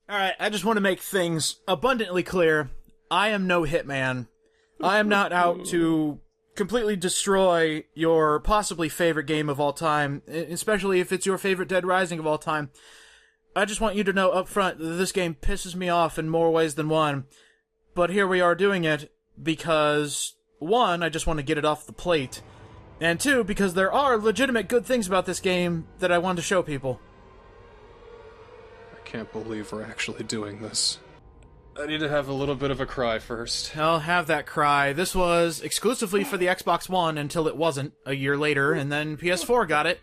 Alright, I just want to make things abundantly clear. I am no hitman. I am not out to completely destroy your possibly favorite game of all time, especially if it's your favorite Dead Rising of all time. I just want you to know up front that this game pisses me off in more ways than one. But here we are doing it because, one, I just want to get it off the plate, and two, because there are legitimate good things about this game that I want to show people. I can't believe we're actually doing this. I need to have a little bit of a cry first. I'll have that cry. This was exclusively for the Xbox One until it wasn't a year later, and then PS4 got it.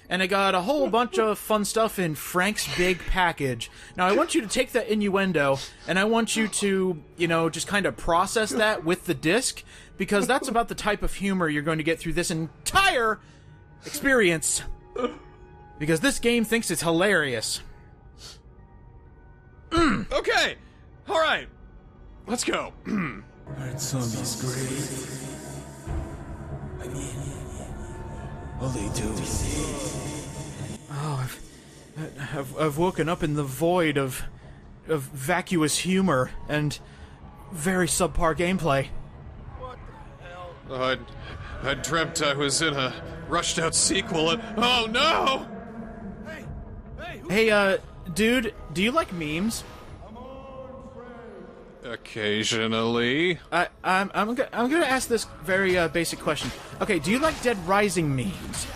And it got a whole bunch of fun stuff in Frank's big package. Now, I want you to take that innuendo, and I want you to, just kind of process that with the disc, because that's about the type of humor you're going to get through this entire experience. Because this game thinks it's hilarious. Okay! Alright! Let's go. Aren't zombies great? I mean, all they do is... Oh, I've woken up in the void of vacuous humor and very subpar gameplay. What the hell? I dreamt I was in a rushed-out sequel and... Oh, no! Hey, dude, do you like memes? Occasionally. I'm gonna ask this very basic question. Okay, do you like Dead Rising memes?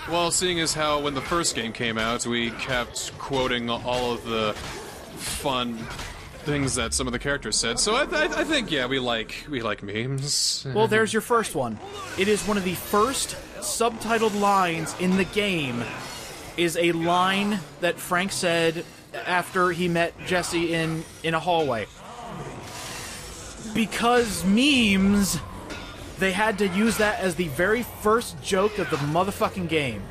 Well, seeing as how when the first game came out, we kept quoting all of the fun things that some of the characters said, so I think yeah, we like memes. Well, there's your first one. It is one of the first subtitled lines in the game. Is a line that Frank said after he met Jesse in a hallway. Because memes, they had to use that as the very first joke of the motherfucking game.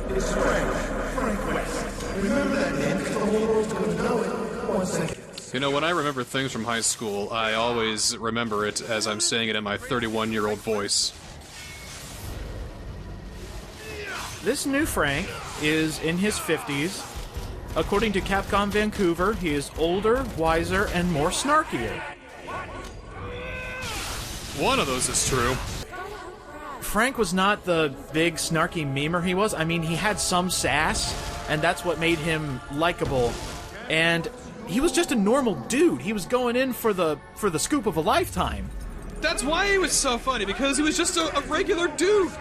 It's Frank West. Remember that name because the whole world's gonna know it. 1 second. You know, when I remember things from high school, I always remember it as I'm saying it in my 31-year-old voice. This new Frank is in his 50s. According to Capcom Vancouver, he is older, wiser, and more snarkier. One of those is true. Frank was not the big snarky memer he was. I mean, he had some sass, and that's what made him likable. And he was just a normal dude. He was going in for the scoop of a lifetime. That's why he was so funny, because he was just a regular dude.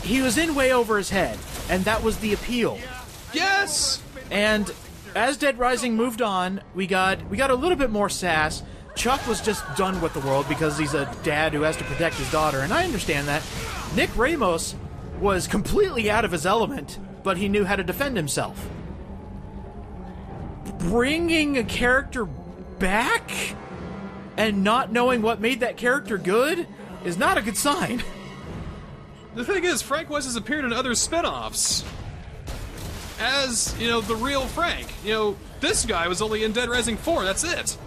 He was in way over his head, and that was the appeal. Yes! And as Dead Rising moved on, we got a little bit more sass. Chuck was just done with the world because he's a dad who has to protect his daughter, and I understand that. Nick Ramos was completely out of his element, but he knew how to defend himself. Bringing a character back and not knowing what made that character good is not a good sign. The thing is, Frank West has appeared in other spin-offs as, the real Frank. This guy was only in Dead Rising 4, that's it.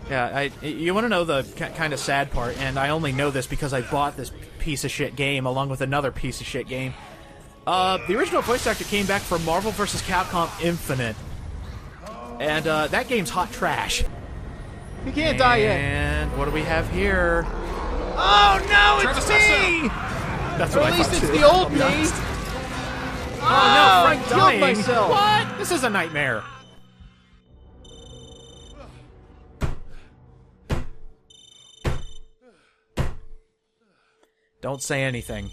Yeah, you want to know the kind of sad part, and I only know this because I bought this piece of shit game along with another piece of shit game. The original voice actor came back for Marvel vs. Capcom Infinite, and that game's hot trash. He can't die yet. And what do we have here? Oh no, it's me! That's or what at I least thought it's too. the old me. Oh no, Frank I killed dying. myself. What? This is a nightmare. Don't say anything.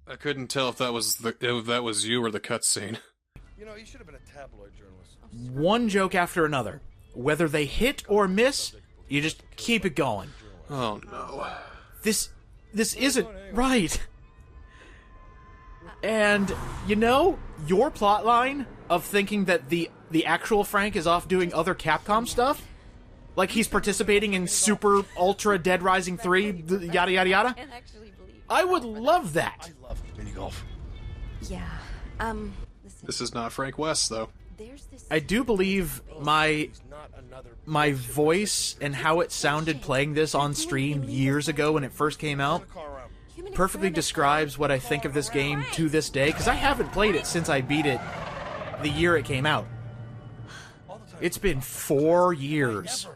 I couldn't tell if that was you or the cutscene. You should have been a tabloid journalist. One joke after another. Whether they hit or miss, you just keep it going. Oh no. This isn't right. And, your plotline of thinking that the actual Frank is off doing other Capcom stuff, like he's participating in Super Ultra Dead Rising 3, yada yada yada, I would love that. I love mini golf. Yeah, This is not Frank West, though. I do believe my voice and how it sounded playing this on stream years ago when it first came out perfectly describes what I think of this game to this day, because I haven't played it since I beat it the year it came out. It's been 4 years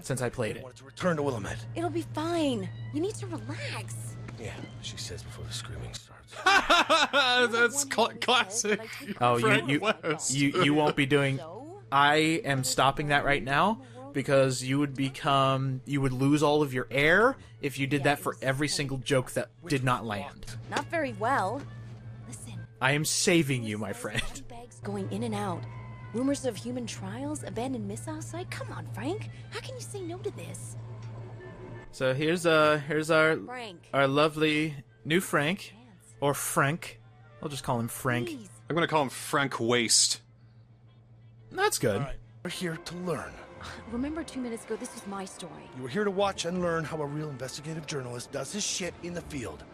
since I played it. Return to Willamette. It'll be fine. You need to relax. Yeah, she says before the screaming starts. That's classic. Oh, Frank West. you won't be doing... I am stopping that right now, because you would lose all of your air if you did that for every single joke that did not land. Not very well. Listen. I am saving you, my friend. Bags going in and out. Rumors of human trials, abandoned missile site. Come on, Frank. How can you say no to this? So here's our Frank. lovely new Frank, or Frank. I'll just call him Frank. Please. I'm gonna call him Frank Waste. That's good. All right, we're here to learn. Remember 2 minutes ago, this was my story. You were here to watch and learn how a real investigative journalist does his shit in the field.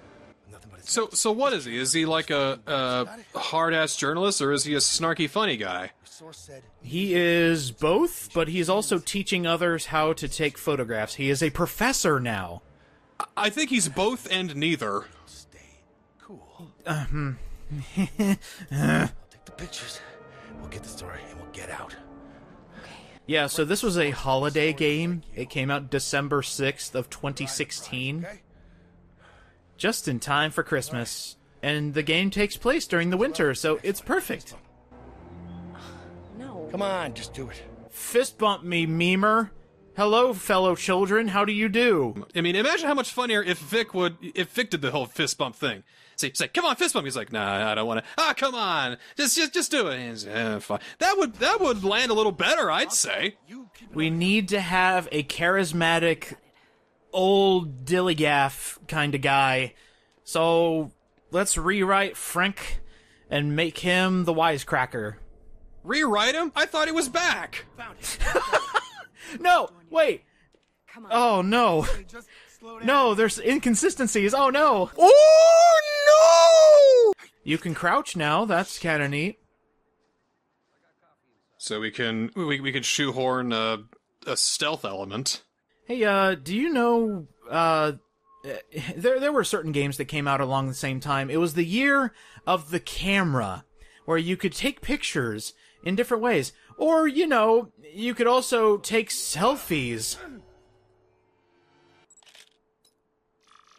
Nothing but his So what is he? Is he like a hard-ass journalist, or is he a snarky, funny guy? source said He is both, but he's also teaching others how to take photographs. He is a professor now. I think he's both and neither. stay cool. I'll take the pictures. We'll get the story and we'll get out. Yeah, so this was a holiday game. It came out December 6th of 2016. Okay? Just in time for Christmas. And the game takes place during the winter, so it's perfect. No. Come on, just do it. Fist bump me, memer. Hello, fellow children, how do you do? I mean, imagine how much funnier if Vic did the whole fist bump thing. Say, come on, fist bump. He's like, nah, I don't want to. Ah, come on, just do it. He's, fine. That would land a little better, I'd say. We need to have a charismatic, old dillygaff kind of guy. So let's rewrite Frank and make him the wisecracker. Rewrite him? I thought he was back. No, wait. Come on. Oh no. Just slow down. No, there's inconsistencies. Oh no. Oh no! You can crouch now. That's kind of neat. So we can shoehorn a stealth element. Hey, do you know, there were certain games that came out along the same time. It was the year of the camera, where you could take pictures in different ways. Or, you know, you could also take selfies.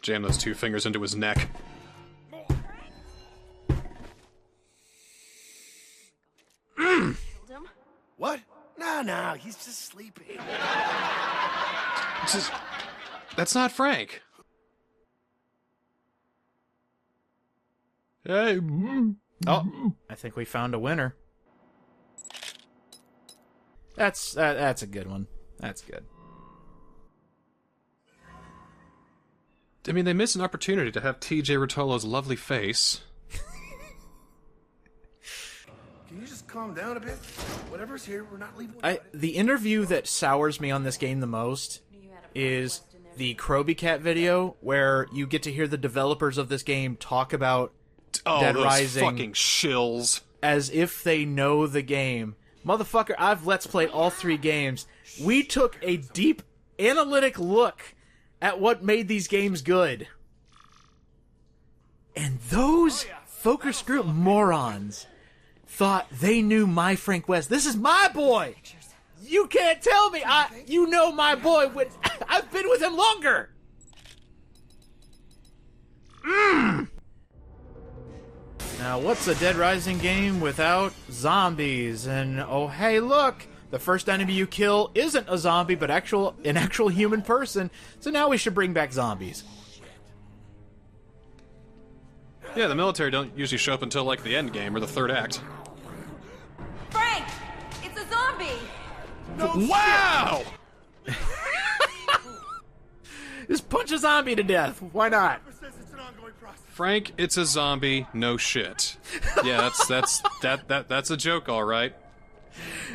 Jam those 2 fingers into his neck. What? No, he's just sleeping. That's not Frank. Hey. Oh, I think we found a winner. That's a good one. That's good. I mean, they missed an opportunity to have T.J. Rotolo's lovely face. Can you just calm down a bit? Whatever's here, we're not leaving. The interview that sours me on this game the most is the Kroby Cat video, where you get to hear the developers of this game talk about Oh, Dead those Rising fucking shills. as if they know the game. Motherfucker, I've Let's Played all 3 games. We took a deep analytic look at what made these games good. And those focus group morons thought they knew my Frank West. This is my boy! You can't tell me! You know my boy when I've been with him longer! Now, what's a Dead Rising game without zombies? And, oh, hey, look! The first enemy you kill isn't a zombie, but an actual human person. So now we should bring back zombies. Yeah, the military don't usually show up until, like, the end game or the 3rd act. Frank! It's a zombie! Wow! Just punch a zombie to death. Why not? Says it's an ongoing process. Frank, it's a zombie, no shit. Yeah, that's a joke, all right.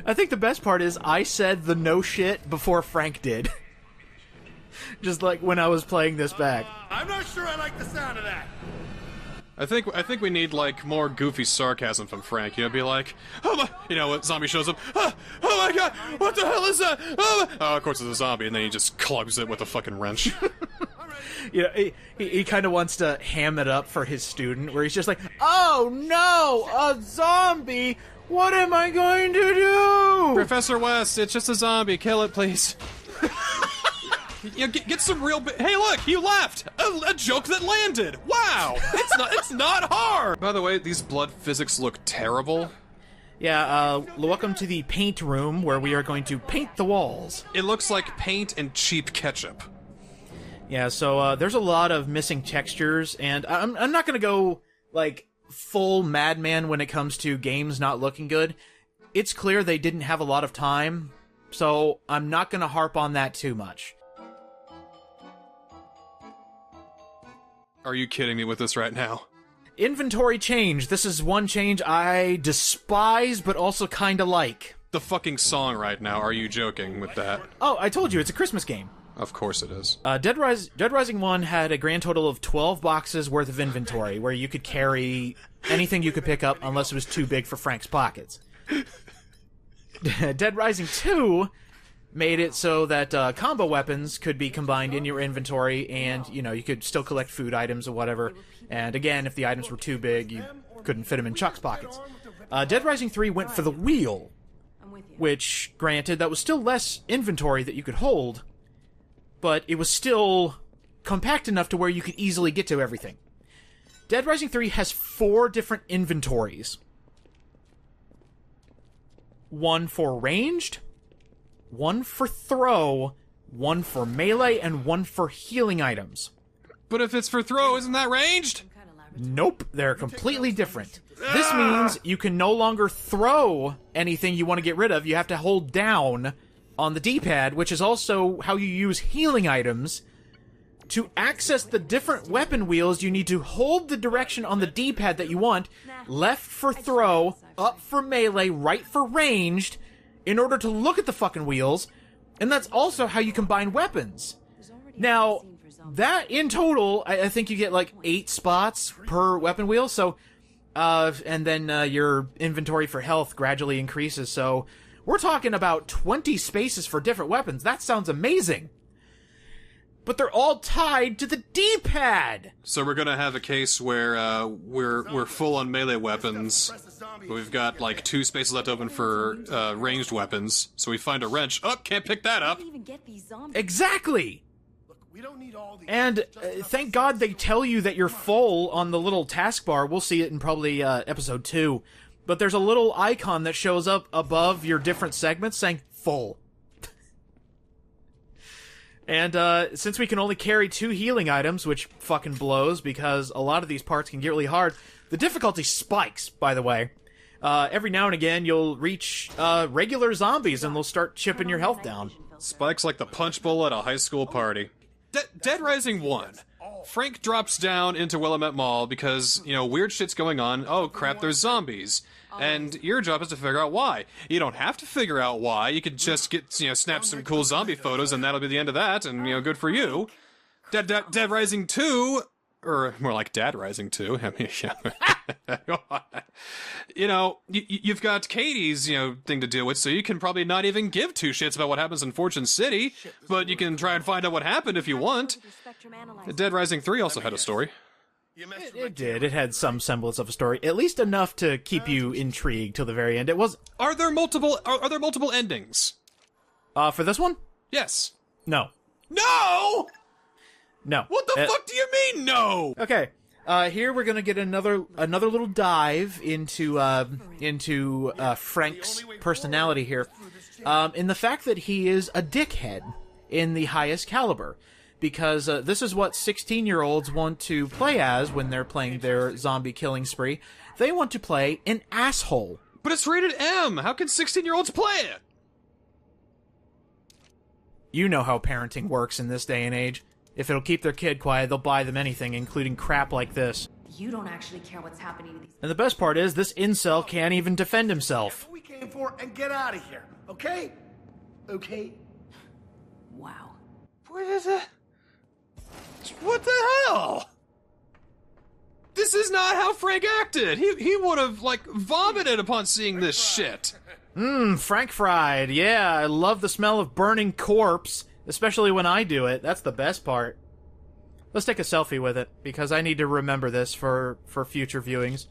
I think the best part is I said the no shit before Frank did. Just like when I was playing this back. I'm not sure I like the sound of that. I think we need, like, more goofy sarcasm from Frank. You know, be like, oh my, you know, what zombie shows up, oh my god, what the hell is that? Oh, of course it's a zombie, and then he just clubs it with a fucking wrench. You know, he kind of wants to ham it up for his student, where he's just like, "Oh no, a zombie! What am I going to do?" Professor West, it's just a zombie. Kill it, please. You know, get some real. Hey, look, you laughed. A joke that landed. Wow, it's not hard. By the way, these blood physics look terrible. Yeah, welcome to the paint room, where we are going to paint the walls. It looks like paint and cheap ketchup. Yeah, so there's a lot of missing textures, and I'm not gonna go like full madman when it comes to games not looking good. It's clear they didn't have a lot of time, so I'm not gonna harp on that too much. Are you kidding me with this right now? Inventory change. This is one change I despise, but also kinda like. The fucking song right now. Are you joking with that? Oh, I told you, it's a Christmas game. Of course it is. Dead Rising 1 had a grand total of 12 boxes worth of inventory, where you could carry anything you could pick up unless it was too big for Frank's pockets. Dead Rising 2 made it so that combo weapons could be combined in your inventory, and, you know, you could still collect food items or whatever. And again, if the items were too big, you couldn't fit them in Chuck's pockets. Dead Rising 3 went for the wheel, which, granted, that was still less inventory that you could hold, but it was still compact enough to where you could easily get to everything. Dead Rising 3 has 4 different inventories. One for ranged, one for throw, one for melee, and one for healing items. But if it's for throw, isn't that ranged? Nope, they're completely different. This means you can no longer throw anything you want to get rid of. You have to hold down on the D-pad, which is also how you use healing items. To access the different weapon wheels, you need to hold the direction on the D-pad that you want, left for throw, up for melee, right for ranged, in order to look at the fucking wheels, and that's also how you combine weapons. Now, that in total, I think you get like 8 spots per weapon wheel, so, and then your inventory for health gradually increases, so we're talking about 20 spaces for different weapons. That sounds amazing. But they're all tied to the D-pad! So we're gonna have a case where we're full on melee weapons, but we've got like 2 spaces left open for ranged weapons. So we find a wrench. Oh, can't pick that up. Exactly! And thank God they tell you that you're full on the little taskbar. We'll see it in probably episode 2. But there's a little icon that shows up above your different segments saying full. And since we can only carry 2 healing items, which fucking blows because a lot of these parts can get really hard, the difficulty spikes, by the way. Every now and again, you'll reach regular zombies and they'll start chipping your health down. Spikes like the punch bowl at a high school party. Dead Rising 1. Frank drops down into Willamette Mall because, you know, weird shit's going on. Oh, crap, there's zombies. And your job is to figure out why. You don't have to figure out why. You could just get, you know, snap some cool zombie photos and that'll be the end of that, and, you know, good for you. Dead Rising 2, or more like Dad Rising 2. I mean, yeah. You know, you've got Katie's, you know, thing to deal with, so you can probably not even give 2 shits about what happens in Fortune City, but you can try and find out what happened if you want. Dead Rising 3 also had a story. It did. It had some semblance of a story, at least enough to keep you intrigued till the very end. It was. Are there multiple endings? For this one? Yes. No. No. No. What the fuck do you mean no? Okay. Here we're gonna get another little dive into Frank's personality here, in the fact that he is a dickhead in the highest caliber. Because this is what 16-year-olds want to play as when they're playing their zombie killing spree. They want to play an asshole. But it's rated M! How can 16-year-olds play it? You know how parenting works in this day and age. If it'll keep their kid quiet, they'll buy them anything, including crap like this. You don't actually care what's happening to these. And the best part is, this incel can't even defend himself. We came for and get out of here, okay? Okay? Wow. What is it? What the hell? This is not how Frank acted. He would have, like, vomited upon seeing this shit. Frank fried. Yeah, I love the smell of burning corpse, especially when I do it. That's the best part. Let's take a selfie with it, because I need to remember this for future viewings.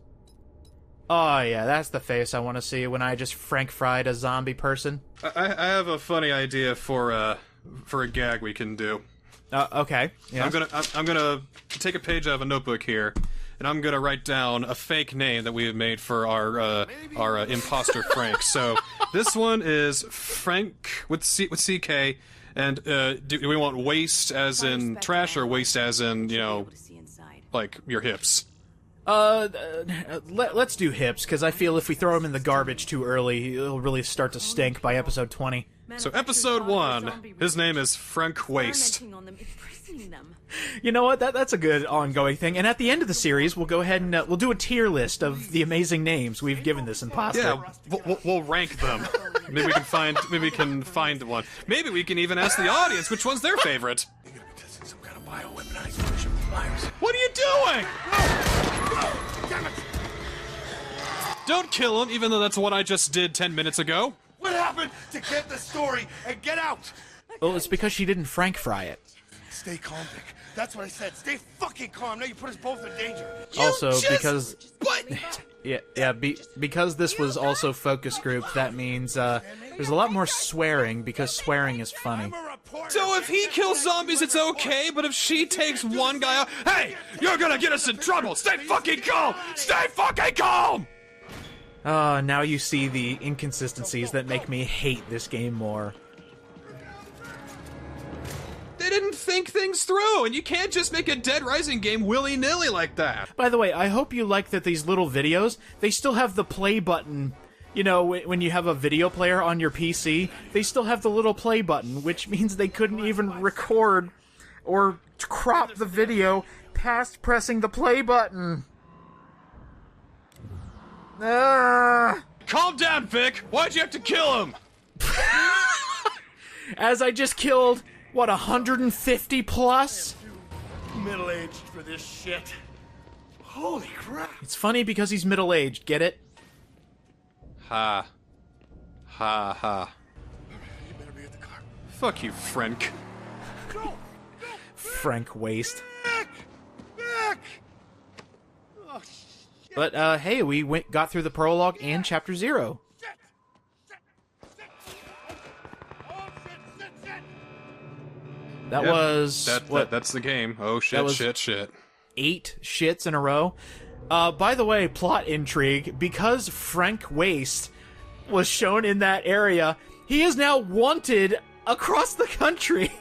Oh yeah, that's the face I want to see when I just Frank fried a zombie person. I have a funny idea for a gag we can do. Okay. Yeah. I'm gonna take a page out of a notebook here, and I'm gonna write down a fake name that we have made for our imposter Frank. So this one is Frank with CK, and do we want waste as in trash or waste as in, you know, like your hips? Let's do hips, because I feel if we throw him in the garbage too early, it'll really start to stink by episode 20. So episode 1, his name is Frank Waste. You know what? That's a good ongoing thing. And at the end of the series, we'll go ahead and we'll do a tier list of the amazing names we've given this imposter. Yeah, we'll rank them. Maybe we can find one. Maybe we can even ask the audience which one's their favorite. You're gonna be testing some kind of bioweaponized version of the virus. What are you doing? Damn it! Don't kill him, even though that's what I just did 10 minutes ago. What happened to get the story and get out? Well, it's because she didn't Frank fry it. Stay calm, Vic. That's what I said. Stay fucking calm. Now you put us both in danger. Also, because because this was also focus group, that means there's a lot more swearing, because swearing is funny. So if he kills zombies, it's okay, but if she takes one guy out, hey, you're gonna get us in trouble. Stay fucking calm. Stay fucking calm. Now you see the inconsistencies that make me hate this game more. They didn't think things through, and you can't just make a Dead Rising game willy-nilly like that. By the way, I hope you like that these little videos, they still have the play button. You know, when you have a video player on your PC, they still have the little play button, which means they couldn't even record or crop the video past pressing the play button. Calm down, Vic. Why'd you have to kill him? As I just killed, what, 150 plus? Middle-aged for this shit. Holy crap. It's funny because he's middle-aged, get it? Ha. Ha ha. You better be at the car. Fuck you, Frank. No! Frank Waste. Vic! Oh, shit! But, hey, we got through the prologue and Chapter 0. Shit! Oh, shit! That Yep. was... That's the game. Oh, shit, was- shit. 8 shits in a row. By the way, plot intrigue, because Frank Waste was shown in that area, he is now wanted across the country.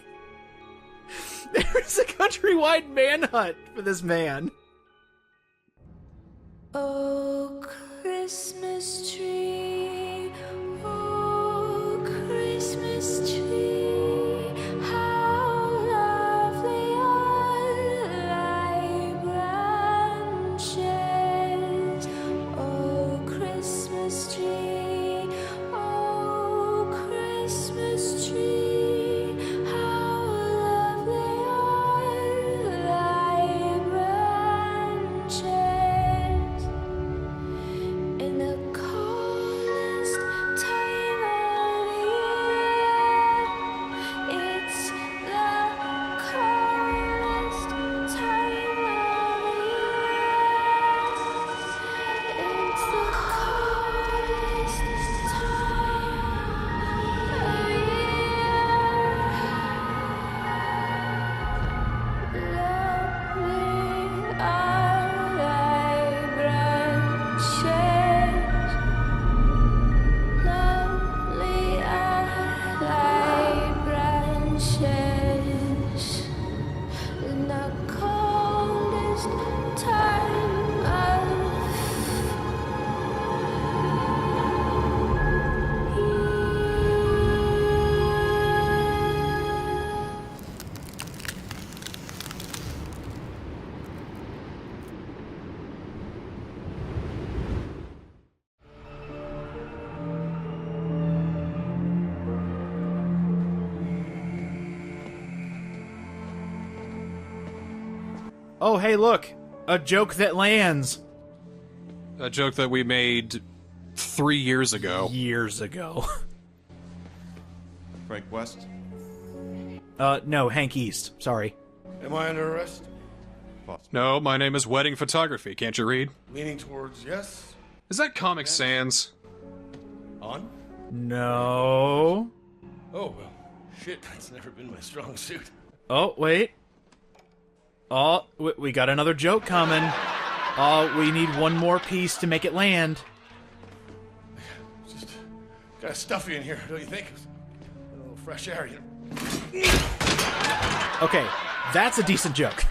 There's a countrywide manhunt for this man. Oh, Christmas tree, oh, Christmas tree, how lovely are thy branches. Oh, Christmas tree, oh, Christmas tree, how lovely are thy branches. In the coldest time of year, it's the coldest time of year. It's the coldest time of year. Lovely are thy branches. Lovely are thy branches. In the coldest time of Oh, hey, look! A joke that lands. A joke that we made 3 years ago. Years ago. Frank West? No, Hank East. Sorry. Am I under arrest? No, my name is Wedding Photography. Can't you read? Leaning towards yes. Is that Comic Sans? On? No. Oh, well, shit, that's never been my strong suit. Oh, wait. Oh, we got another joke coming. Oh, we need one more piece to make it land. Just kind of stuffy in here, don't you think? A little fresh air, you know. Okay, that's a decent joke.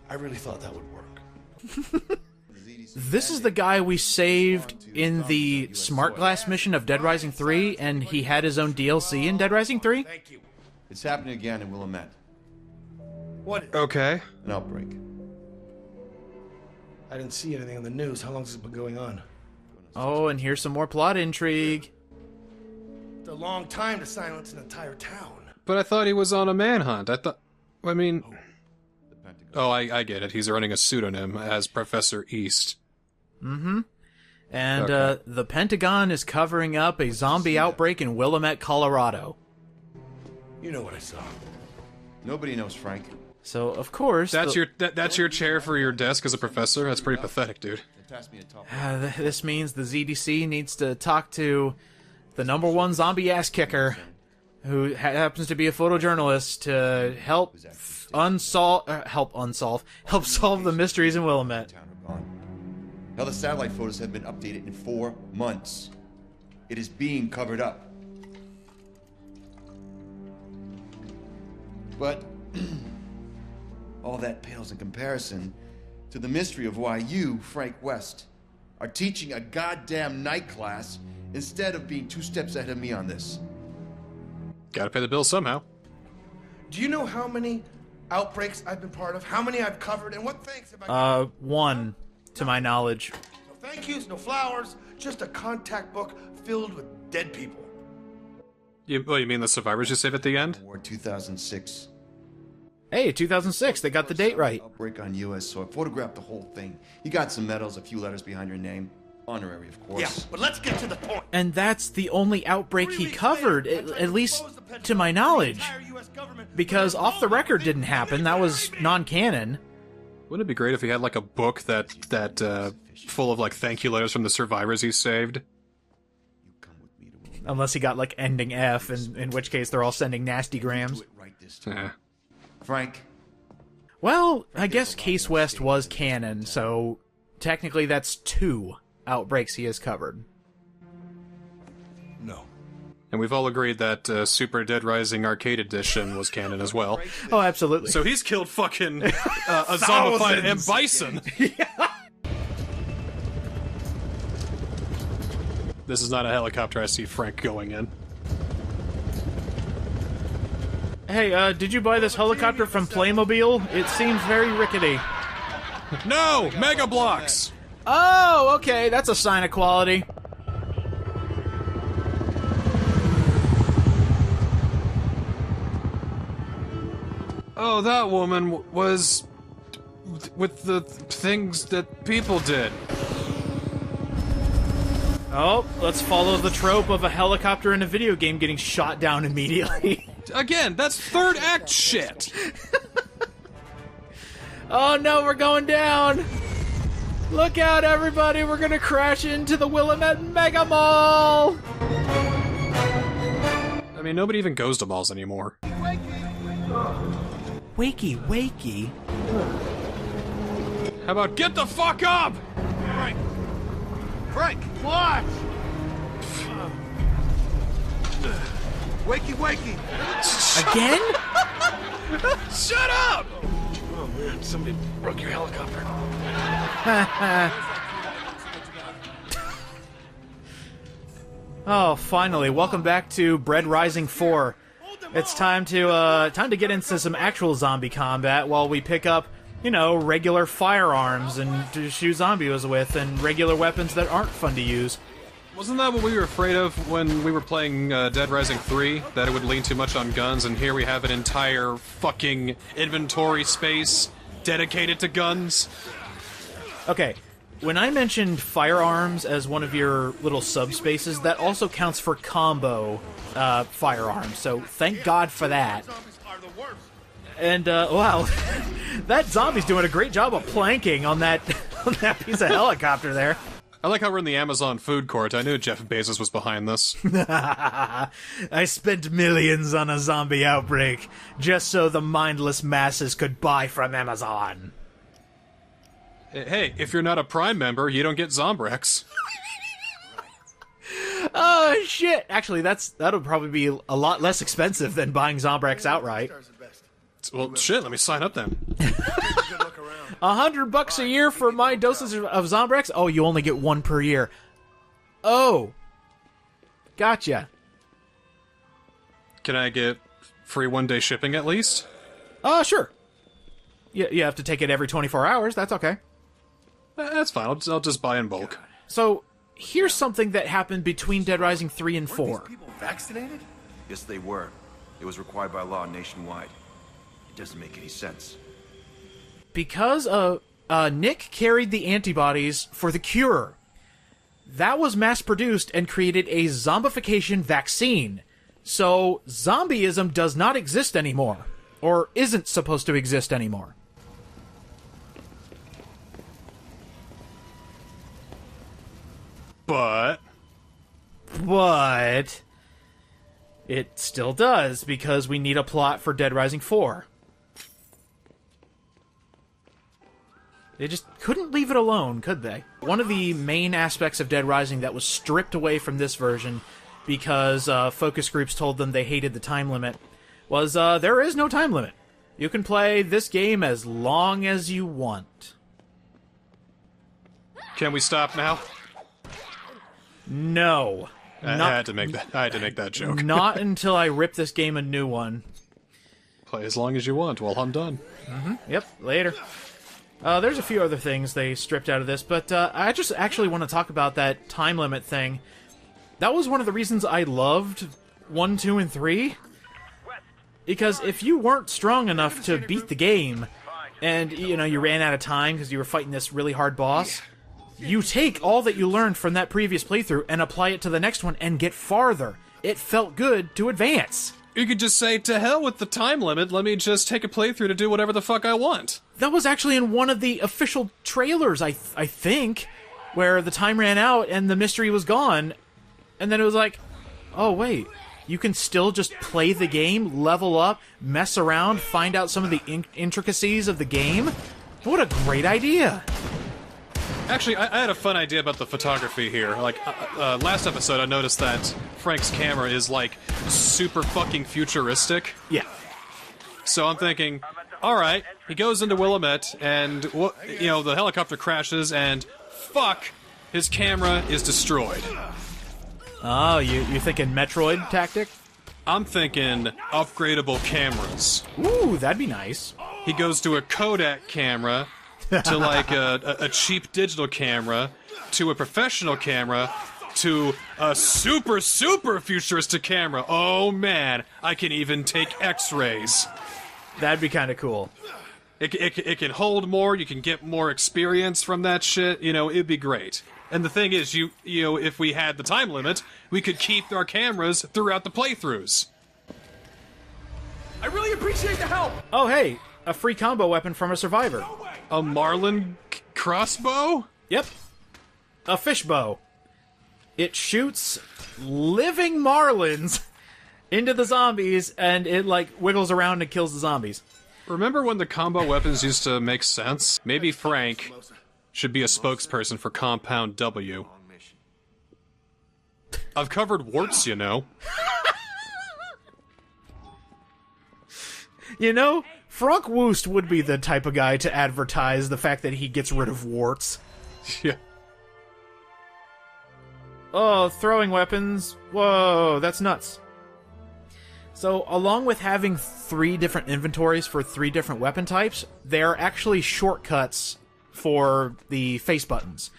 I really thought that would work. This is the guy we saved in the Smart Glass mission of Dead Rising 3, and he had his own DLC in Dead Rising 3? Thank you. It's happening again in Willamette. What? Okay. An outbreak. I didn't see anything on the news. How long has it been going on? Oh, and here's some more plot intrigue. It's a long time to silence an entire town. But I thought he was on a manhunt. I mean... Oh, I get it. He's running a pseudonym as Professor East. Mm-hmm. And, Okay. the Pentagon is covering up a zombie outbreak in Willamette, Colorado. You know what I saw. Nobody knows Frank. So, of course... That's your chair for your desk as a professor? That's pretty pathetic, dude. They passed me a top. This means the ZDC needs to talk to the #1 zombie ass kicker, who happens to be a photojournalist, to help solve the mysteries in Willamette. Town are gone. Now the satellite photos have been updated in 4 months. It is being covered up. But all that pales in comparison to the mystery of why you, Frank West, are teaching a goddamn night class instead of being 2 steps ahead of me on this. Gotta pay the bill somehow. Do you know how many outbreaks I've been part of? How many I've covered? And what thanks have I... 1, to my knowledge. No thank yous, no flowers, just a contact book filled with dead people. You mean the survivors you save at the end? War 2006. Hey, 2006, they got the date right. Outbreak on U.S. soil. Photographed the whole thing. You got some medals, a few letters behind your name. Honorary, of course. Yeah, but let's get to the point. And that's the only outbreak he covered, at least to my knowledge. Because Off the Record didn't happen, that was non-canon. Wouldn't it be great if he had like a book that full of like thank you letters from the survivors he saved? Unless he got like ending F, in which case they're all sending nasty grams. Yeah. Frank. Well, I guess Case West was canon, so technically that's 2 outbreaks he has covered. No. And we've all agreed that Super Dead Rising Arcade Edition was canon as well. Oh, absolutely. So he's killed fucking a zombified M. Bison. This is not a helicopter I see Frank going in. Hey, did you buy this helicopter from Playmobil? It seems very rickety. No! Mega Blocks! Oh, okay, that's a sign of quality. Oh, that woman was with the things that people did. Oh, let's follow the trope of a helicopter in a video game getting shot down immediately. Again, that's third act shit. Oh no, we're going down! Look out, everybody! We're gonna crash into the Willamette Mega Mall! I mean, nobody even goes to malls anymore. Wakey, wakey. How about get the fuck up? Frank! Frank! What? Wakey, wakey! Again? Shut up! Oh man, somebody broke your helicopter. Oh, finally, welcome back to Bread Rising 4. It's time to get into some actual zombie combat while we pick up, you know, regular firearms and to shoot zombies with, and regular weapons that aren't fun to use. Wasn't that what we were afraid of when we were playing Dead Rising 3? That it would lean too much on guns, and here we have an entire fucking inventory space dedicated to guns? Okay, when I mentioned firearms as one of your little subspaces, that also counts for combo firearms, so thank God for that. And, wow, that zombie's doing a great job of planking on that, on that piece of helicopter there. I like how we're in the Amazon food court. I knew Jeff Bezos was behind this. I spent millions on a zombie outbreak just so the mindless masses could buy from Amazon. Hey, if you're not a Prime member, you don't get Zombrex. Oh, shit. Actually, that'll probably be a lot less expensive than buying Zombrex outright. Well, shit, let me sign up then. $100 a year for my doses of Zombrex? Oh, you only get one per year. Oh. Gotcha. Can I get free one-day shipping at least? Sure. You have to take it every 24 hours. That's okay. That's fine. I'll just buy in bulk. So, here's something that happened between Dead Rising 3 and 4. People vaccinated? Yes, they were. It was required by law nationwide. It doesn't make any sense. Because Nick carried the antibodies for the cure. That was mass-produced and created a zombification vaccine. So, zombieism does not exist anymore. Or isn't supposed to exist anymore. But it still does, because we need a plot for Dead Rising 4. They just couldn't leave it alone, could they? One of the main aspects of Dead Rising that was stripped away from this version because focus groups told them they hated the time limit was there is no time limit. You can play this game as long as you want. can we stop now? No. I had to make that joke. Not until I rip this game a new one. Play as long as you want while I'm done. Yep, later. There's a few other things they stripped out of this, but I just actually want to talk about that time limit thing. That was one of the reasons I loved 1, 2, and 3. Because if you weren't strong enough to beat the game, and, you know, you ran out of time because you were fighting this really hard boss, you take all that you learned from that previous playthrough and apply it to the next one and get farther. It felt good to advance. You could just say, to hell with the time limit, let me just take a playthrough to do whatever the fuck I want. That was actually in one of the official trailers, I think, where the time ran out and the mystery was gone, and then it was like, oh wait, you can still just play the game, level up, mess around, find out some of the intricacies of the game? What a great idea! Actually, I had a fun idea about the photography here. Like, last episode I noticed that Frank's camera is, like, super fucking futuristic. Yeah. So I'm thinking, alright, he goes into Willamette, and, you know, the helicopter crashes, and fuck, his camera is destroyed. Oh, you're thinking Metroid tactic? I'm thinking upgradable cameras. Ooh, that'd be nice. He goes to a Kodak camera, to like a cheap digital camera, to a professional camera, to a super futuristic camera. Oh man, I can even take X-rays. That'd be kind of cool. It can hold more, you can get more experience from that shit, you know, it'd be great. And the thing is, you know, if we had the time limit, we could keep our cameras throughout the playthroughs. I really appreciate the help! Oh hey, a free combo weapon from a survivor. A Marlin crossbow? Yep. A fishbow. It shoots living marlins into the zombies, and it, like, wiggles around and kills the zombies. Remember when the combo weapons used to make sense? Maybe Frank should be a spokesperson for Compound W. I've covered warts, you know. You know, Frank Woost would be the type of guy to advertise the fact that he gets rid of warts. Yeah. Oh, throwing weapons. Whoa, that's nuts. So, along with having 3 different inventories for 3 different weapon types, there are actually shortcuts for the face buttons.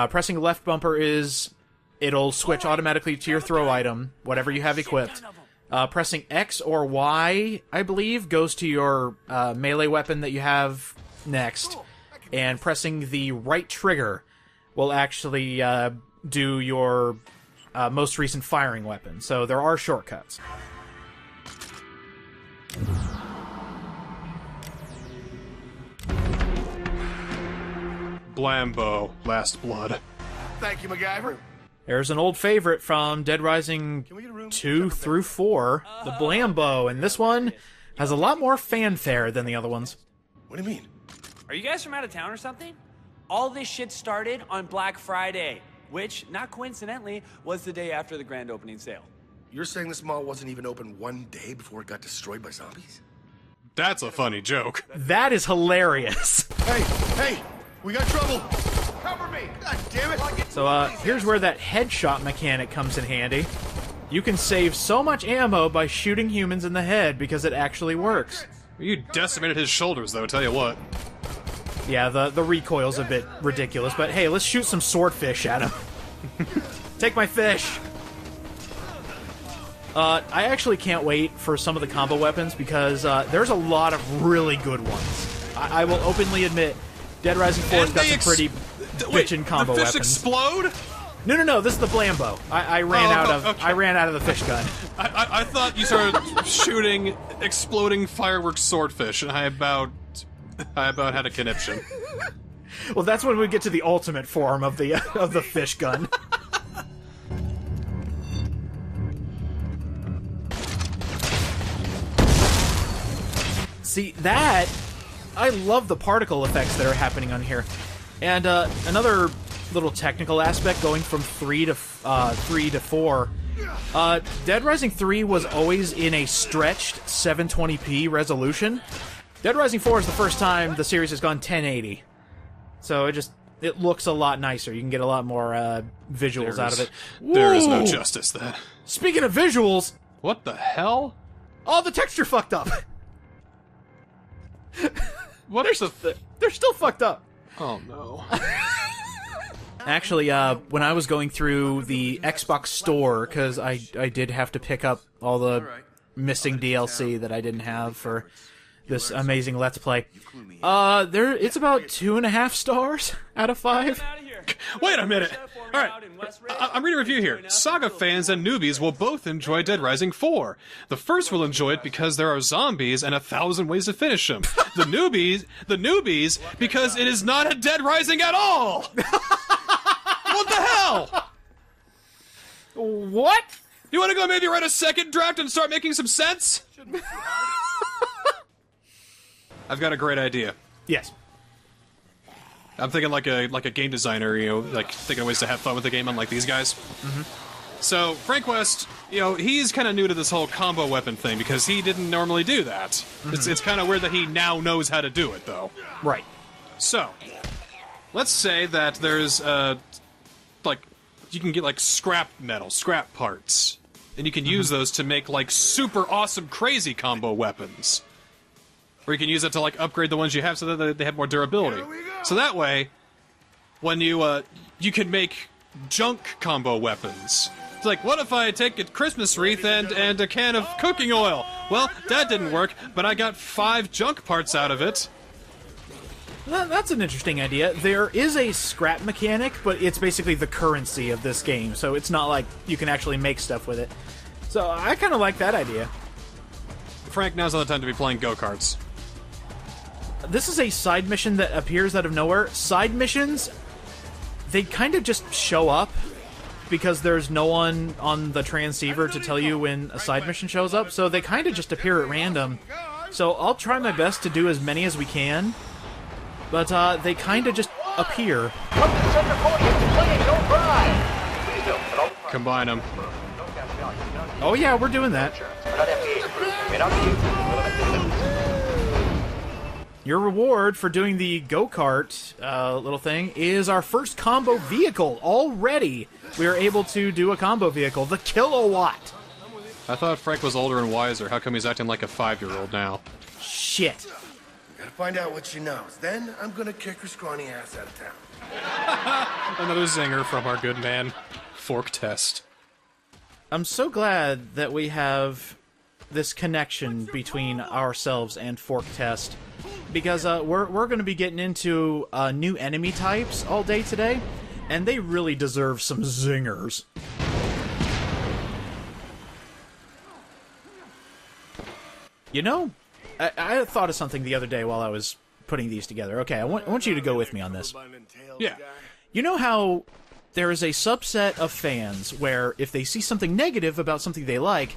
Pressing the left bumper it'll switch automatically to your throw item, whatever you have equipped. Pressing X or Y, I believe, goes to your melee weapon that you have next. And pressing the right trigger will actually do your most recent firing weapon. So there are shortcuts. Blambo, Last Blood. Thank you, MacGyver. There's an old favorite from Dead Rising 2 through 4, the Blambo, and this one has a lot more fanfare than the other ones. What do you mean? Are you guys from out of town or something? All this shit started on Black Friday, which, not coincidentally, was the day after the grand opening sale. You're saying this mall wasn't even open one day before it got destroyed by zombies? That's a funny joke. That is hilarious. Hey, we got trouble. Cover me. God damn it. So, here's where that headshot mechanic comes in handy. You can save so much ammo by shooting humans in the head because it actually works. You decimated his shoulders, though, tell you what. Yeah, the recoil's a bit ridiculous, but hey, let's shoot some swordfish at him. Take my fish! I actually can't wait for some of the combo weapons because there's a lot of really good ones. I will openly admit, Dead Rising 4's got some pretty bitchin' combo the fish weapons. Explode? No, this is the Blambo. I ran out of the fish gun. I thought you started shooting exploding fireworks swordfish, and I about had a conniption. Well, that's when we get to the ultimate form of the fish gun. See, I love the particle effects that are happening on here. And another little technical aspect going from 3 to 4. Dead Rising 3 was always in a stretched 720p resolution. Dead Rising 4 is the first time the series has gone 1080. So it looks a lot nicer. You can get a lot more visuals out of it. There is no Whoa! justice there. Speaking of visuals... What the hell? Oh, the texture fucked up! What is They're still fucked up. Oh, no. Actually, when I was going through the Xbox store, because I did have to pick up all the missing DLC that I didn't have for this amazing Let's Play, it's about 2.5 stars out of 5. Wait a minute! Alright, I'm reading a review here. Saga fans and newbies will both enjoy Dead Rising 4. The first will enjoy it because there are zombies and 1,000 ways to finish them. The newbies, because it is not a Dead Rising at all! What the hell? What? You want to go maybe write a second draft and start making some sense? I've got a great idea. Yes. I'm thinking like a game designer, like thinking of ways to have fun with the game, unlike these guys. Mm-hmm. So Frank West, he's kind of new to this whole combo weapon thing because he didn't normally do that. Mm-hmm. It's kind of weird that he now knows how to do it, though. Right. So, let's say that there's you can get scrap metal, scrap parts, and you can use those to make super awesome, crazy combo weapons. Or you can use it to upgrade the ones you have so that they have more durability. So that way, when you can make junk combo weapons. It's like, what if I take a Christmas wreath and a can of cooking oil? Well, that didn't work, but I got 5 junk parts out of it. That's an interesting idea. There is a scrap mechanic, but it's basically the currency of this game, so it's not like you can actually make stuff with it. So I kind of like that idea. Frank, now's not the time to be playing go-karts. This is a side mission that appears out of nowhere. Side missions, they kind of just show up because there's no one on the transceiver to tell you when a side mission shows up, so they kind of just appear at random. So I'll try my best to do as many as we can, but they kind of just appear. Combine them. Oh yeah, we're doing that. Your reward for doing the go-kart little thing is our first combo vehicle. Already, we are able to do a combo vehicle, the Kilowatt. I thought Frank was older and wiser. How come he's acting like a 5-year-old now? Shit. Gotta find out what she knows. Then I'm gonna kick her scrawny ass out of town. Another zinger from our good man, Fork Test. I'm so glad that we have this connection between ourselves and Fork Test, because we're going to be getting into new enemy types all day today, and they really deserve some zingers. You know, I thought of something the other day while I was putting these together. Okay, I want you to go with me on this. Yeah. You know how there is a subset of fans where if they see something negative about something they like,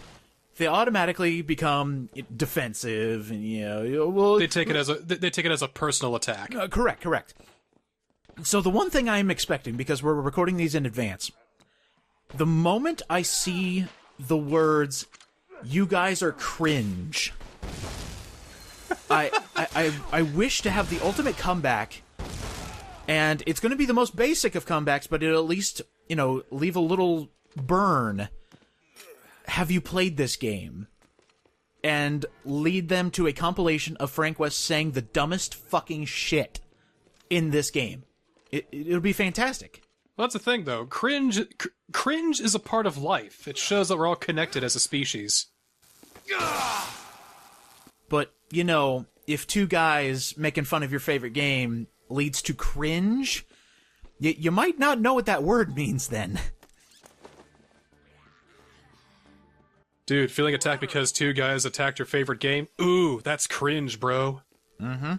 they automatically become defensive, and well, they take it as a personal attack. Correct. So the one thing I am expecting, because we're recording these in advance, the moment I see the words, "You guys are cringe," I wish to have the ultimate comeback, and it's going to be the most basic of comebacks, but it'll at least, leave a little burn. Have you played this game? And lead them to a compilation of Frank West saying the dumbest fucking shit in this game. It'll be fantastic. Well, that's the thing, though. Cringe is a part of life. It shows that we're all connected as a species. But, if two guys making fun of your favorite game leads to cringe, you might not know what that word means then. Dude, feeling attacked because two guys attacked your favorite game? Ooh, that's cringe, bro. Mm-hmm.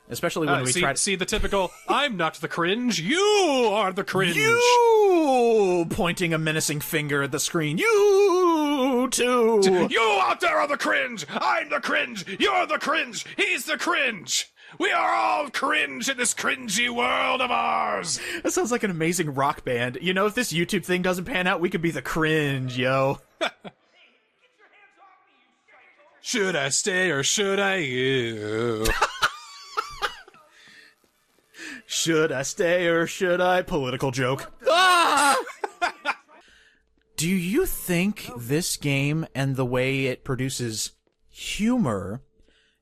Especially when we try to... See the typical, I'm not the cringe, you are the cringe! You! Pointing a menacing finger at the screen. You, too! You out there are the cringe! I'm the cringe! You're the cringe! He's the cringe! We are all cringe in this cringy world of ours! That sounds like an amazing rock band. If this YouTube thing doesn't pan out, we could be the cringe, yo. Should I stay or should I you? Should I stay or should I? Political joke. Ah! Do you think this game and the way it produces humor,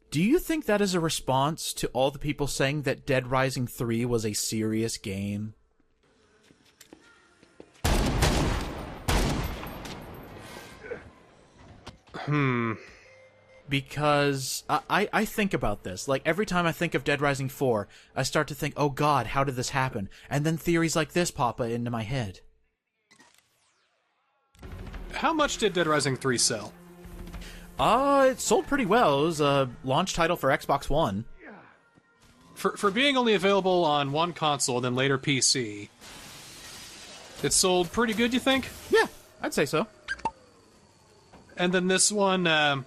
do you think that is a response to all the people saying that Dead Rising 3 was a serious game? Because I think about this. Like, every time I think of Dead Rising 4, I start to think, oh god, how did this happen? And then theories like this pop into my head. How much did Dead Rising 3 sell? It sold pretty well. It was a launch title for Xbox One. For being only available on one console, then later PC, it sold pretty good, you think? Yeah, I'd say so. And then this one,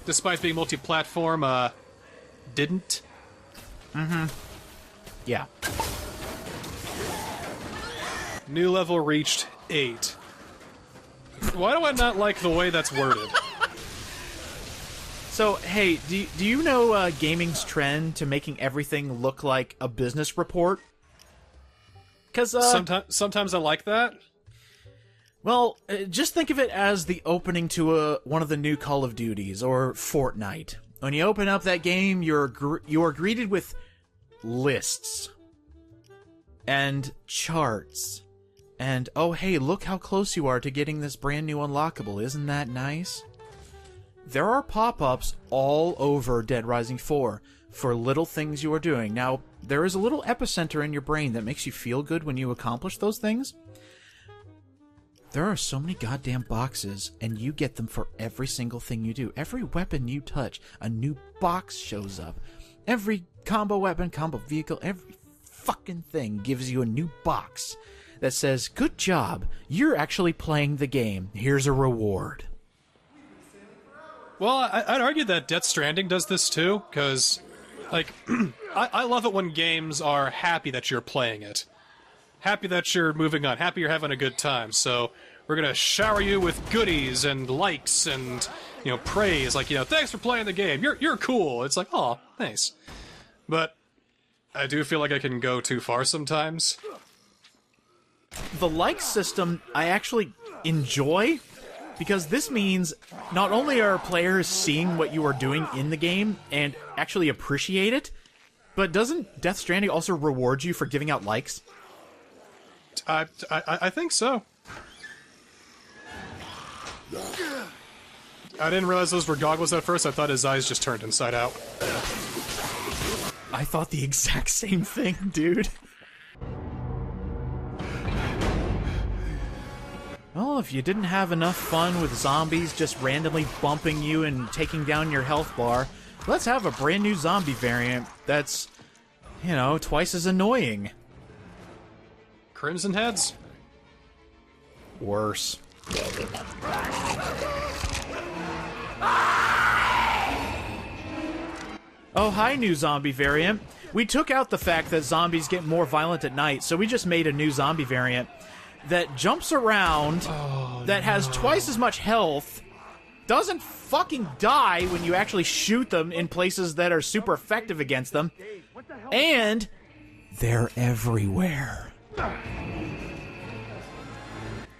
despite being multi-platform, didn't? Mm-hmm. Yeah. New level reached 8. Why do I not like the way that's worded? So, hey, do you know gaming's trend to making everything look like a business report? Because sometimes I like that. Well, just think of it as the opening to one of the new Call of Duties or Fortnite. When you open up that game, you are greeted with lists and charts. And, oh hey, look how close you are to getting this brand new unlockable. Isn't that nice? There are pop-ups all over Dead Rising 4 for little things you are doing. Now, there is a little epicenter in your brain that makes you feel good when you accomplish those things. There are so many goddamn boxes, and you get them for every single thing you do. Every weapon you touch, a new box shows up. Every combo weapon, combo vehicle, every fucking thing gives you a new box that says, good job, you're actually playing the game. Here's a reward. Well, I'd argue that Death Stranding does this too, because, like, I love it when games are happy that you're playing it. Happy that you're moving on, happy you're having a good time, so we're gonna shower you with goodies and likes and, praise, like, thanks for playing the game, you're cool. It's like, oh, nice. But I do feel like I can go too far sometimes. The like system I actually enjoy, because this means not only are players seeing what you are doing in the game and actually appreciate it, but doesn't Death Stranding also reward you for giving out likes? I think so. I didn't realize those were goggles at first. I thought his eyes just turned inside out. I thought the exact same thing, dude. Well, if you didn't have enough fun with zombies just randomly bumping you and taking down your health bar, let's have a brand new zombie variant that's, you know, twice as annoying. Crimson Heads? Worse. Oh, hi, new zombie variant. We took out the fact that zombies get more violent at night, so we just made a new zombie variant that jumps around, that has twice as much health, doesn't fucking die when you actually shoot them in places that are super effective against them, and they're everywhere.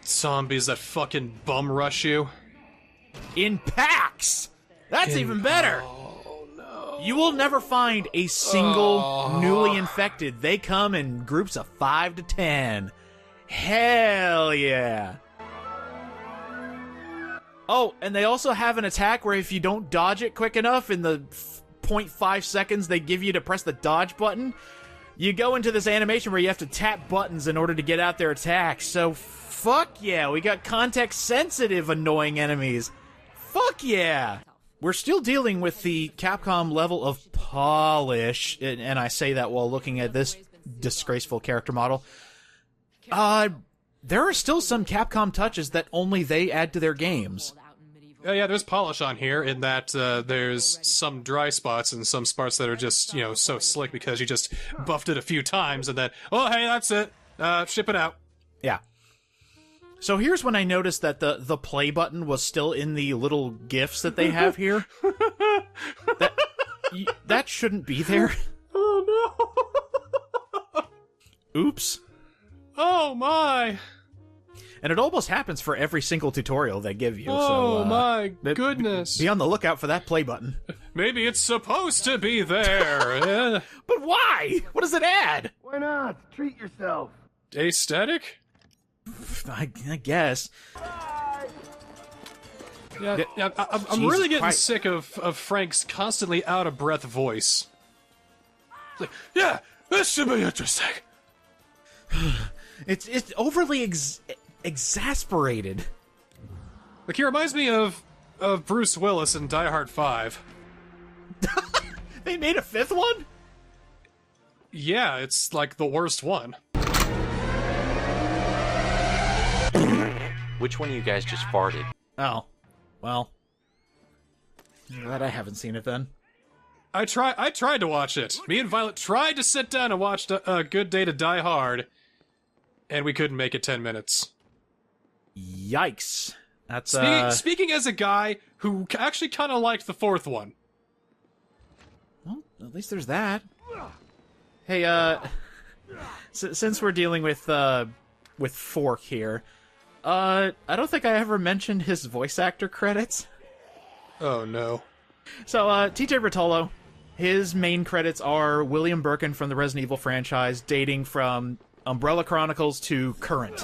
Zombies that fucking bum rush you. In packs! That's even better! Oh, no. You will never find a single newly infected. They come in groups of 5 to 10. Hell yeah! Oh, and they also have an attack where if you don't dodge it quick enough in the 0.5 seconds they give you to press the dodge button, you go into this animation where you have to tap buttons in order to get out their attacks. So, fuck yeah, we got context-sensitive annoying enemies. Fuck yeah! We're still dealing with the Capcom level of polish, and I say that while looking at this disgraceful character model. There are still some Capcom touches that only they add to their games. Yeah, there's polish on here in that there's some dry spots and some spots that are just, you know, so slick because you just buffed it a few times and then, oh, hey, that's it. Ship it out. Yeah. So here's when I noticed that the play button was still in the little GIFs that they have here. That shouldn't be there. Oh, no. Oops. Oh, my. And it almost happens for every single tutorial they give you. Oh, so, my goodness. Be on the lookout for that play button. Maybe it's supposed to be there. But why? What does it add? Why not? Treat yourself. Aesthetic? I guess. Yeah, I'm really getting sick of Frank's constantly out-of-breath voice. It's like, yeah, this should be interesting. It's overly exasperated. Like, he reminds me of Bruce Willis in Die Hard 5. They made a fifth one? Yeah, it's like the worst one. Which one of you guys just farted? Oh, well. Glad I haven't seen it then. I tried to watch it. Me and Violet tried to sit down and watch A Good Day to Die Hard, and we couldn't make it 10 minutes. Yikes. That's, Speaking as a guy who actually kind of liked the fourth one. Well, at least there's that. Hey, since we're dealing with Fork here, I don't think I ever mentioned his voice actor credits. Oh, no. So, TJ Bertolo, his main credits are William Birkin from the Resident Evil franchise, dating from Umbrella Chronicles to current.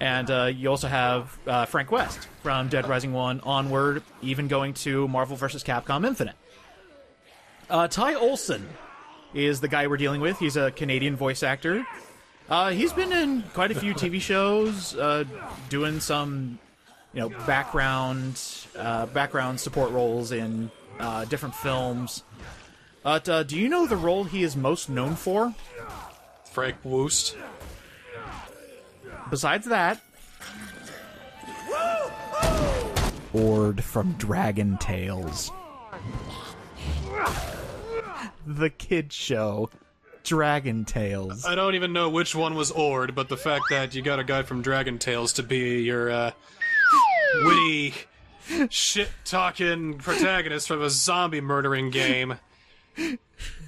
And you also have Frank West from Dead Rising 1 onward, even going to Marvel vs. Capcom Infinite. Ty Olsson is the guy we're dealing with. He's a Canadian voice actor. He's been in quite a few TV shows, doing some, background support roles in different films. But do you know the role he is most known for? Frank Woost. Besides that, Ord from Dragon Tales. The kid show. Dragon Tales. I don't even know which one was Ord, but the fact that you got a guy from Dragon Tales to be your, witty, shit-talking protagonist from a zombie-murdering game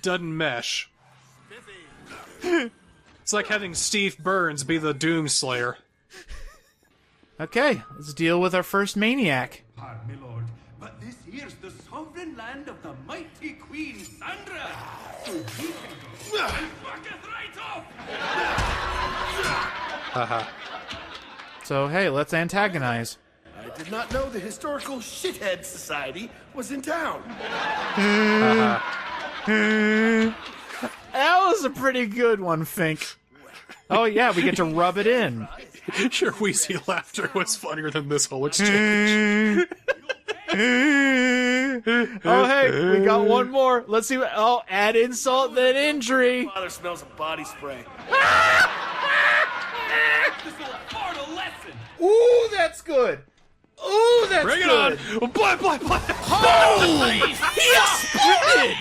doesn't mesh. It's like having Steve Burns be the Doomslayer. Okay, let's deal with our first maniac. Pardon me, Lord, but this here's the sovereign land of the mighty Queen Sandra. So he can go and fucketh right off. Haha. So, hey, let's antagonize. I did not know the Historical Shithead Society was in town. That was a pretty good one, Fink. Oh yeah, we get to rub it in. Your wheezy laughter was funnier than this whole exchange. Oh, hey, we got one more. Let's see what... Oh, add insult, then injury. Father smells of body spray. This will afford a lesson. Ooh, that's good. Ooh, that's Bring it good. on! Blah, blah, blah. Oh! He is splendid!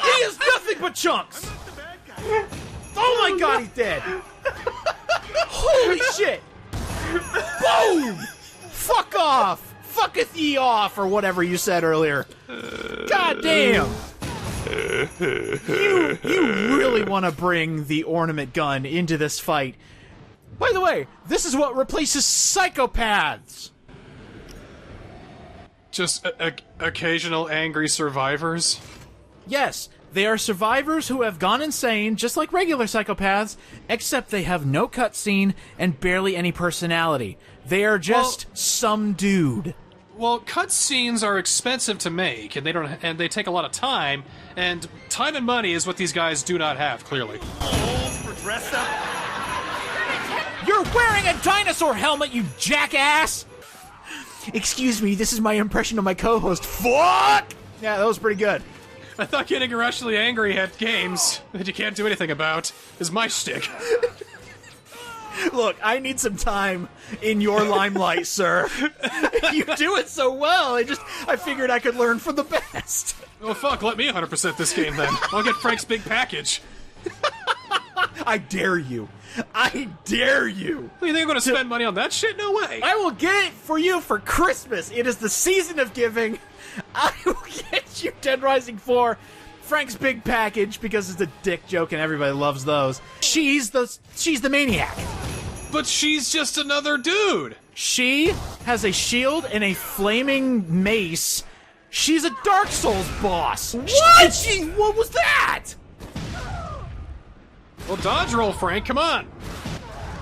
He is nothing but chunks. Oh my god, he's dead. Holy shit. Boom! Fuck off! Fucketh ye off, or whatever you said earlier. God damn! You really want to bring the ornament gun into this fight. By the way, this is what replaces psychopaths! Just occasional angry survivors? Yes, they are survivors who have gone insane, just like regular psychopaths, except they have no cutscene and barely any personality. They are just some dude. Well, cutscenes are expensive to make, and they take a lot of time, and time and money is what these guys do not have, clearly. For dress up. You're wearing a dinosaur helmet, you jackass! Excuse me, this is my impression of my co-host. Fuck! Yeah, that was pretty good. I thought getting irrationally angry at games that you can't do anything about is my shtick. Look, I need some time in your limelight, sir. You do it so well, I figured I could learn from the best. Well, fuck, let me 100% this game then. I'll get Frank's big package. I dare you. I dare you. You think I'm gonna spend money on that shit? No way. I will get it for you for Christmas. It is the season of giving. I will get you Dead Rising 4, Frank's big package, because it's a dick joke and everybody loves those. She's the maniac. But she's just another dude. She has a shield and a flaming mace. She's a Dark Souls boss. What? What was that? Well, dodge roll, Frank, come on.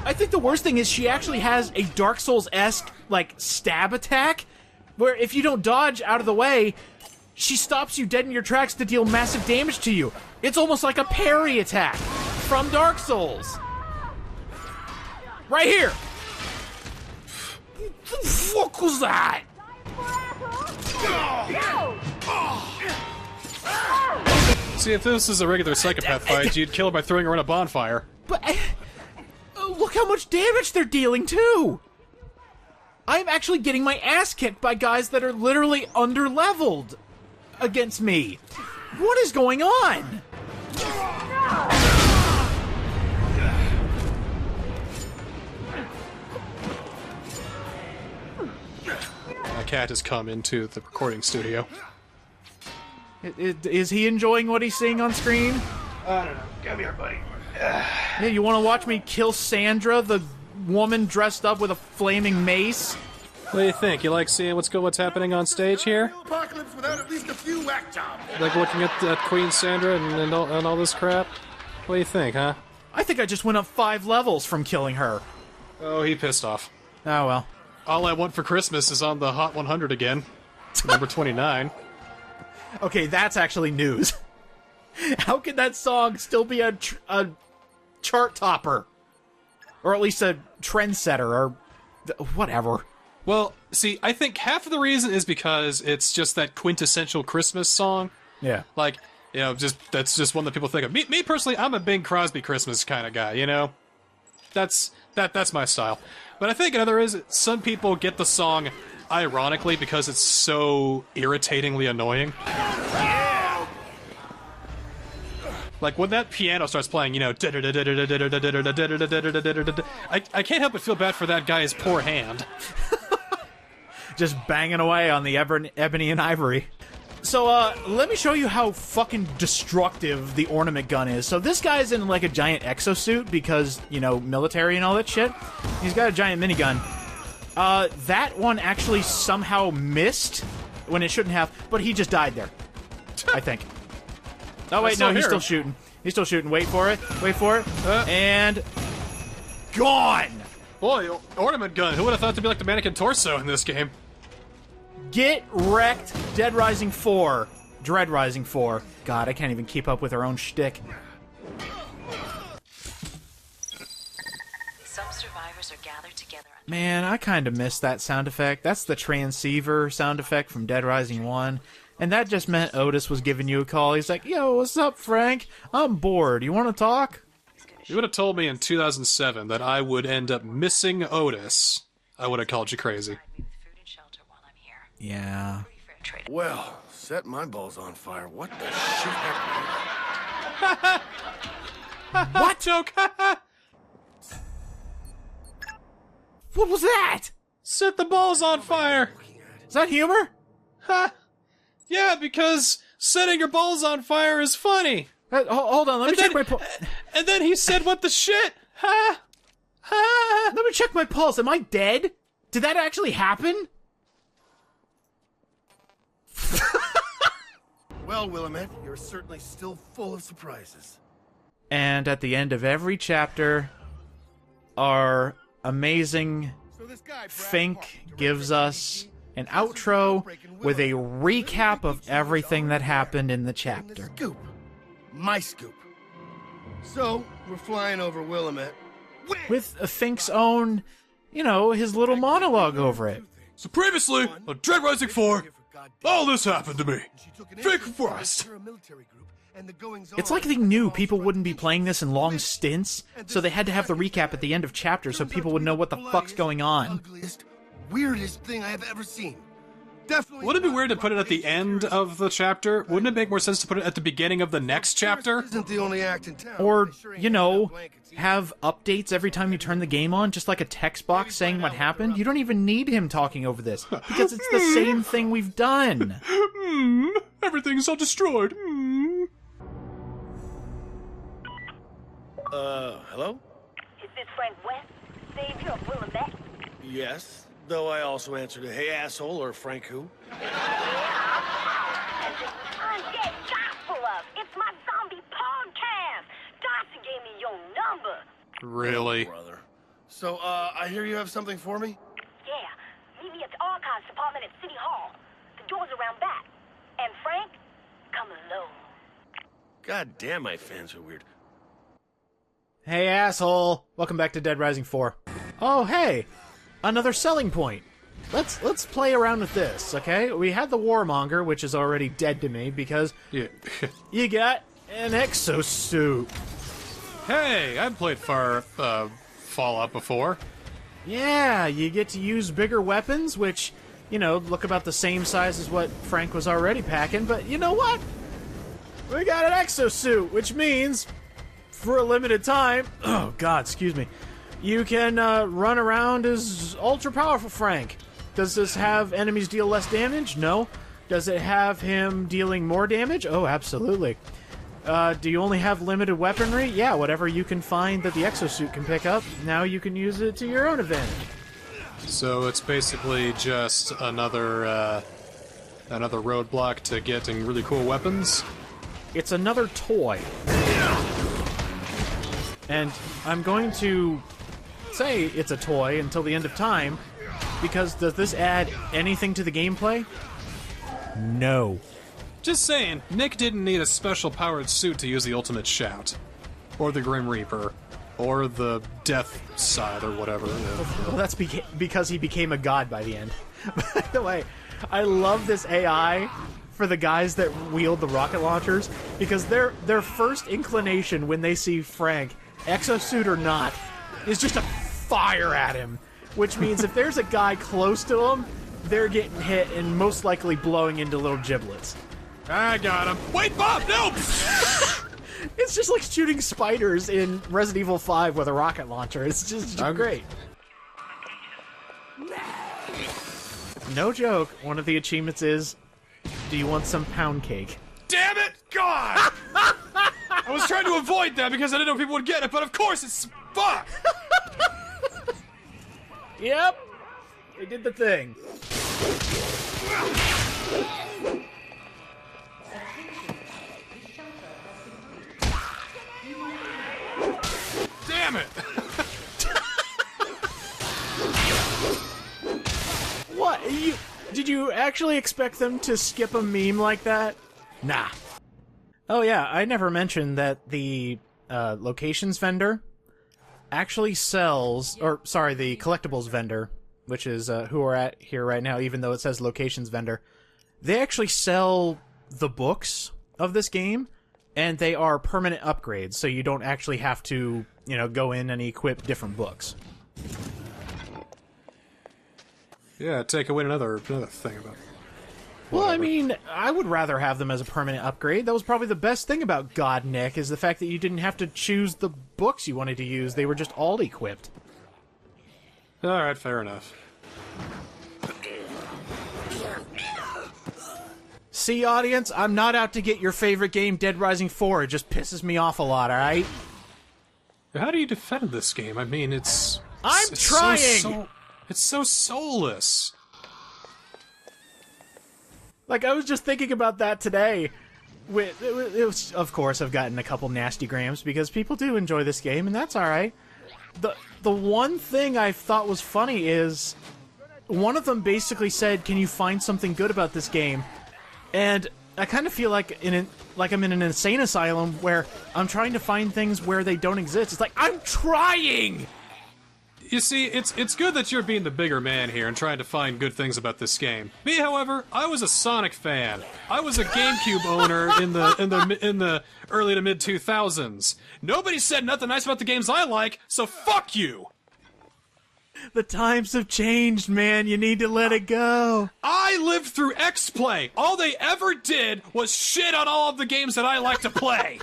I think the worst thing is she actually has a Dark Souls-esque, like, stab attack, where if you don't dodge out of the way, she stops you dead in your tracks to deal massive damage to you. It's almost like a parry attack from Dark Souls. Right here. What the fuck was that? See, if this is a regular psychopath fight, you'd kill her by throwing her in a bonfire. But look how much damage they're dealing, too! I'm actually getting my ass kicked by guys that are literally underleveled against me. What is going on? My cat has come into the recording studio. Is he enjoying what he's seeing on screen? I don't know. Come here, buddy. Yeah, you want to watch me kill Sandra, the woman dressed up with a flaming mace? What do you think? You like seeing what's happening on stage here? Apocalypse without at least a few whack jobs. Like looking at Queen Sandra and all this crap? What do you think, huh? I think I just went up 5 levels from killing her. Oh, he pissed off. Oh, well. All I Want for Christmas is on the Hot 100 again. Number 29. Okay, that's actually news. How can that song still be a chart topper? Or at least a trendsetter, or whatever. Well, see, I think half of the reason is because it's just that quintessential Christmas song. Yeah. Like, you know, that's just one that people think of. Me personally, I'm a Bing Crosby Christmas kind of guy, you know? That's my style. But I think another is some people get the song ironically because it's so irritatingly annoying. Like, when that piano starts playing, you know, I can't help but feel bad for that guy's poor hand. Just banging away on the ebony and ivory. So, let me show you how fucking destructive the ornament gun is. So this guy's in, like, a giant exosuit because, you know, military and all that shit. He's got a giant minigun. That one actually somehow missed when it shouldn't have, but he just died there. I think. Oh, wait, no, he's still shooting. He's still shooting. Wait for it. Wait for it. And... gone! Boy, ornament gun. Who would have thought to be like the mannequin torso in this game? Get wrecked, Dead Rising 4. Dread Rising 4. God, I can't even keep up with her own shtick. Some survivors are gathered together. Man, I kind of missed that sound effect. That's the transceiver sound effect from Dead Rising 1. And that just meant Otis was giving you a call. He's like, yo, what's up, Frank? I'm bored. You want to talk? You would have told me in 2007 that I would end up missing Otis. I would have called you crazy. Yeah. Well, set my balls on fire. What the shit happened? What joke? What was that? Set the balls on fire. Is that humor? Ha! Yeah, because setting your balls on fire is funny. Hold on, let me check my pulse. And then he said, what the shit? Ha! Ha! Let me check my pulse. Am I dead? Did that actually happen? Well, Willamette, you're certainly still full of surprises. And at the end of every chapter, our amazing Fink gives us an outro with a recap of everything that happened in the chapter. Scoop. My scoop. So, we're flying over Willamette. With Fink's own, you know, his little monologue over it. So previously, on Dead Rising 4, all this happened to me. Fink Frost. It's like they knew people wouldn't be playing this in long stints, so they had to have the recap at the end of chapters so people would know what the fuck's going on. Ugliest, weirdest thing I have ever seen. Definitely. Wouldn't it be weird to put it at the end of the chapter? Wouldn't it make more sense to put it at the beginning of the next chapter? Isn't the only act in town. Or, you know, have updates every time you turn the game on, just like a text box saying what happened. You don't even need him talking over this, because it's the same thing we've done. Everything's all destroyed. Hello? Is this Frank West, savior of Willamette? Yes, though I also answered a hey asshole or Frank who. I'm dead gospel of. It's my zombie podcast. Darcy gave me your number. Really? Oh, brother. So, I hear you have something for me? Yeah, meet me at the archives department at City Hall. The door's around back. And Frank, come alone. God damn, my fans are weird. Hey, asshole! Welcome back to Dead Rising 4. Oh, hey! Another selling point. Let's play around with this, okay? We had the Warmonger, which is already dead to me, because Yeah. you got an exosuit. Hey, I've played Fallout before. Yeah, you get to use bigger weapons, which, you know, look about the same size as what Frank was already packing, but you know what? We got an exosuit, which means, for a limited time, oh god, excuse me, you can run around as ultra-powerful Frank. Does this have enemies deal less damage? No. Does it have him dealing more damage? Oh, absolutely. Do you only have limited weaponry? Yeah, whatever you can find that the exosuit can pick up, now you can use it to your own advantage. So it's basically just another roadblock to getting really cool weapons? It's another toy. And I'm going to say it's a toy until the end of time, because does this add anything to the gameplay? No. Just saying, Nick didn't need a special powered suit to use the ultimate shout. Or the Grim Reaper. Or the Death Side, or whatever. Well, that's because he became a god by the end. By the way, I love this AI for the guys that wield the rocket launchers, because their first inclination when they see Frank, exosuit or not, is just to fire at him. Which means if there's a guy close to him, they're getting hit and most likely blowing into little giblets. I got him. Wait, Bob, no! It's just like shooting spiders in Resident Evil 5 with a rocket launcher. It's just great. No joke, one of the achievements is, do you want some pound cake? Damn it! God! I was trying to avoid that because I didn't know people would get it, but of course it's fuck! Yep, they did the thing. Damn it! What? Did you actually expect them to skip a meme like that? Nah. Oh yeah, I never mentioned that the locations vendor actually sells, or sorry, the collectibles vendor, which is who we're at here right now, even though it says locations vendor, they actually sell the books of this game, and they are permanent upgrades, so you don't actually have to, go in and equip different books. Yeah, take away another thing about it. Well, I mean, I would rather have them as a permanent upgrade. That was probably the best thing about God Nick, is the fact that you didn't have to choose the books you wanted to use. They were just all equipped. Alright, fair enough. See, audience, I'm not out to get your favorite game, Dead Rising 4. It just pisses me off a lot, alright? How do you defend this game? I mean, it's trying! It's so soulless. Like, I was just thinking about that today. It was, of course, I've gotten a couple nasty grams because people do enjoy this game, and that's alright. The one thing I thought was funny is one of them basically said, "Can you find something good about this game?" And I kind of feel like I'm in an insane asylum where I'm trying to find things where they don't exist. It's like, I'm trying! You see, it's good that you're being the bigger man here and trying to find good things about this game. Me, however, I was a Sonic fan. I was a GameCube owner in the early to mid 2000s. Nobody said nothing nice about the games I like, so fuck you. The times have changed, man. You need to let it go. I lived through X-Play. All they ever did was shit on all of the games that I like to play.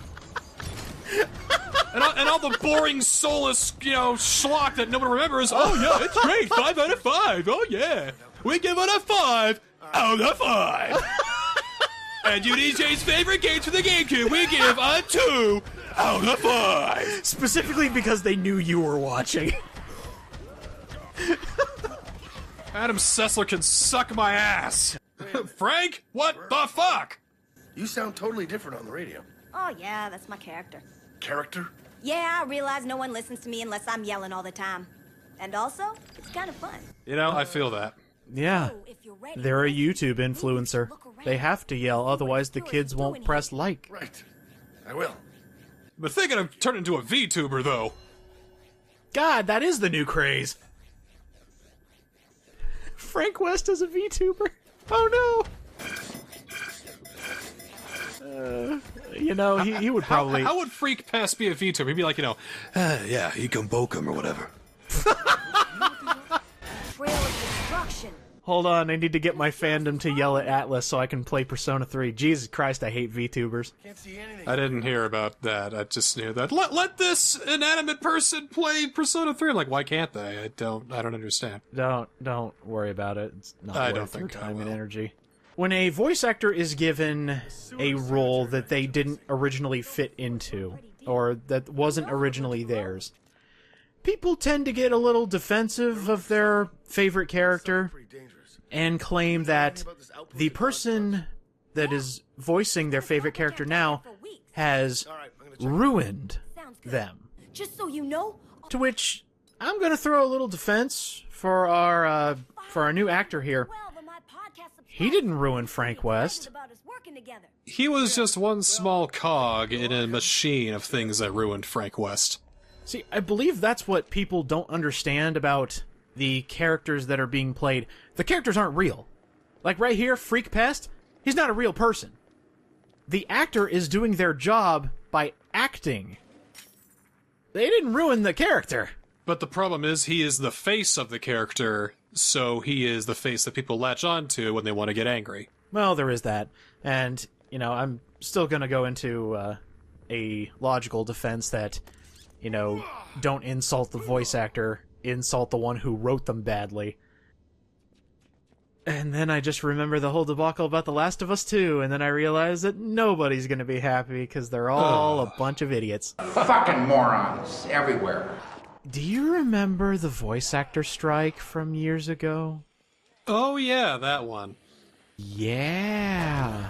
And all the boring, soulless, schlock that nobody remembers. Oh, yeah, it's great. 5 out of 5. Oh, yeah. We give it a 5 out of 5. And UDJ's favorite games for the GameCube, we give a 2 out of 5. Specifically because they knew you were watching. Adam Sessler can suck my ass. Frank, what the fuck? You sound totally different on the radio. Oh, yeah, that's my character. Character? Yeah, I realize no one listens to me unless I'm yelling all the time. And also, it's kind of fun. I feel that. Yeah. They're a YouTube influencer. They have to yell, otherwise the kids won't press like. Right. I will. But thinking of turning into a VTuber, though. God, that is the new craze. Frank West is a VTuber. Oh no. He would probably... How would Freak Pass be a VTuber? He'd be like, yeah, he can boke him or whatever. Trail of destruction. Hold on, I need to get my fandom to yell at Atlas so I can play Persona 3. Jesus Christ, I hate VTubers. Can't see anything. I didn't hear about that. I just knew that. Let this inanimate person play Persona 3. I'm like, why can't they? I don't understand. Don't worry about it. It's not I worth don't think your time I and will. energy. When a voice actor is given a role that they didn't originally fit into, or that wasn't originally theirs, people tend to get a little defensive of their favorite character and claim that the person that is voicing their favorite character now has ruined them. Just so you know. To which I'm going to throw a little defense for our new actor here. He didn't ruin Frank West. He was just one small cog in a machine of things that ruined Frank West. See, I believe that's what people don't understand about the characters that are being played. The characters aren't real. Like right here, Freak Pest, he's not a real person. The actor is doing their job by acting. They didn't ruin the character. But the problem is he is the face of the character, so he is the face that people latch on to when they want to get angry. Well, there is that. And, I'm still going to go into a logical defense that, don't insult the voice actor, insult the one who wrote them badly. And then I just remember the whole debacle about The Last of Us 2, and then I realized that nobody's going to be happy because they're all a bunch of idiots. Fucking morons everywhere. Do you remember the voice actor strike from years ago? Oh yeah, that one. Yeah.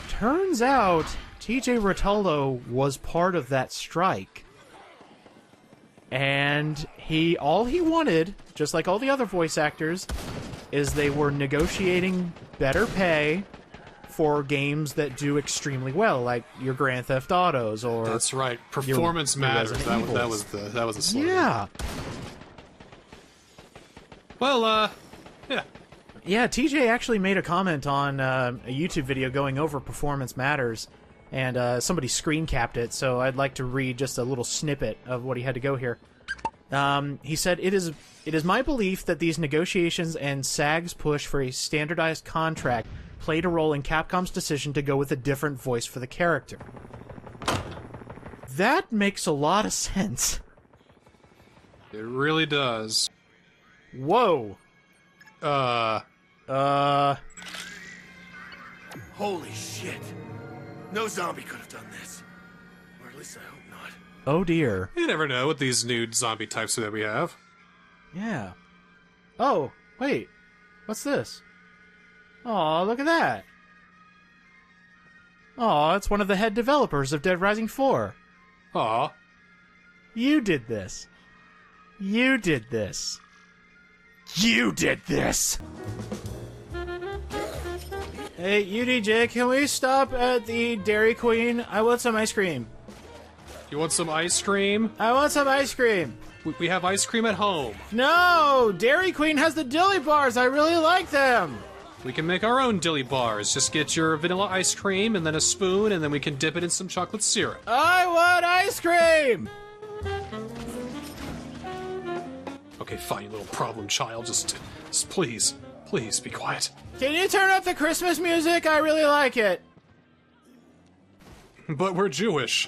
Turns out TJ Rotolo was part of that strike. And all he wanted, just like all the other voice actors, is they were negotiating better pay for games that do extremely well, like your Grand Theft Autos or... That's right. Performance matters. That was the slogan. Yeah. Well, yeah. Yeah, TJ actually made a comment on a YouTube video going over Performance Matters, and somebody screen capped it, so I'd like to read just a little snippet of what he had to go here. He said, It is my belief that these negotiations and SAG's push for a standardized contract played a role in Capcom's decision to go with a different voice for the character. That makes a lot of sense. It really does. Whoa. Holy shit. No zombie could have done this. Or at least I hope not. Oh dear. You never know with these new zombie types that we have. Yeah. Oh, wait. What's this? Aw, look at that. Aw, it's one of the head developers of Dead Rising 4. Aw. You did this. You did this. You did this! Hey, UDJ, can we stop at the Dairy Queen? I want some ice cream. You want some ice cream? I want some ice cream. We have ice cream at home. No! Dairy Queen has the dilly bars. I really like them. We can make our own dilly bars. Just get your vanilla ice cream and then a spoon, and then we can dip it in some chocolate syrup. I want ice cream! Okay, fine, you little problem child. Just please be quiet. Can you turn up the Christmas music? I really like it. But we're Jewish.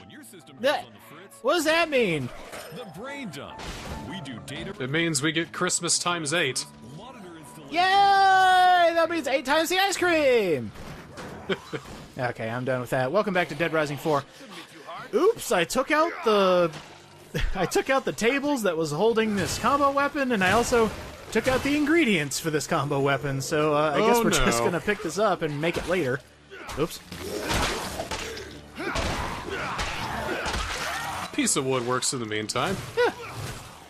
What does that mean? The brain dump. We do data. It means we get Christmas times 8. Yay! That means 8 times the ice cream! Okay, I'm done with that. Welcome back to Dead Rising 4. Oops, I took out the tables that was holding this combo weapon, and I also took out the ingredients for this combo weapon, so I guess we're just gonna pick this up and make it later. Oops. Piece of wood works in the meantime. Yeah.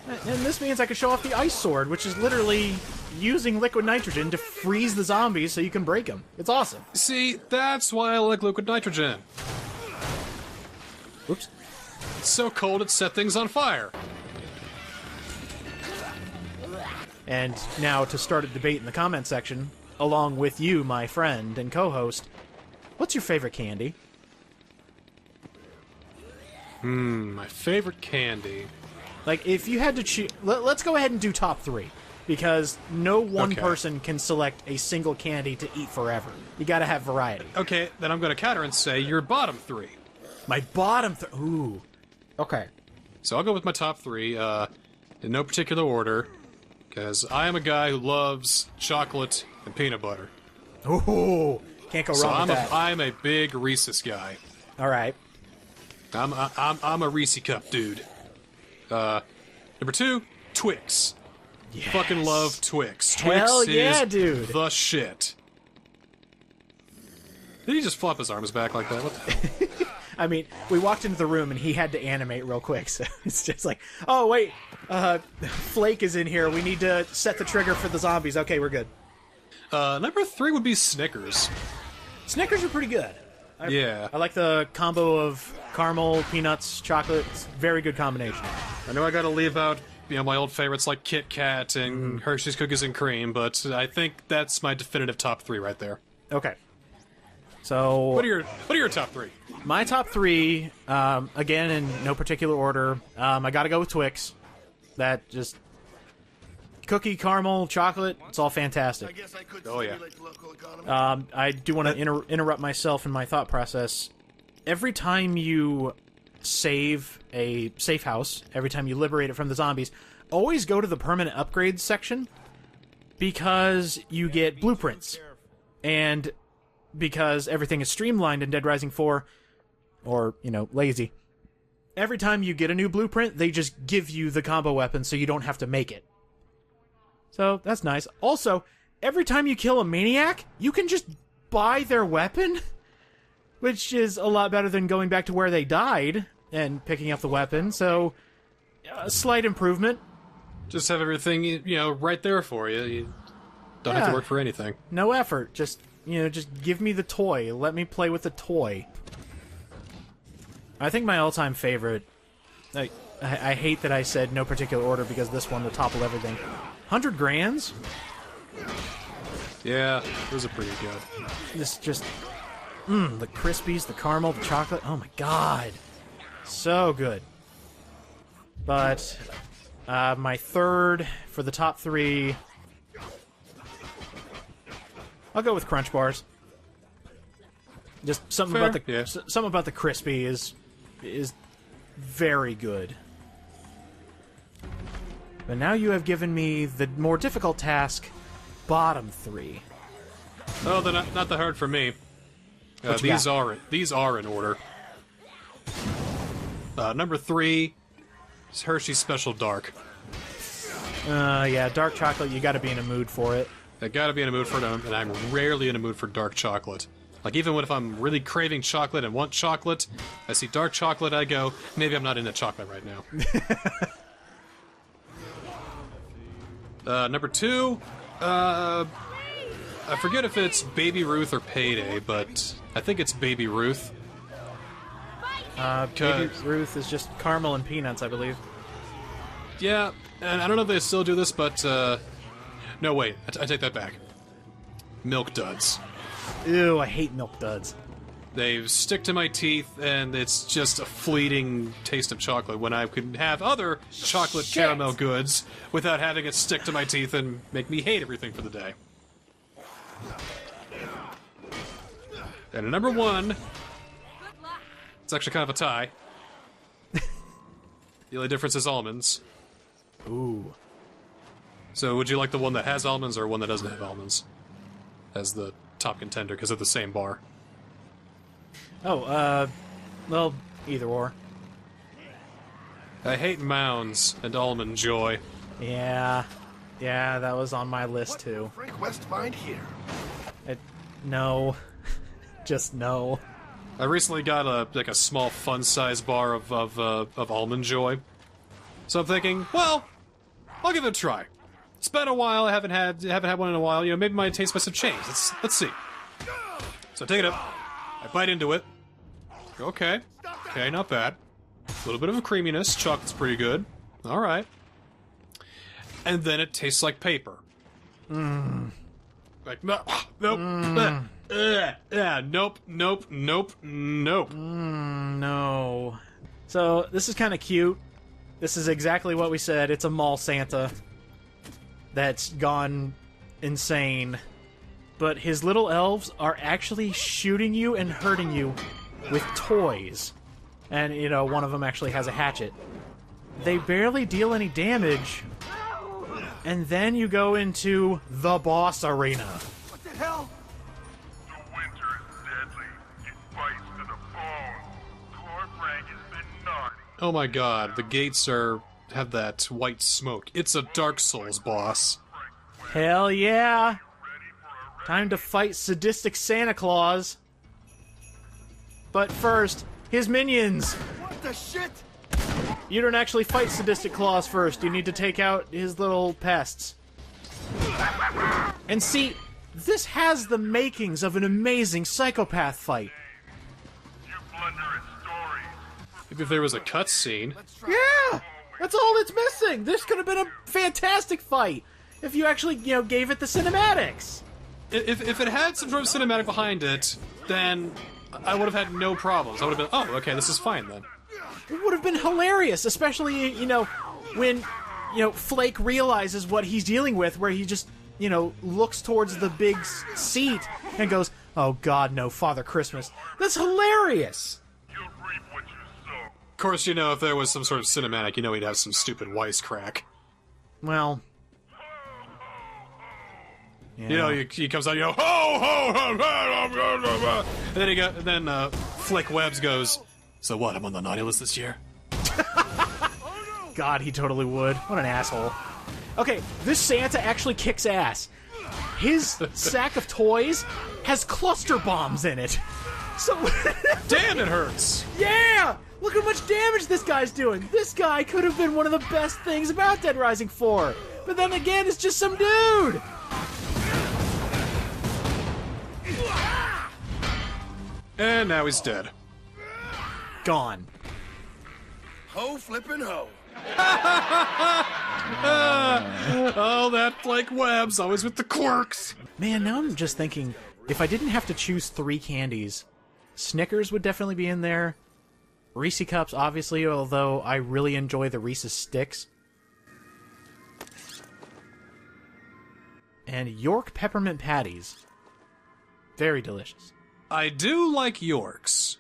And this means I can show off the ice sword, which is literally using liquid nitrogen to freeze the zombies so you can break them. It's awesome. See, that's why I like liquid nitrogen. Oops. It's so cold it set things on fire. And now to start a debate in the comment section, along with you, my friend and co-host, what's your favorite candy? My favorite candy. Like, if you had to choose... Let's go ahead and do top 3. Because no one person can select a single candy to eat forever. You gotta have variety. Okay, then I'm gonna counter and say your bottom 3. My bottom 3... Ooh. Okay. So I'll go with my top 3, in no particular order, because I am a guy who loves chocolate and peanut butter. Ooh. Can't go wrong with that. I'm a big Reese's guy. Alright. I'm a Reese cup dude. Number 2, Twix. Yes. Fucking love Twix. Hell Twix yeah, is dude. the shit. Did he just flop his arms back like that? What the I mean, we walked into the room and he had to animate real quick, so it's just like, oh wait, Flake is in here. We need to set the trigger for the zombies. Okay, we're good. Number 3 would be Snickers. Snickers are pretty good. Yeah. I like the combo of caramel, peanuts, chocolate. It's a very good combination. I know I gotta leave out, my old favorites like Kit Kat and Hershey's Cookies and Cream, but I think that's my definitive top 3 right there. Okay. So What are your top 3? My top 3, again in no particular order. I gotta go with Twix. That just cookie, caramel, chocolate. It's all fantastic. Oh yeah. I do want to interrupt myself in my thought process. Every time you save a safe house, every time you liberate it from the zombies, always go to the permanent upgrades section because you get blueprints. And because everything is streamlined in Dead Rising 4, or, lazy, every time you get a new blueprint, they just give you the combo weapon so you don't have to make it. So, that's nice. Also, every time you kill a maniac, you can just buy their weapon, which is a lot better than going back to where they died and picking up the weapon, so a slight improvement. Just have everything, right there for you. You don't have to work for anything. No effort. Just give me the toy. Let me play with the toy. I think my all-time favorite... I hate that I said no particular order because this one will topple everything. 100 Grands? Yeah, those are pretty good. This just... the Crispies, the caramel, the chocolate. Oh my god. So good. But, my third for the top 3... I'll go with Crunch Bars. Just something Fair, about the yeah. something about the crispy is very good. But now you have given me the more difficult task, bottom 3. Oh, they're not that hard for me. These are in order. Number 3 is Hershey's Special Dark. Yeah, dark chocolate. You got to be in a mood for it. I gotta be in a mood for it, and I'm rarely in a mood for dark chocolate. Like, even if I'm really craving chocolate and want chocolate, I see dark chocolate, I go, maybe I'm not into chocolate right now. Number 2, I forget if it's Baby Ruth or Payday, but I think it's Baby Ruth. Baby Ruth is just caramel and peanuts, I believe. Yeah, and I don't know if they still do this, but, no, wait, I take that back. Milk Duds. Ew, I hate Milk Duds. They stick to my teeth, and it's just a fleeting taste of chocolate when I could have other chocolate caramel goods without having it stick to my teeth and make me hate everything for the day. And at number 1, it's actually kind of a tie. The only difference is almonds. Ooh. So would you like the one that has almonds or one that doesn't have almonds as the top contender, because they're the same bar? Oh, well, either or. I hate Mounds and Almond Joy. Yeah, that was on my list too. Frank West find here? No. Just no. I recently got a small fun-size bar of Almond Joy. So I'm thinking, well, I'll give it a try. It's been a while. I haven't had one in a while. You know, maybe my taste buds have changed. Let's see. So I take it up. I bite into it. Okay, not bad. A little bit of a creaminess. Chocolate's pretty good. All right. And then it tastes like paper. Like nope. Nope. No. So this is kind of cute. This is exactly what we said. It's a mall Santa that's gone insane. But his little elves are actually shooting you and hurting you with toys. And, you know, one of them actually has a hatchet. They barely deal any damage. And then you go into the boss arena. What the hell? The winter is deadly. It bites to the bone. Poor Frank has been naughty. Oh my god, the gates have that white smoke. It's a Dark Souls boss. Hell yeah! Time to fight sadistic Santa Claus. But first, his minions! What the shit? You don't actually fight sadistic Claus first. You need to take out his little pests. And see, this has the makings of an amazing psychopath fight. You blunder at stories. Maybe if there was a cutscene. Yeah! That's all it's missing! This could have been a fantastic fight if you actually, you know, gave it the cinematics. If it had some sort of cinematic behind it, then I would have had no problems. I would have been, oh, okay, this is fine then. It would have been hilarious, especially, you know, when, you know, Flake realizes what he's dealing with, where he just, you know, looks towards the big seat and goes, oh god, no, Father Christmas. That's hilarious! You'll reap what you sow. Of course, you know, if there was some sort of cinematic, you know he'd have some stupid wisecrack. Well... yeah. You know, he comes out, you know, ho, ho, ho, ho, ho, ho, and then Flick Webbs goes, so what, I'm on the naughty list this year? God, he totally would. What an asshole. Okay, this Santa actually kicks ass. His sack of toys has cluster bombs in it. So damn, it hurts. Yeah! Look how much damage this guy's doing. This guy could have been one of the best things about Dead Rising 4. But then again, it's just some dude. And now he's dead. Gone. Ho flippin' ho. Oh, that Blake Webb's always with the quirks. Man, now I'm just thinking, if I didn't have to choose 3 candies, Snickers would definitely be in there. Reese Cups, obviously, although I really enjoy the Reese's Sticks. And York Peppermint Patties. Very delicious. I do like Yorks.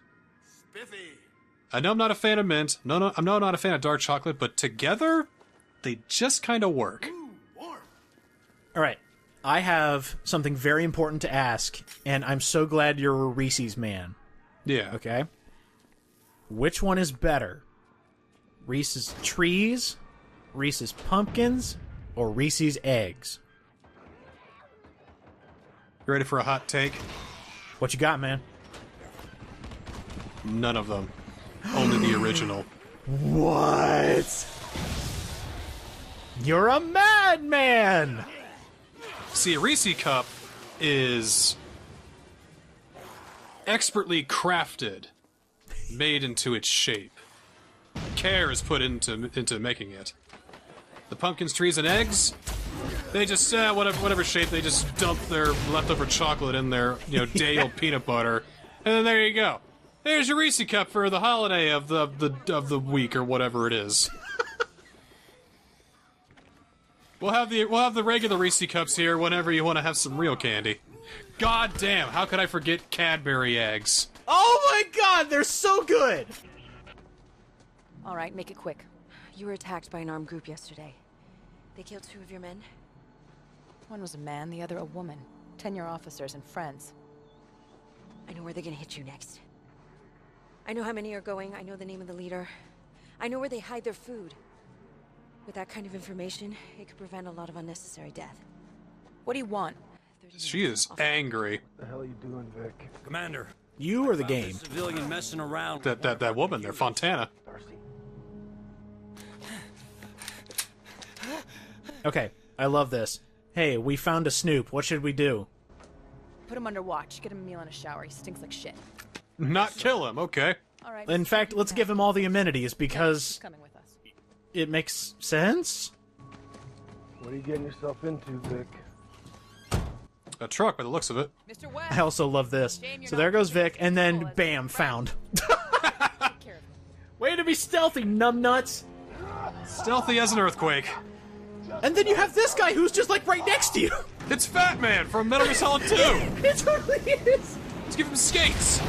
Spiffy. I know I'm not a fan of mint. No, I'm not a fan of dark chocolate, but together, they just kind of work. All right. I have something very important to ask, and I'm so glad you're a Reese's man. Yeah. Okay? Which one is better? Reese's Trees, Reese's Pumpkins, or Reese's Eggs? You ready for a hot take? What you got, man? None of them. Only the original. What? You're a madman! See, a Reese Cup is expertly crafted, made into its shape. Care is put into making it. The pumpkins, trees, and eggs, they just, whatever shape, they just dump their leftover chocolate in their, day-old peanut butter, and then there you go. There's your Reese Cup for the holiday of the week or whatever it is. We'll have the regular Reese Cups here whenever you want to have some real candy. God damn, how could I forget Cadbury eggs? Oh my god, they're so good! All right, make it quick. You were attacked by an armed group yesterday. They killed 2 of your men? One was a man, the other a woman. Tenure officers and friends. I know where they're gonna hit you next. I know how many are going, I know the name of the leader. I know where they hide their food. With that kind of information, it could prevent a lot of unnecessary death. What do you want? She is angry. What the hell are you doing, Vic? Commander. You or the game? Civilian messing around. That woman there, Fontana. Okay, I love this. Hey, we found a snoop. What should we do? Put him under watch. Get him a meal and a shower. He stinks like shit. Not kill him, okay. All right. In fact, let's give him all the amenities because coming with us. It makes sense. What are you getting yourself into, Vic? A truck by the looks of it. Mr. West. I also love this. So there goes Vic, and then bam, found. Way to be stealthy, numbnuts. Stealthy as an earthquake. And then you have this guy who's just like right next to you. It's Fat Man from Metal Gear Solid 2. It totally is. Let's give him skates.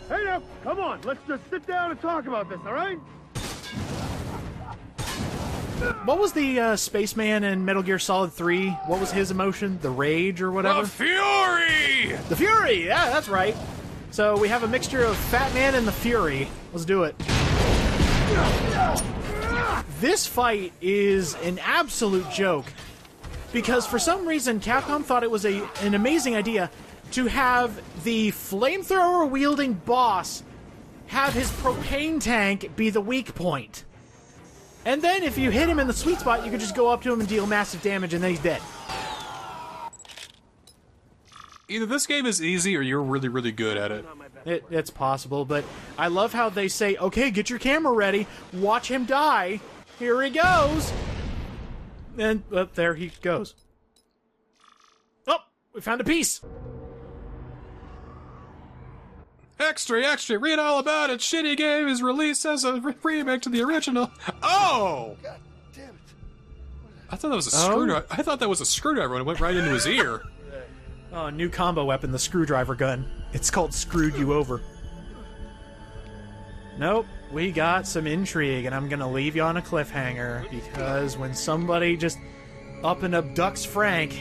Hey now, come on, let's just sit down and talk about this, all right? What was the spaceman in Metal Gear Solid 3? What was his emotion? The rage or whatever? The Fury! The Fury! Yeah, that's right. So we have a mixture of Fat Man and the Fury. Let's do it. This fight is an absolute joke. Because for some reason, Capcom thought it was an amazing idea to have the flamethrower-wielding boss have his propane tank be the weak point. And then if you hit him in the sweet spot, you could just go up to him and deal massive damage, and then he's dead. Either this game is easy or you're really, really good at it. It's possible, but I love how they say, okay, get your camera ready, watch him die, here he goes. And there he goes. Oh, we found a piece. Extra, read all about it. Shitty game is released as a remake to the original. Oh! God damn it. I thought that was a screwdriver. I thought that was a screwdriver and it went right into his ear. Oh, new combo weapon, the screwdriver gun. It's called Screwed You Over. Nope, we got some intrigue, and I'm gonna leave you on a cliffhanger, because when somebody just up and abducts Frank,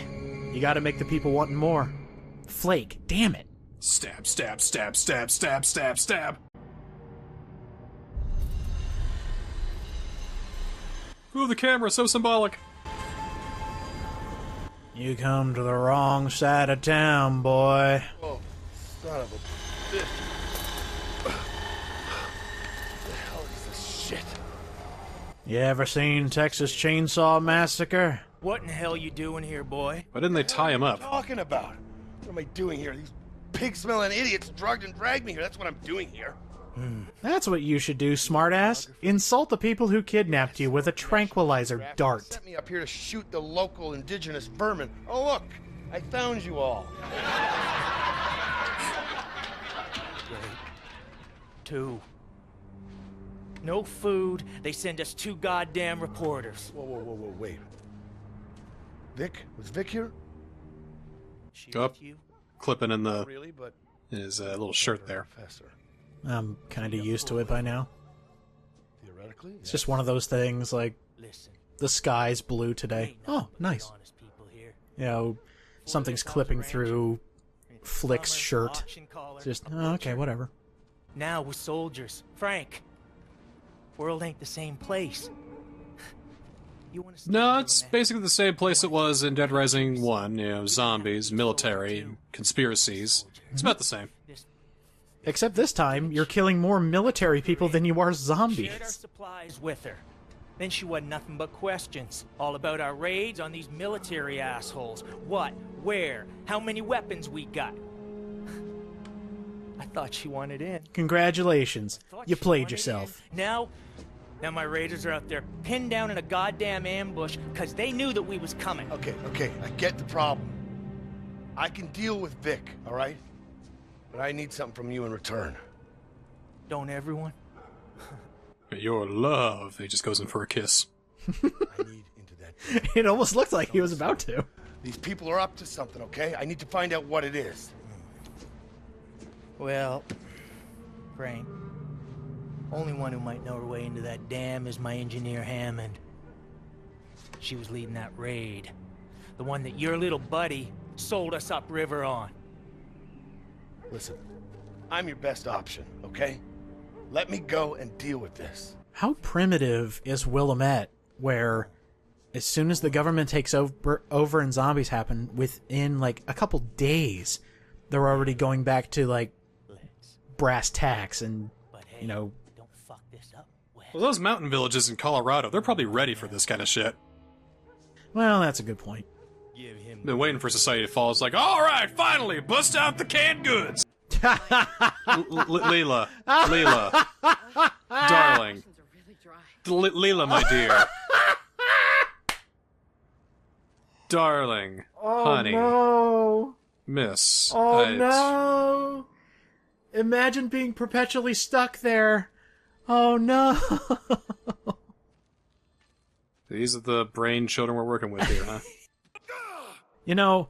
you gotta make the people wanting more. Flake, damn it. Stab, stab, stab, stab, stab, stab, stab. Ooh, the camera, so symbolic. You come to the wrong side of town, boy. Oh, son of a bitch. What the hell is this shit? You ever seen Texas Chainsaw Massacre? What in hell you doing here, boy? Why didn't they tie him up? What are you talking about? What am I doing here? These pig-smelling idiots drugged and dragged me here. That's what I'm doing here. That's what you should do, smartass. Insult the people who kidnapped you with a tranquilizer dart. Sent me up here to shoot the local indigenous vermin. Oh, look, I found you all. Great. 2. No food. They send us 2 goddamn reporters. Whoa, wait. Vic? Was Vic here? Go up, clipping in the Really, but in his little shirt there. Professor. I'm kind of used to it by now. Theoretically, It's just one of those things, like, the sky's blue today. Oh, nice. You know, something's clipping through Flick's shirt. Just, oh, okay, whatever. Now we're soldiers. Frank, world ain't the same place. No, it's basically the same place it was in Dead Rising 1. You know, zombies, military, conspiracies. It's about the same. Except this time, you're killing more military people than you are Shared our zombies. supplies with her. Then she wasn't nothing but questions. All about our raids on these military assholes. What, where, how many weapons we got. I thought she wanted in. Congratulations. You played yourself. Now my raiders are out there pinned down in a goddamn ambush because they knew that we was coming. Okay, I get the problem. I can deal with Vic, all right? But I need something from you in return. Don't everyone? Your love. He just goes in for a kiss. It almost looked like he was about to. These people are up to something, okay? I need to find out what it is. Well, Frank, only one who might know her way into that dam is my engineer Hammond. She was leading that raid. The one that your little buddy sold us upriver on. Listen, I'm your best option, okay? Let me go and deal with this. How primitive is Willamette, where as soon as the government takes over and zombies happen, within like a couple days, they're already going back to like brass tacks and, you know... Well, those mountain villages in Colorado, they're probably ready for this kind of shit. Well, that's a good point. Been waiting for society to fall. It's like, all right, finally, bust out the canned goods. Leela, darling, Leela, my dear, darling, honey, no. miss. Oh no! Imagine being perpetually stuck there. Oh no! These are the brain children we're working with here, huh? You know,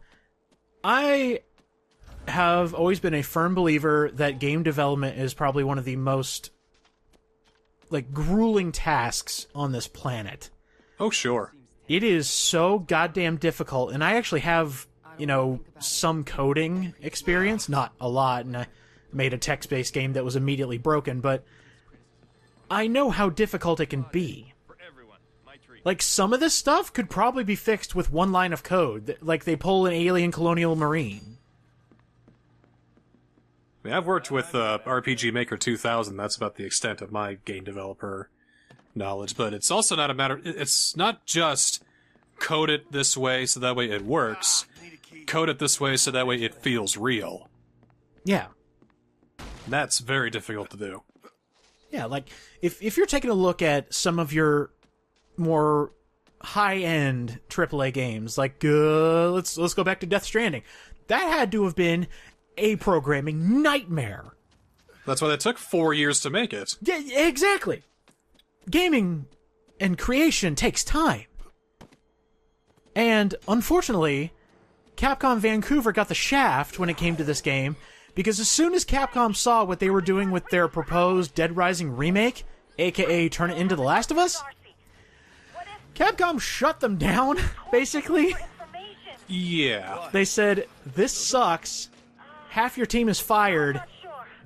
I have always been a firm believer that game development is probably one of the most, like, grueling tasks on this planet. Oh, sure. It is so goddamn difficult, and I actually have, you know, some coding experience. Not a lot, and I made a text-based game that was immediately broken, but I know how difficult it can be. Like, some of this stuff could probably be fixed with one line of code. Like, they pull an alien colonial marine. I mean, I've worked with RPG Maker 2000. That's about the extent of my game developer knowledge. But it's also not a matter... It's not just code it this way so that way it works. Code it this way so that way it feels real. Yeah. That's very difficult to do. Yeah, like, if you're taking a look at some of your more high-end AAA games, like, let's go back to Death Stranding. That had to have been a programming nightmare. That's why it took 4 years to make it. Yeah, exactly. Gaming and creation takes time. And, unfortunately, Capcom Vancouver got the shaft when it came to this game, because as soon as Capcom saw what they were doing with their proposed Dead Rising remake, aka turn it into The Last of Us, Capcom shut them down, basically. Yeah. They said, this sucks, half your team is fired,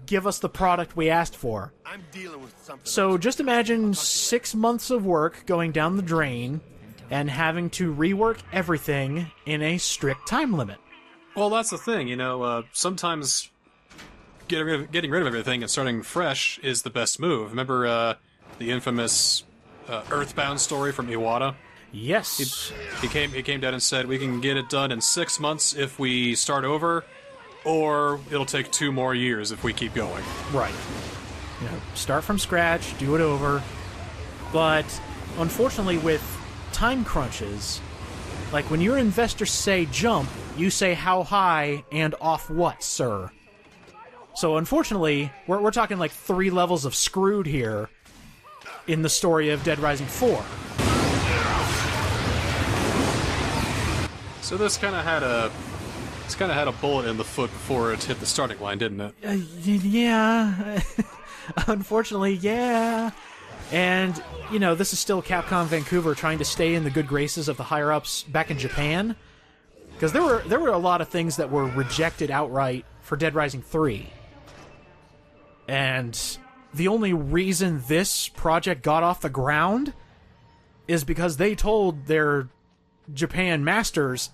give us the product we asked for. I'm dealing with something. So just imagine 6 months of work going down the drain and having to rework everything in a strict time limit. Well, that's the thing, you know, sometimes getting rid of everything and starting fresh is the best move. Remember the infamous Earthbound story from Iwata? Yes. He came down and said, we can get it done in 6 months if we start over, or it'll take 2 more years if we keep going. Right. start from scratch, do it over. But unfortunately, with time crunches, like when your investors say jump, you say how high and off what, sir? So unfortunately, we're talking like 3 levels of screwed here in the story of Dead Rising 4. So this kind of had a bullet in the foot before it hit the starting line, didn't it? Yeah. Unfortunately, yeah. And, this is still Capcom Vancouver trying to stay in the good graces of the higher-ups back in Japan. Because there were a lot of things that were rejected outright for Dead Rising 3. And the only reason this project got off the ground is because they told their Japan masters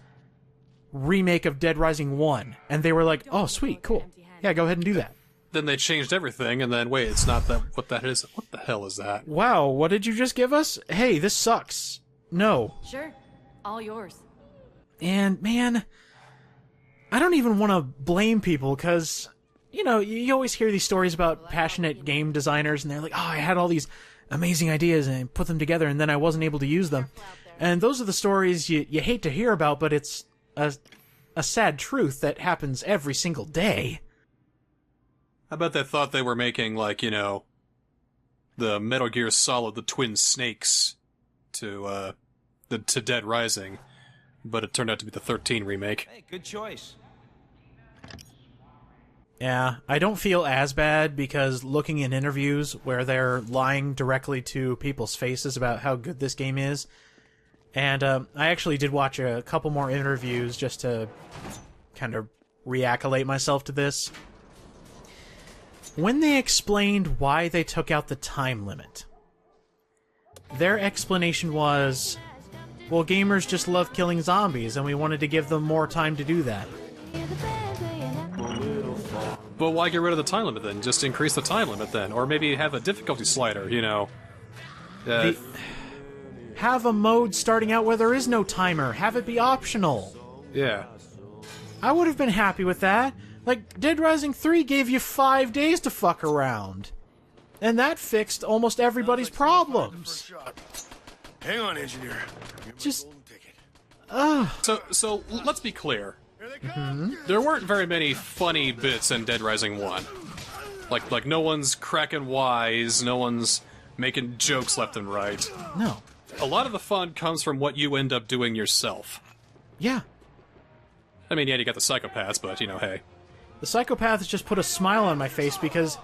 remake of Dead Rising 1. And they were like, oh, sweet, cool. Yeah, go ahead and do that. Then they changed everything, and then, wait, it's not that. What that is? What the hell is that? Wow, what did you just give us? Hey, this sucks. No. Sure. All yours. And, man, I don't even want to blame people, because, you always hear these stories about passionate game designers, and they're like, oh, I had all these amazing ideas, and I put them together, and then I wasn't able to use them. And those are the stories you hate to hear about, but it's a sad truth that happens every single day. I bet they thought they were making, like, the Metal Gear Solid, the Twin Snakes to Dead Rising, but it turned out to be the 13 remake. Hey, good choice. Yeah, I don't feel as bad because looking in interviews where they're lying directly to people's faces about how good this game is, and I actually did watch a couple more interviews just to kind of reaccolate myself to this. When they explained why they took out the time limit, their explanation was, well, gamers just love killing zombies, and we wanted to give them more time to do that. But why get rid of the time limit then? Just increase the time limit then, or maybe have a difficulty slider, Have a mode starting out where there is no timer. Have it be optional. Yeah. I would have been happy with that. Like, Dead Rising 3 gave you 5 days to fuck around. And that fixed almost everybody's problems. Hang on, engineer. Just... So let's be clear. There weren't very many funny bits in Dead Rising 1. Like no one's cracking wise, no one's making jokes left and right. No. A lot of the fun comes from what you end up doing yourself. Yeah. I mean, yeah, you got the psychopaths, but, hey. The psychopaths just put a smile on my face because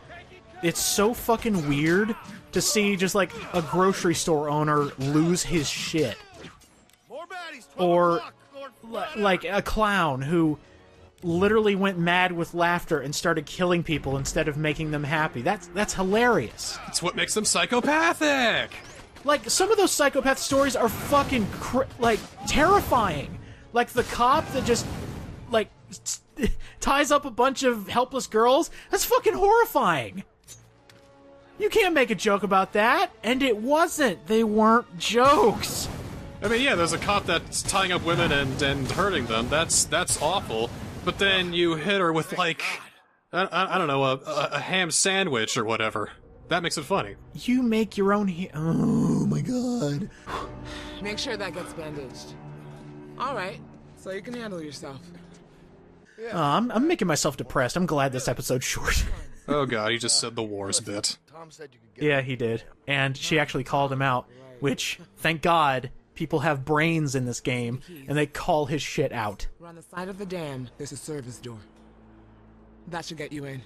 it's so fucking weird to see just, like, a grocery store owner lose his shit. Or, like, a clown who literally went mad with laughter and started killing people instead of making them happy. That's hilarious. It's what makes them psychopathic! Like, some of those psychopath stories are fucking, terrifying. Like, the cop that just, ties up a bunch of helpless girls. That's fucking horrifying. You can't make a joke about that. And it wasn't. They weren't jokes. I mean, yeah, there's a cop that's tying up women and hurting them. That's awful. But then you hit her with, I don't know, a ham sandwich or whatever. That makes it funny. You make your own oh my god. Make sure that gets bandaged. Alright, so you can handle yourself. I'm making myself depressed. I'm glad this episode's short. Oh god, he just said the wars bit. Yeah, he did. And she actually called him out, which, thank God, people have brains in this game, and they call his shit out. We're on the side of the dam. There's a service door. That should get you in.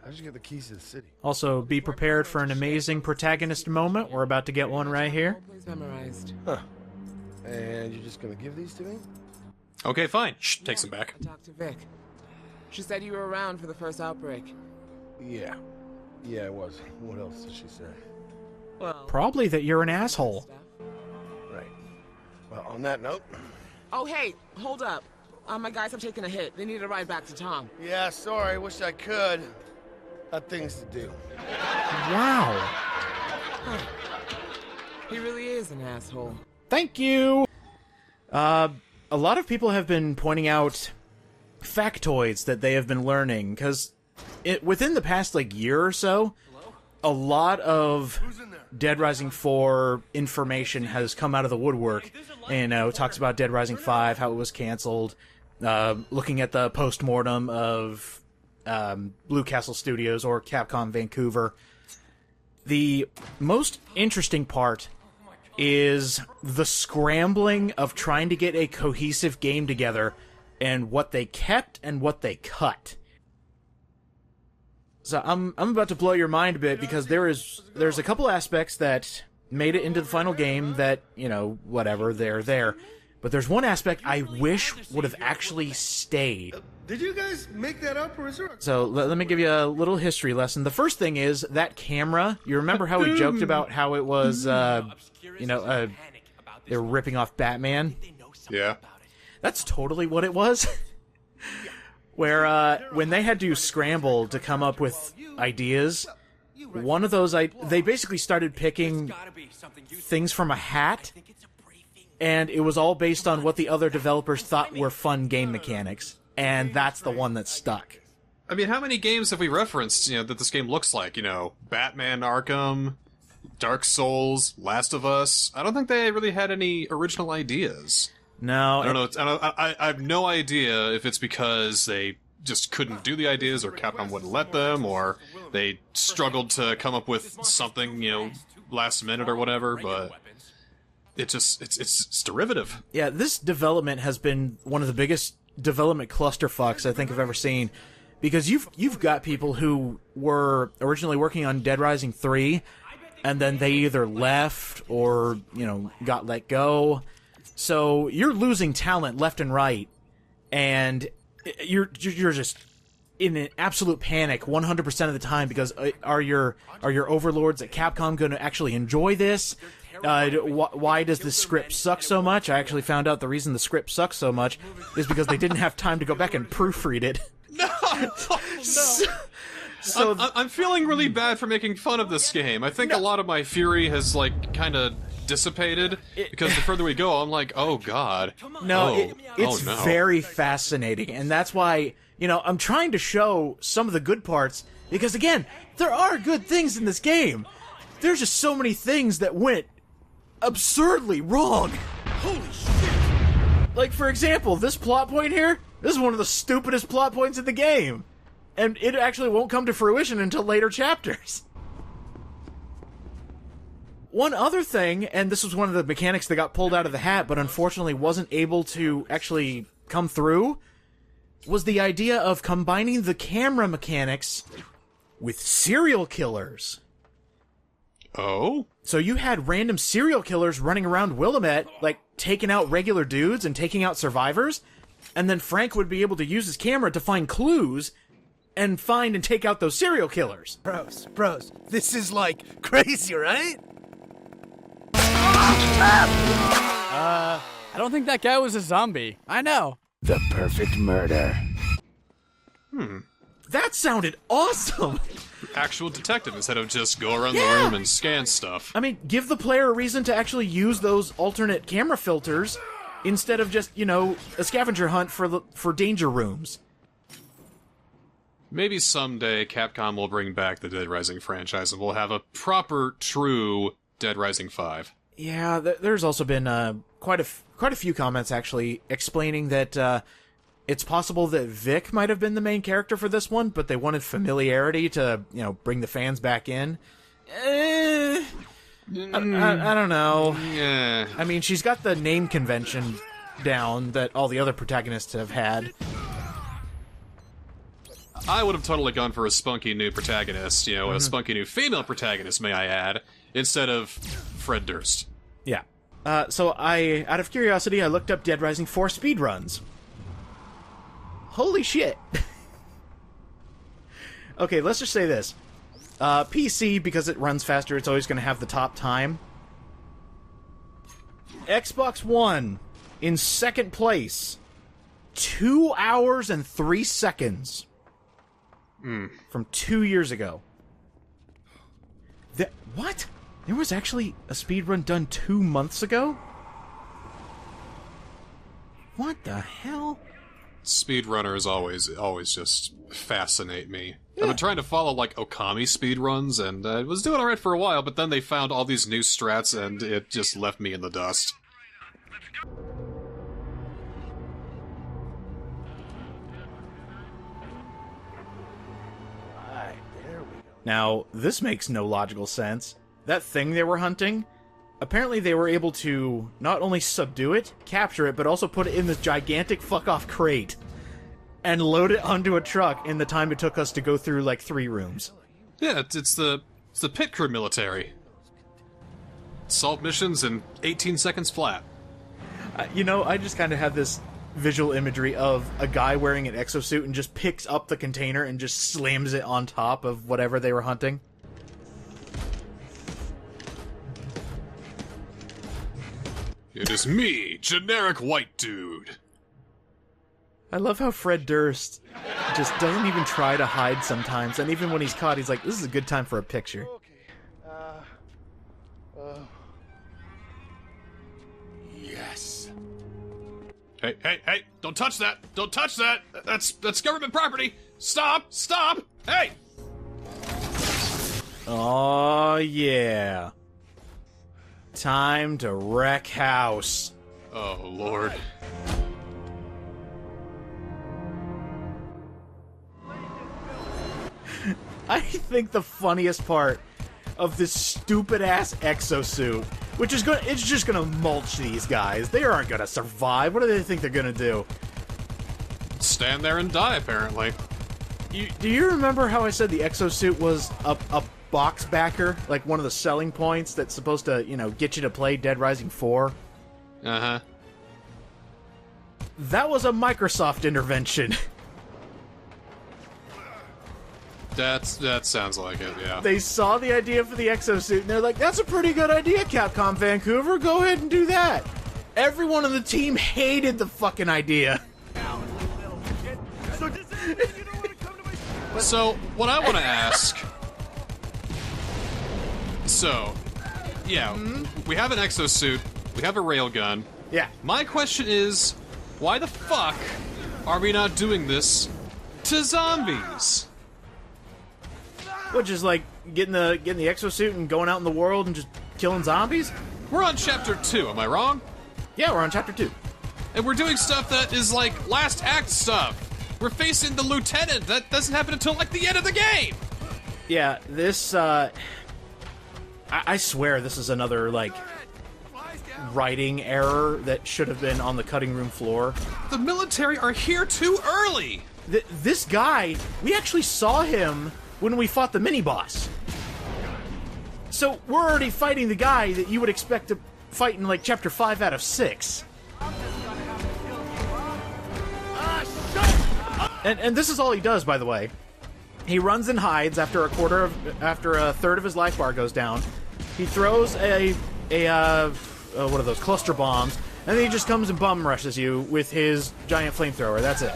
How did you get the keys to the city? Also, be prepared for an amazing protagonist moment. We're about to get one right here. Memorized. Huh. And you're just gonna give these to me? Okay, fine. Shh, takes them back. I talked to Vic. She said you were around for the first outbreak. Yeah. Yeah, I was. What else did she say? Well, probably that you're an asshole. Right. Well, on that note... Oh, hey, hold up. My guys have taken a hit. They need a ride back to Tom. Yeah, sorry. Wish I could. Got things to do. Wow. Huh. He really is an asshole. Thank you! A lot of people have been pointing out factoids that they have been learning, because within the past, year or so, a lot of Dead Rising 4 information has come out of the woodwork. And it talks about Dead Rising 5, how it was canceled, looking at the post-mortem of Blue Castle Studios or Capcom Vancouver. The most interesting part is the scrambling of trying to get a cohesive game together and what they kept and what they cut. So I'm about to blow your mind a bit because there's a couple aspects that made it into the final game that, you know, whatever, they're there. But there's one aspect I wish would have actually stayed. Did you guys make that up, or is there? So let me give you a little history lesson. The first thing is that camera. You remember how we joked about how it was, they were ripping off Batman? Yeah. That's totally what it was. Where when they had to scramble to come up with ideas, one of those they basically started picking things from a hat, and it was all based on what the other developers thought were fun game mechanics, and that's the one that stuck. I mean, how many games have we referenced, you know, that this game looks like? You know, Batman Arkham, Dark Souls, Last of Us. I don't think they really had any original ideas. No. I don't know. I have no idea if it's because they just couldn't do the ideas, or Capcom wouldn't let them, or they struggled to come up with something, you know, last minute or whatever, but it's derivative. Yeah, this development has been one of the biggest development clusterfucks I think I've ever seen, because you've got people who were originally working on Dead Rising 3, and then they either left or, you know, got let go. So you're losing talent left and right, and you're just in an absolute panic 100% of the time, because are your overlords at Capcom going to actually enjoy this? Why does the script suck so much? I actually found out the reason the script sucks so much is because they didn't have time to go back and proofread it. No! So I'm feeling really bad for making fun of this game. I think a lot of my fury has, like, kind of dissipated, because the further we go, I'm like, oh god. No, it's very fascinating, and that's why, you know, I'm trying to show some of the good parts, because again, there are good things in this game. There's just so many things that went absurdly wrong. Holy shit! Like, for example, this plot point here, this is one of the stupidest plot points in the game, and it actually won't come to fruition until later chapters. One other thing, and this was one of the mechanics that got pulled out of the hat, but unfortunately wasn't able to actually come through, was the idea of combining the camera mechanics with serial killers. Oh? So you had random serial killers running around Willamette, like, taking out regular dudes and taking out survivors, and then Frank would be able to use his camera to find clues and find and take out those serial killers. Bros, this is, like, crazy, right? I don't think that guy was a zombie. I know. The perfect murder. That sounded awesome! Actual detective instead of just go around the room and scan stuff. I mean, give the player a reason to actually use those alternate camera filters instead of just, you know, a scavenger hunt for danger rooms. Maybe someday Capcom will bring back the Dead Rising franchise and we'll have a proper, true Dead Rising 5. Yeah, there's also been quite a few comments actually explaining that it's possible that Vic might have been the main character for this one, but they wanted familiarity to, you know, bring the fans back in. I don't know. Yeah. I mean, she's got the name convention down that all the other protagonists have had. I would have totally gone for a spunky new protagonist, you know, a spunky new female protagonist, may I add, instead of Fred Durst. Yeah. So out of curiosity, I looked up Dead Rising 4 speedruns. Holy shit. Okay, let's just say this. PC, because it runs faster, it's always going to have the top time. Xbox One, in second place, 2 hours and 3 seconds. From 2 years ago. What? There was actually a speedrun done 2 months ago? What the hell? speedrunners always just fascinate me. I've been trying to follow, like, Okami speedruns, and it was doing alright for a while, but then they found all these new strats, and it just left me in the dust. Now, this makes no logical sense. That thing they were hunting, apparently they were able to not only subdue it, capture it, but also put it in this gigantic fuck-off crate and load it onto a truck in the time it took us to go through, like, 3 rooms. Yeah, it's the pit crew military. Solve missions in 18 seconds flat. You know, I just kind of have this visual imagery of a guy wearing an exosuit and just picks up the container and just slams it on top of whatever they were hunting. It is me, generic white dude. I love how Fred Durst just doesn't even try to hide sometimes, and even when he's caught, he's like, this is a good time for a picture. Yes. Hey, don't touch that! Don't touch that! That's government property! Stop! Stop! Hey! Oh, yeah. Time to wreck house. Oh, Lord. I think the funniest part of this stupid-ass exosuit, which is it's just gonna mulch these guys. They aren't gonna survive. What do they think they're gonna do? Stand there and die, apparently. Do you remember how I said the exosuit was a box backer? Like one of the selling points that's supposed to, you know, get you to play Dead Rising 4? Uh-huh. That was a Microsoft intervention. That sounds like it, yeah. They saw the idea for the exosuit, and they're like, that's a pretty good idea, Capcom Vancouver. Go ahead and do that. Everyone on the team hated the fucking idea. So, what I want to ask... So, yeah, we have an exosuit, we have a railgun. Yeah. My question is, why the fuck are we not doing this to zombies? Which is like getting the exosuit and going out in the world and just killing zombies? We're on chapter 2, am I wrong? Yeah, we're on chapter 2. And we're doing stuff that is like last act stuff. We're facing the lieutenant. That doesn't happen until like the end of the game. Yeah, this I swear this is another like writing error that should have been on the cutting room floor. The military are here too early. This guy, we actually saw him when we fought the mini-boss. So we're already fighting the guy that you would expect to fight in like chapter 5 out of 6. And this is all he does, by the way. He runs and hides after a third of his life bar goes down. He throws what are those, cluster bombs, and then he just comes and bum rushes you with his giant flamethrower. That's it.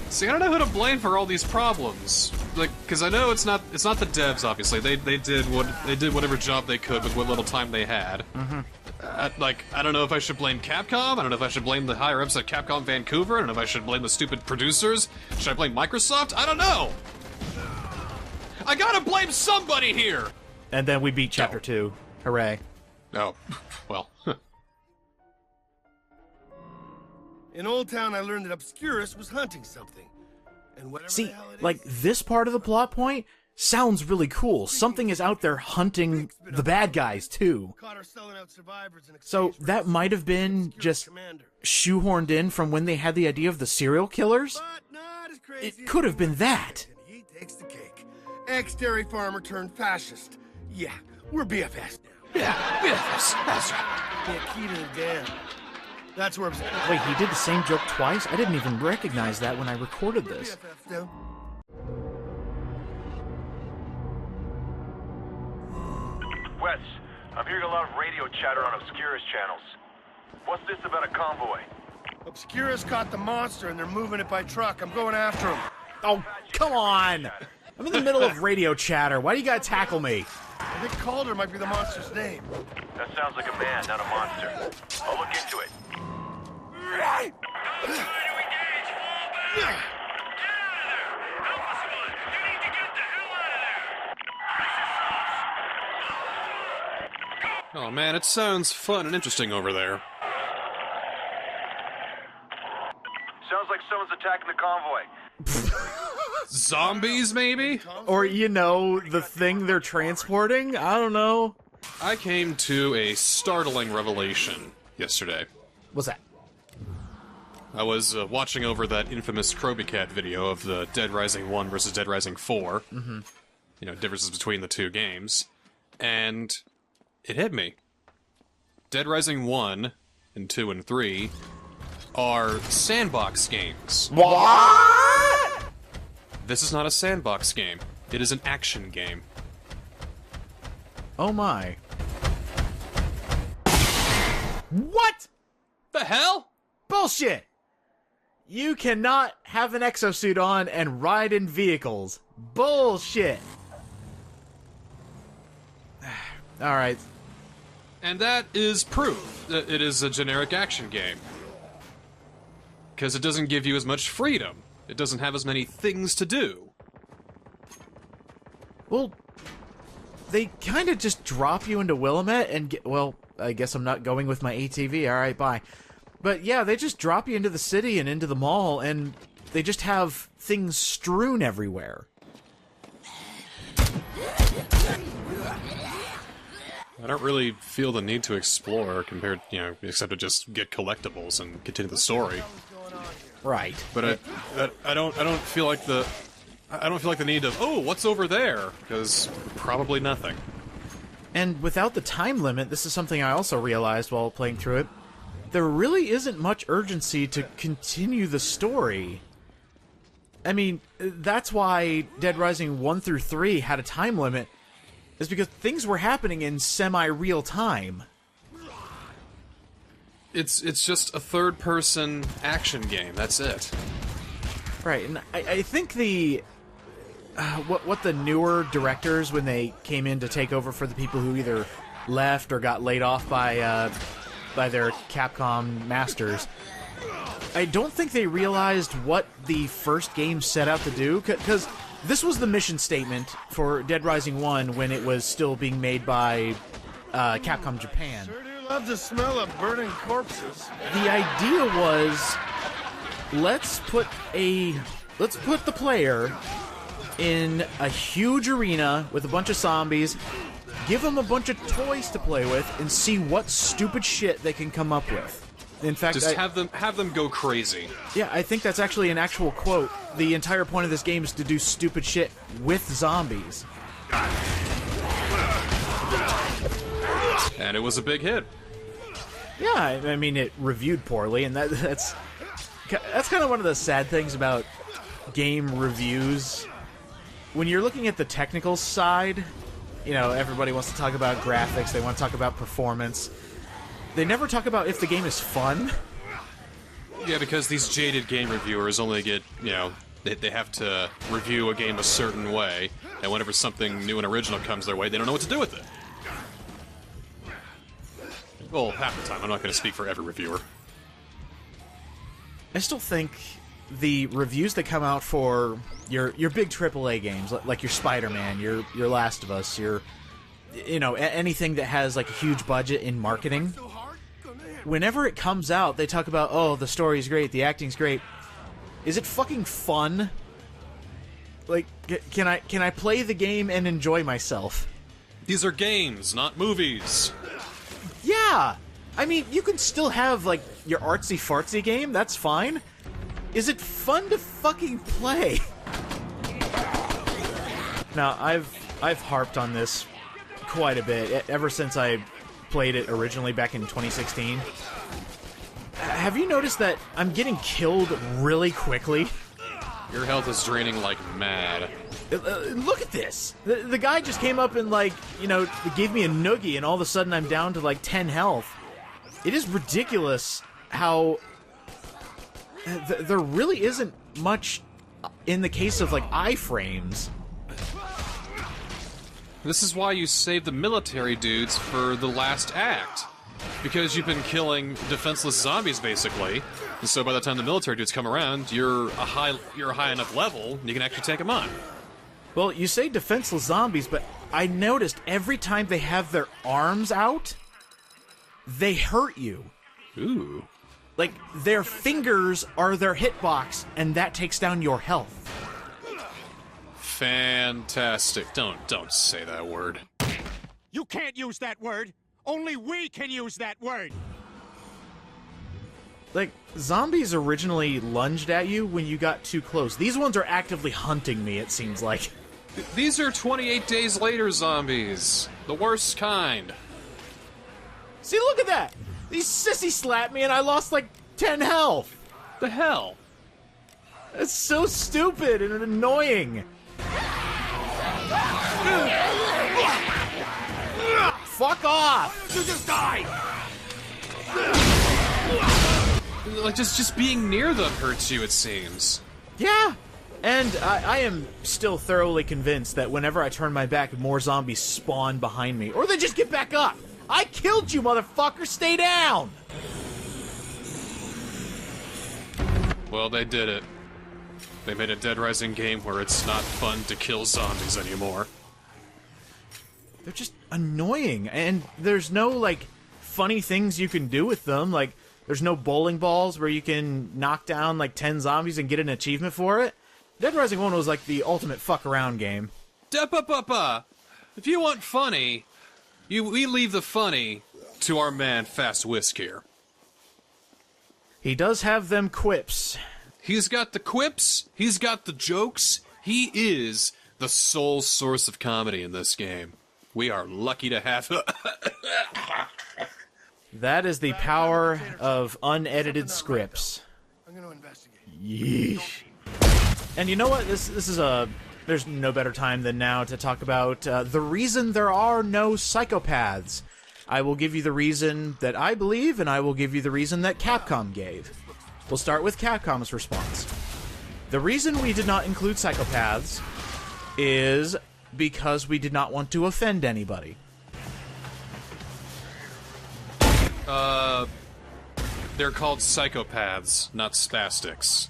See, I don't know who to blame for all these problems. Like, because I know it's not the devs. Obviously, they did whatever job they could with what little time they had. Mm-hmm. I don't know if I should blame Capcom. I don't know if I should blame the higher ups at Capcom Vancouver. I don't know if I should blame the stupid producers. Should I blame Microsoft? I don't know. I gotta blame somebody here. And then we beat chapter 2. Hooray! Oh, well. In Old Town, I learned that Obscurus was hunting something. And whatever See, the hell it like, this part of the plot point sounds really cool. Something is out there hunting the bad guys, too. So that might have been just shoehorned in from when they had the idea of the serial killers? It could have been that. He takes the cake. Ex-dairy farmer turned fascist. Yeah, we're BFFs now. Yeah, BFFs. That's right. Yeah, key to the dam. That's where I'm... Wait, he did the same joke twice? I didn't even recognize that when I recorded this. Wes, I'm hearing a lot of radio chatter on Obscurus channels. What's this about a convoy? Obscurus caught the monster and they're moving it by truck. I'm going after him. Oh, come on! I'm in the middle of radio chatter. Why do you gotta tackle me? I think Calder might be the monster's name. That sounds like a man, not a monster. I'll look into it. Oh man, it sounds fun and interesting over there. Sounds like someone's attacking the convoy. Zombies, maybe? Or, you know, the thing they're transporting? I don't know. I came to a startling revelation yesterday. What's that? I was watching over that infamous Kroby Cat video of the Dead Rising 1 versus Dead Rising 4. Mm-hmm. You know, differences between the two games. And it hit me. Dead Rising 1 and 2 and 3 are sandbox games. What? This is not a sandbox game. It is an action game. Oh my. What? The hell? Bullshit! You cannot have an exosuit on and ride in vehicles. Bullshit! Alright. And that is proof that it is a generic action game. Because it doesn't give you as much freedom. It doesn't have as many things to do. Well, they kind of just drop you into Willamette and get... Well, I guess I'm not going with my ATV. Alright, bye. But yeah, they just drop you into the city and into the mall, and they just have things strewn everywhere. I don't really feel the need to explore compared, you know, except to just get collectibles and continue the story. Right. But I don't feel like the need of, oh, what's over there? Because probably nothing. And without the time limit, this is something I also realized while playing through it, there really isn't much urgency to continue the story. I mean, that's why Dead Rising 1 through 3 had a time limit, is because things were happening in semi-real time. It's just a third-person action game, that's it. Right, and I think the... what the newer directors, when they came in to take over for the people who either left or got laid off by their Capcom masters, I don't think they realized what the first game set out to do, because this was the mission statement for Dead Rising 1 when it was still being made by Capcom Japan. Sure do love the smell of burning corpses. The idea was, let's put the player in a huge arena with a bunch of zombies, give them a bunch of toys to play with, and see what stupid shit they can come up with. In fact, just have them go crazy. Yeah, I think that's actually an actual quote. The entire point of this game is to do stupid shit with zombies. And it was a big hit. Yeah, I mean, it reviewed poorly, and that's kind of one of the sad things about game reviews. When you're looking at the technical side, you know, everybody wants to talk about graphics, they want to talk about performance. They never talk about if the game is fun. Yeah, because these jaded game reviewers only get, you know, they have to review a game a certain way, and whenever something new and original comes their way, they don't know what to do with it. Well, half the time. I'm not going to speak for every reviewer. I still think the reviews that come out for your big AAA games, like your Spider-Man, your Last of Us, you know, anything that has like a huge budget in marketing, whenever it comes out, they talk about, oh, the story's great, the acting's great. Is it fucking fun? Like, can I play the game and enjoy myself? These are games, not movies. Yeah! I mean, you can still have, like, your artsy-fartsy game, that's fine. Is it fun to fucking play? Now, I've harped on this quite a bit, ever since I played it originally back in 2016. Have you noticed that I'm getting killed really quickly? Your health is draining like mad. Look at this! The guy just came up and, like, you know, gave me a noogie, and all of a sudden I'm down to, like, 10 health. It is ridiculous how... there really isn't much in the case of, like, iframes. This is why you save the military dudes for the last act. Because you've been killing defenseless zombies, basically. And so by the time the military dudes come around, you're a high enough level, and you can actually take them on. Well, you say defenseless zombies, but I noticed every time they have their arms out, they hurt you. Ooh. Like, their fingers are their hitbox, and that takes down your health. Fantastic. Don't say that word. You can't use that word. Only we can use that word. Like, zombies originally lunged at you when you got too close. These ones are actively hunting me, it seems like. These are 28 days later zombies. The worst kind. See, look at that! These sissy slapped me and I lost like 10 health. The hell? That's so stupid and annoying. Fuck off! You just died! Like, just being near them hurts you, it seems. Yeah. And I am still thoroughly convinced that whenever I turn my back, more zombies spawn behind me. Or they just get back up. I killed you, motherfucker! Stay down! Well, they did it. They made a Dead Rising game where it's not fun to kill zombies anymore. They're just annoying, and there's no, like, funny things you can do with them. Like, there's no bowling balls where you can knock down, like, 10 zombies and get an achievement for it. Dead Rising 1 was, like, the ultimate fuck-around game. If you want funny, we leave the funny to our man Fast Whisk here. He does have them quips. He's got the quips, he's got the jokes, he is the sole source of comedy in this game. We are lucky to have him. That is the power of unedited scripts. I'm gonna investigate. Yeesh. And you know what? This is a... There's no better time than now to talk about the reason there are no psychopaths. I will give you the reason that I believe, and I will give you the reason that Capcom gave. We'll start with Capcom's response. The reason we did not include psychopaths is because we did not want to offend anybody. They're called psychopaths, not spastics.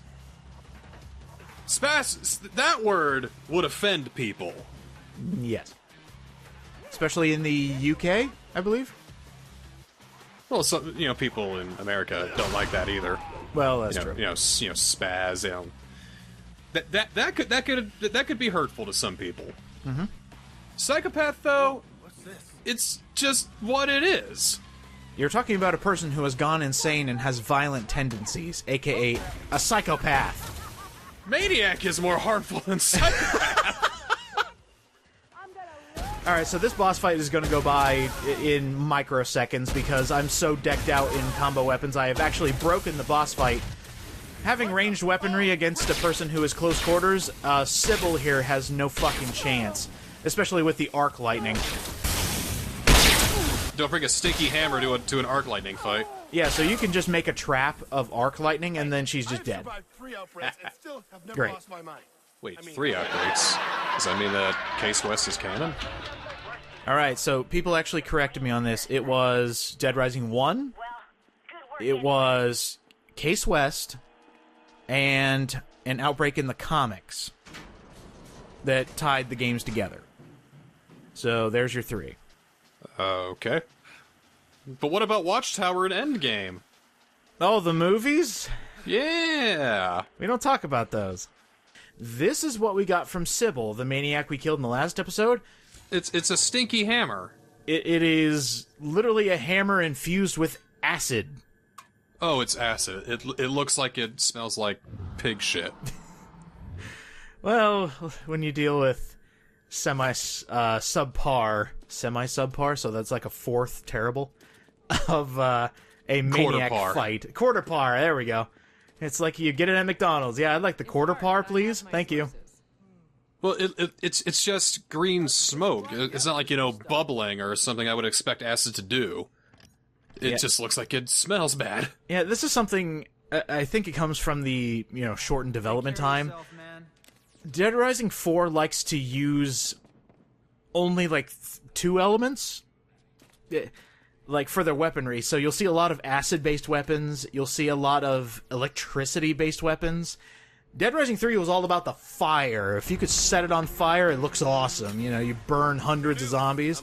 That word would offend people. Yes. Especially in the UK, I believe. Well, people in America don't like that either. Well, that's true. Spaz. That could be hurtful to some people. Mm-hmm. Psychopath, though, it's just what it is. You're talking about a person who has gone insane and has violent tendencies, aka a psychopath. Maniac is more harmful than psychopath. Alright, so this boss fight is going to go by in microseconds because I'm so decked out in combo weapons. I have actually broken the boss fight. Having ranged weaponry against a person who is close quarters, Sybil here has no fucking chance. Especially with the arc lightning. Don't bring a stinky hammer to an arc lightning fight. Yeah, so you can just make a trap of arc lightning and then she's just dead. Great. Wait, 3 outbreaks? Does that mean that Case West is canon? Alright, so people actually corrected me on this. It was Dead Rising 1, it was Case West, and an outbreak in the comics that tied the games together. So there's your 3. Okay. But what about Watchtower and Endgame? Oh, the movies? Yeah! We don't talk about those. This is what we got from Sybil, the maniac we killed in the last episode. It's a stinky hammer. It is literally a hammer infused with acid. Oh, it's acid. It looks like it smells like pig shit. Well, when you deal with semi-subpar, so that's like a 4th terrible of a maniac fight. Quarter par, there we go. It's like you get it at McDonald's. Yeah, I'd like the quarter par, please. Thank you. Well, it's just green smoke. It's not like, bubbling or something I would expect acid to do. It just looks like it smells bad. Yeah, this is something, I think it comes from the, shortened development time. Dead Rising 4 likes to use only, 2 elements. like, for their weaponry. So you'll see a lot of acid-based weapons. You'll see a lot of electricity-based weapons. Dead Rising 3 was all about the fire. If you could set it on fire, it looks awesome. You know, you burn hundreds of zombies.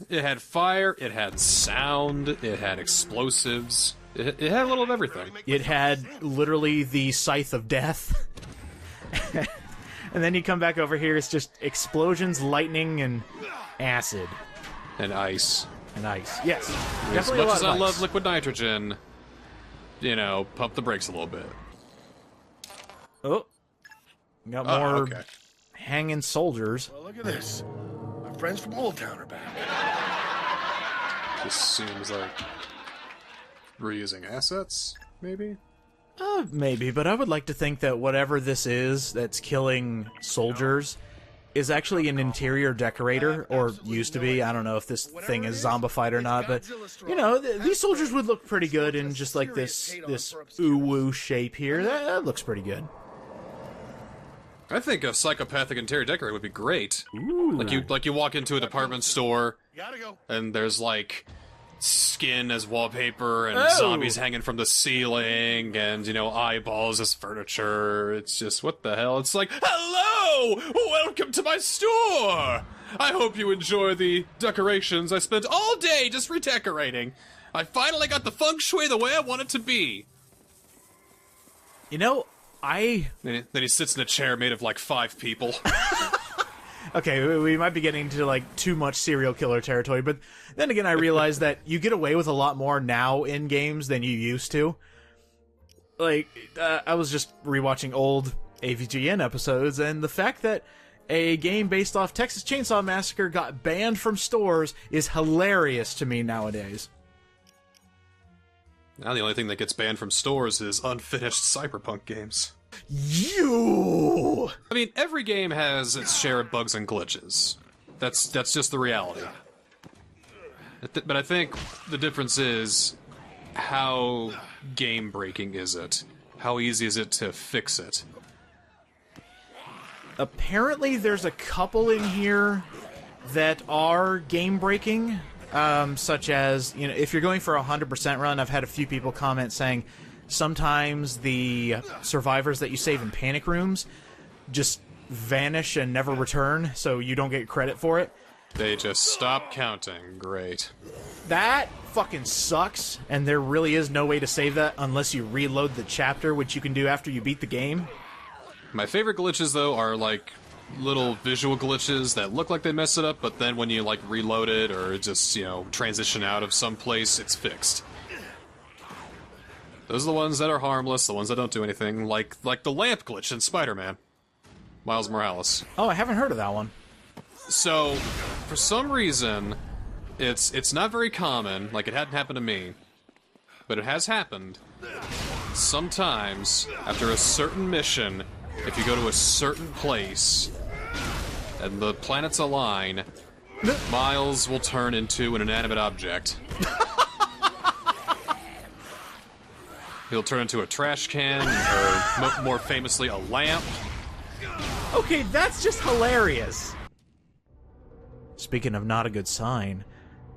It had fire, it had sound, it had explosives. It had a little of everything. It had literally the Scythe of Death. And then you come back over here, it's just explosions, lightning, and acid. And ice. And ice, yes. As much as I love liquid nitrogen, you know, pump the brakes a little bit. Oh. Got more hanging soldiers. Well, look at this. My friends from Old Town are back. This seems like reusing assets, maybe? Maybe, but I would like to think that whatever this is that's killing soldiers is actually an interior decorator, or used to be. I don't know if this thing is zombified or not, but, you know, these soldiers would look pretty good in just like this ooh-woo shape here. That looks pretty good. I think a psychopathic interior decorator would be great. Ooh. Like you walk into a department store, and there's like skin as wallpaper, and zombies hanging from the ceiling, and, you know, eyeballs as furniture. It's just, what the hell? It's like, hello! Welcome to my store! I hope you enjoy the decorations I spent all day just redecorating. I finally got the feng shui the way I want it to be. You know, Then he sits in a chair made of like 5 people. Okay, we might be getting into, like, too much serial killer territory, but then again I realize that you get away with a lot more now in games than you used to. Like, I was just rewatching old AVGN episodes, and the fact that a game based off Texas Chainsaw Massacre got banned from stores is hilarious to me nowadays. Now the only thing that gets banned from stores is unfinished Cyberpunk games. You! I mean, every game has its share of bugs and glitches. That's just the reality. But I think the difference is, how game-breaking is it? How easy is it to fix it? Apparently there's a couple in here that are game-breaking, such as, you know, if you're going for a 100% run, I've had a few people comment saying sometimes the survivors that you save in panic rooms just vanish and never return, so you don't get credit for it. They just stop counting. Great. That fucking sucks, and there really is no way to save that unless you reload the chapter, which you can do after you beat the game. My favorite glitches, though, are like little visual glitches that look like they mess it up, but then when you like reload it or just, you know, transition out of some place, it's fixed. Those are the ones that are harmless, the ones that don't do anything, like the lamp glitch in Spider-Man. Miles Morales. Oh, I haven't heard of that one. So, for some reason, it's not very common, like it hadn't happened to me, but it has happened. Sometimes, after a certain mission, if you go to a certain place, and the planets align, Miles will turn into an inanimate object. He'll turn into a trash can, or more famously, a lamp. Okay, that's just hilarious. Speaking of not a good sign,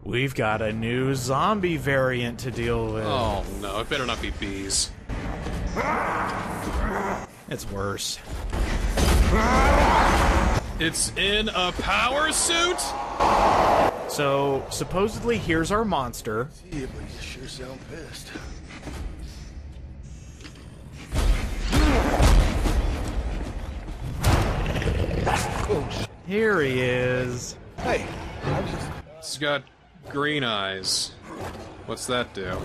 we've got a new zombie variant to deal with. Oh no, it better not be bees. It's worse. It's in a power suit? So, supposedly, here's our monster. Yeah, but you sure sound pissed. Here he is. Hey, It's got green eyes. What's that do?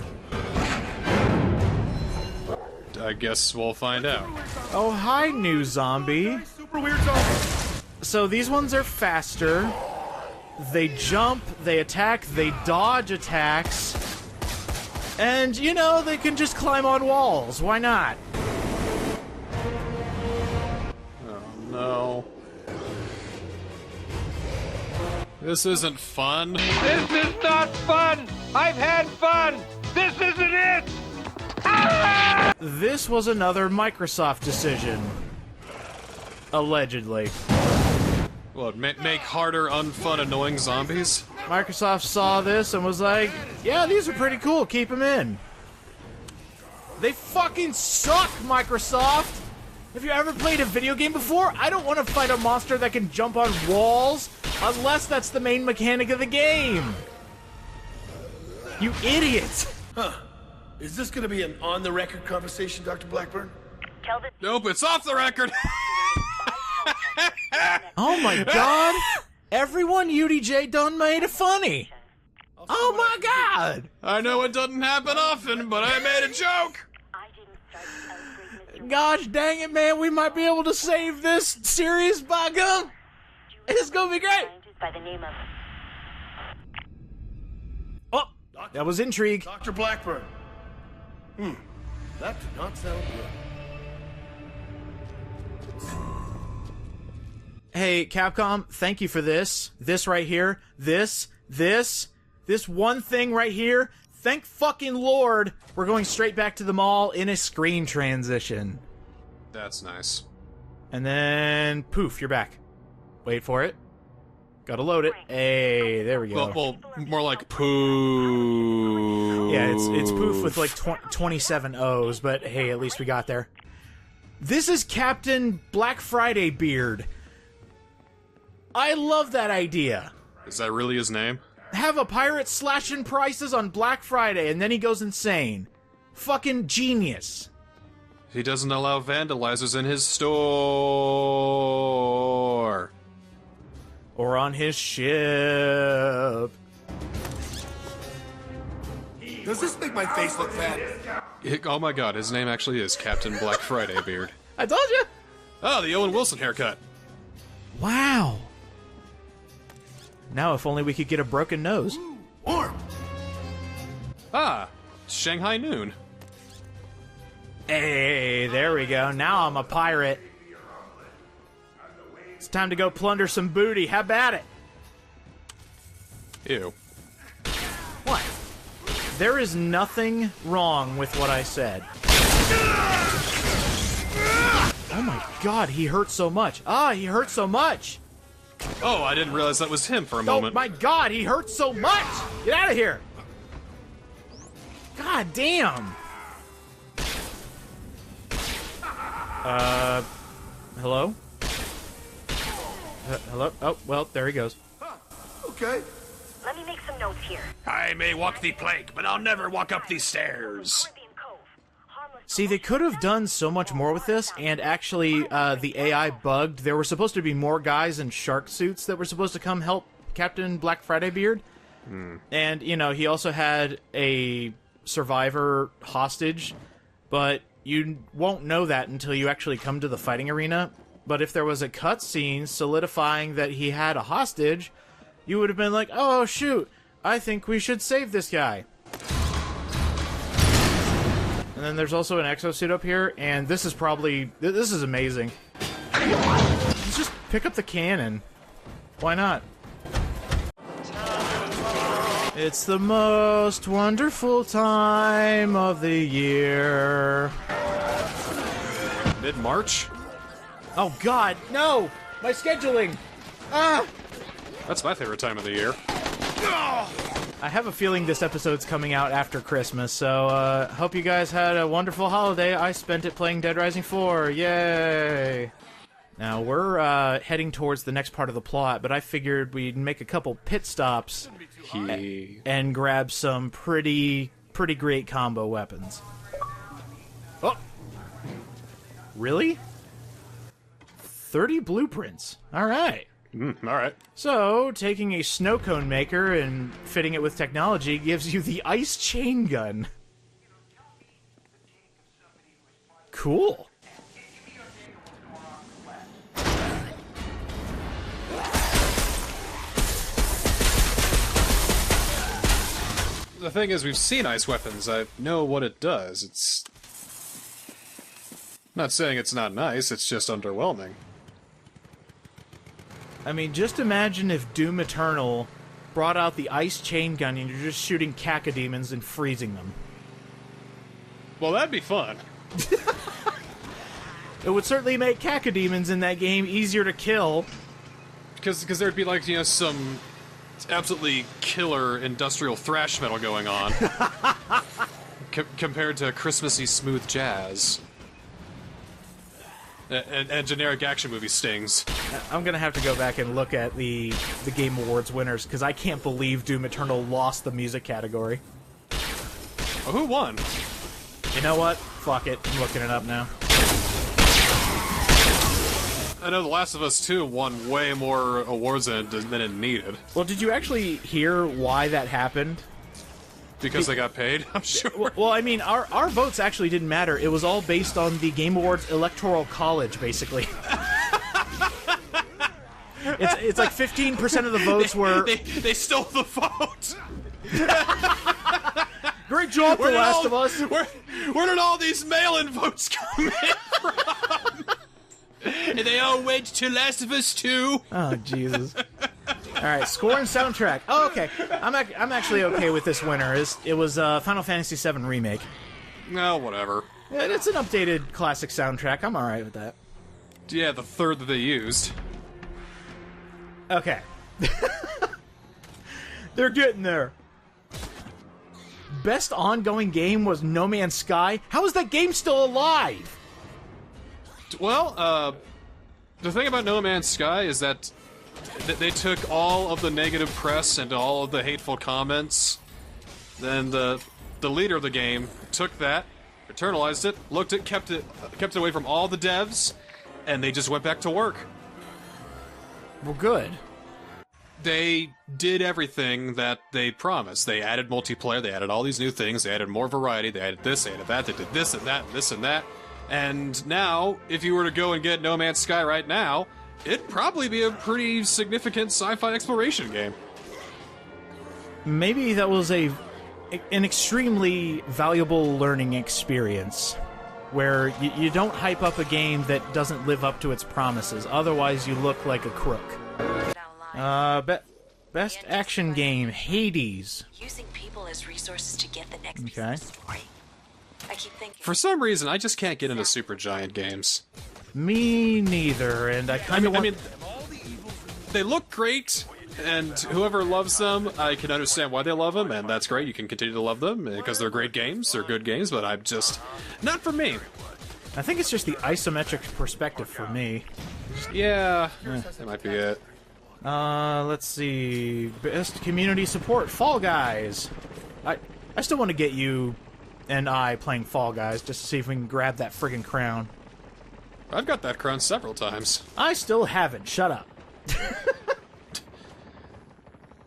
I guess we'll find out. Oh, hi, new zombie. Super weird zombie. So these ones are faster. They jump, they attack, they dodge attacks. And, you know, they can just climb on walls. Why not? Oh, no. This isn't fun. This is not fun! I've had fun! This isn't it! Ah! This was another Microsoft decision. Allegedly. What, make harder, unfun, annoying zombies? Microsoft saw this and was like, yeah, these are pretty cool, keep them in. They fucking suck, Microsoft! Have you ever played a video game before? I don't want to fight a monster that can jump on walls, unless that's the main mechanic of the game. You idiot! Huh. Is this gonna be an on-the-record conversation, Dr. Blackburn? Nope, it's off the record! Oh my god! Everyone UDJ done made it funny! Oh my god! I know it doesn't happen often, but I made a joke! Gosh dang it, man, we might be able to save this series, by gum! It's gonna be great! By the name of... Oh, that was intrigue. Dr. Blackburn. That did not sound good. Hey, Capcom, thank you for this. This right here. This one thing right here. Thank fucking Lord, we're going straight back to the mall in a screen transition. That's nice. And then, poof, you're back. Wait for it. Gotta load it. Hey, there we go. Well, more like poo. Yeah, it's poof with like 27 O's, but hey, at least we got there. This is Captain Black Friday Beard. I love that idea. Is that really his name? Have a pirate slashing prices on Black Friday, and then he goes insane. Fucking genius. He doesn't allow vandalizers in his store. Or on his ship. Does this make my face look fat? Oh my god, his name actually is Captain Black Friday Beard. I told you! Oh, the Owen Wilson haircut. Wow. Now if only we could get a broken nose. Warm. Ah, Shanghai Noon. Hey, there we go. Now I'm a pirate. It's time to go plunder some booty. How about it? Ew. What? There is nothing wrong with what I said. Oh my god, he hurt so much. Ah, he hurt so much. Oh, I didn't realize that was him for a moment. Oh my god, he hurts so much! Get out of here! God damn! Hello? Hello? Oh, well, there he goes. Okay. Let me make some notes here. I may walk the plank, but I'll never walk up these stairs. See, they could have done so much more with this, and actually, the AI bugged. There were supposed to be more guys in shark suits that were supposed to come help Captain Black Friday Beard. And, you know, he also had a survivor hostage, but you won't know that until you actually come to the fighting arena. But if there was a cutscene solidifying that he had a hostage, you would have been like, oh, shoot, I think we should save this guy. And then there's also an exosuit up here, and this is probably... This is amazing. Let's just pick up the cannon. Why not? It's the most wonderful time of the year. Mid-March? Oh god, no! My scheduling! Ah! That's my favorite time of the year. I have a feeling this episode's coming out after Christmas, so hope you guys had a wonderful holiday. I spent it playing Dead Rising 4. Yay! Now, we're heading towards the next part of the plot, but I figured we'd make a couple pit stops and grab some pretty great combo weapons. Oh! Really? 30 blueprints. Alright. Alright. So, taking a snow cone maker and fitting it with technology gives you the ice chain gun. Cool. The thing is, we've seen ice weapons. I know what it does. It's... not saying it's not nice, it's just underwhelming. I mean, just imagine if Doom Eternal brought out the ice chain gun and you're just shooting cacodemons and freezing them. Well, that'd be fun. It would certainly make cacodemons in that game easier to kill. Because there'd be, like, you know, some absolutely killer industrial thrash metal going on. Compared to Christmassy smooth jazz. And generic action movie stings. I'm gonna have to go back and look at the Game Awards winners, because I can't believe Doom Eternal lost the music category. Well, who won? You know what? Fuck it. I'm looking it up now. I know The Last of Us 2 won way more awards than it needed. Well, did you actually hear why that happened? Because they got paid, I'm sure. Well, I mean, our votes actually didn't matter. It was all based on the Game Awards Electoral College, basically. It's like 15% of the votes were... They stole the vote! Great job, The Last of Us! Where did all these mail-in votes come in from? And they all went to Last of Us 2? Oh, Jesus. Alright, score and soundtrack. Oh, okay. I'm actually okay with this winner. It was Final Fantasy VII Remake. No, whatever. It's an updated classic soundtrack. I'm alright with that. Yeah, the third that they used. Okay. They're getting there. Best ongoing game was No Man's Sky. How is that game still alive? Well, the thing about No Man's Sky is that they took all of the negative press and all of the hateful comments. Then the leader of the game took that, internalized it, kept it away from all the devs, and they just went back to work. Well, good. They did everything that they promised. They added multiplayer, they added all these new things, they added more variety, they added this, they added that, they did this and that, and this and that. And now, if you were to go and get No Man's Sky right now, it'd probably be a pretty significant sci-fi exploration game. Maybe that was an extremely valuable learning experience, where you don't hype up a game that doesn't live up to its promises. Otherwise, you look like a crook. Best action game, Hades. Using people as resources to get the next Okay. story. I keep thinking. For some reason, I just can't get into Supergiant games. Me neither, and I kind of want... I mean, they look great, and whoever loves them, I can understand why they love them, and that's great. You can continue to love them, because they're great games, they're good games, but I'm just... not for me. I think it's just the isometric perspective for me. Yeah, that might be it. Let's see... Best community support, Fall Guys. I still want to get you and I playing Fall Guys, just to see if we can grab that friggin' crown. I've got that crown several times. I still haven't. Shut up.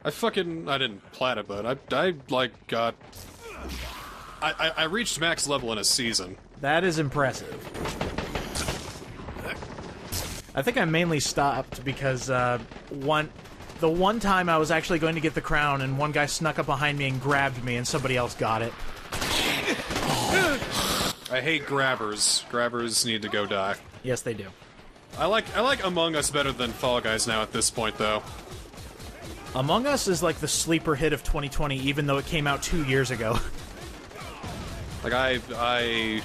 I didn't plat it, but I got... I reached max level in a season. That is impressive. I think I mainly stopped because, the one time I was actually going to get the crown and one guy snuck up behind me and grabbed me and somebody else got it. I hate grabbers. Grabbers need to go die. Yes, they do. I like Among Us better than Fall Guys now at this point, though. Among Us is like the sleeper hit of 2020, even though it came out 2 years ago. Like, I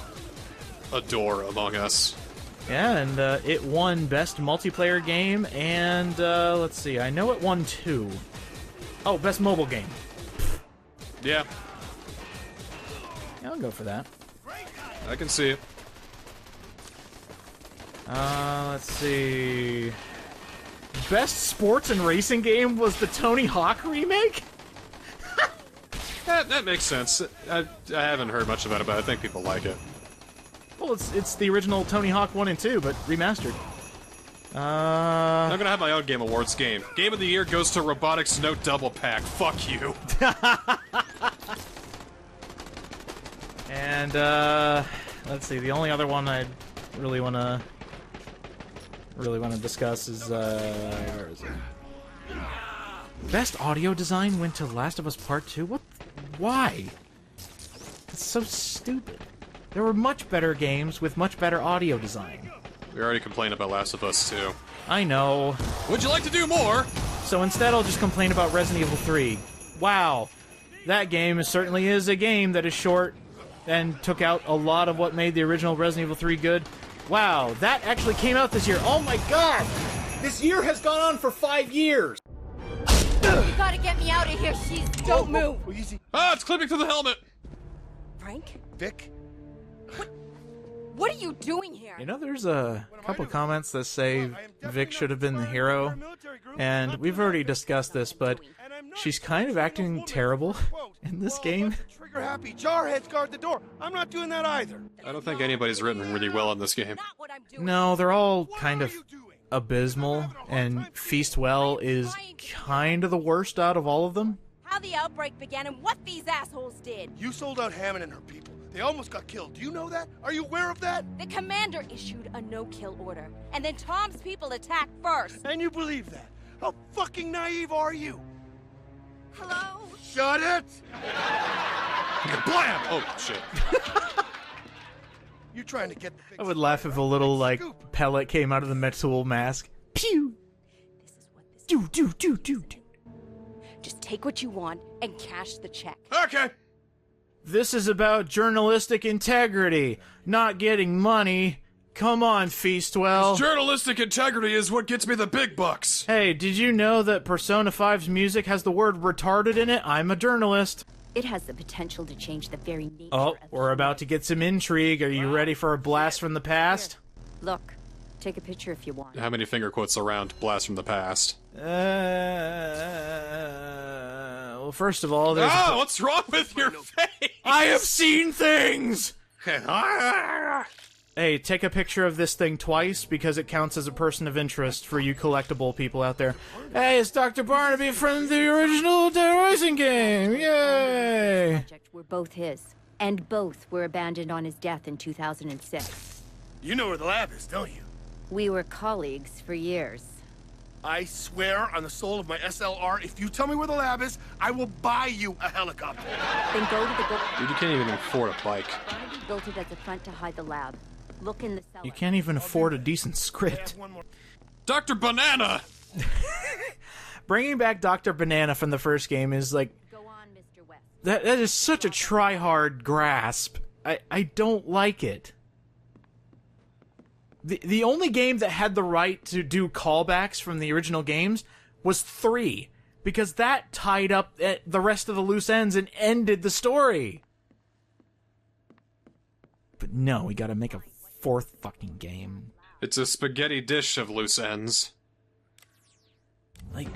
adore Among Us. Yeah, and it won Best Multiplayer Game, and, let's see, I know it won 2. Oh, Best Mobile Game. Yeah. Yeah, I'll go for that. I can see it. Let's see... Best Sports and Racing Game was the Tony Hawk remake? That makes sense. I haven't heard much about it, but I think people like it. Well, it's the original Tony Hawk 1 and 2, but remastered. I'm gonna have my own Game Awards game. Game of the Year goes to Robotics Note Double Pack. Fuck you. And, let's see, the only other one I really wanna discuss is, where is it? Best audio design went to Last of Us Part 2? What? Why? That's so stupid. There were much better games with much better audio design. We already complained about Last of Us 2. I know. Would you like to do more? So instead I'll just complain about Resident Evil 3. Wow. That game certainly is a game that is short and took out a lot of what made the original Resident Evil 3 good. Wow, that actually came out this year. Oh my god! This year has gone on for 5 years! You gotta get me out of here. She's... Don't move. Easy. Ah, it's clipping through the helmet. Frank? Vic? What are you doing here? You know, there's a couple comments that say Vic should have been the hero, and we've already discussed this, but she's kind of acting terrible in this game. Trigger happy. Jarheads guard the door. I'm not doing that either. I don't think anybody's written really well in this game. No, they're all kind of abysmal, and Feastwell is kind of the worst out of all of them. How the outbreak began and what these assholes did. You sold out Hammond and her people. They almost got killed. Do you know that? Are you aware of that? The commander issued a no-kill order, and then Tom's people attacked first. And you believe that? How fucking naive are you? Hello? Shut it! Blam! Oh, shit. You're trying to get the I would laugh if a little, like, pellet came out of the metal mask. Pew! Do. Just take what you want and cash the check. Okay. This is about journalistic integrity, not getting money. Come on, Feastwell. Journalistic integrity is what gets me the big bucks. Hey, did you know that Persona 5's music has the word retarded in it? I'm a journalist. It has the potential to change the very nature Oh, we're about to get some intrigue. Are you ready for a blast from the past? Look, take a picture if you want. How many finger quotes around blast from the past? Well, first of all, there's... Oh, what's wrong with your face? I have seen things! Hey, take a picture of this thing twice, because it counts as a person of interest for you collectible people out there. Hey, it's Dr. Barnaby from the original Dead Rising game! Yay! Were both his, and both were abandoned on his death in 2006. You know where the lab is, don't you? We were colleagues for years. I swear on the soul of my SLR, if you tell me where the lab is, I will buy you a helicopter. Then go to the... Dude, you can't even afford a bike. Barnaby built it as a front to hide the lab. Look in the cellar. You can't even afford a decent script. Dr. Banana! Bringing back Dr. Banana from the first game is like... Go on, Mr. West. That is such a try-hard grasp. I don't like it. The only game that had the right to do callbacks from the original games was 3, because that tied up the rest of the loose ends and ended the story. But no, we gotta make a 4th fucking game. It's a spaghetti dish of loose ends. Like,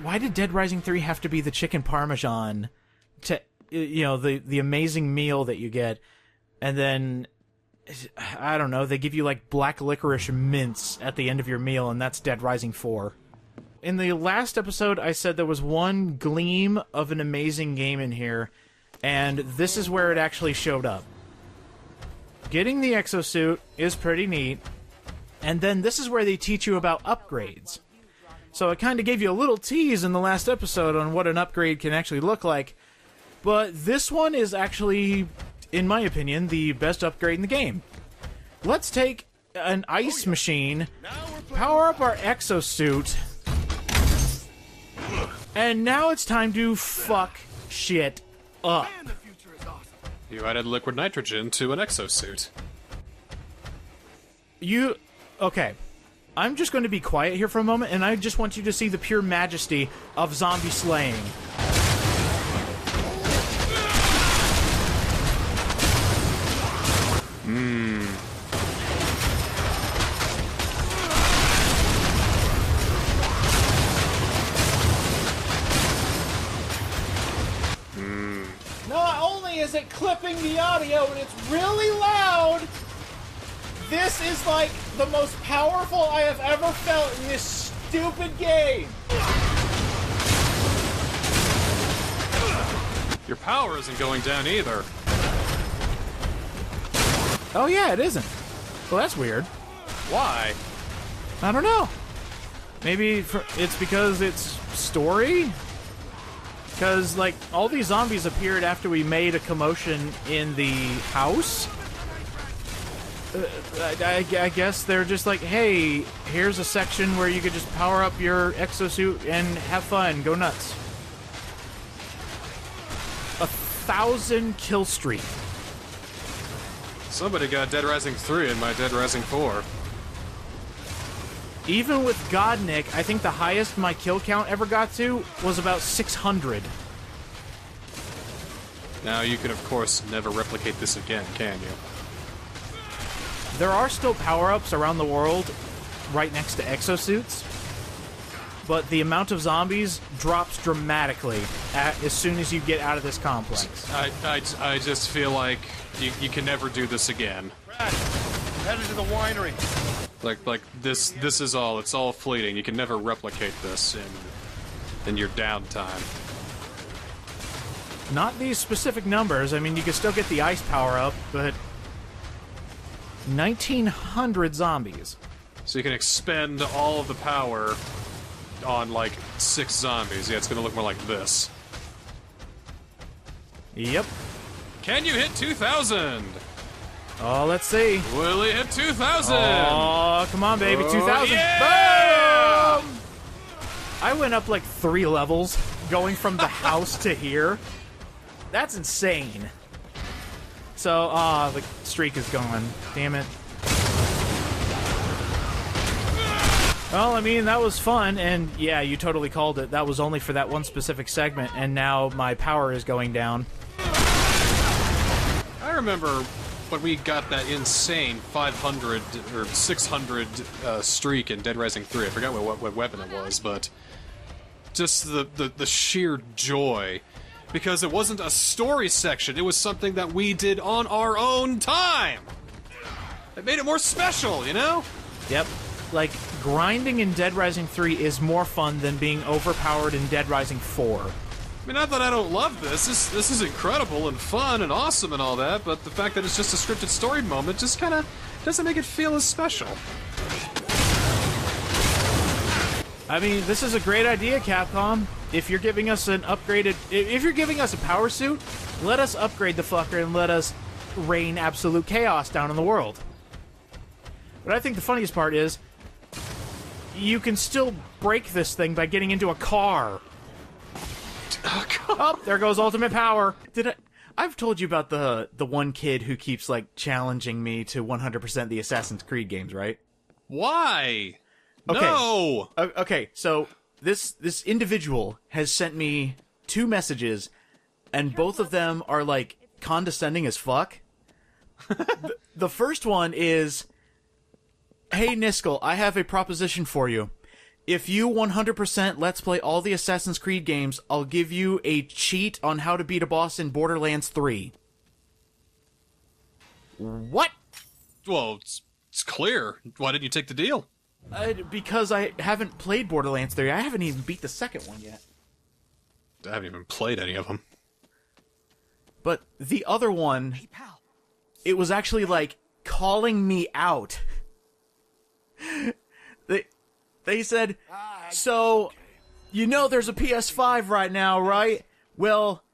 why did Dead Rising 3 have to be the chicken parmesan to, you know, the amazing meal that you get, and then... I don't know, they give you like black licorice mints at the end of your meal, and that's Dead Rising 4. In the last episode, I said there was one gleam of an amazing game in here, and this is where it actually showed up. Getting the exosuit is pretty neat, and then this is where they teach you about upgrades. So it kind of gave you a little tease in the last episode on what an upgrade can actually look like, but this one is actually... in my opinion, the best upgrade in the game. Let's take an ice machine, power up our exosuit, and now it's time to fuck shit up. You added liquid nitrogen to an exosuit. Okay. I'm just going to be quiet here for a moment, and I just want you to see the pure majesty of zombie slaying. Not only is it clipping the audio and it's really loud, this is like the most powerful I have ever felt in this stupid game. Your power isn't going down either. Oh yeah, it isn't. Well, that's weird. Why? I don't know. Maybe it's because it's story? Because, like, all these zombies appeared after we made a commotion in the house? I guess they're just like, hey, here's a section where you could just power up your exosuit and have fun, go nuts. 1,000 kill streak. Somebody got Dead Rising 3 in my Dead Rising 4. Even with Godnick, I think the highest my kill count ever got to was about 600. Now, you can, of course, never replicate this again, can you? There are still power-ups around the world right next to exosuits, but the amount of zombies drops dramatically as soon as you get out of this complex. I just feel like you can never do this again. Brad, headed to the winery. Like this is all. It's all fleeting. You can never replicate this in your downtime. Not these specific numbers. I mean, you can still get the ice power-up, but 1,900 zombies. So you can expend all of the power on, like, 6 zombies. Yeah, it's gonna look more like this. Yep. Can you hit 2,000? Oh, let's see. Will he hit 2,000? Oh, come on, baby. 2,000. Yeah! Boom! I went up like 3 levels going from the house to here. That's insane. So, the streak is gone. Damn it. Well, I mean, that was fun, and yeah, you totally called it. That was only for that one specific segment, and now my power is going down. I remember when we got that insane 500 or 600 streak in Dead Rising 3. I forgot what weapon it was, but just the sheer joy. Because it wasn't a story section, it was something that we did on our own time! It made it more special, you know? Yep. Like, grinding in Dead Rising 3 is more fun than being overpowered in Dead Rising 4. I mean, not that I don't love this. This is incredible and fun and awesome and all that, but the fact that it's just a scripted story moment just kind of doesn't make it feel as special. I mean, this is a great idea, Capcom. If you're giving us an upgraded... If you're giving us a power suit, let us upgrade the fucker and let us rain absolute chaos down in the world. But I think the funniest part is, you can still break this thing by getting into a car. Oh, there goes ultimate power. I've told you about the one kid who keeps, like, challenging me to 100% the Assassin's Creed games, right? Why? Okay. No! Okay, so this individual has sent me 2 messages, and both of them are, like, condescending as fuck. The first one is, "Hey, Niskel, I have a proposition for you. If you 100% Let's Play all the Assassin's Creed games, I'll give you a cheat on how to beat a boss in Borderlands 3. What? Well, it's clear. Why didn't you take the deal? Because I haven't played Borderlands 3. I haven't even beat the second one yet. I haven't even played any of them. But the other one, it was actually, like, calling me out. They said, so, you know there's a PS5 right now, right? Well,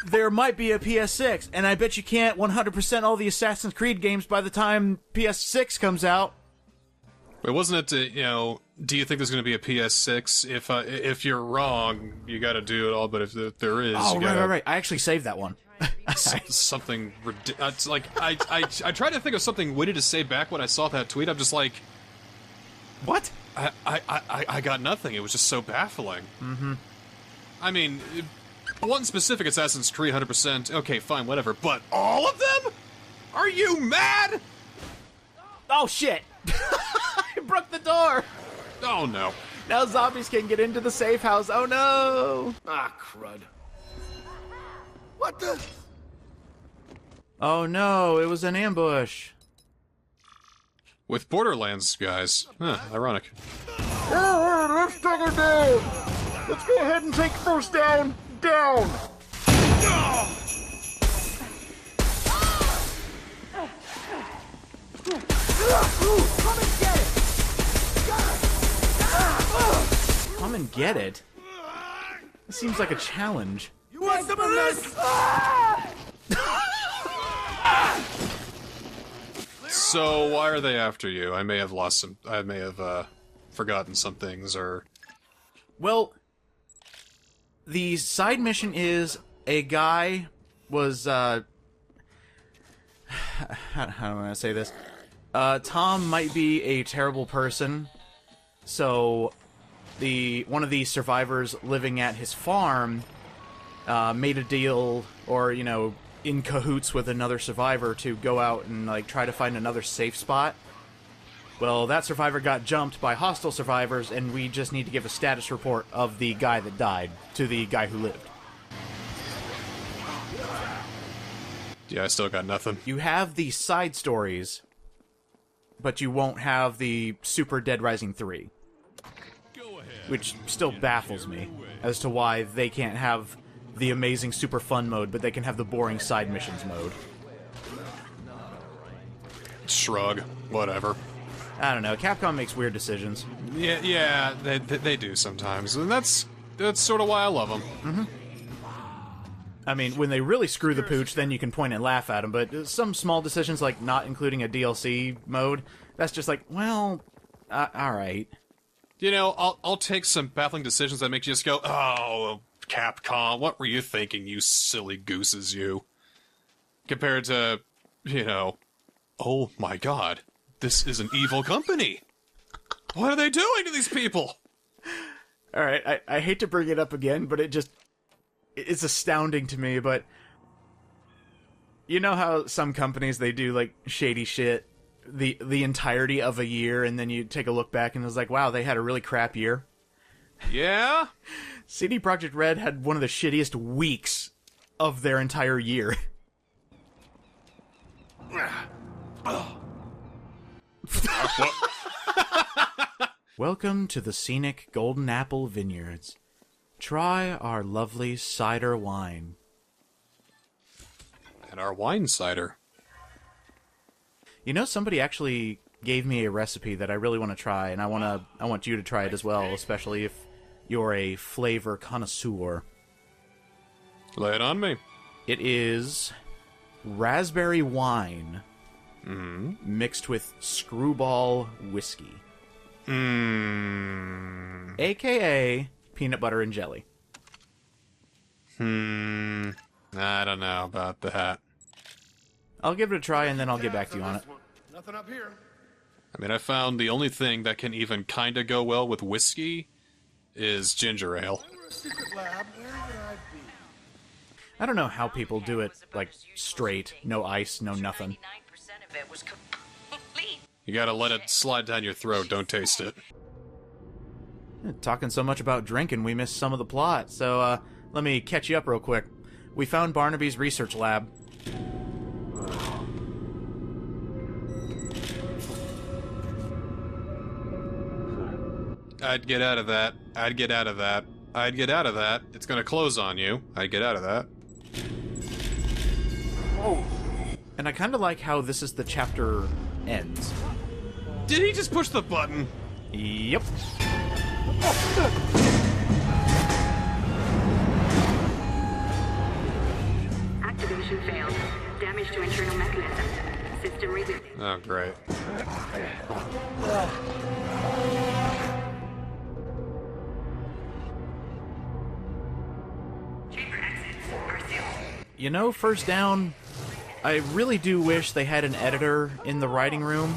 there might be a PS6, and I bet you can't 100% all the Assassin's Creed games by the time PS6 comes out. Wait, wasn't it, you know, do you think there's going to be a PS6? If you're wrong, you got to do it all, but if there is, oh, you gotta... right. I actually saved that one. Something it's like I tried to think of something witty to say back when I saw that tweet. I'm just like, what? I got nothing. It was just so baffling. Mm-hmm. I mean, one specific Assassin's Creed 100%. Okay, fine, whatever. But all of them? Are you mad? Oh shit! I broke the door. Oh no! Now zombies can get into the safe house. Oh no! Ah, crud. What the? Oh no, it was an ambush. With Borderlands, guys. Huh, ironic. Let's take her down! Let's go ahead and take first down! Down! Come and get it! Come and get it? This seems like a challenge. You want some of this? So why are they after you? I may have lost some. I may have forgotten some things, or. Well, the side mission is a guy was how do I say this? Tom might be a terrible person, So, one of the survivors living at his farm made a deal, or, you know, in cahoots with another survivor to go out and, like, try to find another safe spot. Well, that survivor got jumped by hostile survivors, and we just need to give a status report of the guy that died to the guy who lived. Yeah, I still got nothing. You have the side stories, but you won't have the Super Dead Rising 3. Which still baffles me as to why they can't have the amazing super fun mode, but they can have the boring side missions mode. Shrug. Whatever. I don't know. Capcom makes weird decisions. Yeah, they do sometimes, and that's sort of why I love them. Mm-hmm. I mean, when they really screw the pooch, then you can point and laugh at them, but some small decisions, like not including a DLC mode, that's just like, well, alright. You know, I'll take some baffling decisions that make you just go, oh, Capcom, what were you thinking, you silly gooses, you? Compared to, you know, oh my god, this is an evil company. What are they doing to these people? Alright, I hate to bring it up again, but it's astounding to me, but you know how some companies, they do, like, shady shit the entirety of a year, and then you take a look back and it's like, wow, they had a really crap year? Yeah? CD Projekt Red had one of the shittiest weeks of their entire year. Welcome to the scenic Golden Apple Vineyards. Try our lovely cider wine. And our wine cider. You know, somebody actually gave me a recipe that I really want to try, and I want you to try it as well, especially if you're a flavor connoisseur. Lay it on me. It is raspberry wine mixed with screwball whiskey. AKA peanut butter and jelly. I don't know about that. I'll give it a try, and then I'll get back to you on it. Nothing up here. I mean, I found the only thing that can even kind of go well with whiskey is ginger ale. Secret lab, where would I be? I don't know how people do it, like, straight. No ice, no nothing. You gotta let it slide down your throat, don't taste it. Talking so much about drinking, we missed some of the plot, so, let me catch you up real quick. We found Barnaby's research lab. I'd get out of that. I'd get out of that. I'd get out of that. It's gonna close on you. I'd get out of that. Oh. And I kind of like how this is the chapter ends. Did he just push the button? Yep. Activation failed. Damage to internal mechanism. System reboot. Oh, great. You know, First Down, I really do wish they had an editor in the writing room,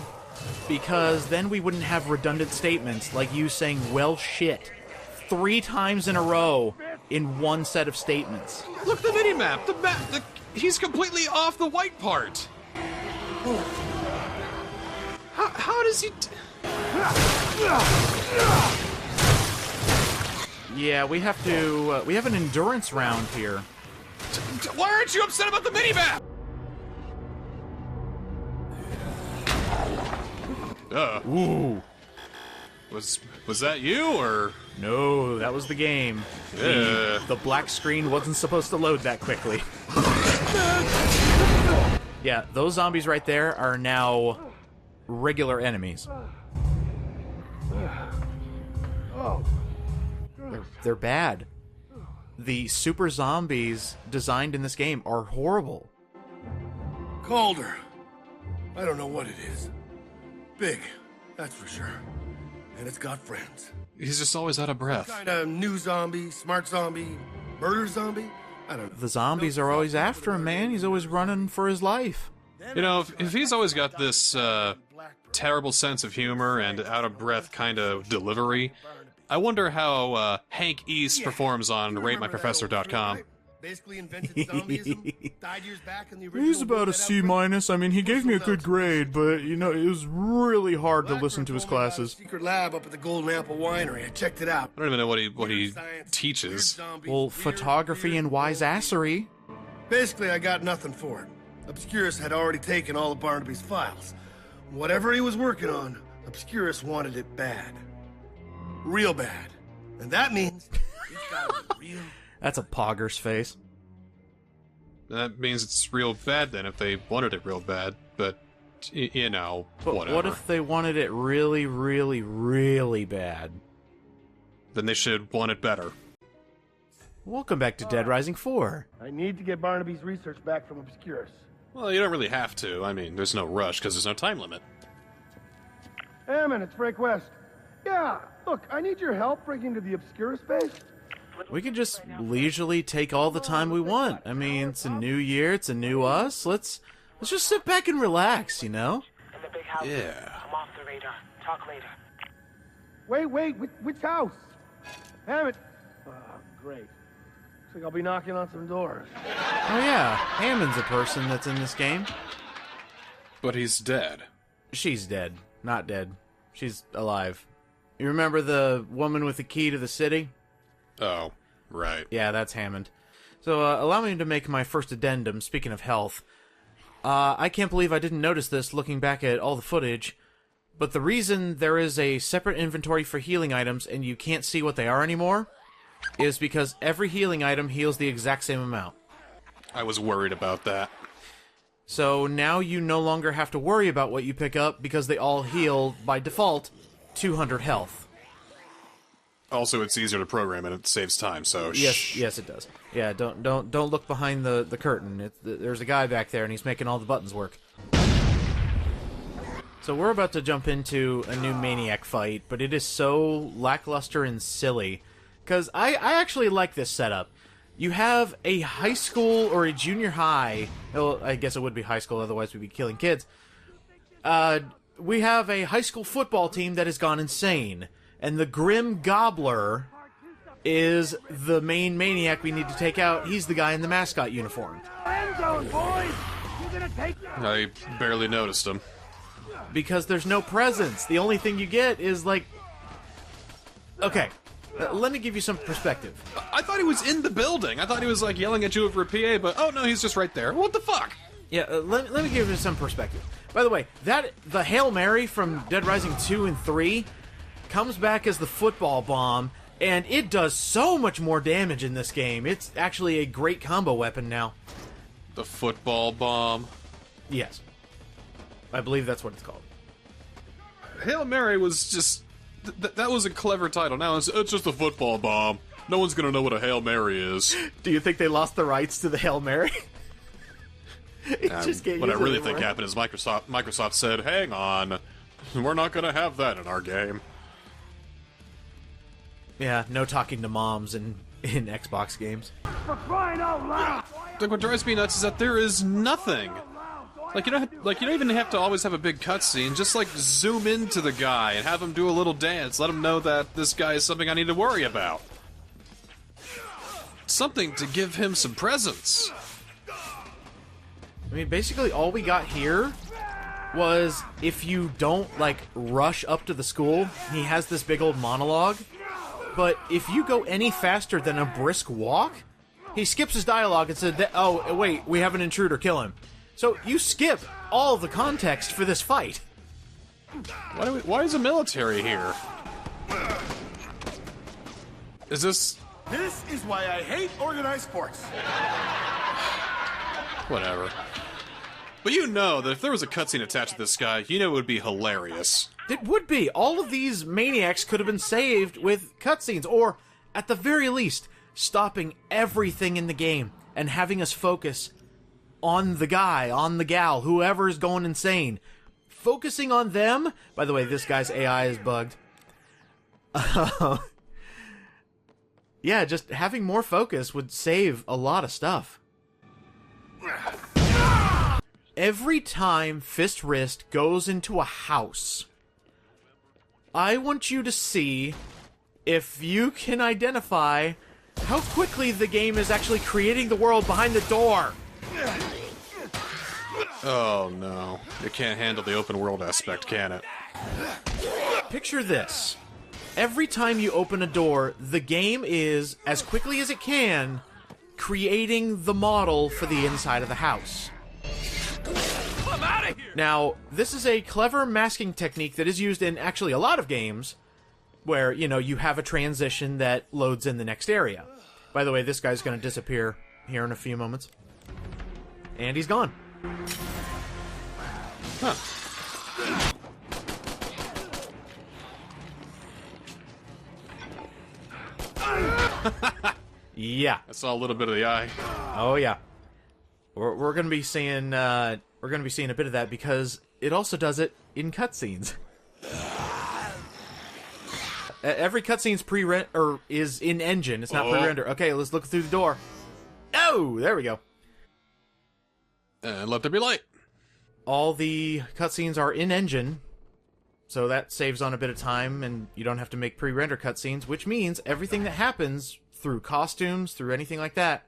because then we wouldn't have redundant statements like you saying, well, shit, 3 times in a row in one set of statements. Look, the minimap! He's completely off the white part! How does he... Yeah, we have to, we have an endurance round here. Why aren't you upset about the minimap? Ooh. Was that you, or...? No, that was the game. The black screen wasn't supposed to load that quickly. Yeah, those zombies right there are now regular enemies. They're bad. The super zombies designed in this game are horrible. Calder. I don't know what it is. Big, that's for sure. And it's got friends. He's just always out of breath. Kind of new zombie, smart zombie, murder zombie? I don't know. The zombies are always after him, man. He's always running for his life. You know, if he's always got this, terrible sense of humor and out-of-breath kind of delivery. I wonder how Hank East performs on RateMyProfessor.com. Basically invented zombieism, died years back in the original... He's about a C-. I mean, he gave me a good grade, but, you know, it was really hard to listen to his classes. Secret lab up at the Golden Apple Winery. I checked it out. I don't even know what he teaches. Well, photography and wiseassery. Basically, I got nothing for it. Obscurus had already taken all of Barnaby's files. Whatever he was working on, Obscurus wanted it bad. Real bad. And that means it's gotta be real. That's a pogger's face. That means it's real bad then, if they wanted it real bad. But, you know, but whatever. What if they wanted it really, really, really bad? Then they should want it better. Welcome back to Dead Rising 4. I need to get Barnaby's research back from Obscurus. Well, you don't really have to. I mean, there's no rush, because there's no time limit. Hammond, it's Frank West. Yeah, look, I need your help breaking into the Obscurus base. We can just leisurely take all the time we want. I mean, it's a new year, it's a new us. Let's just sit back and relax, you know? Yeah. I'm off the radar. Talk later. Wait, which house? Hammond. Oh, great. Looks like I'll be knocking on some doors. Oh yeah, Hammond's a person that's in this game. But he's dead. She's dead. Not dead. She's alive. You remember the woman with the key to the city? Oh, right. Yeah, that's Hammond. So, allow me to make my first addendum, speaking of health. I can't believe I didn't notice this looking back at all the footage, but the reason there is a separate inventory for healing items and you can't see what they are anymore is because every healing item heals the exact same amount. I was worried about that. So now you no longer have to worry about what you pick up because they all heal, by default, 200 health. Also, it's easier to program and it saves time, so yes, it does. Yeah, don't look behind the curtain. There's a guy back there and he's making all the buttons work. So we're about to jump into a new Maniac fight, but it is so lackluster and silly. Because I actually like this setup. You have a high school or a junior high... Well, I guess it would be high school, otherwise we'd be killing kids. We have a high school football team that has gone insane. And the Grim Gobbler is the main maniac we need to take out. He's the guy in the mascot uniform. End zone, boys! You're gonna take... I barely noticed him. Because there's no presence. The only thing you get is, like... Okay, let me give you some perspective. I thought he was in the building. I thought he was, like, yelling at you over a PA, but oh no, he's just right there. What the fuck? Yeah, let me give you some perspective. By the way, the Hail Mary from Dead Rising 2 and 3... comes back as the football bomb, and it does so much more damage in this game. It's actually a great combo weapon now. The football bomb? Yes. I believe that's what it's called. Hail Mary was just... that was a clever title. Now it's just a football bomb. No one's gonna know what a Hail Mary is. Do you think they lost the rights to the Hail Mary? What I really think happened is Microsoft said, hang on, we're not gonna have that in our game. Yeah, no talking to moms in Xbox games. For crying out loud! Like, what drives me nuts is that there is nothing. Like, you don't even have to always have a big cutscene. Just, like, zoom into the guy and have him do a little dance. Let him know that this guy is something I need to worry about. Something to give him some presence. I mean, basically all we got here was if you don't, like, rush up to the school, he has this big old monologue. But if you go any faster than a brisk walk, he skips his dialogue and said, oh, wait, we have an intruder, kill him. So you skip all the context for this fight. Why is the military here? Is this... This is why I hate organized sports. Whatever. But you know that if there was a cutscene attached to this guy, you know it would be hilarious. It would be. All of these maniacs could have been saved with cutscenes, or, at the very least, stopping everything in the game and having us focus on the guy, on the gal, whoever is going insane. Focusing on them... By the way, this guy's AI is bugged. Yeah, just having more focus would save a lot of stuff. every time Fist Wrist goes into a house, I want you to see if you can identify how quickly the game is actually creating the world behind the door. Oh no. It can't handle the open world aspect, can it? Picture this. Every time you open a door, the game is, as quickly as it can, creating the model for the inside of the house. I'm out of here! Now, this is a clever masking technique that is used in actually a lot of games, where, you know, you have a transition that loads in the next area. By the way, this guy's going to disappear here in a few moments. And he's gone. Huh. Yeah. I saw a little bit of the eye. Oh yeah. We're going to be seeing a bit of that because it also does it in cutscenes. Every cutscene's is in engine. It's not pre-render. Okay, let's look through the door. Oh, there we go. And let there be light. All the cutscenes are in engine, so that saves on a bit of time, and you don't have to make pre-render cutscenes, which means everything that happens through costumes, through anything like that,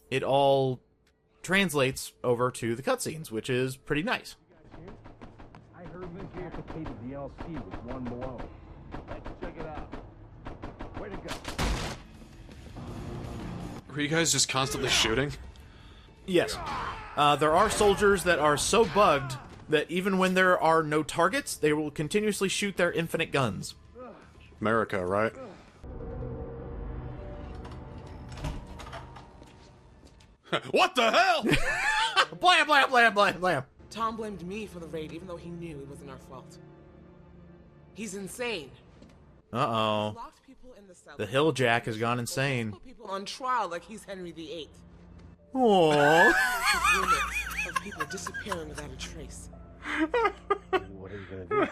it all translates over to the cutscenes, which is pretty nice. I heard Lynch amputated the LC with one blow. Let's check it out. Way to go. Were you guys just constantly shooting? Yes. There are soldiers that are so bugged that even when there are no targets, they will continuously shoot their infinite guns. America, right? What the hell? Blam, blam, blam, blam, blam. Tom blamed me for the raid, even though he knew it wasn't our fault. He's insane. Uh-oh. Locked people in the cellar. The Hill Jack has gone insane. Put people on trial like he's Henry VIII. Aww. Rumors of people disappearing without a trace. What are you gonna do?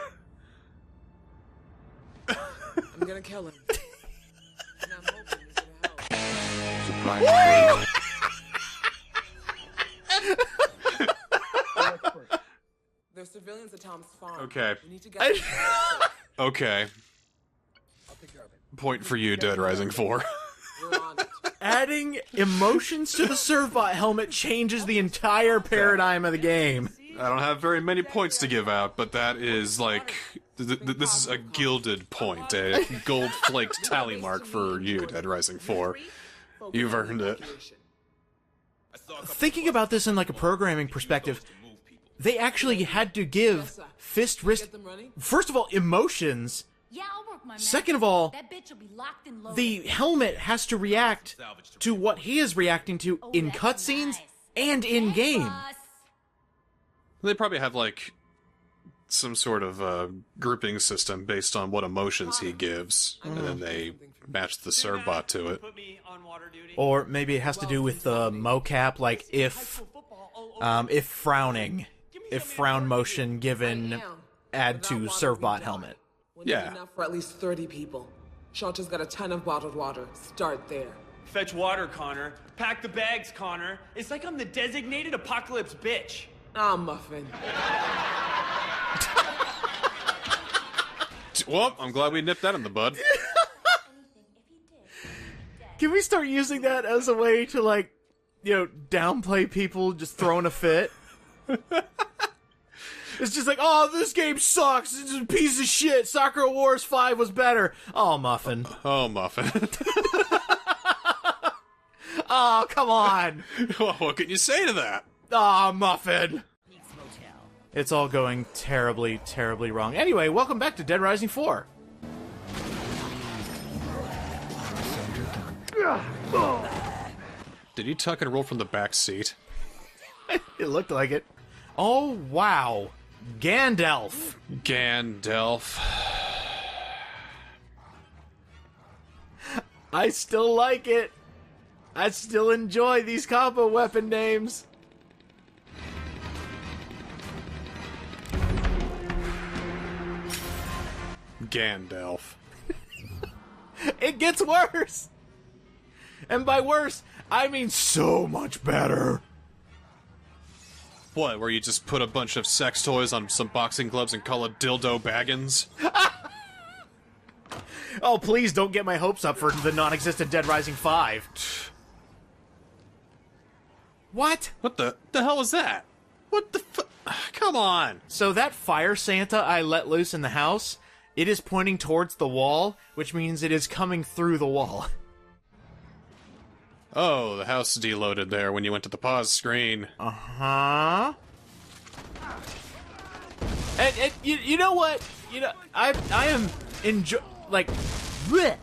I'm gonna kill him. And I'm hoping he's gonna help. Surprise. There's civilians at Tom's farm. Okay. We need to get Okay. Point for you, Dead Rising 4. Adding emotions to the Servbot helmet changes the entire paradigm of the game. I don't have very many points to give out, but that is like... this is a gilded point, a gold-flaked tally mark for you, Dead Rising 4. You've earned it. Thinking about this in like a programming perspective, they actually had to give Fist Wrist, first of all, emotions. Yeah, I'll work my magic. Second of all, that bitch will be locked and loaded. the helmet has to react to what he is reacting to in cutscenes and in game. They probably have like some sort of grouping system based on what emotions he gives, and then they match the Servbot to it. Or maybe it has to do with the mocap, like if frowning, if frown motion given add to Servbot helmet. Yeah. Enough for at least 30 people. Shelter's got a ton of bottled water. Start there. Fetch water, Connor. Pack the bags, Connor. It's like I'm the designated apocalypse bitch. Ah, Muffin. Well, I'm glad we nipped that in the bud. Can we start using that as a way to, like, you know, downplay people just throwing a fit? It's just like, oh, this game sucks. It's just a piece of shit. Soccer Wars 5 was better. Oh, Muffin. Oh, Muffin. Oh, come on. Well, what can you say to that? Oh, Muffin. It's all going terribly, terribly wrong. Anyway, welcome back to Dead Rising 4. Did you tuck and roll from the back seat? It looked like it. Oh, wow. Gandalf. Gandalf. I still like it. I still enjoy these combo weapon names. Gandalf. It gets worse. And by worse, I mean so much better. What, where you just put a bunch of sex toys on some boxing gloves and call it Dildo Baggins? Oh, please don't get my hopes up for the non-existent Dead Rising 5. What? What the hell was that? What the come on! So that fire Santa I let loose in the house, it is pointing towards the wall, which means it is coming through the wall. Oh, the house deloaded there when you went to the pause screen. Uh-huh. And you know what? You know, I am bleh.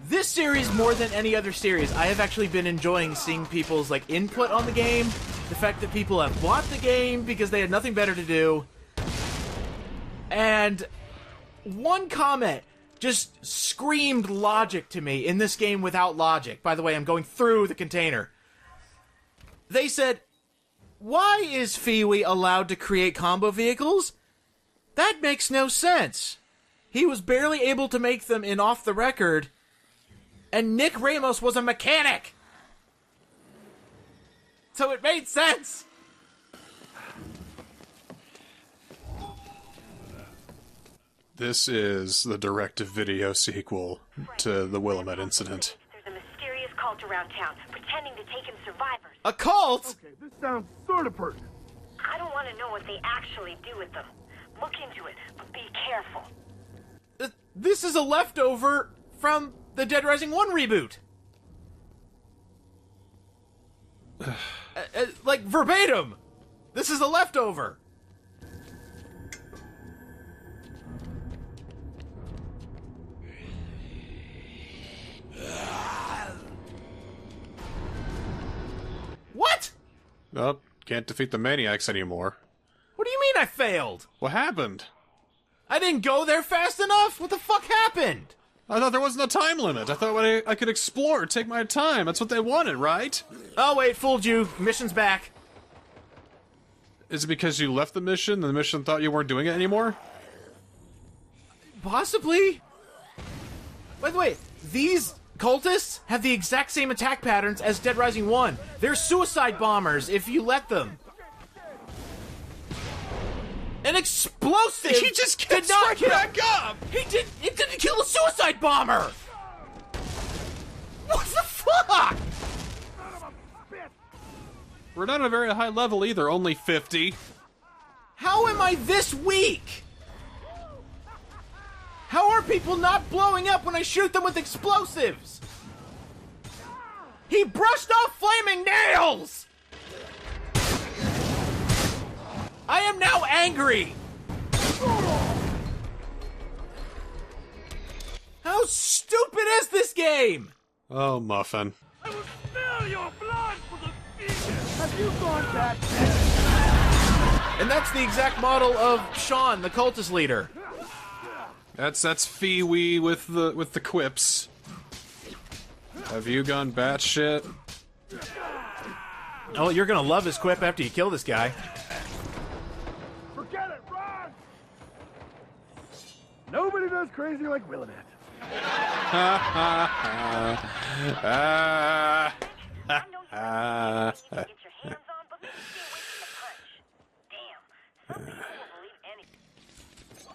This series more than any other series, I have actually been enjoying seeing people's like input on the game. The fact that people have bought the game because they had nothing better to do. And one comment just screamed logic to me in this game without logic. By the way, I'm going through the container. They said, why is Fiwi allowed to create combo vehicles? That makes no sense. He was barely able to make them in Off the Record, and Nick Ramos was a mechanic. So it made sense. This is the direct-to-video sequel to the Willamette incident. There's a mysterious cult around town, pretending to take in survivors. A cult? Okay, this sounds sort of pertinent. I don't want to know what they actually do with them. Look into it, but be careful. This is a leftover from the Dead Rising 1 reboot. Like, verbatim. This is a leftover. What? Oh, can't defeat the maniacs anymore. What do you mean I failed? What happened? I didn't go there fast enough? What the fuck happened? I thought there wasn't a time limit. I thought I could explore, take my time. That's what they wanted, right? Oh, wait, fooled you. Mission's back. Is it because you left the mission and the mission thought you weren't doing it anymore? Possibly. By the way, these cultists have the exact same attack patterns as Dead Rising 1. They're suicide bombers if you let them. An explosive! He just gets right back up! It didn't kill a suicide bomber! What the fuck? We're not at a very high level either, only 50. How am I this weak? How are people not blowing up when I shoot them with explosives? He brushed off flaming nails! I am now angry! How stupid is this game? Oh, Muffin. I will smell your blood for the future. Have you gone back? And that's the exact model of Sean, the cultist leader. That's Fiwi with the quips. Have you gone batshit? Oh, you're gonna love his quip after you kill this guy. Forget it, run! Nobody does crazy like Willamette.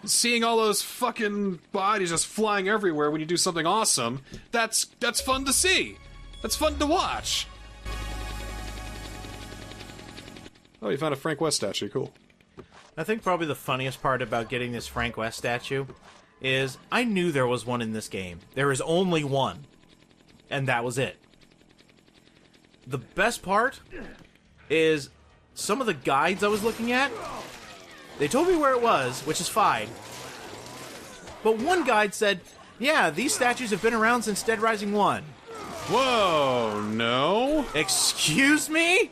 Seeing all those fucking bodies just flying everywhere when you do something awesome, that's fun to see. That's fun to watch. Oh, you found a Frank West statue. Cool. I think probably the funniest part about getting this Frank West statue is I knew there was one in this game. There is only one. And that was it. The best part is some of the guides I was looking at, they told me where it was, which is fine. But one guide said, yeah, these statues have been around since Dead Rising 1. Whoa, no? Excuse me?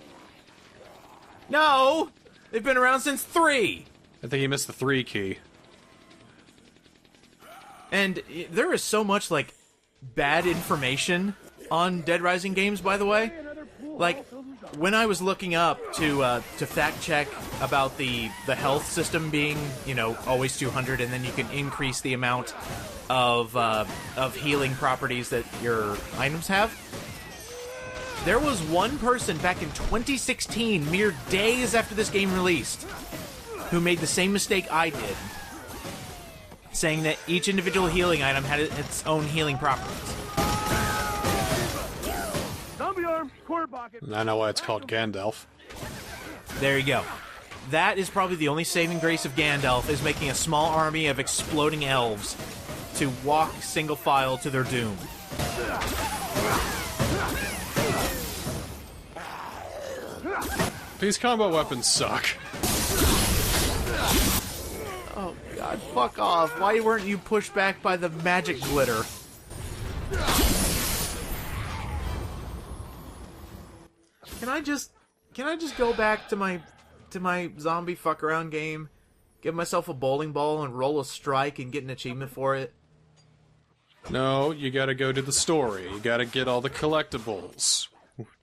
No, they've been around since 3. I think you missed the 3 key. And there is so much, like, bad information on Dead Rising games, by the way. Like, when I was looking up to fact check about the health system being, you know, always 200, and then you can increase the amount of healing properties that your items have, There was one person back in 2016, mere days after this game released, who made the same mistake I did, saying that each individual healing item had its own healing properties. Zombie arm, quarter pocket. I know why it's called Gandalf. There you go. That is probably the only saving grace of Gandalf, is making a small army of exploding elves to walk single file to their doom. These combo weapons suck. Oh god, fuck off. Why weren't you pushed back by the magic glitter? Can I just go back to my zombie fuck around game, give myself a bowling ball and roll a strike and get an achievement for it? No, you gotta go to the story. You gotta get all the collectibles.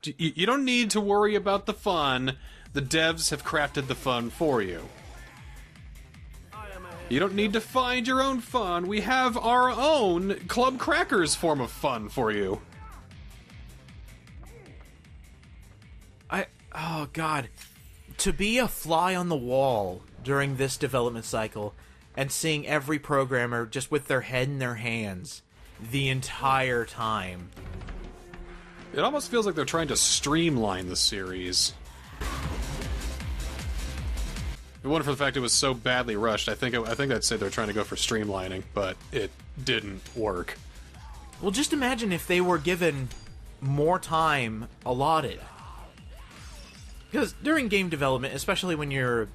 You don't need to worry about the fun. The devs have crafted the fun for you. You don't need to find your own fun. We have our own Club Crackers form of fun for you. Oh god. To be a fly on the wall during this development cycle and seeing every programmer just with their head in their hands the entire time. It almost feels like they're trying to streamline the series. If it wasn't for the fact it was so badly rushed, I think I'd say they're trying to go for streamlining, but it didn't work. Well, just imagine if they were given more time allotted. Because during game development, especially when you're,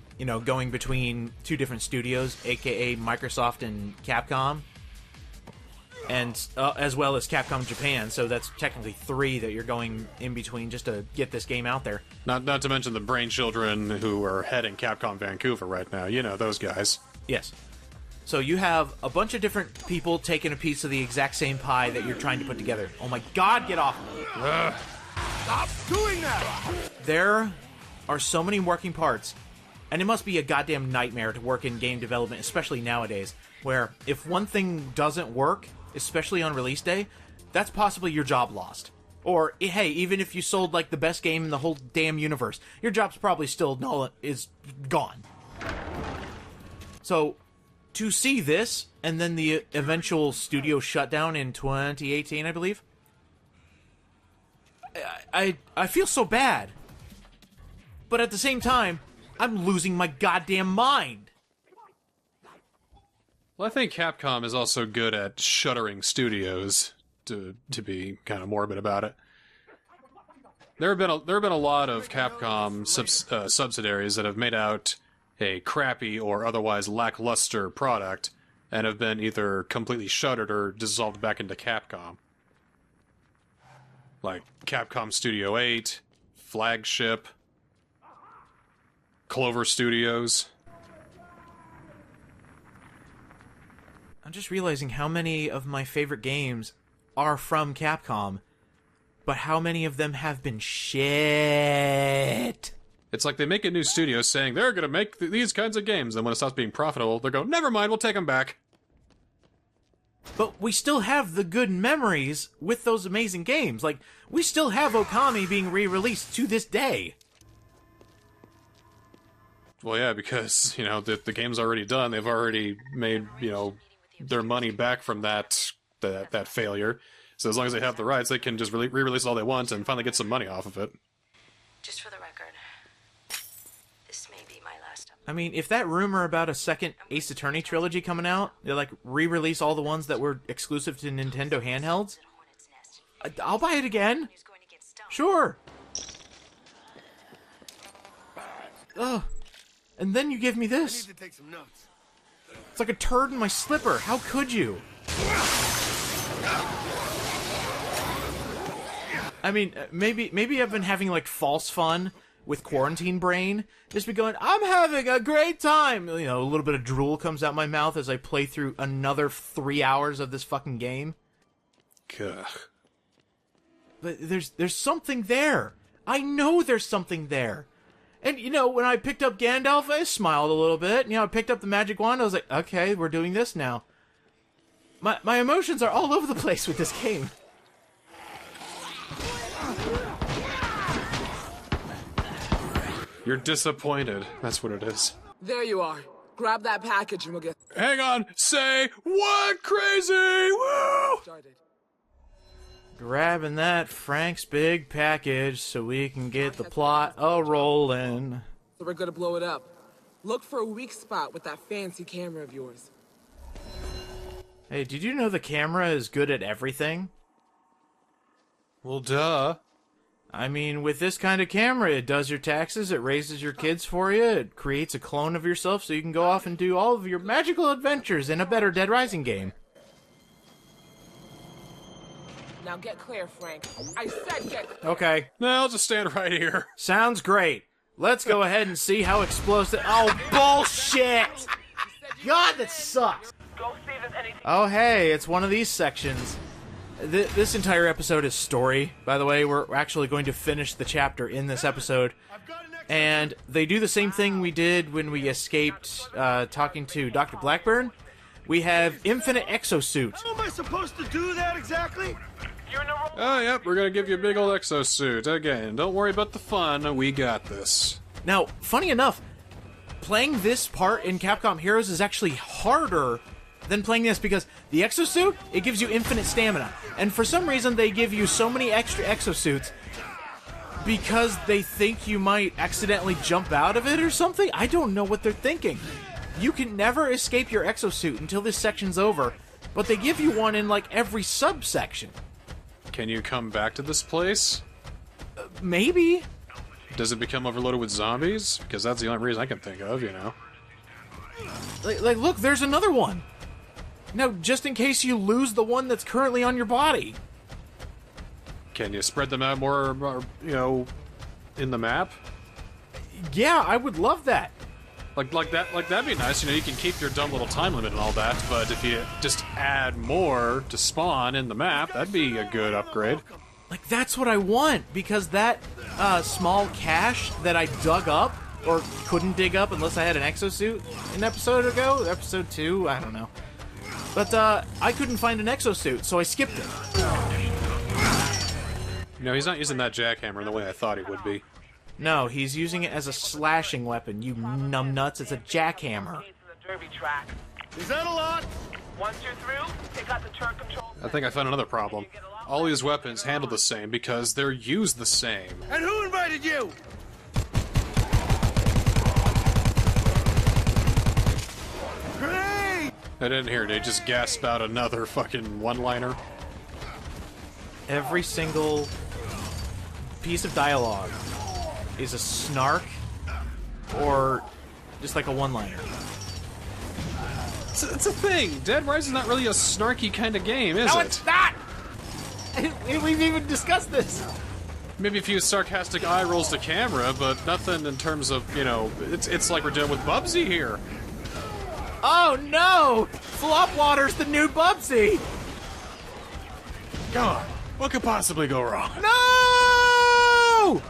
going between two different studios, aka Microsoft and Capcom, and as well as Capcom Japan, so that's technically 3 that you're going in between just to get this game out there. Not to mention the brain children who are heading Capcom Vancouver right now. You know, those guys. Yes. So you have a bunch of different people taking a piece of the exact same pie that you're trying to put together. Oh my god, get off me. Stop doing that! There are so many working parts, and it must be a goddamn nightmare to work in game development, especially nowadays, where if one thing doesn't work, especially on release day, that's possibly your job lost. Or, hey, even if you sold, the best game in the whole damn universe, your job's probably still is gone. So, to see this, and then the eventual studio shutdown in 2018, I believe, I feel so bad. But at the same time, I'm losing my goddamn mind. Well, I think Capcom is also good at shuttering studios, to be kind of morbid about it. There have been a lot of Capcom subsidiaries that have made out a crappy or otherwise lackluster product and have been either completely shuttered or dissolved back into Capcom. Like Capcom Studio 8, Flagship, Clover Studios. I'm just realizing how many of my favorite games are from Capcom, but how many of them have been shit. It's like they make a new studio saying they're going to make these kinds of games, and when it stops being profitable, they go, never mind, we'll take them back. But we still have the good memories with those amazing games. We still have Okami being re-released to this day. Well, yeah, because, the game's already done. They've already made, their money back from that failure. So as long as they have the rights, they can just re-release all they want and finally get some money off of it. Just for the record, this may be my last. I mean, if that rumor about a second Ace Attorney trilogy coming out, they re-release all the ones that were exclusive to Nintendo handhelds, I'll buy it again. Sure. Ugh. And then you give me this. I need to take some notes. It's like a turd in my slipper. How could you? I mean, maybe I've been having false fun with quarantine brain. Just be going, I'm having a great time. A little bit of drool comes out my mouth as I play through another 3 hours of this fucking game. Ugh. But there's something there. I know there's something there. And, when I picked up Gandalf, I smiled a little bit. I picked up the magic wand, I was like, okay, we're doing this now. My emotions are all over the place with this game. You're disappointed. That's what it is. There you are. Grab that package and we'll get Hang on. Say what? Crazy! Woo! started. Grabbing that Frank's big package so we can get the plot a-rollin'. So we're gonna blow it up. Look for a weak spot with that fancy camera of yours. Hey, did you know the camera is good at everything? Well, duh. I mean, with this kind of camera, it does your taxes, it raises your kids for you, it creates a clone of yourself so you can go off and do all of your magical adventures in a better Dead Rising game. Now get clear, Frank. I said get clear. Okay. No, I'll just stand right here. Sounds great. Let's go ahead and see how explosive— Oh, bullshit! God, that sucks! Oh, hey, it's one of these sections. This entire episode is story, by the way. We're actually going to finish the chapter in this episode. And they do the same thing we did when we escaped talking to Dr. Blackburn. We have infinite exosuit. How am I supposed to do that exactly? Oh, yep, we're gonna give you a big old exosuit. Again, don't worry about the fun, we got this. Now, funny enough, playing this part in Capcom Heroes is actually harder than playing this because the exosuit, it gives you infinite stamina. And for some reason, they give you so many extra exosuits because they think you might accidentally jump out of it or something. I don't know what they're thinking. You can never escape your exosuit until this section's over, but they give you one in, like, every subsection. Can you come back to this place? Maybe. Does it become overloaded with zombies? Because that's the only reason I can think of, you know. Like, look, there's another one. Now, just in case you lose the one that's currently on your body. Can you spread them out more, you know, in the map? Yeah, I would love that. Like that'd be nice. You know, you can keep your dumb little time limit and all that, but if you just add more to spawn in the map, that'd be a good upgrade. Like, that's what I want, because that small cache that I dug up, or couldn't dig up unless I had an exosuit an episode ago, episode 2, I don't know. But I couldn't find an exosuit, so I skipped it. You know, he's not using that jackhammer in the way I thought he would be. No, he's using it as a slashing weapon, you numbnuts. It's a jackhammer. Is that a lot? Once you're through, take out the turn control. I think I found another problem. All these weapons handle the same because they're used the same. And who invited you? Great! I didn't hear they just gasp out another fucking one-liner. Every single piece of dialogue is a snark or just like a one-liner. It's a thing. Dead Rising is not really a snarky kind of game, is it? No, it's not! We've even discussed this. Maybe a few sarcastic eye rolls to camera, but nothing in terms of, you know, it's like we're dealing with Bubsy here. Oh no! Flopwater's the new Bubsy! God, what could possibly go wrong? No!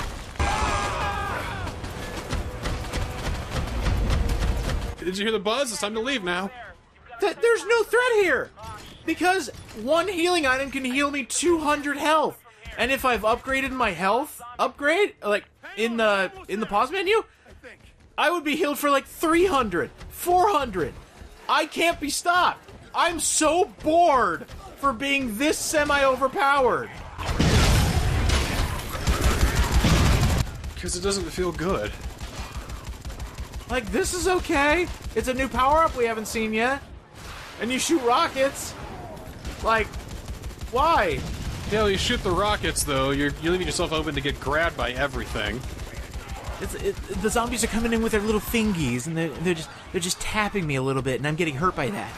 Did you hear the buzz? It's time to leave now. There's no threat here! Because one healing item can heal me 200 health. And if I've upgraded my health upgrade, like in the pause menu, I would be healed for like 300, 400. I can't be stopped. I'm so bored for being this semi-overpowered. Because it doesn't feel good. Like, this is okay. It's a new power-up we haven't seen yet. And you shoot rockets. Like, why? Yeah, you shoot the rockets, though. You're leaving yourself open to get grabbed by everything. The zombies are coming in with their little fingies, and they're just tapping me a little bit, and I'm getting hurt by that.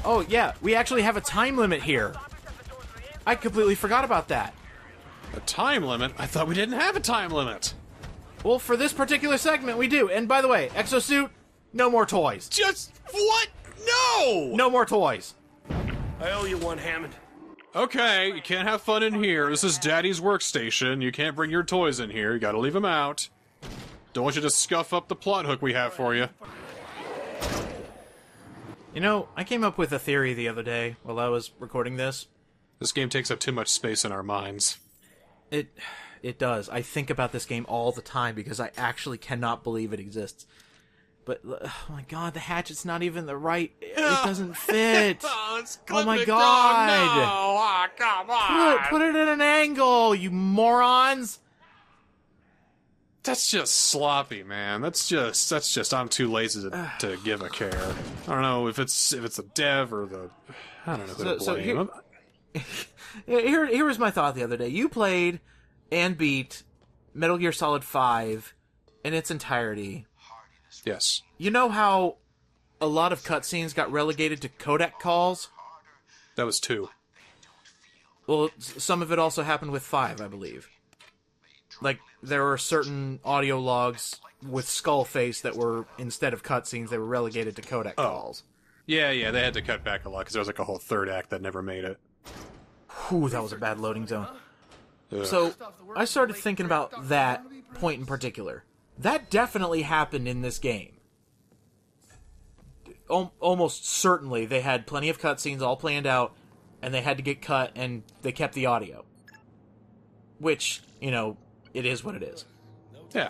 Oh yeah, we actually have a time limit here. I completely forgot about that. A time limit? I thought we didn't have a time limit. Well, for this particular segment, we do. And by the way, exosuit, no more toys. Just what? No! No more toys. I owe you one, Hammond. Okay, you can't have fun in here. This is Daddy's workstation. You can't bring your toys in here. You gotta leave them out. Don't want you to scuff up the plot hook we have for you. You know, I came up with a theory the other day while I was recording this. This game takes up too much space in our minds. It does. I think about this game all the time because I actually cannot believe it exists. But, oh my god, the hatchet's not even the right... It doesn't fit! Oh my god! No! Oh, come on! Put it at an angle, you morons! That's just sloppy, man. That's just I'm too lazy to give a care. I don't know if it's the dev or the... I don't know who to blame. Here was my thought the other day. You played and beat Metal Gear Solid 5 in its entirety. Yes. You know how a lot of cutscenes got relegated to codec calls? That was 2. Well, some of it also happened with 5, I believe. Like, there were certain audio logs with Skullface that were, instead of cutscenes, they were relegated to codec calls. Yeah, they had to cut back a lot because there was like a whole third act that never made it. Whew, that was a bad loading zone. Ugh. So, I started thinking about that point in particular. That definitely happened in this game. Almost certainly, they had plenty of cutscenes all planned out, and they had to get cut, and they kept the audio. Which, you know, it is what it is. Yeah.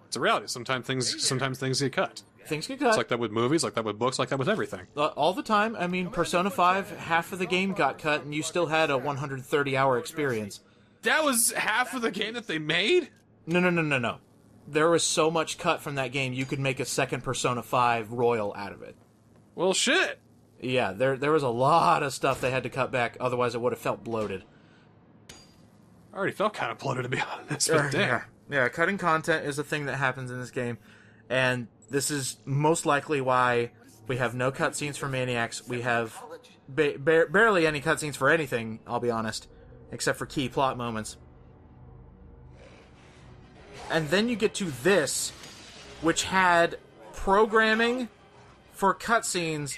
It's a reality. Sometimes things get cut. Things get cut. It's like that with movies, like that with books, like that with everything. All the time. I mean, Persona 5, half of the game got cut, and you still had a 130-hour experience. That was half of the game that they made? No. There was so much cut from that game, you could make a second Persona 5 Royal out of it. Well, shit. Yeah, there was a lot of stuff they had to cut back, otherwise it would have felt bloated. I already felt kind of bloated, to be honest, but damn. Yeah, cutting content is a thing that happens in this game, and this is most likely why we have no cutscenes for Maniacs. We have barely any cutscenes for anything, I'll be honest, except for key plot moments. And then you get to this, which had programming for cutscenes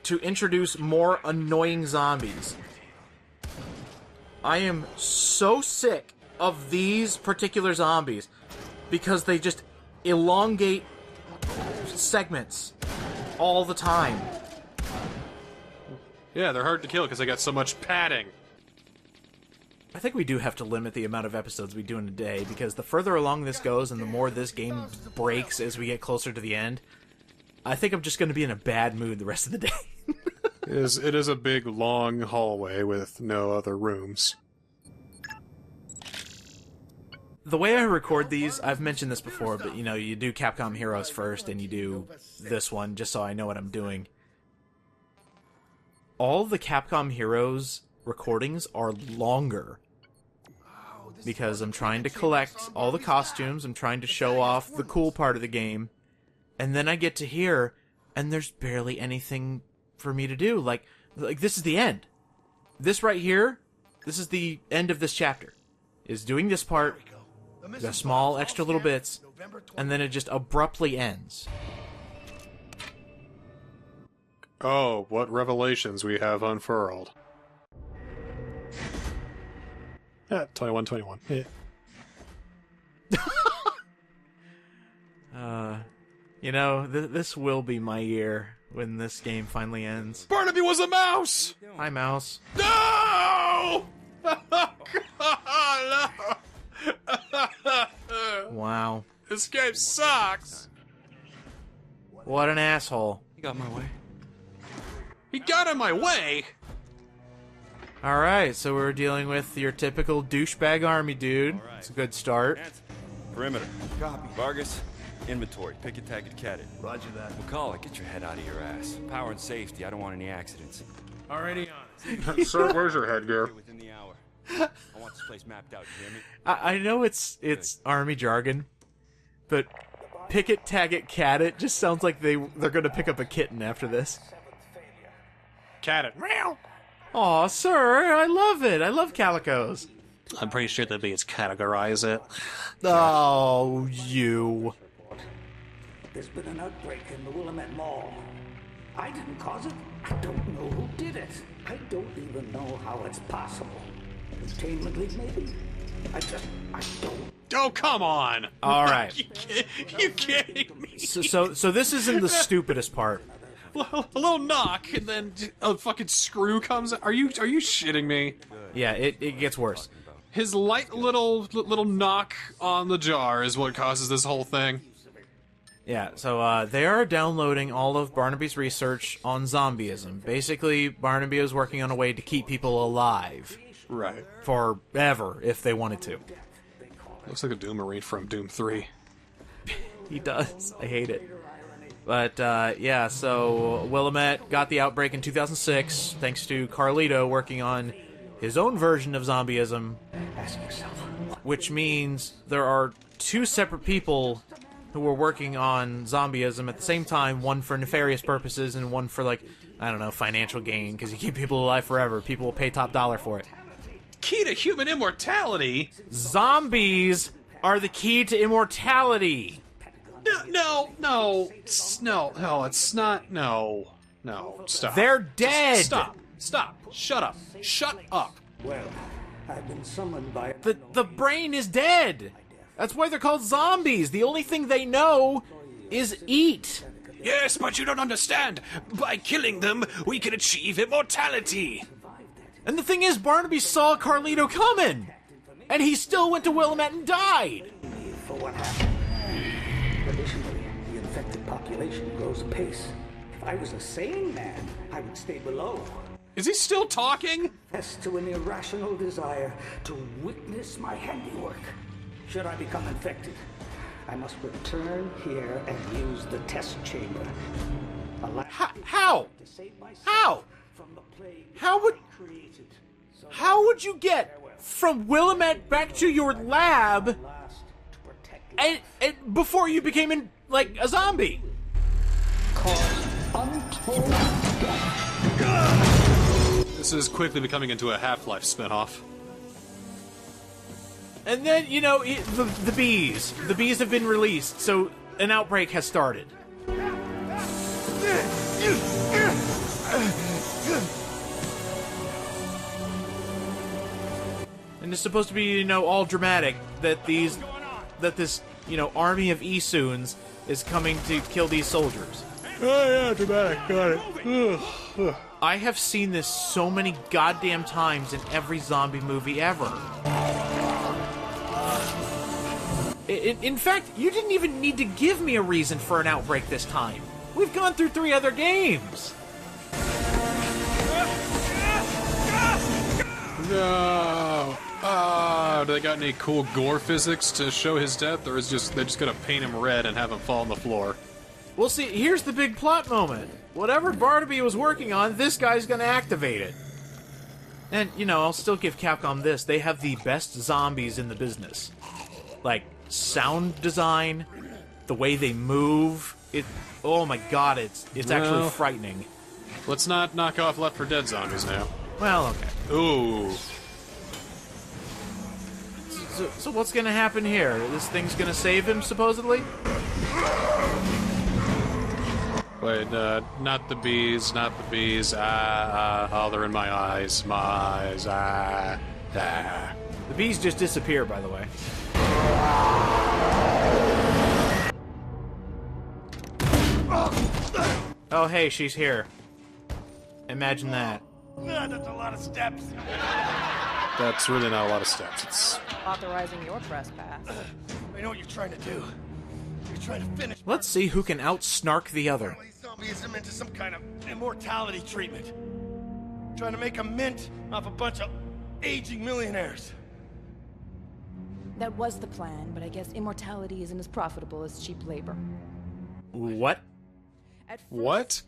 to introduce more annoying zombies. I am so sick of these particular zombies because they just elongate segments all the time. Yeah, they're hard to kill because they got so much padding. I think we do have to limit the amount of episodes we do in a day, because the further along this goes and the more this game breaks as we get closer to the end, I think I'm just going to be in a bad mood the rest of the day. It is a big, long hallway with no other rooms. The way I record these, I've mentioned this before, but you do Capcom Heroes first, and you do this one, just so I know what I'm doing. All the Capcom Heroes recordings are longer, because I'm trying to collect all the costumes, I'm trying to show off the cool part of the game, and then I get to here, and there's barely anything for me to do. Like this is the end. This right here, this is the end of this chapter, is doing this part, the small extra little bits, and then it just abruptly ends. Oh, what revelations we have unfurled. Yeah, 21. Yeah. This will be my year when this game finally ends. Barnaby was a mouse! Hi, mouse. No! Wow. This game sucks! What an asshole. He got in my way. He got in my way?! Alright, so we're dealing with your typical douchebag army dude. Right. It's a good start. Perimeter. Copy. Vargas, inventory. Pick a tag and cat it. Roger that. McCall, get your head out of your ass. Power and safety. I don't want any accidents. Already on it. Sir, where's your headgear? Within the hour. I want this place mapped out, you hear me? I know it's army jargon, but pick it, tag it, cat it just sounds like they're gonna pick up a kitten after this. Cat it. Meow! Aw, sir, I love it. I love calicos. I'm pretty sure that'd be its categorize it. Oh, you. There's been an outbreak in the Willamette Mall. I didn't cause it. I don't know who did it. I don't even know how it's possible. Entertainment League, maybe? I don't. Oh, come on! All right. You kidding me? So this isn't the stupidest part. a little knock, and then a fucking screw comes. Are you shitting me? Yeah, it gets worse. His light little knock on the jar is what causes this whole thing. Yeah, so they are downloading all of Barnaby's research on zombieism. Basically, Barnaby is working on a way to keep people alive. Right. Forever, if they wanted to. Looks like a Doom Marine from Doom 3. He does. I hate it. But, yeah, so Willamette got the outbreak in 2006, thanks to Carlito working on his own version of zombieism. Ask yourself. Which means there are two separate people who were working on zombieism at the same time, one for nefarious purposes and one for, like, I don't know, financial gain, because you keep people alive forever. People will pay top dollar for it. Key to human immortality? Zombies are the key to immortality. No, it's not. No, stop. They're dead. Stop. Shut up. Well, I've been summoned by... The brain is dead. That's why they're called zombies. The only thing they know is eat. Yes, but you don't understand. By killing them, we can achieve immortality. And the thing is, Barnaby saw Carlito coming, and he still went to Willamette and died. For what happened? Additionally, the infected population grows apace. If I was a sane man, I would stay below. Is he still talking? As to an irrational desire to witness my handiwork. Should I become infected, I must return here and use the test chamber. How? How would you get from Willamette back to your lab and before you became like a zombie? This is quickly becoming into a Half-Life spinoff. And then, you know, the bees. The bees have been released, so an outbreak has started. And it's supposed to be, you know, all dramatic that this, you know, army of Esoons is coming to kill these soldiers. Oh yeah, dramatic. Got it. I have seen this so many goddamn times in every zombie movie ever. In fact, you didn't even need to give me a reason for an outbreak this time. We've gone through 3 other games. No. Do they got any cool gore physics to show his death, or is they're just gonna paint him red and have him fall on the floor? Well, see, here's the big plot moment. Whatever Barnaby was working on, this guy's gonna activate it. And, you know, I'll still give Capcom this. They have the best zombies in the business. Like, sound design, the way they move, oh my god, it's actually frightening. Let's not knock off Left 4 Dead zombies now. Well, okay. Ooh. So what's gonna happen here? This thing's gonna save him, supposedly? Wait, not the bees, not the bees. Oh, they're in my eyes. My eyes. The bees just disappear, by the way. Oh, hey, she's here. Imagine that. That's a lot of steps. That's really not a lot of steps. It's authorizing your press pass. I know what you're trying to do. You're trying to finish. Let's see who can out-snark the other. Zombieism into some kind of immortality treatment. Trying to make a mint off a bunch of aging millionaires. That was the plan, but I guess immortality isn't as profitable as cheap labor. What? What?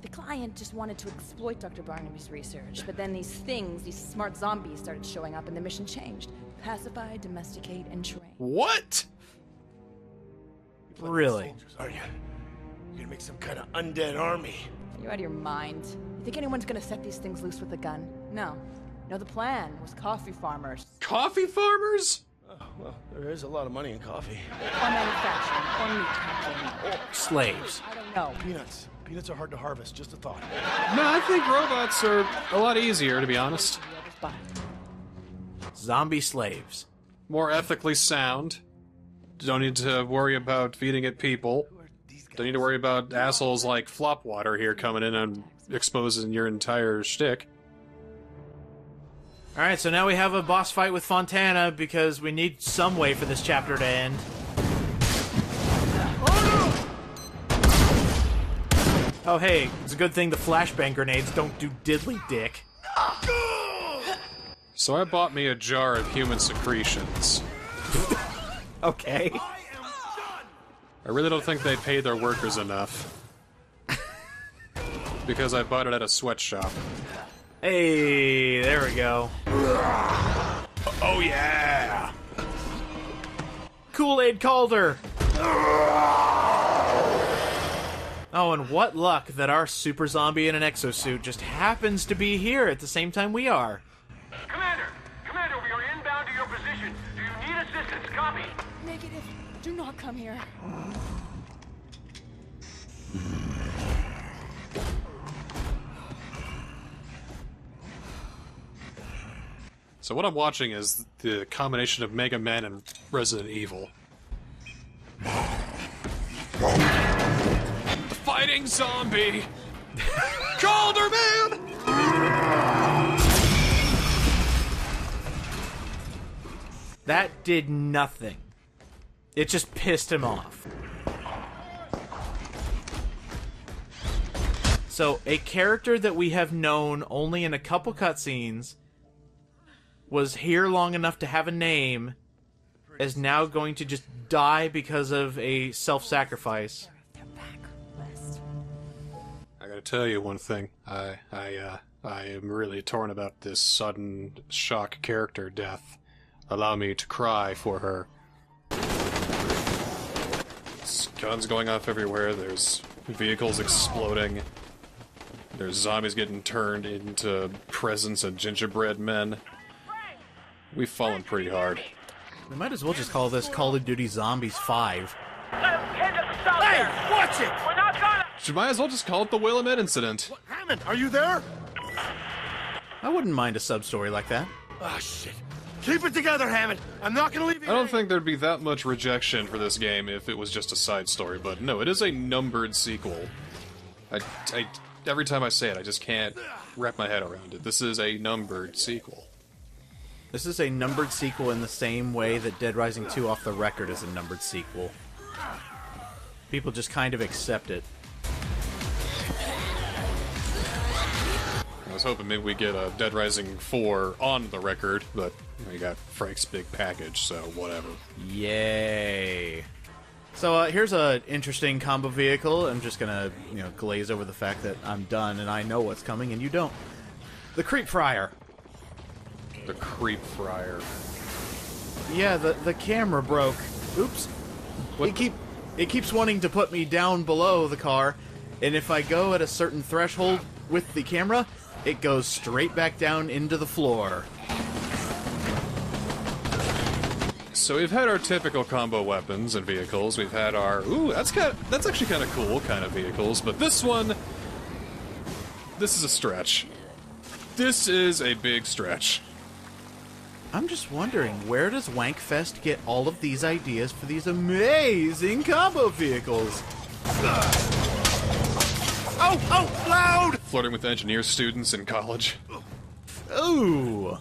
The client just wanted to exploit Dr. Barnaby's research, but then these smart zombies started showing up and the mission changed. Pacify, domesticate, and train. What? Really? Soldiers, are you? You're gonna make some kind of undead army. Are you out of your mind? You think anyone's gonna set these things loose with a gun? No. No, the plan was coffee farmers. Coffee farmers? Oh, well, there is a lot of money in coffee. Or manufacturing, or meat packing, or... Slaves. I don't know. Peanuts. Peanuts are hard to harvest, just a thought. No, I think robots are a lot easier, to be honest. Zombie slaves. More ethically sound. Don't need to worry about feeding it people. Don't need to worry about assholes like Flopwater here coming in and exposing your entire shtick. Alright, so now we have a boss fight with Fontana because we need some way for this chapter to end. Oh hey, it's a good thing the flashbang grenades don't do diddly dick. So I bought me a jar of human secretions. Okay. I really don't think they paid their workers enough. Because I bought it at a sweatshop. Hey, there we go. Oh yeah! Kool-Aid Calder! Oh, and what luck that our super zombie in an exosuit just happens to be here at the same time we are. Commander, we are inbound to your position. Do you need assistance? Copy. Negative. Do not come here. So what I'm watching is the combination of Mega Man and Resident Evil. The fighting zombie! Calder Man! That did nothing. It just pissed him off. So, a character that we have known only in a couple cutscenes was here long enough to have a name is now going to just die because of a self-sacrifice. I gotta tell you one thing. I am really torn about this sudden shock character death. Allow me to cry for her. There's guns going off everywhere, there's vehicles exploding, there's zombies getting turned into presents of gingerbread men. We've fallen pretty hard. We might as well just call this Call of Duty Zombies 5. Hey, watch it! We're not gonna... You might as well just call it the Willamette Incident. What? Hammond, are you there? I wouldn't mind a sub-story like that. Ah, shit. Keep it together, Hammond. I'm not gonna leave you. I don't think there'd be that much rejection for this game if it was just a side story, but no, it is a numbered sequel. Every time I say it, I just can't wrap my head around it. This is a numbered sequel. This is a numbered sequel in the same way that Dead Rising 2 Off the Record is a numbered sequel. People just kind of accept it. I was hoping maybe we get a Dead Rising 4 on the record, but we got Frank's big package, so whatever. Yay! So here's an interesting combo vehicle. I'm just gonna, glaze over the fact that I'm done and I know what's coming and you don't. The Creep Fryer. The Creep Fryer. Yeah, the camera broke. Oops. It keeps wanting to put me down below the car, and if I go at a certain threshold with the camera, it goes straight back down into the floor. So we've had our typical combo weapons and vehicles. We've had our that's actually kind of cool kind of vehicles, but this is a stretch. This is a big stretch. I'm just wondering, where does Wankfest get all of these ideas for these amazing combo vehicles? Oh, loud! Flirting with engineer students in college. Ooh.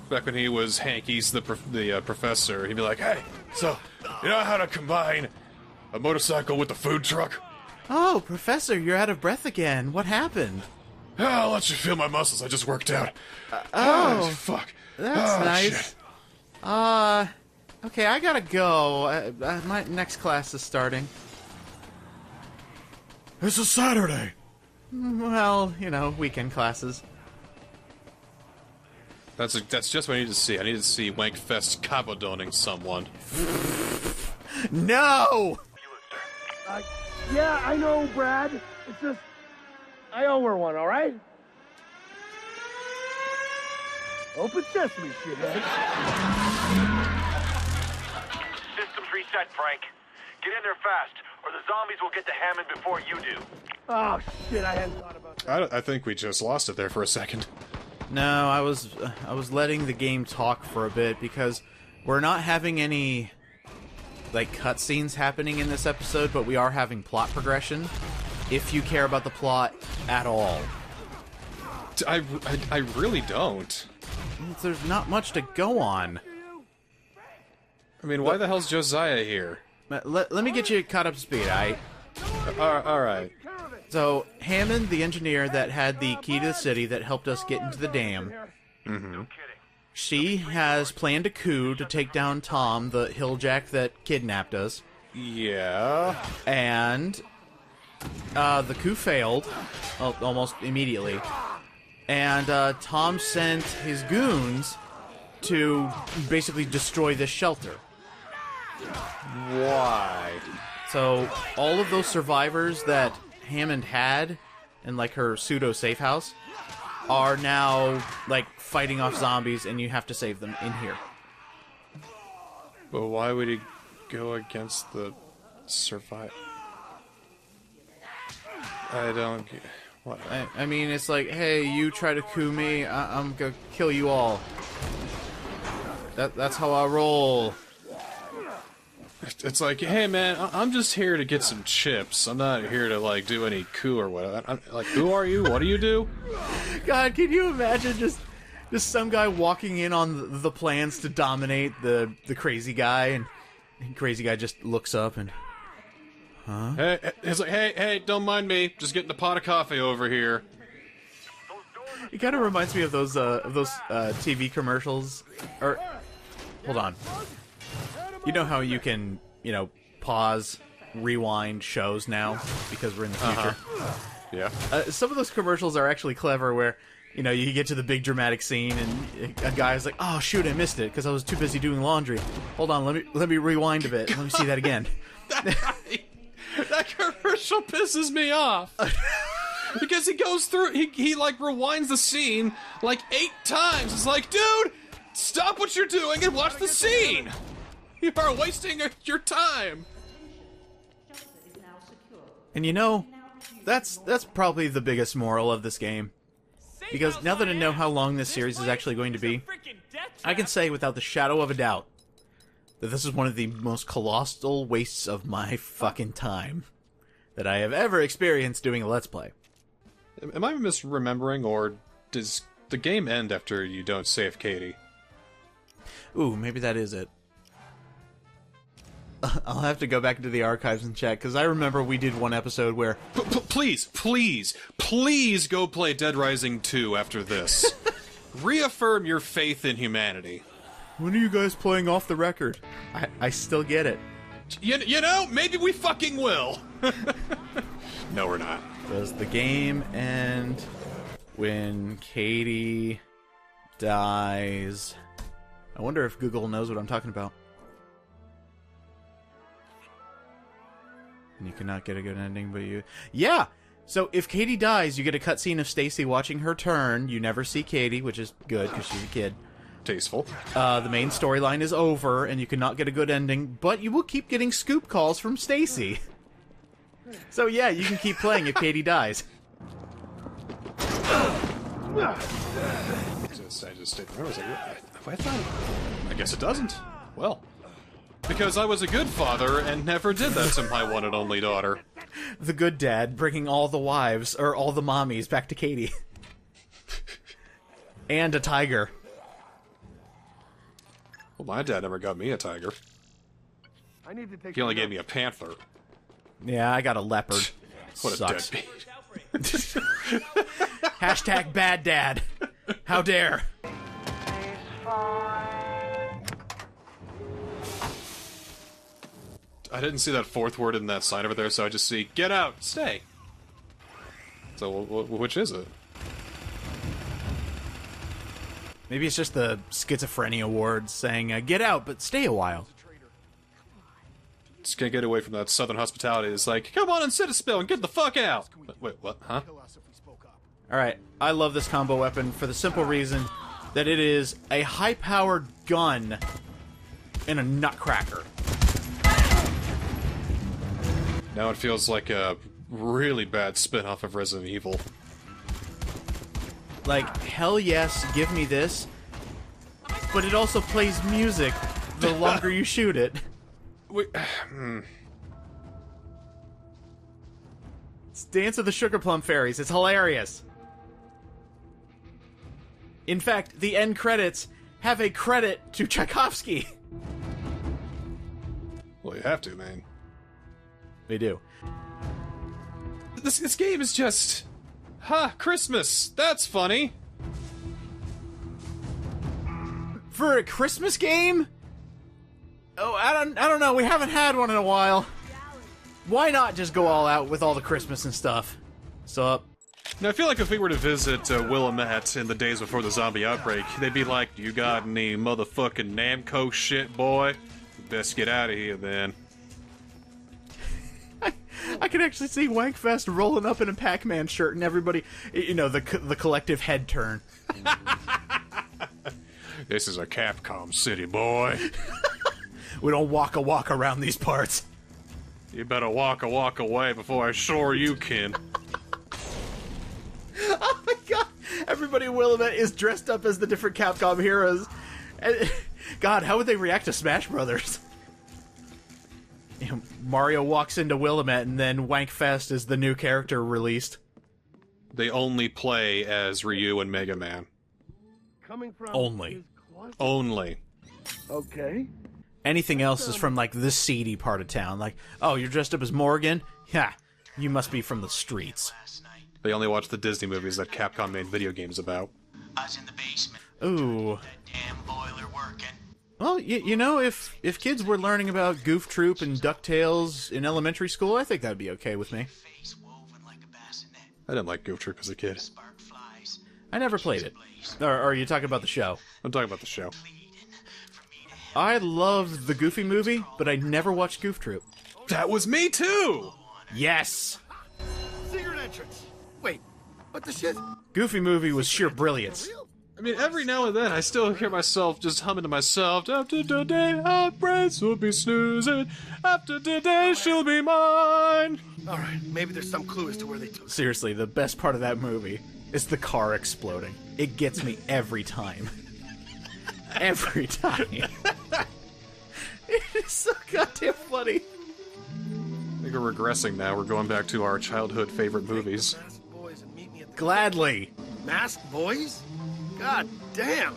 Back when he was Hanky's the professor, he'd be like, "Hey, so you know how to combine a motorcycle with a food truck?" Oh, Professor, you're out of breath again. What happened? I'll let you feel my muscles. I just worked out. Fuck. That's nice. Shit. Okay, I gotta go. My next class is starting. It's a Saturday. Well, weekend classes. That's just what I need to see. I need to see Wankfest cabodoning someone. No! Yeah, I know, Brad. It's just... I owe her one, all right? Open sesame, shithead. Systems reset, Frank. Get in there fast, or the zombies will get to Hammond before you do. Oh, shit, I hadn't thought about that. I think we just lost it there for a second. No, I was letting the game talk for a bit because we're not having any like cutscenes happening in this episode, but we are having plot progression. If you care about the plot at all, I really don't. There's not much to go on. I mean, why the hell's Josiah here? Let me get you caught up to speed, Alright. So, Hammond, the engineer that had the key to the city that helped us get into the dam, she has planned a coup to take down Tom, the hilljack that kidnapped us. Yeah. And the coup failed almost immediately. And Tom sent his goons to basically destroy this shelter. Why? So, all of those survivors that Hammond had in, like, her pseudo-safe house are now, like, fighting off zombies, and you have to save them in here. But why would he go against the survive? I don't get... What? I mean, it's like, hey, you try to coup me, I'm gonna kill you all. That's how I roll. It's like, hey man, I'm just here to get some chips. I'm not here to, like, do any coup or whatever. Like, who are you? What do you do? God, can you imagine just some guy walking in on the plans to dominate the crazy guy, and crazy guy just looks up and... Huh? Hey, it's like, hey, don't mind me. Just getting a pot of coffee over here. It kind of reminds me of those TV commercials. Or, hold on. You know how you can, pause, rewind shows now because we're in the future. Yeah. Some of those commercials are actually clever, where you get to the big dramatic scene and a guy's like, "Oh shoot, I missed it because I was too busy doing laundry. Hold on, let me rewind a bit. Let me see that again." That commercial pisses me off. Because he goes through, he like rewinds the scene like 8 times. It's like, dude, stop what you're doing and watch the scene. You are wasting your time. And that's probably the biggest moral of this game. Because now that I know how long this series is actually going to be, I can say without the shadow of a doubt that this is one of the most colossal wastes of my fucking time that I have ever experienced doing a Let's Play. Am I misremembering, or does the game end after you don't save Katie? Ooh, maybe that is it. I'll have to go back into the archives and check, because I remember we did one episode where... Please go play Dead Rising 2 after this. Reaffirm your faith in humanity. When are you guys playing Off the Record? I still get it. Maybe we fucking will. No, we're not. Does the game end when Katie dies? I wonder if Google knows what I'm talking about. And you cannot get a good ending, but you... Yeah! So if Katie dies, you get a cutscene of Stacy watching her turn. You never see Katie, which is good, because she's a kid. Tasteful. The main storyline is over, and you cannot get a good ending, but you will keep getting scoop calls from Stacy. So yeah, you can keep playing if Katie dies. I just didn't remember. I guess it doesn't. Well, because I was a good father and never did that to my one and only daughter. The good dad bringing all the wives, or all the mommies, back to Katie. And a tiger. Well, my dad never got me a tiger. He only gave me a panther. Yeah, I got a leopard. What Sucks. a deadbeat. Hashtag bad dad. How dare. I didn't see that fourth word in that sign over there, so I just see, get out, stay. So, which is it? Maybe it's just the schizophrenia ward saying, get out, but stay a while. Just can't get away from that southern hospitality. It's like, come on and sit a spill and get the fuck out! Wait, what? Huh? Alright, I love this combo weapon for the simple reason that it is a high-powered gun in a nutcracker. Now it feels like a really bad spin-off of Resident Evil. Like, hell yes, give me this, but it also plays music the longer you shoot it. It's Dance of the Sugar Plum Fairies. It's hilarious. In fact, the end credits have a credit to Tchaikovsky. Well, you have to, man. They do. This game is just... Christmas! That's funny! For a Christmas game? Oh, I don't know. We haven't had one in a while. Why not just go all out with all the Christmas and stuff? So, now, I feel like if we were to visit Willamette in the days before the zombie outbreak, they'd be like, "You got any motherfucking Namco shit, boy? Best get out of here, then." I can actually see Wankfest rolling up in a Pac-Man shirt and everybody, you know, the collective head turn. This is a Capcom city, boy. We don't walk around these parts. You better walk away before I shore you can. Oh my god! Everybody in Willamette is dressed up as the different Capcom heroes. God, how would they react to Smash Brothers? You know, Mario walks into Willamette and then Wankfest is the new character released. They only play as Ryu and Mega Man. Coming from Only. Only. Okay. Anything else is from, like, the seedy part of town. Like, oh, you're dressed up as Morgan? Yeah, you must be from the streets. They only watch the Disney movies that Capcom made video games about. I was in the basement. Ooh. That damn boiler working. Well, you know, if kids were learning about Goof Troop and DuckTales in elementary school, I think that'd be okay with me. I didn't like Goof Troop as a kid. I never played it. Or are you talking about the show? I'm talking about the show. I loved the Goofy movie, but I never watched Goof Troop. That was me too! Yes! Secret entrance! Wait, what the shit? Goofy movie was sheer brilliance. I mean, every now and then I still hear myself just humming to myself, "After today, our brains will be snoozing. After today, she'll be mine." Alright, maybe there's some clue as to where they took it. Seriously, the best part of that movie is the car exploding. It gets me every time. Every time. It is so goddamn funny. I think we're regressing now. We're going back to our childhood favorite movies. Gladly. Masked Boys? God damn.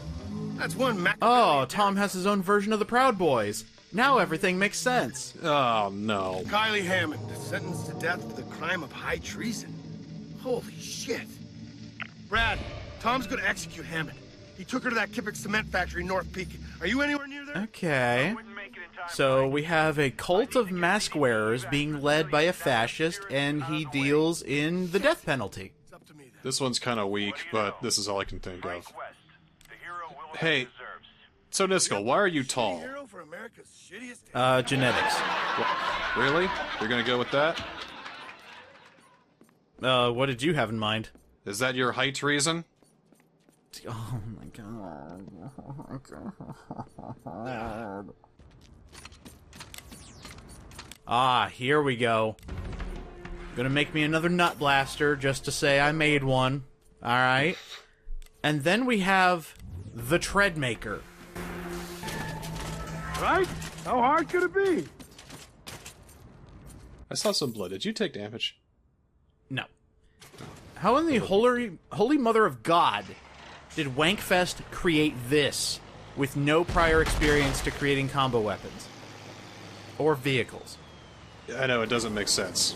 That's one Oh, Tom has his own version of the Proud Boys. Now everything makes sense. Oh, no. Kylie Hammond, sentenced to death for the crime of high treason. Holy shit. Brad, Tom's gonna execute Hammond. He took her to that Kippick cement factory in North Peak. Are you anywhere near there? Okay. So we have a cult of mask wearers being led by a fascist, and he deals in the death penalty. This one's kind of weak, but this is all I can think of. Hey, so Niskel, why are you tall? Genetics. What? Really? You're gonna go with that? What did you have in mind? Is that your height reason? Oh my god. Ah, here we go. Gonna make me another nut blaster just to say I made one. Alright. And then we have the Treadmaker. Right? How hard could it be? I saw some blood. Did you take damage? No. How in the holy mother of God did Wankfest create this with no prior experience to creating combo weapons? Or vehicles? I know, it doesn't make sense.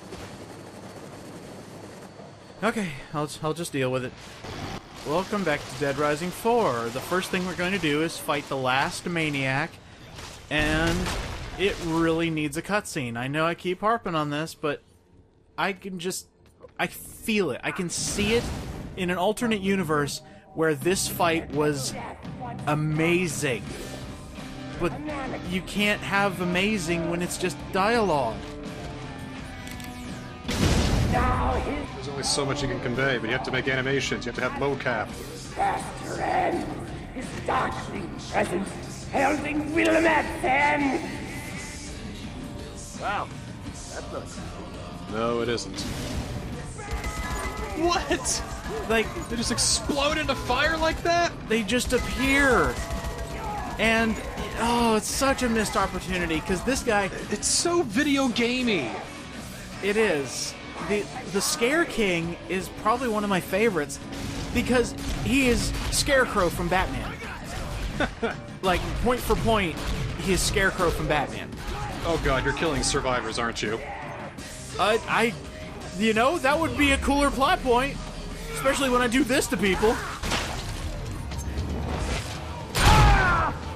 Okay, I'll just deal with it. Welcome back to Dead Rising 4. The first thing we're going to do is fight the last maniac, and it really needs a cutscene. I know I keep harping on this, but I feel it. I can see it in an alternate universe where this fight was amazing. But you can't have amazing when it's just dialogue. There's only so much you can convey, but you have to make animations, you have to have mocap. Faster end. His darkling presence held in Willamette then. Wow, that's not No, it isn't. What? Like, they just explode into fire like that? They just appear. And, oh, it's such a missed opportunity, because this guy... It's so video gamey. It is. The Scare King is probably one of my favorites, because he is Scarecrow from Batman. Like, point for point, he is Scarecrow from Batman. Oh god, you're killing survivors, aren't you? You know, that would be a cooler plot point. Especially when I do this to people.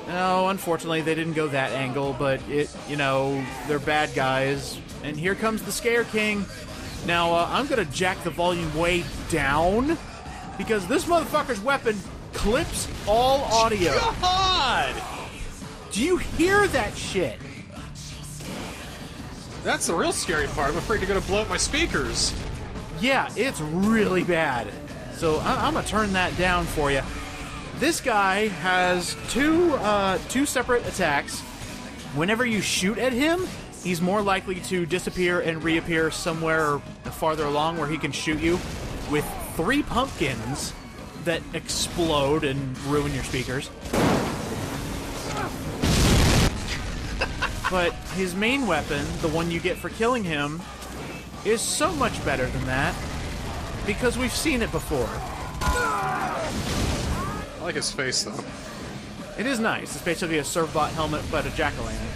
No, unfortunately, they didn't go that angle, but you know, they're bad guys. And here comes the Scare King. Now, I'm gonna jack the volume way down, because this motherfucker's weapon clips all audio. God! Do you hear that shit? That's the real scary part. I'm afraid you're gonna blow up my speakers. Yeah, it's really bad. So I'm gonna turn that down for you. This guy has two separate attacks. Whenever you shoot at him, he's more likely to disappear and reappear somewhere farther along where he can shoot you with 3 pumpkins that explode and ruin your speakers. But his main weapon, the one you get for killing him, is so much better than that, because we've seen it before. I like his face, though. It is nice. It's basically a Servbot helmet, but a jack-o'-lantern.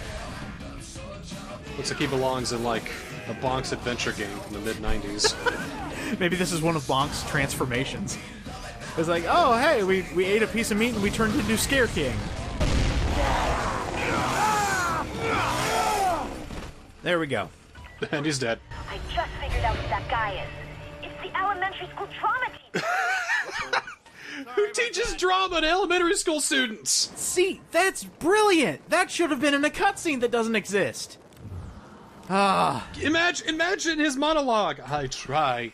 Looks like he belongs in, like, a Bonk's adventure game from the mid-90s. Maybe this is one of Bonk's transformations. It's like, oh, hey, we ate a piece of meat and we turned into Scare King. There we go. And he's dead. I just figured out who that guy is. It's the elementary school drama teacher. Who teaches drama to elementary school students? See, that's brilliant. That should have been in a cutscene that doesn't exist. Imagine his monologue. I try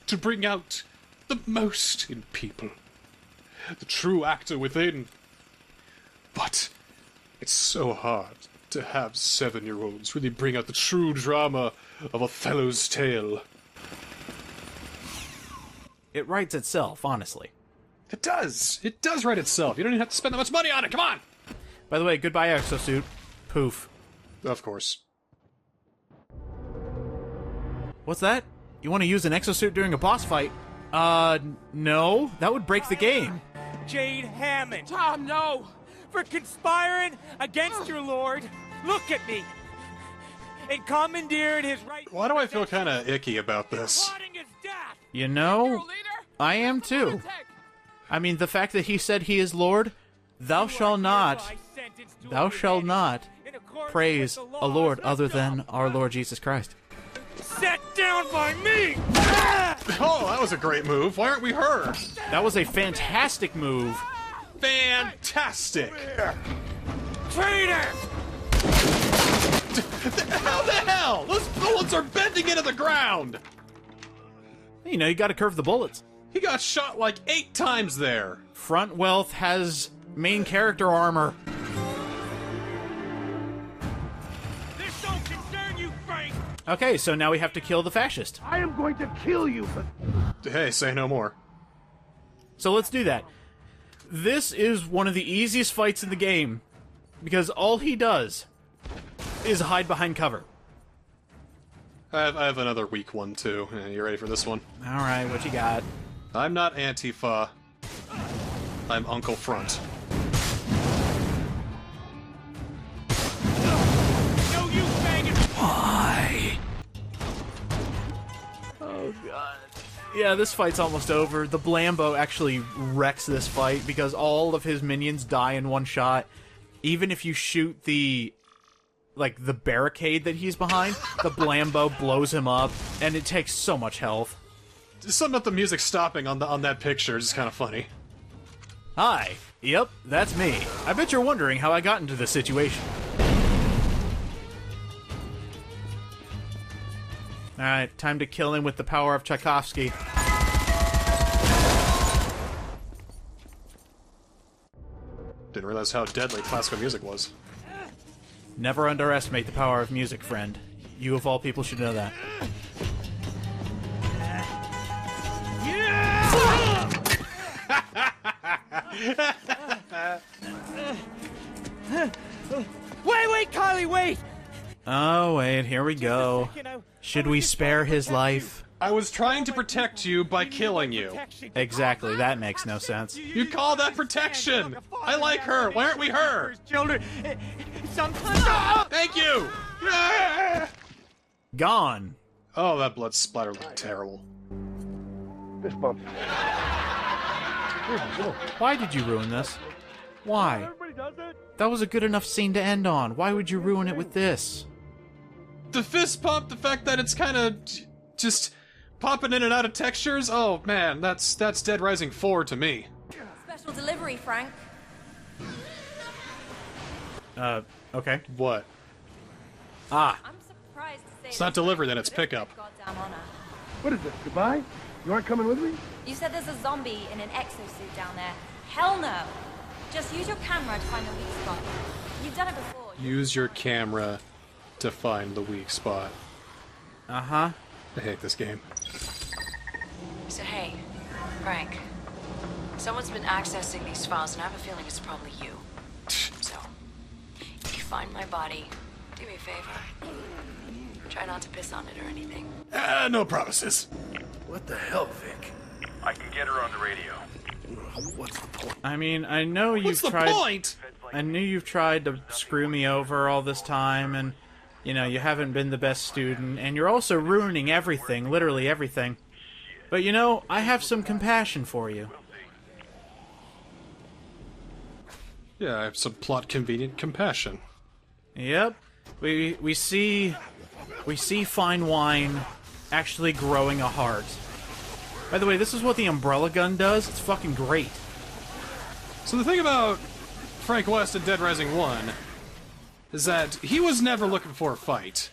to bring out the most in people, the true actor within. But it's so hard to have 7-year-olds really bring out the true drama of Othello's tale. It writes itself, honestly. It does. It does write itself. You don't even have to spend that much money on it. Come on! By the way, goodbye exosuit. Poof. Of course. What's that? You want to use an exosuit during a boss fight? No. That would break the game. Jade Hammond. Tom, no! For conspiring against your lord. Look at me! And commandeered his right... Why do I feel kind of icky about this? You know, I am too. I mean, the fact that he said he is Lord, thou shalt not praise a Lord other than our Lord Jesus Christ. Set down by me! Oh, that was a great move. Why aren't we her? That was a fantastic move. Fantastic! Traitor! How the hell? Those bullets are bending into the ground! You know, you gotta curve the bullets. He got shot like 8 times there. Front Wealth has main character armor. This don't concern you, Frank! Okay, so now we have to kill the fascist. I am going to kill you for... Hey, say no more. So let's do that. This is one of the easiest fights in the game, because all he does is hide behind cover. I have another weak one, too. You ready for this one? Alright, what you got? I'm not Antifa. I'm Uncle Front. No, you faggot! Why? Oh, God. Yeah, this fight's almost over. The Blambo actually wrecks this fight because all of his minions die in one shot. Even if you shoot the barricade that he's behind, the Blambo blows him up, and it takes so much health. Something about the music stopping on that picture is kind of funny. Hi. Yep, that's me. I bet you're wondering how I got into this situation. Alright, time to kill him with the power of Tchaikovsky. Didn't realize how deadly classical music was. Never underestimate the power of music, friend. You of all people should know that. Wait, Kylie, wait! Oh, wait, here we go. Should we spare his life? I was trying to protect you by killing you. Exactly, that makes no sense. You call that protection! I like her, why aren't we her? Children, sometimes... Thank you! Yeah! Gone. Oh, that blood splatter looked terrible. Fist bump. Why did you ruin this? Why? That was a good enough scene to end on. Why would you ruin it with this? The fist pump, the fact that it's kind of just popping in and out of textures. Oh man, that's Dead Rising 4 to me. Special delivery, Frank. Okay. What? Ah. I'm surprised to say It's not delivery, then it's pickup. goddamn honor. What is this, goodbye? You aren't coming with me? You said there's a zombie in an exosuit down there. Hell no. Just use your camera to find the weak spot. You've done it before. Use your camera to find the weak spot. Uh-huh. I hate this game. So hey, Frank. Someone's been accessing these files, and I have a feeling it's probably you. So, if you find my body, do me a favor. Try not to piss on it or anything. No promises. What the hell, Vic? I can get her on the radio. What's the point? I mean, I know you've tried... What's the point? I knew you've tried to screw me over all this time, and, you know, you haven't been the best student, and you're also ruining everything, literally everything. But, you know, I have some compassion for you. Yeah, I have some plot-convenient compassion. Yep. We see fine wine actually growing a heart. By the way, this is what the umbrella gun does. It's fucking great. So the thing about Frank West in Dead Rising 1 is that he was never looking for a fight.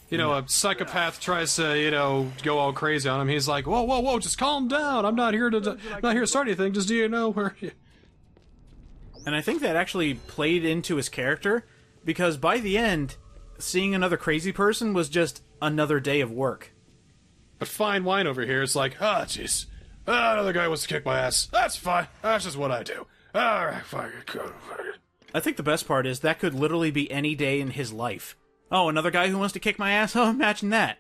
You know, a psychopath tries to, you know, go all crazy on him. He's like, whoa, whoa, whoa, just calm down. I'm not here to start anything. Just do you know where... And I think that actually played into his character, because by the end, seeing another crazy person was just another day of work. But fine wine over here is like, ah, jeez. Another guy wants to kick my ass. That's fine. That's just what I do. Alright, fine. I think the best part is that could literally be any day in his life. Oh, another guy who wants to kick my ass? Oh, imagine that.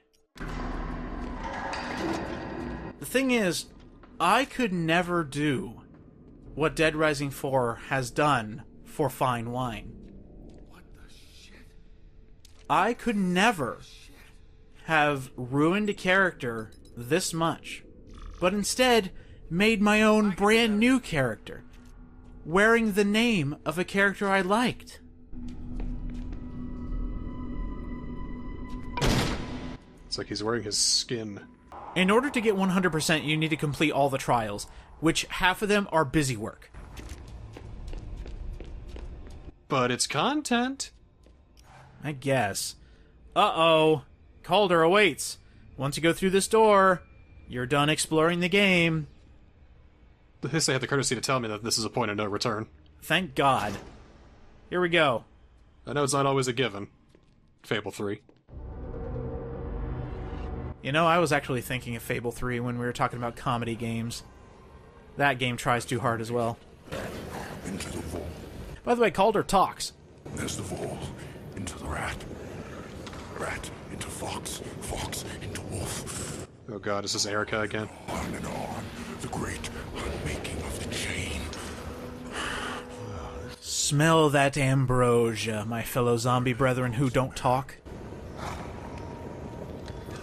The thing is, I could never do what Dead Rising 4 has done for fine wine. What the shit? I could never have ruined a character this much, but instead made my own brand new character, wearing the name of a character I liked. It's like he's wearing his skin. In order to get 100%, you need to complete all the trials, which half of them are busy work. But it's content. I guess. Uh-oh. Calder awaits. Once you go through this door, you're done exploring the game. At least they had the courtesy to tell me that this is a point of no return. Thank God. Here we go. I know it's not always a given. Fable 3. You know, I was actually thinking of Fable 3 when we were talking about comedy games. That game tries too hard as well. Into the vault. By the way, Calder talks. There's the vault. Into the rat. Rat into fox. Fox into wolf. Oh god, is this Erica again? On and on. The great unmaking of the chain. Smell that ambrosia, my fellow zombie brethren who don't talk.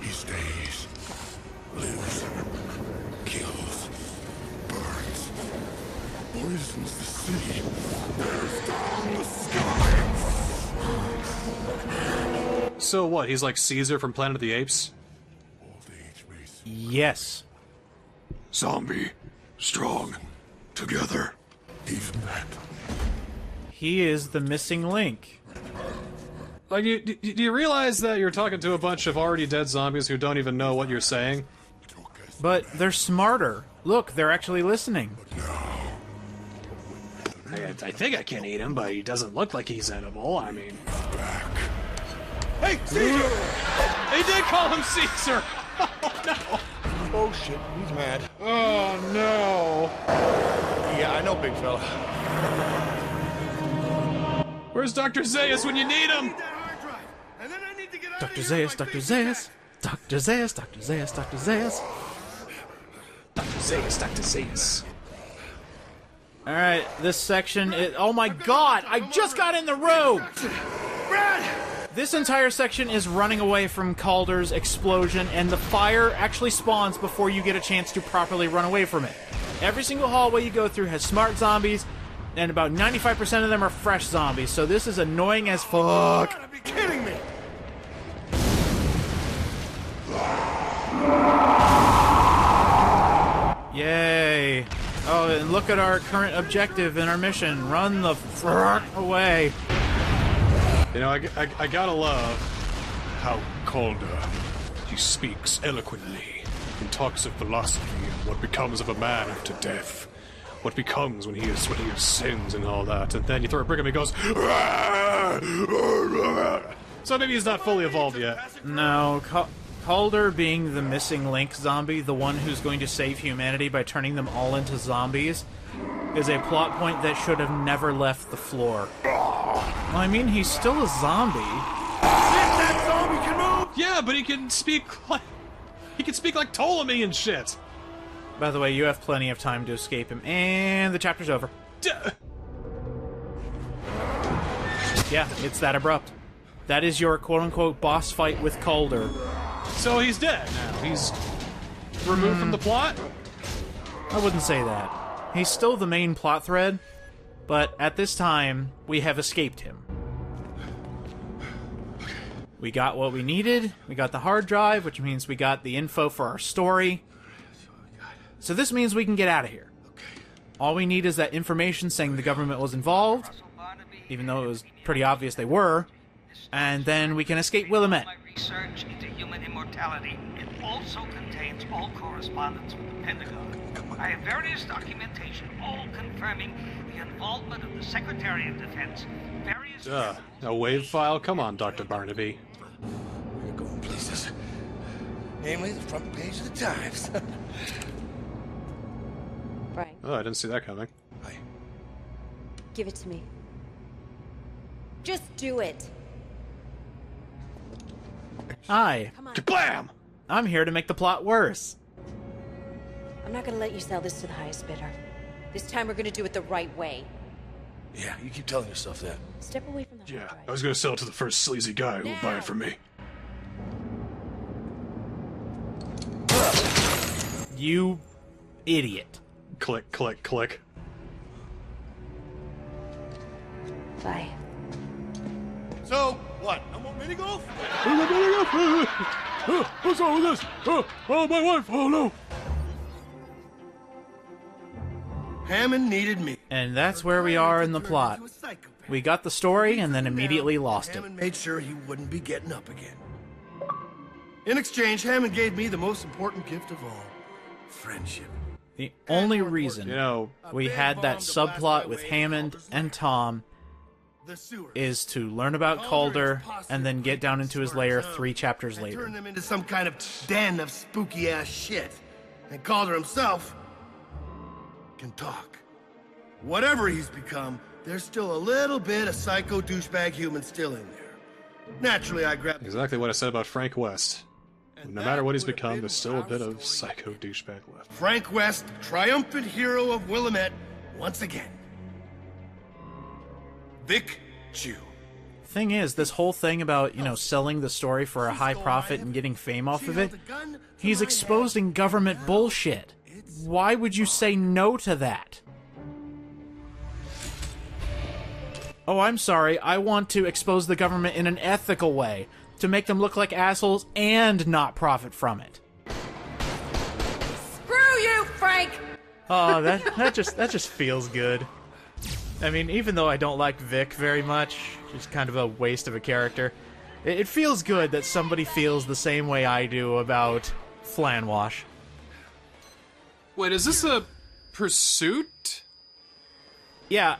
He stays, lives, kills, burns, poisons the city, tears down the sky. So what, he's like Caesar from Planet of the Apes? Yes. Zombie, strong, together. Even that. He is the missing link. Like, do you realize that you're talking to a bunch of already dead zombies who don't even know what you're saying? But they're smarter. Look, they're actually listening. I think I can eat him, but he doesn't look like he's edible. I mean... Hey, Caesar! He did call him Caesar! Oh, no! Oh, shit, he's mad. Oh, no! Yeah, I know, big fella. Where's Dr. Zaius when you need him? Dr. Zaius, Dr. Zaius. Dr. Zaius, Dr. Zaius, Dr. Zaius. Dr. Zaius, Dr. Zaius. Alright, this section is... Oh my god! I just got in the room! This entire section is running away from Calder's explosion, and the fire actually spawns before you get a chance to properly run away from it. Every single hallway you go through has smart zombies, and about 95% of them are fresh zombies, so this is annoying as fuck. You gotta be kidding me! Yay. Oh, and look at our current objective in our mission. Run the fuck away. You know, I gotta love how Calder, he speaks eloquently and talks of philosophy and what becomes of a man after death. What becomes when he has sins and all that. And then you throw a brick at him and he goes... So maybe he's not fully evolved yet. No, Calder being the missing link zombie, the one who's going to save humanity by turning them all into zombies, is a plot point that should have never left the floor. Well, I mean, he's still a zombie. That zombie can move! Yeah, but he can speak like... He can speak like Ptolemy and shit! By the way, you have plenty of time to escape him, and the chapter's over. Yeah, it's that abrupt. That is your quote-unquote boss fight with Calder. So he's dead now. He's removed from the plot? I wouldn't say that. He's still the main plot thread, but at this time, we have escaped him. We got what we needed, we got the hard drive, which means we got the info for our story. So this means we can get out of here. All we need is that information saying the government was involved, even though it was pretty obvious they were, and then we can escape Willamette. Research into human immortality. It also contains all correspondence with the Pentagon. I have various documentation, all confirming the involvement of the Secretary of Defense, various... A wave file? Come on, Dr. Barnaby. We're going places. Namely, the front page of the Times. Frank, Oh, I didn't see that coming. give it to me. Just do it. Hi. Kablam! I'm here to make the plot worse. I'm not gonna let you sell this to the highest bidder. This time we're gonna do it the right way. Yeah, you keep telling yourself that. Step away from the Yeah, I was gonna sell it to the first sleazy guy who would buy it from me. You idiot. Click, click, click. Bye. So, what? No more mini golf? What's wrong with this? Oh, my wife! Oh, no! Hammond needed me. And that's where we are in the plot. We got the story and then immediately lost it. Hammond made sure he wouldn't be getting up again. In exchange, Hammond gave me the most important gift of all. Friendship. The only reason we had that subplot with Hammond and Tom is to learn about Calder and then get down into his lair 3 chapters later. Turn them into some kind of den of spooky-ass shit. And Calder himself can talk. Whatever he's become, there's still a little bit of psycho douchebag human still in there. Naturally, I grabbed... Exactly what I said about Frank West. No matter what he's become, there's still a bit of psycho douchebag left. Frank West, triumphant hero of Willamette, once again. Vic Jew. Thing is, this whole thing about, selling the story for a high profit and getting fame off of it, he's exposing government bullshit. Why would you say no to that? Oh, I'm sorry, I want to expose the government in an ethical way, to make them look like assholes and not profit from it. Screw you, Frank! Oh, that just feels good. I mean, even though I don't like Vic very much, she's kind of a waste of a character, it feels good that somebody feels the same way I do about Flanwash. Wait, is this a pursuit? Yeah,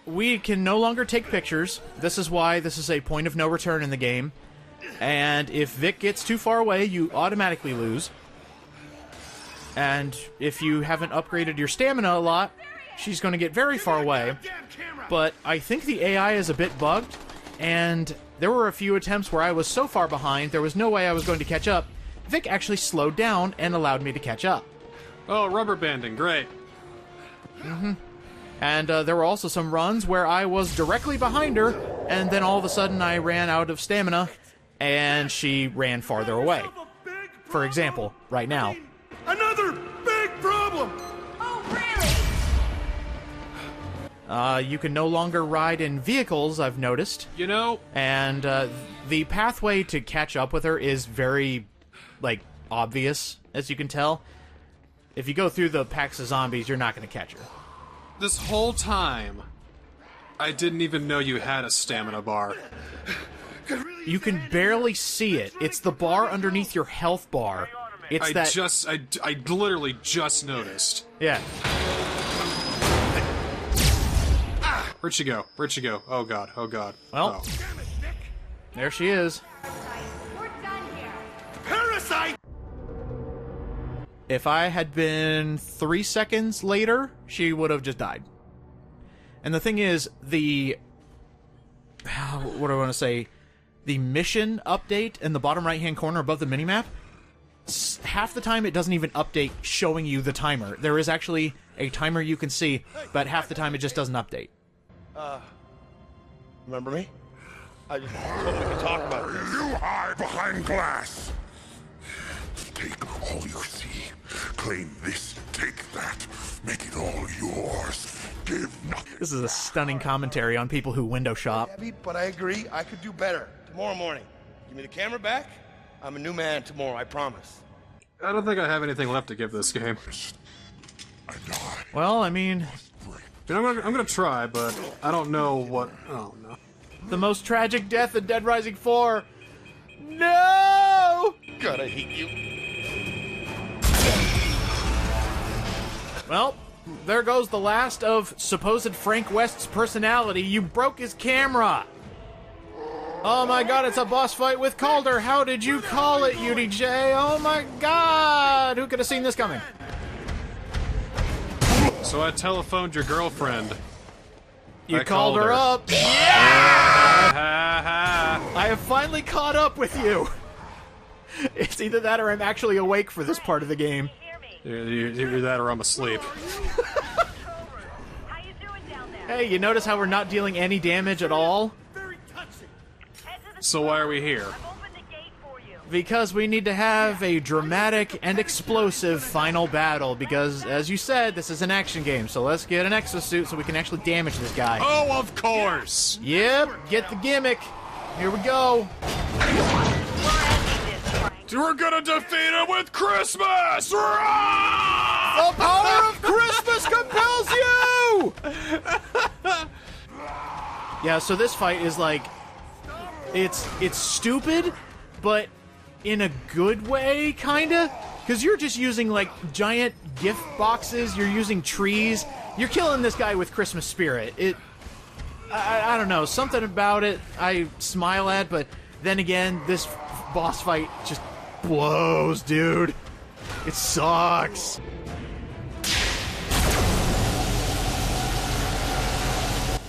we can no longer take pictures. This is why this is a point of no return in the game. And if Vic gets too far away, you automatically lose. And if you haven't upgraded your stamina a lot, she's going to get very far away. But I think the AI is a bit bugged, and there were a few attempts where I was so far behind, there was no way I was going to catch up. Vic actually slowed down and allowed me to catch up. Oh, rubber banding, great. Mm-hmm. And there were also some runs where I was directly behind her, and then all of a sudden I ran out of stamina, and she ran farther away. For example, right now. Another big problem! You can no longer ride in vehicles, I've noticed. You know... And the pathway to catch up with her is very, like, obvious, as you can tell. If you go through the packs of zombies, you're not going to catch her. This whole time, I didn't even know you had a stamina bar. You can barely see it. It's the bar underneath your health bar. It's I literally just noticed. Yeah. Where'd she go? Where'd she go? Oh god, oh god. Well, there she is. Parasite! If I had been 3 seconds later, she would have just died. And the thing is, what do I want to say? The mission update in the bottom right-hand corner above the minimap, half the time it doesn't even update showing you the timer. There is actually a timer you can see, but half the time it just doesn't update. Remember me? I just told we could talk about this. You hide behind glass. Take all you see. Claim this, take that. Make it all yours. Give nothing. This is a stunning commentary on people who window shop. Abby, but I agree, I could do better. Tomorrow morning. Give me the camera back. I'm a new man tomorrow, I promise. I don't think I have anything left to give this game. Well, I mean... You know, I'm gonna try, but I don't know what... Oh, no. The most tragic death in Dead Rising 4! No! God, I hate you. Well, there goes the last of supposed Frank West's personality. You broke his camera! Oh my god, it's a boss fight with Calder! How did you call it, UDJ? Oh my god! Who could have seen this coming? So I telephoned your girlfriend. You called her up. Yeah! I have finally caught up with you. It's either that or I'm actually awake for this part of the game. You're that or I'm asleep. Hey, you notice how we're not dealing any damage at all? So why are we here? Because we need to have a dramatic and explosive final battle, because, as you said, this is an action game, so let's get an exosuit so we can actually damage this guy. Oh, of course! Yep, get the gimmick. Here we go. We're gonna defeat him with Christmas! The power of Christmas compels you! Yeah, so this fight is like... It's stupid, but in a good way, kinda? Because you're just using, like, giant gift boxes, you're using trees, you're killing this guy with Christmas spirit. I don't know, something about it I smile at, but then again, this boss fight just blows, dude. It sucks.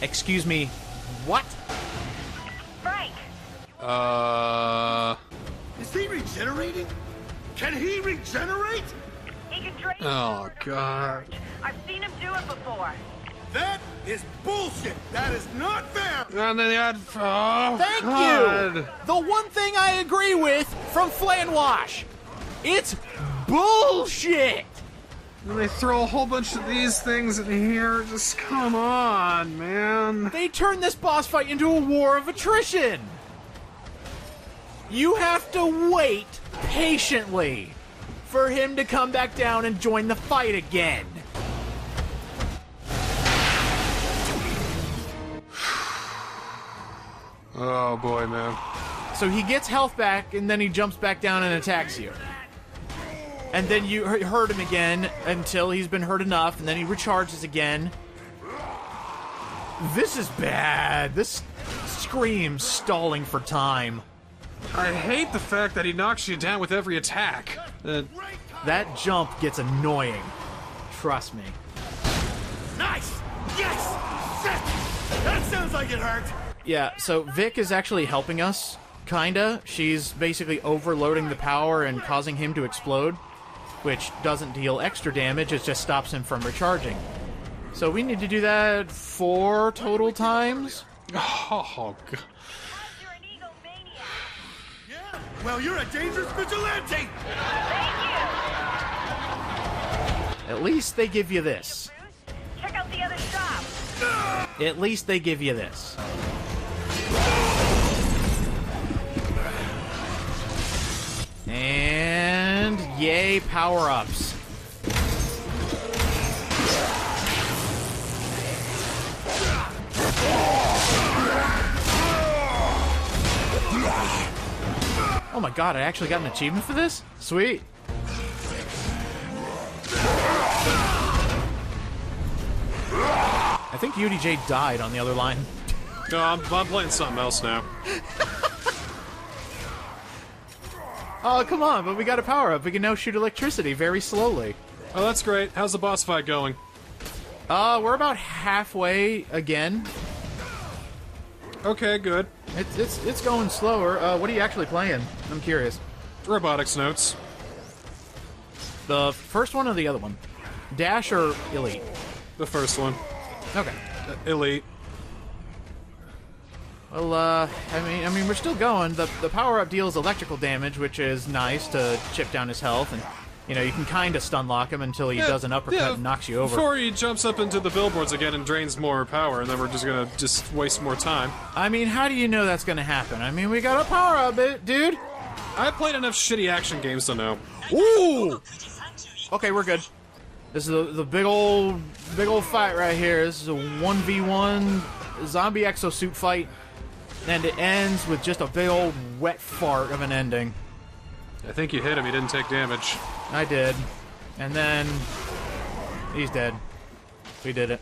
Excuse me, what? Frank! Is he regenerating? Can he regenerate? He can drain. Oh, God. I've seen him do it before. That is bullshit. That is not fair. Thank you. The one thing I agree with from Flanwash. It's bullshit. And they throw a whole bunch of these things in here. Just come on, man. They turn this boss fight into a war of attrition. You have to wait patiently for him to come back down and join the fight again. Oh boy, man. So he gets health back, and then he jumps back down and attacks you. And then you hurt him again until he's been hurt enough, and then he recharges again. This is bad. This screams stalling for time. I hate the fact that he knocks you down with every attack. That jump gets annoying. Trust me. Nice! Sounds like it hurt. Yeah, so Vic is actually helping us, kinda. She's basically overloading the power and causing him to explode, which doesn't deal extra damage, it just stops him from recharging. So we need to do that 4 total times? Oh, God. Well, you're a dangerous vigilante! At least they give you this. Check out the other shop. At least they give you this. And yay, power-ups. Oh my god, I actually got an achievement for this? Sweet. I think UDJ died on the other line. No, I'm playing something else now. Oh, come on, but we got a power-up. We can now shoot electricity very slowly. Oh, that's great. How's the boss fight going? We're about halfway again. Okay, good. It's going slower. What are you actually playing? I'm curious. Robotics notes. The first one or the other one? Dash or Elite? The first one. Okay. Elite. Well, I mean, we're still going. The power-up deals electrical damage, which is nice to chip down his health, and you know you can kind of stun lock him until he does an uppercut and knocks you over. Before he jumps up into the billboards again and drains more power, and then we're just gonna waste more time. I mean, how do you know that's gonna happen? I mean, we got a power-up, dude. I played enough shitty action games to know. Ooh. Okay, we're good. This is the big old fight right here. This is a 1v1 zombie exosuit fight, and it ends with just a big old wet fart of an ending. I think you hit him. He didn't take damage. I did, and then he's dead. We did it.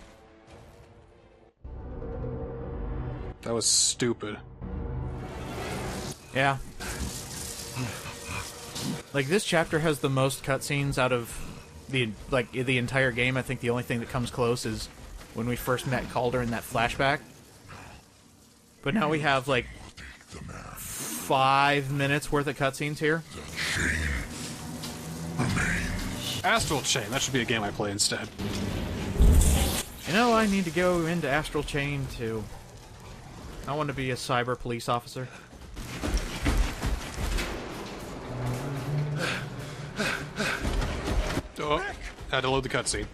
That was stupid. Yeah. Like, this chapter has the most cutscenes out of the entire game. I think the only thing that comes close is when we first met Calder in that flashback. But now we have, like, 5 minutes worth of cutscenes here. Astral Chain. That should be a game I play instead. You know, I need to go into Astral Chain, too. I want to be a cyber police officer. Oh, had to load the cutscene.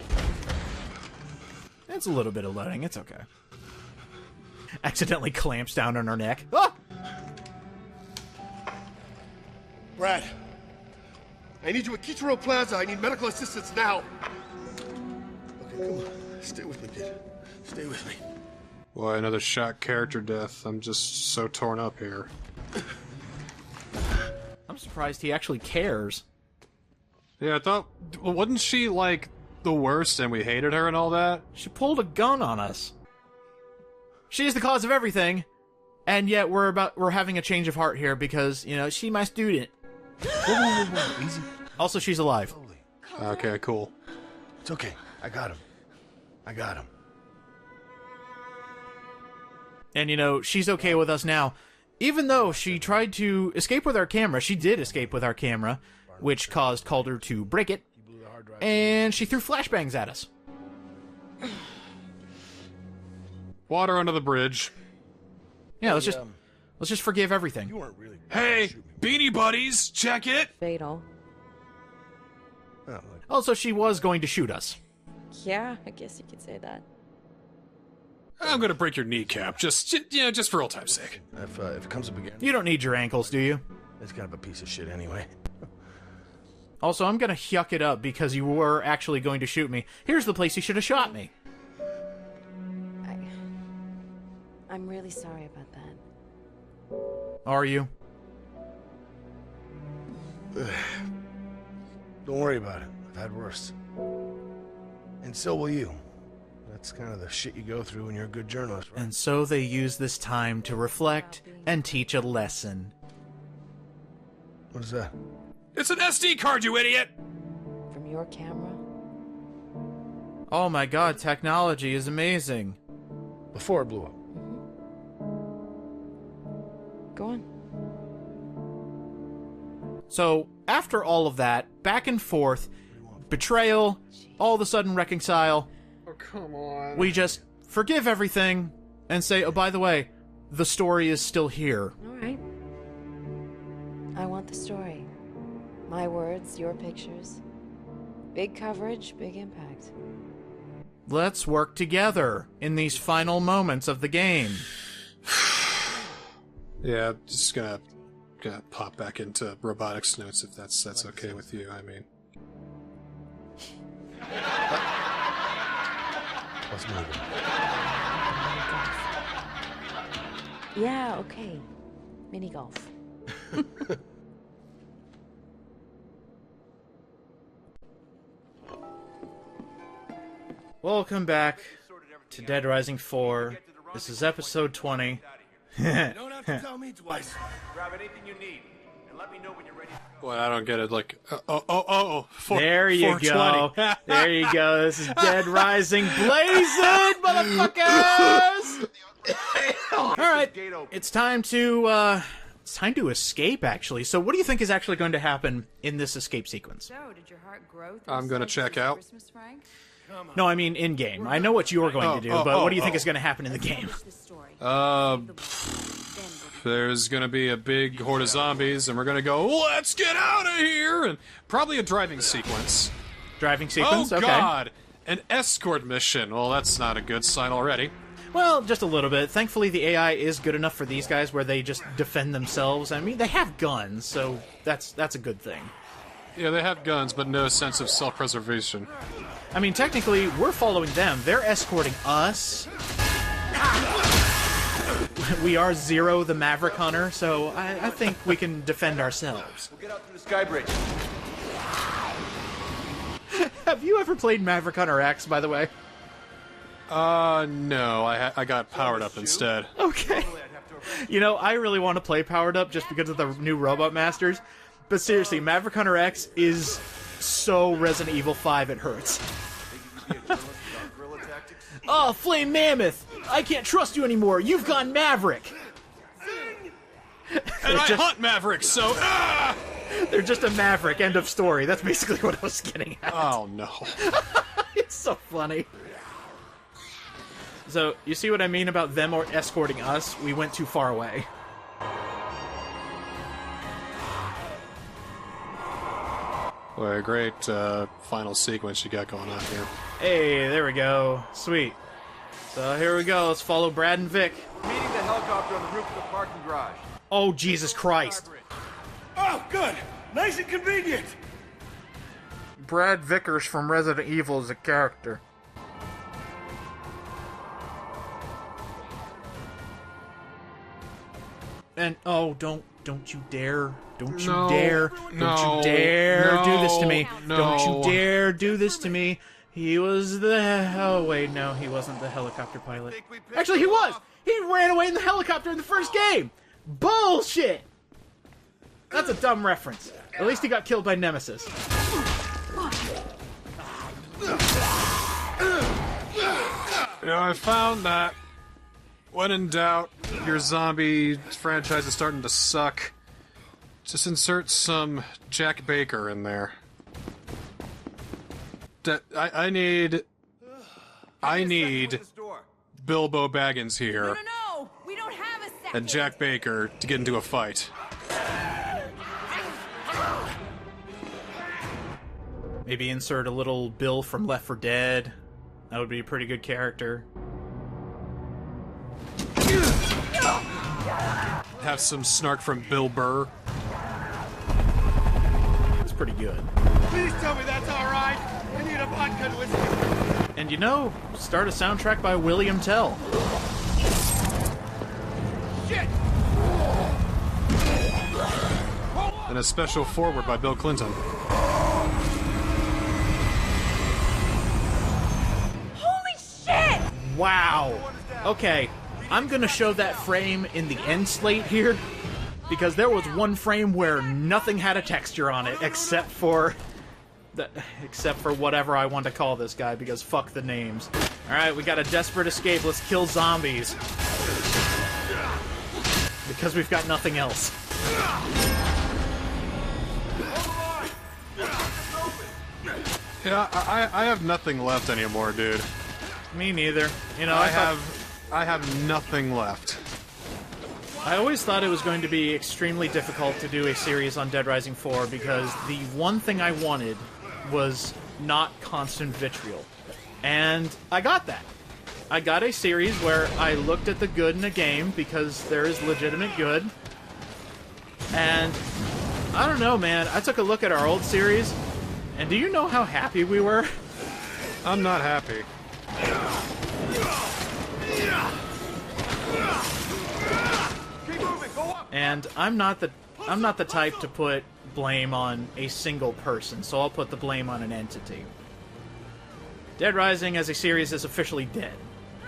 It's a little bit of loading. It's okay. Accidentally clamps down on her neck. Ah! Brad, I need you at Kichiro Plaza. I need medical assistance now. Okay, come on. Stay with me, kid. Stay with me. Boy, another shock character death. I'm just so torn up here. I'm surprised he actually cares. Yeah, I thought... Wasn't she, like, the worst and we hated her and all that? She pulled a gun on us. She's the cause of everything, and yet we're having a change of heart here because, you know, she's my student. Whoa, easy. Also, she's alive. Okay, cool. It's okay. I got him. I got him. And, you know, she's okay with us now. Even though she tried to escape with our camera, she did escape with our camera, which caused Calder to break it, and she threw flashbangs at us. Water under the bridge. Yeah, let's just forgive everything. You weren't really. Hey, Beanie Buddies, check it. Fatal. Also, she was going to shoot us. Yeah, I guess you could say that. I'm gonna break your kneecap, just for old time's sake. If it comes up again. You don't need your ankles, do you? It's kind of a piece of shit anyway. Also, I'm gonna yuck it up because you were actually going to shoot me. Here's the place you should have shot me. I'm really sorry about that. Are you? Don't worry about it. I've had worse. And so will you. That's kind of the shit you go through when you're a good journalist, right? And so they use this time to reflect and teach a lesson. What is that? It's an SD card, you idiot! From your camera? Oh my god, technology is amazing. Before it blew up. Go on. So, after all of that, back and forth, betrayal, all of a sudden reconcile, Oh, come on. we just forgive everything and say, oh, by the way, the story is still here. All right. I want the story. My words, your pictures. Big coverage, big impact. Let's work together in these final moments of the game. Yeah, just gonna pop back into robotics notes if that's okay with you. I mean, Let's move it. Yeah, okay. Mini golf. Welcome back to Dead Rising 4. This is episode 20. You don't have to tell me twice. Grab anything you need, and let me know when you're ready. well, I don't get it. Like, There you go. There you go. This is Dead Rising blazing, motherfuckers! Alright, it's time to escape, actually. So what do you think is actually going to happen in this escape sequence? So, did your heart grow? I'm gonna check out. Christmas, Frank? No, I mean in-game. I know what you're going to do, but what do you think is going to happen in the game? There's gonna be a big horde of zombies, and we're gonna go, let's get out of here! And probably a driving sequence. Driving sequence? Oh, okay. God! An escort mission. Well, that's not a good sign already. Well, just a little bit. Thankfully, the AI is good enough for these guys where they just defend themselves. I mean, they have guns, so that's a good thing. Yeah, they have guns, but no sense of self-preservation. I mean, technically, we're following them. They're escorting us. We are Zero, the Maverick Hunter, so I think we can defend ourselves. We'll get out through the sky bridge. Have you ever played Maverick Hunter X, by the way? No. I got powered up instead. Okay. You know, I really want to play Powered Up just because of the new Robot Masters. But seriously, Maverick Hunter X is so Resident Evil 5 it hurts. Oh, Flame Mammoth! I can't trust you anymore. You've gone Maverick. And I hunt Mavericks, so they're just a Maverick. End of story. That's basically what I was getting at. Oh no. It's so funny. So, you see what I mean about them or escorting us? We went too far away. What a great final sequence you got going on here. Hey, there we go. Sweet. So here we go. Let's follow Brad and Vic. Meeting the helicopter on the roof of the parking garage. Oh, Jesus Christ. Oh, good. Nice and convenient. Brad Vickers from Resident Evil is a character. And, oh, don't you dare. Don't you dare. Don't you dare do this to me. Don't you dare do this to me. He was the... Oh, wait, no, he wasn't the helicopter pilot. Actually, he was! He ran away in the helicopter in the first game! Bullshit! That's a dumb reference. At least he got killed by Nemesis. You know, I found that when in doubt, your zombie franchise is starting to suck, just insert some Jack Baker in there. I need Bilbo Baggins here. No, we don't have a second. And Jack Baker to get into a fight. Maybe insert a little Bill from Left 4 Dead. That would be a pretty good character. Have some snark from Bill Burr. That's pretty good. Please tell me that's all right. I need a vodka and whiskey. And you know, start a soundtrack by William Tell. Shit! And a special foreword by Bill Clinton. Holy shit! Wow. Okay, I'm gonna show that frame in the end slate here, because there was one frame where nothing had a texture on it except for whatever I want to call this guy, because fuck the names. Alright, we got a desperate escape. Let's kill zombies. because we've got nothing else. Yeah, I have nothing left anymore, dude. Me neither. You know, I have nothing left. I always thought it was going to be extremely difficult to do a series on Dead Rising 4 because the one thing I wanted was not constant vitriol. And I got that. I got a series where I looked at the good in a game because there is legitimate good. And I don't know, man. I took a look at our old series, and do you know how happy we were? I'm not happy. And I'm not the type to put blame on a single person, so I'll put the blame on an entity. Dead Rising as a series is officially dead.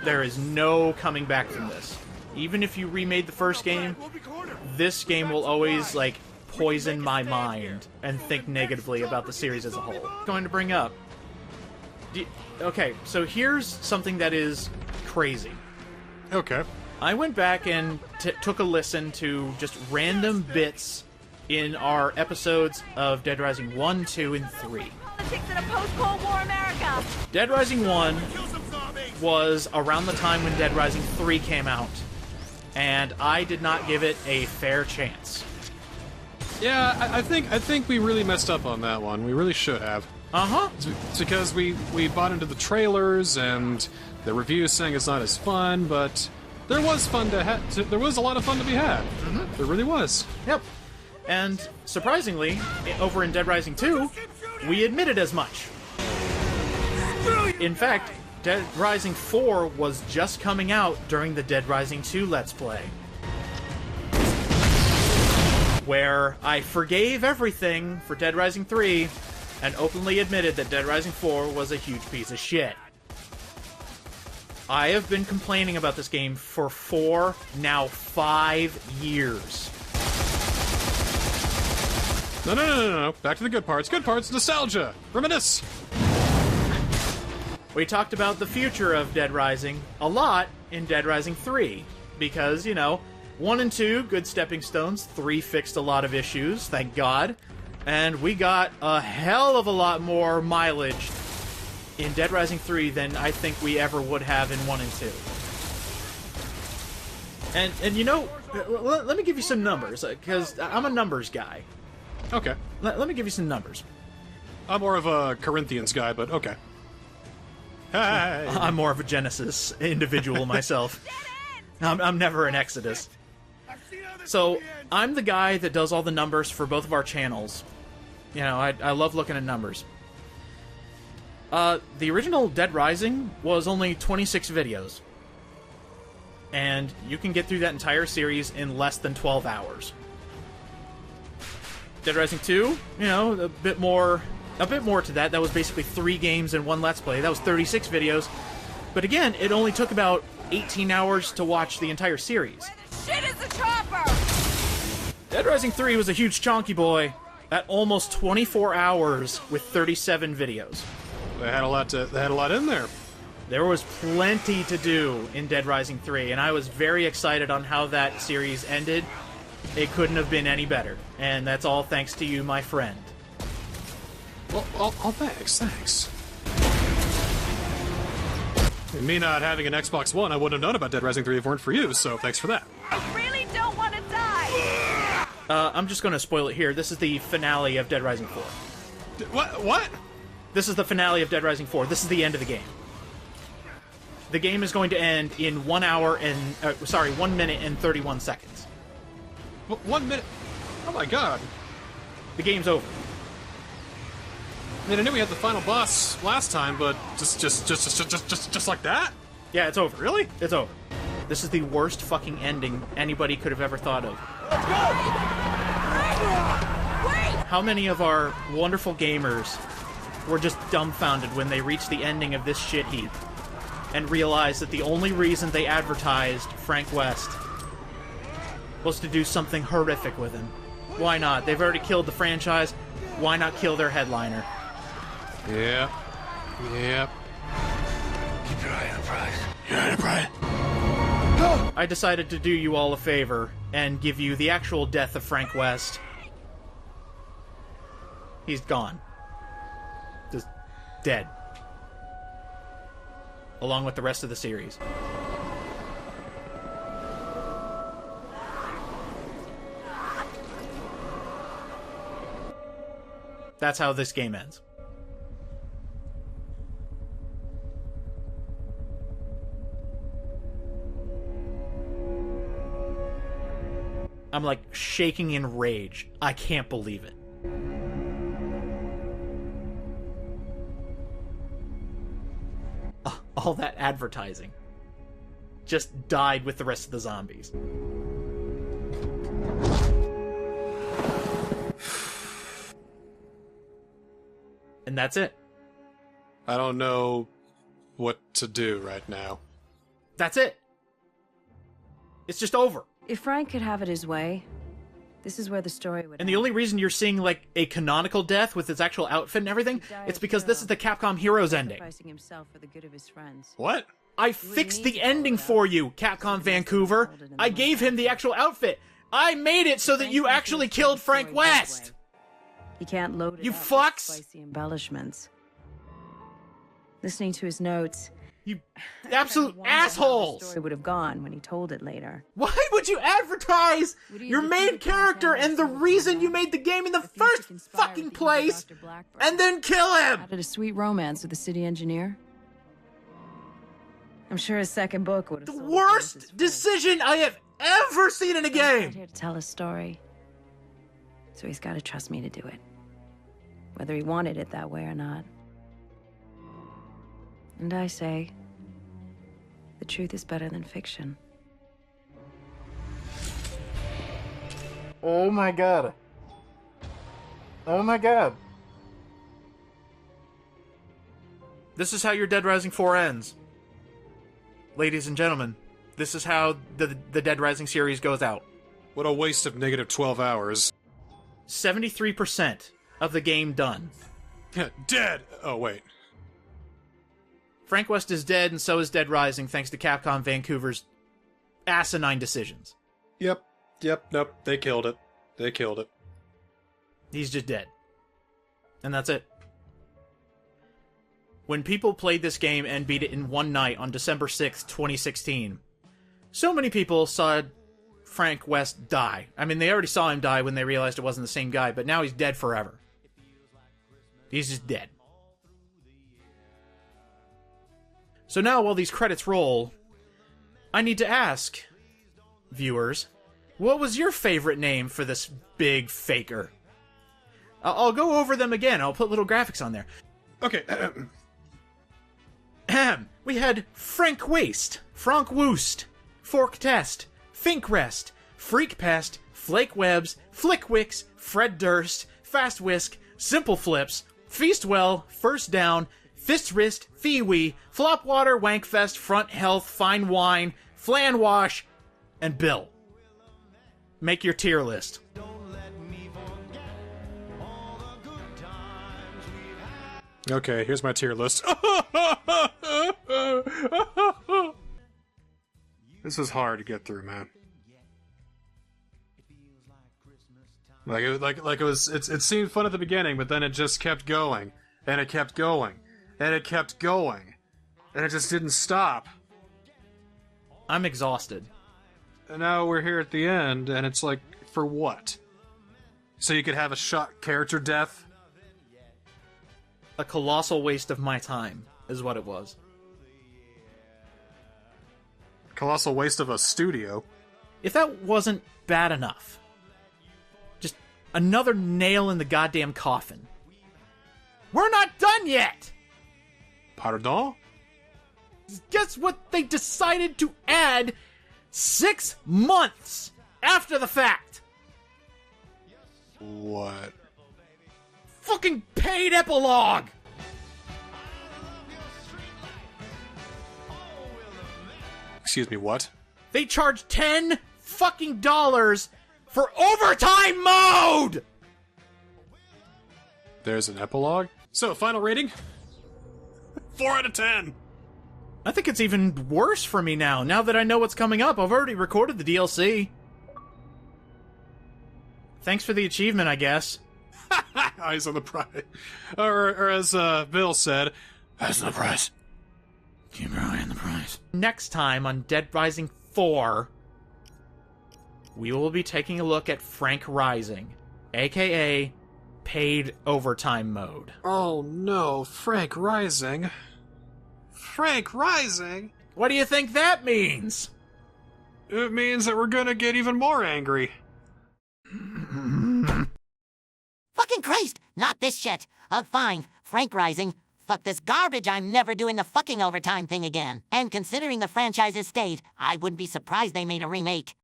There is no coming back from this. Even if you remade the first game, this game will always, like, poison my mind and think negatively about the series as a whole. Going to bring up. Okay, so here's something that is crazy. Okay. I went back and took a listen to just random bits in our episodes of Dead Rising 1, 2, and 3. Politics in a post-Cold War America. Dead Rising 1 was around the time when Dead Rising 3 came out, and I did not give it a fair chance. Yeah, I think we really messed up on that one. We really should have. Uh-huh. It's because we bought into the trailers and the reviews saying it's not as fun, but there was fun there was a lot of fun to be had. Mm-hmm. There really was. Yep. And surprisingly, over in Dead Rising 2, we admitted as much. In fact, Dead Rising 4 was just coming out during the Dead Rising 2 Let's Play, where I forgave everything for Dead Rising 3 and openly admitted that Dead Rising 4 was a huge piece of shit. I have been complaining about this game for now 5 years. No. Back to the good parts. Good parts. Nostalgia. Reminisce. We talked about the future of Dead Rising a lot in Dead Rising 3, because, you know, 1 and 2, good stepping stones, 3 fixed a lot of issues, thank God, and we got a hell of a lot more mileage in Dead Rising 3 than I think we ever would have in 1 and 2. And you know, let me give you some numbers, because I'm a numbers guy. Okay. Let me give you some numbers. I'm more of a Corinthians guy, but okay. Hey. I'm more of a Genesis individual myself. I'm never an Exodus. So, I'm the guy that does all the numbers for both of our channels. You know, I love looking at numbers. The original Dead Rising was only 26 videos. And you can get through that entire series in less than 12 hours. Dead Rising 2, you know, a bit more to that. That was basically 3 games and 1 Let's Play. That was 36 videos. But again, it only took about 18 hours to watch the entire series. Shit is a chopper! Dead Rising 3 was a huge chonky boy at almost 24 hours with 37 videos. They had a lot in there. There was plenty to do in Dead Rising 3, and I was very excited on how that series ended. It couldn't have been any better, and that's all thanks to you, my friend. Well, thanks. Me not having an Xbox One, I wouldn't have known about Dead Rising 3 if it weren't for you, so thanks for that. I really don't want to die! I'm just going to spoil it here. This is the finale of Dead Rising 4. What? This is the finale of Dead Rising 4. This is the end of the game. The game is going to end in 1 minute and 31 seconds. 1 minute? Oh my god. The game's over. I mean, I knew we had the final boss last time, but just like that? Yeah, it's over. Really? It's over. This is the worst fucking ending anybody could have ever thought of. Wait! How many of our wonderful gamers were just dumbfounded when they reached the ending of this shit heap and realized that the only reason they advertised Frank West was to do something horrific with him? Why not? They've already killed the franchise. Why not kill their headliner? Yep. Keep your eye on the prize. Your eye on the prize. Go! I decided to do you all a favor and give you the actual death of Frank West. He's gone. Just dead. Along with the rest of the series. That's how this game ends. I'm like shaking in rage. I can't believe it. All that advertising just died with the rest of the zombies. And that's it. I don't know what to do right now. That's it. It's just over. If Frank could have it his way, this is where the story would And the only reason you're seeing, like, a canonical death with its actual outfit and everything, it's because this is the Capcom Heroes ending. sacrificing himself for the good of his friends. What? I fixed the ending for you, Capcom Vancouver. I gave him the actual outfit. I made it so that you actually killed Frank West. He can't load it You up with fucks! spicy embellishments. Listening to his notes, you absolute assholes! The story would have gone when he told it later. Why would you advertise your main character and the reason you made the game in the first fucking place, and then kill him? Added a sweet romance with the city engineer. I'm sure his second book would have. The worst decision I have ever seen in a game. Here to tell his story, so he's got to trust me to do it, whether he wanted it that way or not. And I say, the truth is better than fiction. Oh my god. Oh my god. This is how your Dead Rising 4 ends. Ladies and gentlemen, this is how the Dead Rising series goes out. What a waste of negative 12 hours. 73% of the game done. Dead! Oh, wait. Frank West is dead, and so is Dead Rising, thanks to Capcom Vancouver's asinine decisions. Yep, nope, they killed it. They killed it. He's just dead. And that's it. When people played this game and beat it in one night on December 6th, 2016, so many people saw Frank West die. I mean, they already saw him die when they realized it wasn't the same guy, but now he's dead forever. He's just dead. So now, while these credits roll, I need to ask, viewers, what was your favorite name for this big faker? I'll go over them again. I'll put little graphics on there. Okay. We had Frank Waste, Frank Woost, Fork Test, Fink Rest, Freak Pest, Flake Webs, Flickwicks, Fred Durst, Fast Whisk, Simple Flips, Feastwell, First Down, Fist Wrist, Fee-Wee, Flopwater, Wankfest, Front Health, Fine Wine, Flan Wash, and Bill. Make your tier list. Okay, here's my tier list. This was hard to get through, man. It seemed fun at the beginning, but then it just kept going, and it kept going, and it kept going, and it just didn't stop. I'm exhausted. And now we're here at the end, and it's like, for what? So you could have a shot character death? A colossal waste of my time, is what it was. Colossal waste of a studio. If that wasn't bad enough, just another nail in the goddamn coffin. We're not done yet! Pardon? Guess what they decided to add 6 months after the fact? What? Fucking paid epilogue! Excuse me, what? They charge $10 fucking for overtime mode! There's an epilogue? So, final rating? 4 out of 10! I think it's even worse for me now that I know what's coming up. I've already recorded the DLC. Thanks for the achievement, I guess. Eyes on the prize. Or as Bill said, eyes on the prize. Keep your eye on the prize. Next time on Dead Rising 4, we will be taking a look at Frank Rising, aka paid overtime mode. Oh no, Frank Rising. Frank Rising? What do you think that means? It means that we're gonna get even more angry. Fucking Christ! Not this shit. Fine. Frank Rising. Fuck this garbage. I'm never doing the fucking overtime thing again. And considering the franchise's state, I wouldn't be surprised they made a remake.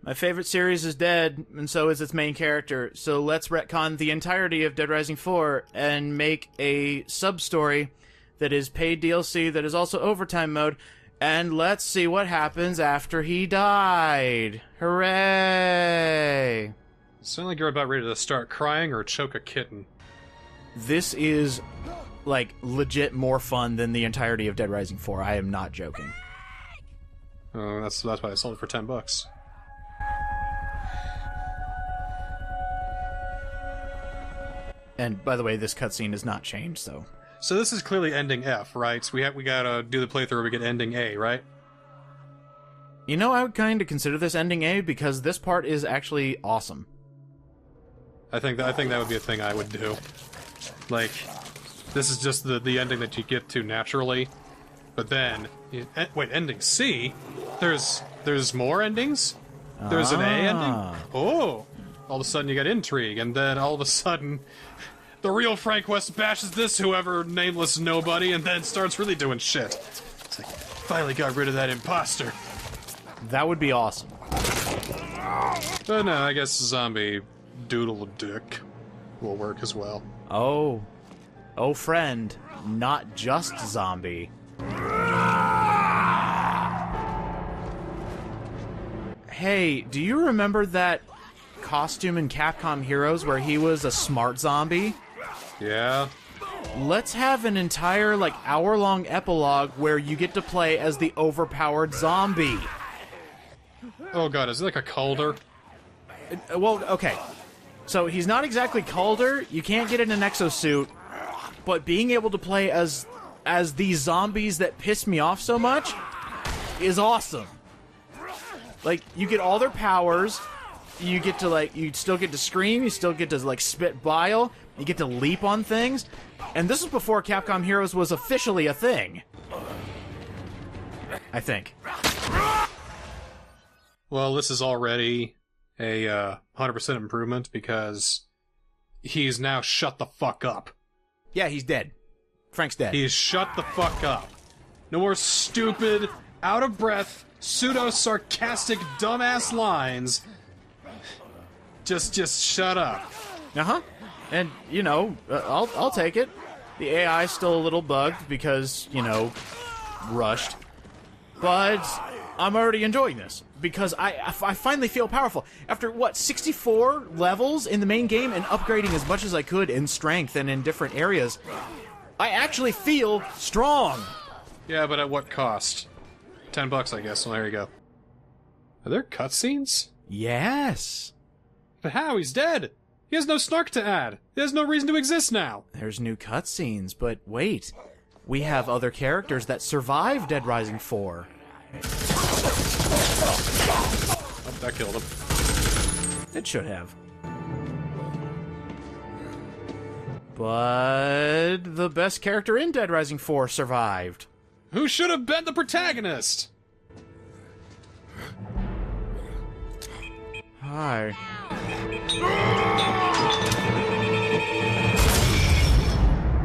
My favorite series is dead, and so is its main character, so let's retcon the entirety of Dead Rising 4 and make a sub-story that is paid DLC that is also overtime mode, and let's see what happens after he died. Hooray! Sound like you're about ready to start crying or choke a kitten. This is, like, legit more fun than the entirety of Dead Rising 4. I am not joking. Oh, that's why I sold it for $10. And, by the way, this cutscene has not changed, so... So this is clearly ending F, right? So we gotta do the playthrough where we get ending A, right? You know, I would kind of consider this ending A because this part is actually awesome. I think that would be a thing I would do. Like, this is just the ending that you get to naturally, but then wait, ending C? There's more endings? There's an A ending? Oh! All of a sudden you get intrigue, and then all of a sudden the real Frank West bashes this whoever nameless nobody and then starts really doing shit. It's like, finally got rid of that imposter. That would be awesome. But no, I guess zombie doodle dick will work as well. Oh. Oh, friend. Not just zombie. Hey, do you remember that costume in Capcom Heroes where he was a smart zombie? Yeah. Let's have an entire, like, hour-long epilogue where you get to play as the overpowered zombie. Oh god, is it like a Calder? Well, okay. So he's not exactly Calder, you can't get in an exosuit, but being able to play as these zombies that piss me off so much is awesome. Like, you get all their powers, you get to, like, you still get to scream, you still get to, like, spit bile, you get to leap on things, and this was before Capcom Heroes was officially a thing. I think. Well, this is already a 100% improvement because he's now shut the fuck up. Yeah, he's dead. Frank's dead. He's shut the fuck up. No more stupid, out of breath, pseudo-sarcastic, dumbass lines. Just shut up. Uh-huh. And, you know, I'll take it. The AI's still a little bugged because, you know, rushed. But I'm already enjoying this because I finally feel powerful. After, what, 64 levels in the main game and upgrading as much as I could in strength and in different areas, I actually feel strong. Yeah, but at what cost? $10, I guess. Well, there you go. Are there cutscenes? Yes. But how? He's dead. He has no snark to add. He has no reason to exist now. There's new cutscenes, but wait. We have other characters that survived Dead Rising 4. Oh, that killed him. It should have. But the best character in Dead Rising 4 survived. Who should have been the protagonist? Hi.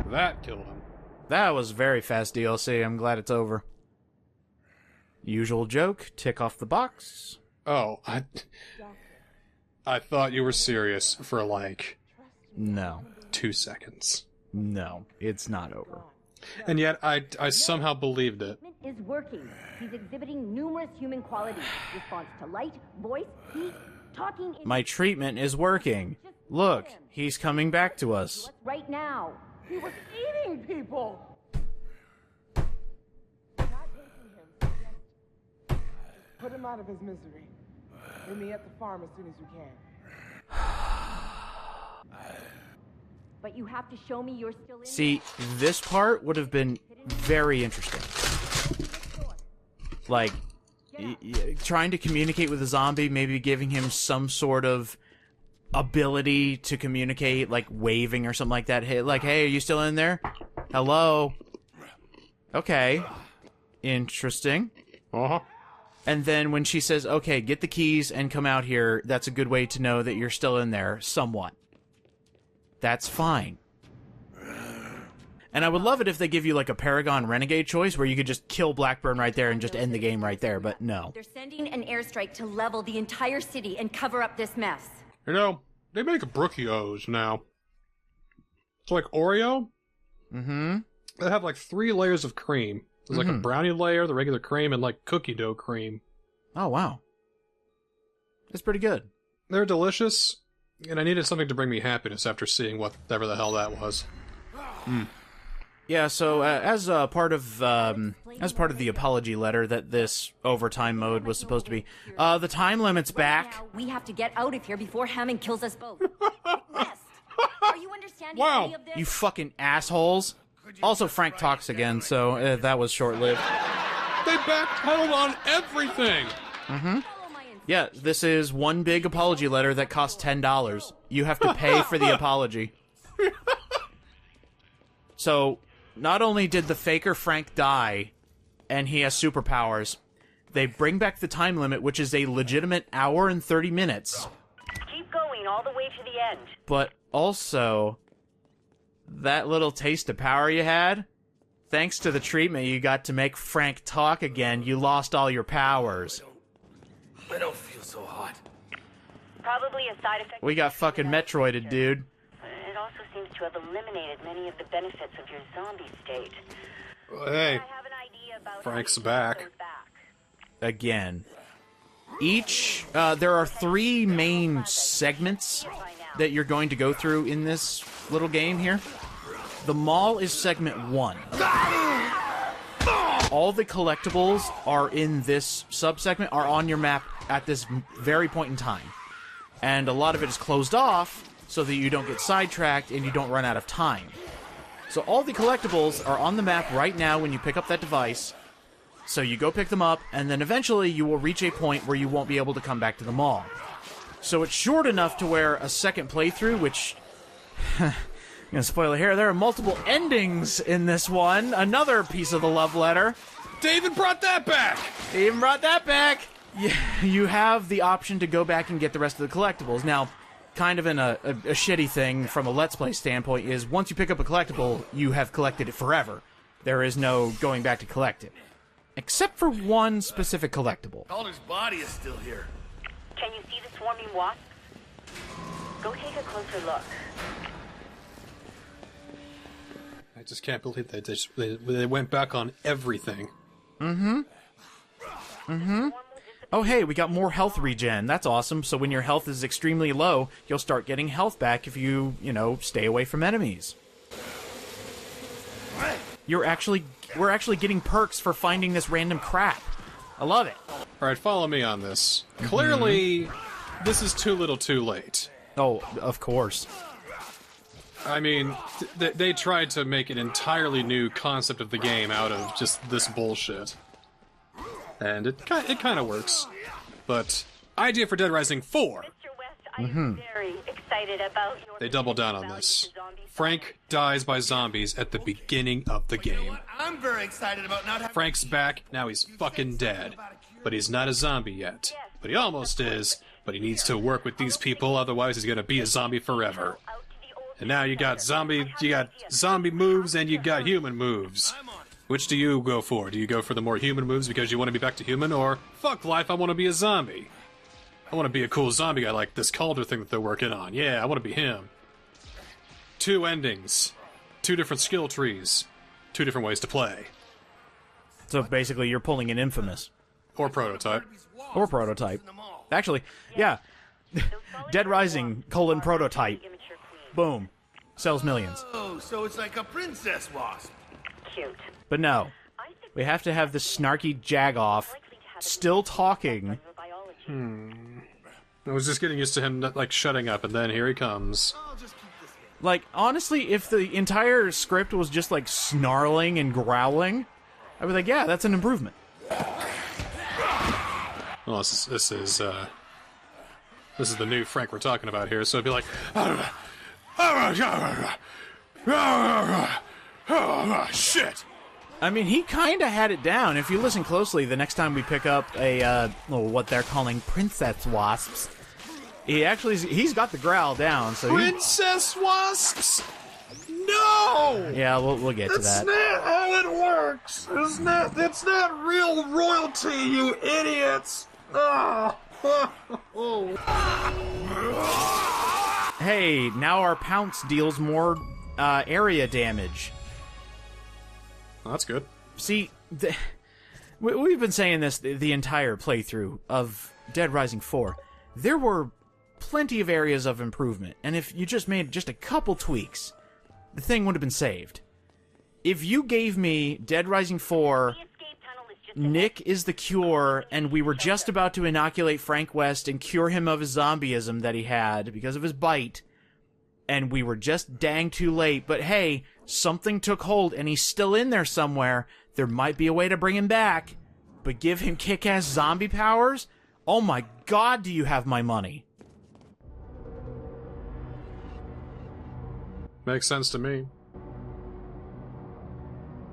That killed him. That was very fast DLC. I'm glad it's over. Usual joke, tick off the box. Oh, I thought you were serious for, like... No. 2 seconds. No, it's not over. And yet, I somehow believed it. Is working. He's exhibiting numerous human qualities. Response to light, voice, heat, talking... My treatment is working. Look, he's coming back to us. Right now. He was eating people! Put him out of his misery. Meet me at the farm as soon as you can. But you have to show me you're still in See, this part would have been very interesting. Like, trying to communicate with a zombie, maybe giving him some sort of ability to communicate, like waving or something like that. Hey, like, hey, are you still in there? Hello? Okay. Interesting. Uh-huh. And then when she says, okay, get the keys and come out here, that's a good way to know that you're still in there, somewhat. That's fine. And I would love it if they give you, like, a Paragon Renegade choice where you could just kill Blackburn right there and just end the game right there, but no. They're sending an airstrike to level the entire city and cover up this mess. You know, they make Brookios now. It's like Oreo. Mm-hmm. They have, like, 3 layers of cream. There's, like, a brownie layer, the regular cream, and, like, cookie dough cream. Oh, wow. That's pretty good. They're delicious, and I needed something to bring me happiness after seeing whatever the hell that was. Yeah, so as part of the apology letter that this overtime mode was supposed to be, the time limit's back. Now, we have to get out of here before Hammond kills us both. West, are you understanding any of this? You fucking assholes. Also, Frank talks again, so that was short-lived. They backpedaled on everything! Mm-hmm. Yeah, this is one big apology letter that costs $10. You have to pay for the apology. So, not only did the faker Frank die, and he has superpowers, they bring back the time limit, which is a legitimate hour and 30 minutes. Keep going all the way to the end. But also, that little taste of power you had, thanks to the treatment you got to make Frank talk again, you lost all your powers. I don't feel so hot. Probably a side effect. We got fucking Metroided, dude. It also seems to have eliminated many of the benefits of your zombie state. Well, hey, Frank's back. Again. There are 3 main segments that you're going to go through in this little game here. The mall is segment 1. All the collectibles are in this sub-segment, are on your map at this very point in time. And a lot of it is closed off so that you don't get sidetracked and you don't run out of time. So all the collectibles are on the map right now when you pick up that device. So you go pick them up, and then eventually you will reach a point where you won't be able to come back to the mall. So it's short enough to where a second playthrough, which... Gonna spoil it here, there are multiple endings in this one. Another piece of the love letter. David brought that back! They even brought that back! You have the option to go back and get the rest of the collectibles. Now, kind of in a shitty thing from a Let's Play standpoint is once you pick up a collectible, you have collected it forever. There is no going back to collect it. Except for one specific collectible. Calder's body is still here. Can you see the swarming wasps? Go take a closer look. I just can't believe they went back on everything. Mm-hmm. Mm-hmm. Oh, hey, we got more health regen. That's awesome. So when your health is extremely low, you'll start getting health back if you stay away from enemies. We're actually getting perks for finding this random crap. I love it. Alright, follow me on this. Clearly, this is too little too late. Oh, of course. I mean, they tried to make an entirely new concept of the game out of just this bullshit. And it kind of works. But, idea for Dead Rising 4! I'm very excited about your... They double down on this. Frank dies by zombies at the beginning of the game. I'm very excited about not having... Frank's back, now he's fucking dead. But he's not a zombie yet. But he almost is, but he needs to work with these people, otherwise he's gonna be a zombie forever. And now you got zombie moves and you got human moves. Which do you go for? Do you go for the more human moves because you want to be back to human, or fuck life, I want to be a zombie? I want to be a cool zombie guy like this Calder thing that they're working on. Yeah, I want to be him. 2 endings. 2 different skill trees. 2 different ways to play. So basically you're pulling an Infamous. Or Prototype. Or Prototype. Actually, yeah. Dead Rising, Prototype. Boom. Sells millions. Oh, so it's like a princess wasp. Cute. But no. We have to have this snarky jagoff still talking. I was just getting used to him, like, shutting up, and then here he comes. Like, honestly, if the entire script was just, like, snarling and growling, I'd be like, yeah, that's an improvement. Well, this is the new Frank we're talking about here, so it'd be like... Shit! I mean, he kind of had it down. If you listen closely, the next time we pick up a, what they're calling princess wasps, he's got the growl down, so Princess wasps? No! Yeah, we'll get to that. That's not how it works! That's not real royalty, you idiots! Hey, now our pounce deals more area damage. Well, that's good. See, we've been saying this the entire playthrough of Dead Rising 4. There were plenty of areas of improvement, and if you just made just a couple tweaks, the thing would have been saved. If you gave me Dead Rising 4, Nick is the cure, and we were just about to inoculate Frank West and cure him of his zombieism that he had because of his bite, and we were just dang too late, but hey, something took hold and he's still in there somewhere, there might be a way to bring him back, but give him kick-ass zombie powers? Oh my god, do you have my money? Makes sense to me.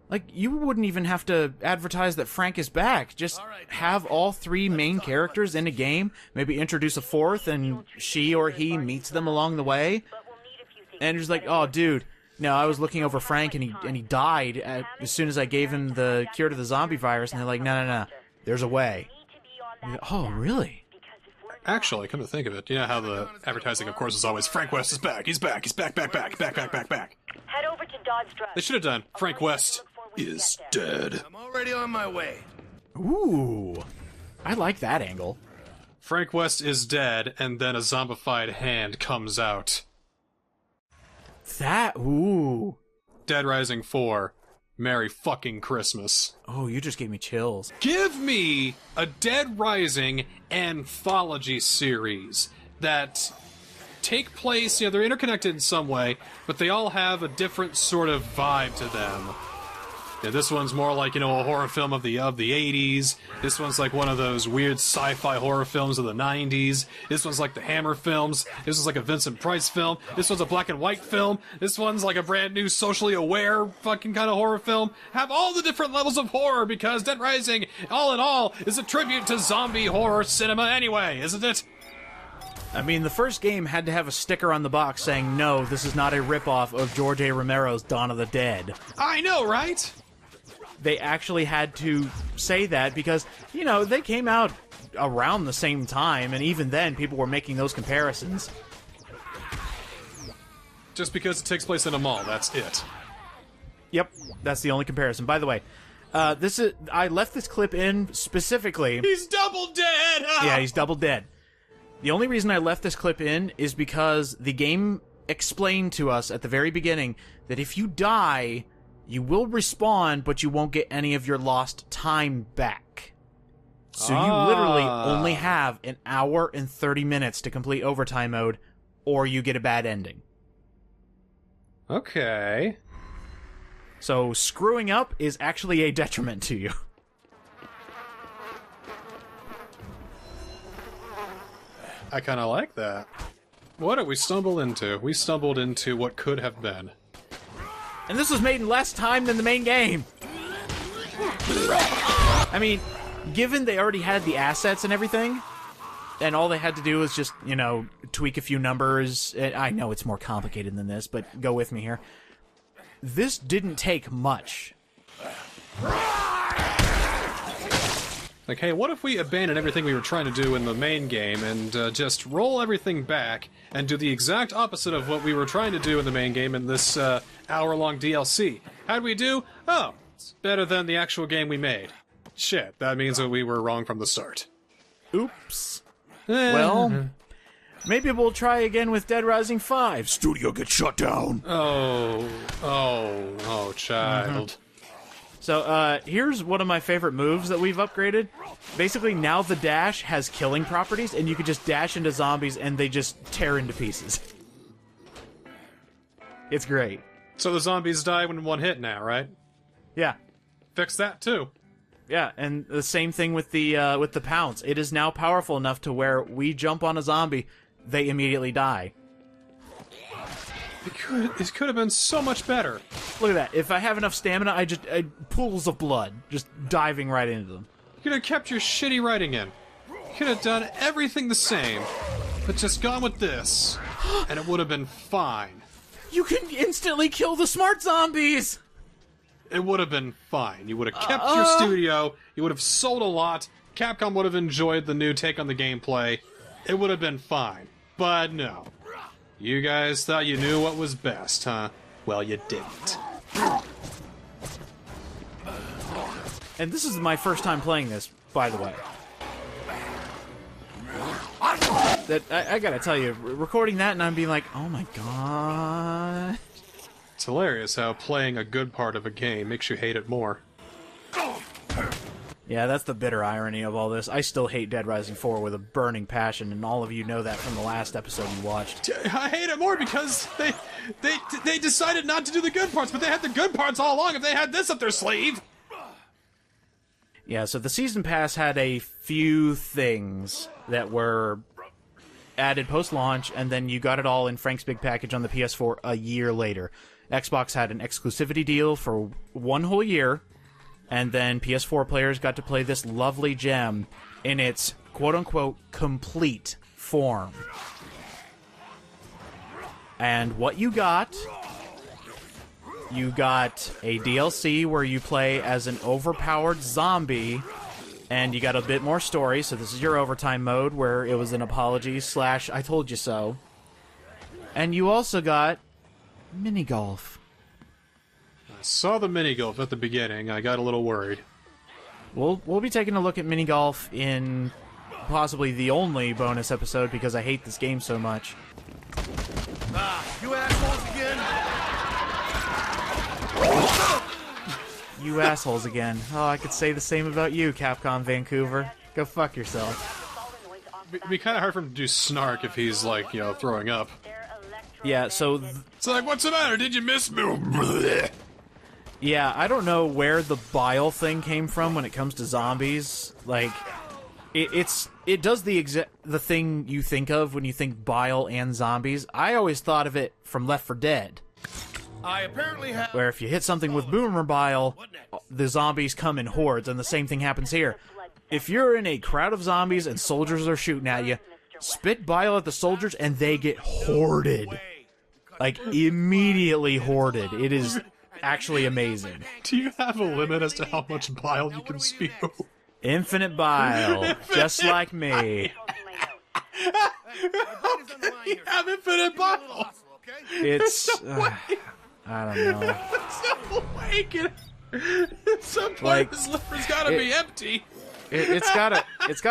Like, you wouldn't even have to advertise that Frank is back. Just have all three main characters in a game, maybe introduce a fourth, and she or he meets them along the way. And it's like, oh, dude, no, I was looking over Frank, and he died as soon as I gave him the cure to the zombie virus. And they're like, no, there's a way. Oh, really? Actually, come to think of it, you know how the advertising, of course, is always, Frank West is back, he's back, back. Head over to Dodge Drive. They should have done, Frank West is dead. I'm already on my way. Ooh, I like that angle. Frank West is dead, and then a zombified hand comes out. Ooh. Dead Rising 4. Merry fucking Christmas. Oh, you just gave me chills. Give me a Dead Rising anthology series that take place, they're interconnected in some way, but they all have a different sort of vibe to them. Yeah, this one's more like, a horror film of the 80s. This one's like one of those weird sci-fi horror films of the 90s. This one's like the Hammer films. This one's like a Vincent Price film. This one's a black and white film. This one's like a brand new socially aware fucking kind of horror film. Have all the different levels of horror, because Dead Rising, all in all, is a tribute to zombie horror cinema anyway, isn't it? I mean, the first game had to have a sticker on the box saying, no, this is not a ripoff of George A. Romero's Dawn of the Dead. I know, right? They actually had to say that because, they came out around the same time, and even then, people were making those comparisons. Just because it takes place in a mall, that's it. Yep, that's the only comparison. By the way, I left this clip in specifically... He's double dead! Yeah, he's double dead. The only reason I left this clip in is because the game explained to us at the very beginning that if you die... you will respawn, but you won't get any of your lost time back. So you literally only have an hour and 30 minutes to complete overtime mode, or you get a bad ending. Okay. So screwing up is actually a detriment to you. I kind of like that. What did we stumble into? We stumbled into what could have been. And this was made in less time than the main game. I mean, given they already had the assets and everything, and all they had to do was just, tweak a few numbers. I know it's more complicated than this, but go with me here. This didn't take much. Like, hey, what if we abandon everything we were trying to do in the main game and just roll everything back and do the exact opposite of what we were trying to do in the main game in this hour-long DLC? How'd we do? Oh, it's better than the actual game we made. Shit, that means that we were wrong from the start. Oops. Well, maybe we'll try again with Dead Rising 5. Studio gets shut down. Oh, child. So, here's one of my favorite moves that we've upgraded. Basically, now the dash has killing properties, and you can just dash into zombies, and they just tear into pieces. It's great. So the zombies die when one hit now, right? Yeah. Fix that, too. Yeah, and the same thing with the pounce. It is now powerful enough to where we jump on a zombie, they immediately die. It could have been so much better. Look at that. If I have enough stamina, I pools of blood, just diving right into them. You could have kept your shitty writing in. You could have done everything the same, but just gone with this, and it would have been fine. You can instantly kill the smart zombies! It would have been fine. You would have kept your studio, you would have sold a lot, Capcom would have enjoyed the new take on the gameplay, it would have been fine. But no. You guys thought you knew what was best, huh? Well, you didn't. And this is my first time playing this, by the way. That I gotta tell you, recording that and I'm being like, oh my god. It's hilarious how playing a good part of a game makes you hate it more. Yeah, that's the bitter irony of all this. I still hate Dead Rising 4 with a burning passion, and all of you know that from the last episode you watched. I hate it more because they decided not to do the good parts, but they had the good parts all along if they had this up their sleeve. Yeah, so the Season Pass had a few things that were added post-launch, and then you got it all in Frank's Big Package on the PS4 a year later. Xbox had an exclusivity deal for 1 whole year, and then PS4 players got to play this lovely gem in its quote-unquote complete form. And what you got a DLC where you play as an overpowered zombie, and you got a bit more story, so this is your overtime mode, where it was an apology / I told you so. And you also got mini-golf. I saw the mini-golf at the beginning. I got a little worried. We'll be taking a look at mini-golf in possibly the only bonus episode, because I hate this game so much. You assholes again? You assholes again. Oh, I could say the same about you, Capcom Vancouver. Go fuck yourself. It'd be kind of hard for him to do snark if he's, like, you know, throwing up. Yeah, so... It's like, what's the matter? Did you miss me? Yeah, I don't know where the bile thing came from when it comes to zombies. Like, it does the thing you think of when you think bile and zombies. I always thought of it from Left 4 Dead. I apparently have... Where if you hit something with boomer bile, the zombies come in hordes, and the same thing happens here. If you're in a crowd of zombies and soldiers are shooting at you, spit bile at the soldiers and they get hoarded. Like, immediately hoarded. It is actually amazing. Do you have a limit as to how much bile you can spew? Infinite bile, just like me. You have infinite bile! It's... I don't know. There's no way. Some part of his liver's gotta be empty. It's got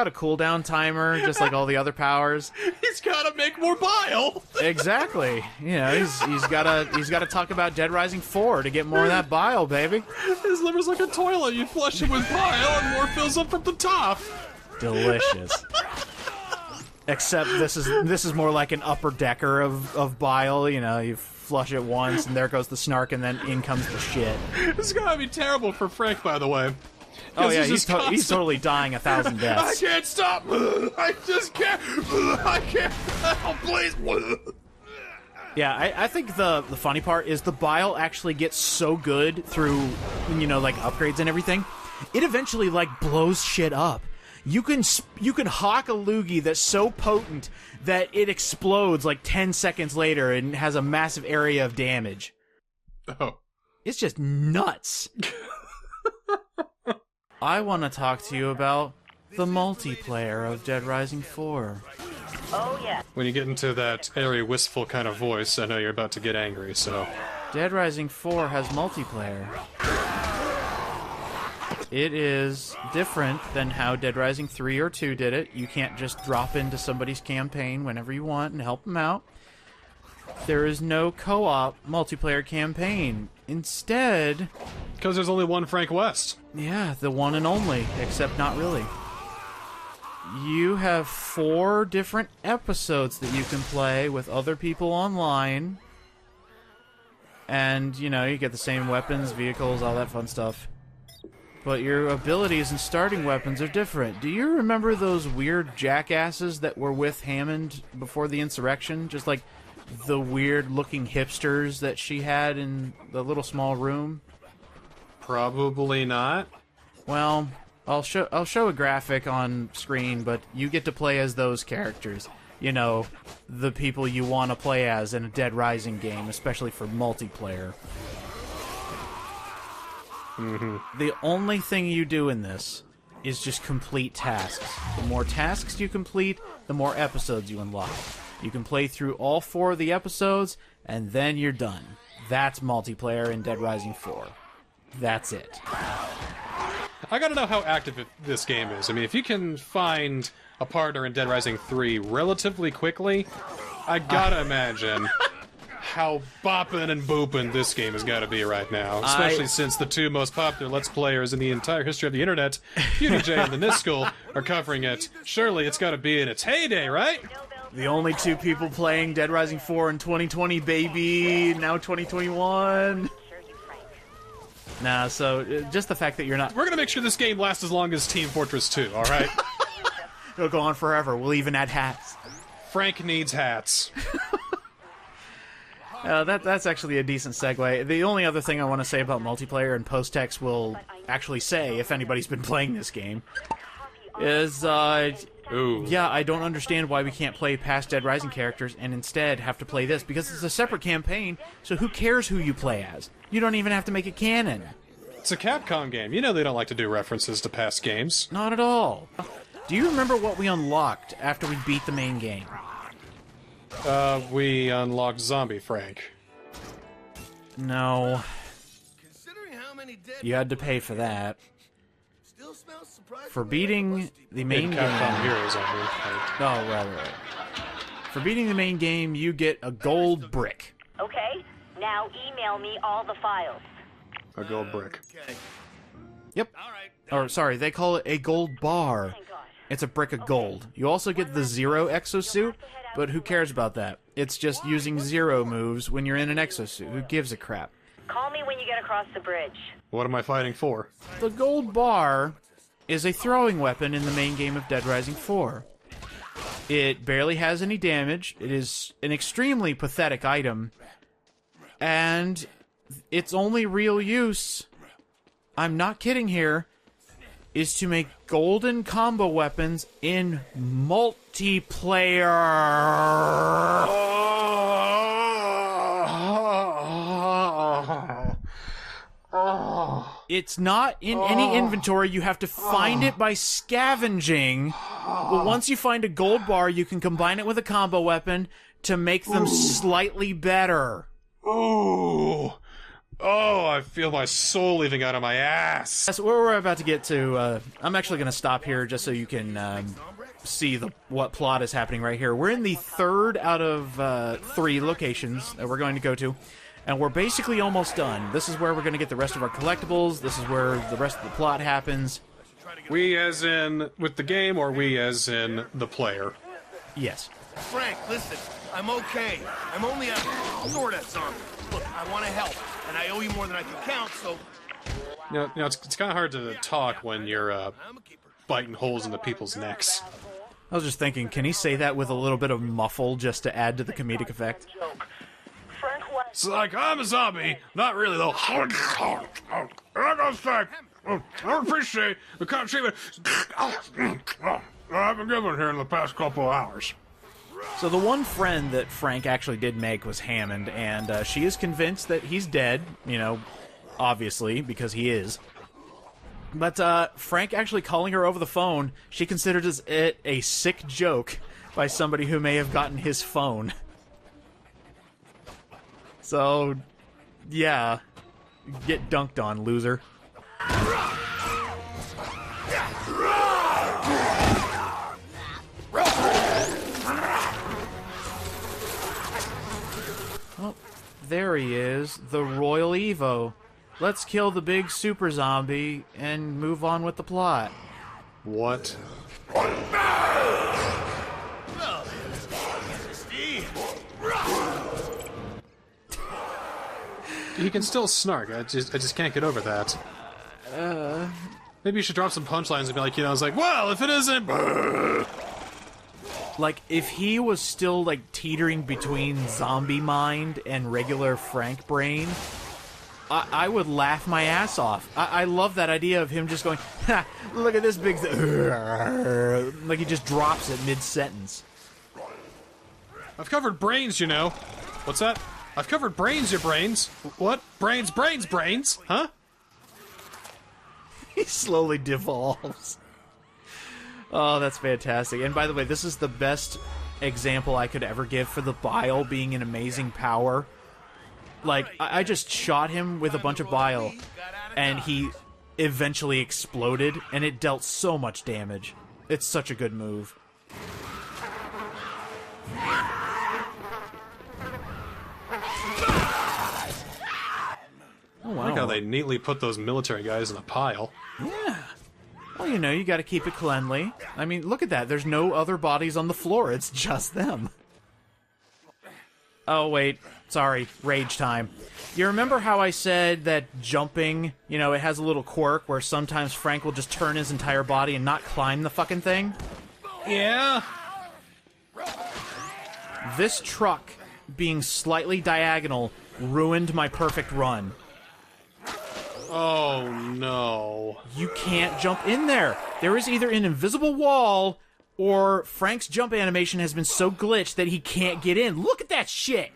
a cooldown timer, just like all the other powers. He's gotta make more bile. Exactly. You know, he's gotta talk about Dead Rising 4 to get more of that bile, baby. His liver's like a toilet. You flush it with bile and more fills up from the top. Delicious. Except this is more like an upper decker of bile. You know, you flush it once, and there goes the snark, and then in comes the shit. This is gonna be terrible for Frank, by the way. Oh yeah, he's totally dying 1,000 deaths. I can't stop. I just can't. I can't. Oh, please. Yeah, I think the funny part is the bile actually gets so good through, you know, like upgrades and everything. It eventually like blows shit up. You can hawk a loogie that's so potent that it explodes like 10 seconds later and has a massive area of damage. Oh. It's just nuts. I want to talk to you about the multiplayer of Dead Rising 4. Oh, yeah. When you get into that airy, wistful kind of voice, I know you're about to get angry, so... Dead Rising 4 has multiplayer. It is different than how Dead Rising 3 or 2 did it. You can't just drop into somebody's campaign whenever you want and help them out. there is no co-op multiplayer campaign. Instead... Because there's only one Frank West. Yeah, the one and only, except not really. You have 4 different episodes that you can play with other people online. And, you know, you get the same weapons, vehicles, all that fun stuff. But your abilities and starting weapons are different. Do you remember those weird jackasses that were with Hammond before the insurrection? Just like the weird-looking hipsters that she had in the little small room? Probably not. Well, I'll show a graphic on screen, but you get to play as those characters. You know, the people you want to play as in a Dead Rising game, especially for multiplayer. The only thing you do in this is just complete tasks. The more tasks you complete, the more episodes you unlock. You can play through all 4 of the episodes, and then you're done. That's multiplayer in Dead Rising 4. That's it. I gotta know how active this game is. I mean, if you can find a partner in Dead Rising 3 relatively quickly, I gotta imagine how boppin' and boopin' this game has gotta be right now. Especially since the 2 most popular Let's Players in the entire history of the internet, UDJ and the Niskel, are covering it. Surely it's gotta be in its heyday, right? The only 2 people playing Dead Rising 4 in 2020, baby! Now 2021! Nah, so just the fact that you're not... We're gonna make sure this game lasts as long as Team Fortress 2, alright? It'll go on forever. We'll even add hats. Frank needs hats. That's actually a decent segue. The only other thing I want to say about multiplayer, and post-text will actually say if anybody's been playing this game, is, yeah, I don't understand why we can't play past Dead Rising characters and instead have to play this, because it's a separate campaign, so who cares who you play as? You don't even have to make it canon. It's a Capcom game. You know they don't like to do references to past games. Not at all. Do you remember what we unlocked after we beat the main game? We unlocked Zombie Frank. No. You had to pay for that. For beating the main game... Capcom Heroes, I mean. Oh, right. For beating the main game, you get a gold brick. Okay, now email me all the files. A gold brick. Yep. Or, sorry, they call it a gold bar. It's a brick of gold. You also get the Zero exosuit, but who cares about that? It's just using Zero moves when you're in an exosuit. Who gives a crap? Call me when you get across the bridge. What am I fighting for? The gold bar is a throwing weapon in the main game of Dead Rising 4. It barely has any damage. It is an extremely pathetic item. And its only real use, I'm not kidding here, is to make golden combo weapons in multiplayer. It's not in any inventory. You have to find it by scavenging. But once you find a gold bar, you can combine it with a combo weapon to make them slightly better. Oh, I feel my soul leaving out of my ass. That's where we're about to get to. I'm actually going to stop here just so you can see what plot is happening right here. We're in the 3rd out of 3 locations that we're going to go to, and we're basically almost done. This is where we're going to get the rest of our collectibles. This is where the rest of the plot happens. We as in with the game, or we as in the player? Yes. Frank, listen, I'm okay. I'm only a sort of zombie. Look, I want to help, and I owe you more than I can count, so... You know, it's kind of hard to talk when you're biting holes into people's necks. I was just thinking, can he say that with a little bit of muffle just to add to the comedic effect? It's like, I'm a zombie. Not really, though. I gotta say, I appreciate the kind of treatment I've been given here in the past couple of hours. So the one friend that Frank actually did make was Hammond, and she is convinced that he's dead, you know, obviously, because he is. But Frank actually calling her over the phone, she considers it a sick joke by somebody who may have gotten his phone. So, yeah, get dunked on, loser. there he is, the Royal Evo. Let's kill the big super zombie and move on with the plot. What? He can still snark. I just can't get over that. Maybe you should drop some punchlines and be like, I was like, well, if it isn't... Like, if he was still, like, teetering between zombie mind and regular Frank brain, I would laugh my ass off. I love that idea of him just going, ha, look at this big... like he just drops it mid-sentence. I've covered brains, you know. What's that? I've covered brains, your brains. What? Brains, brains, brains? Huh? He slowly devolves. Oh, that's fantastic. And by the way, this is the best example I could ever give for the bile being an amazing power. Like, I just shot him with a bunch of bile, and he eventually exploded, and it dealt so much damage. It's such a good move. Oh, wow. I like how they neatly put those military guys in a pile. Yeah. Well, you gotta keep it cleanly. I mean, look at that. There's no other bodies on the floor. It's just them. Oh, wait. Sorry. Rage time. You remember how I said that jumping, it has a little quirk where sometimes Frank will just turn his entire body and not climb the fucking thing? Yeah. This truck being slightly diagonal ruined my perfect run. Oh, no. You can't jump in there. There is either an invisible wall, or Frank's jump animation has been so glitched that he can't get in. Look at that shit!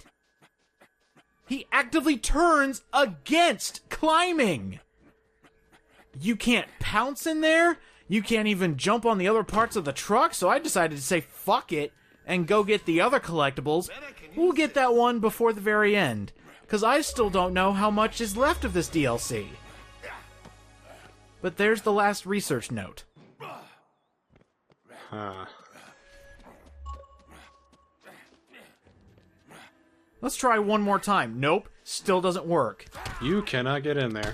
He actively turns against climbing! You can't pounce in there, you can't even jump on the other parts of the truck, so I decided to say fuck it and go get the other collectibles. We'll get that one before the very end, because I still don't know how much is left of this DLC. But there's the last research note. Huh. Let's try one more time. Nope, still doesn't work. You cannot get in there.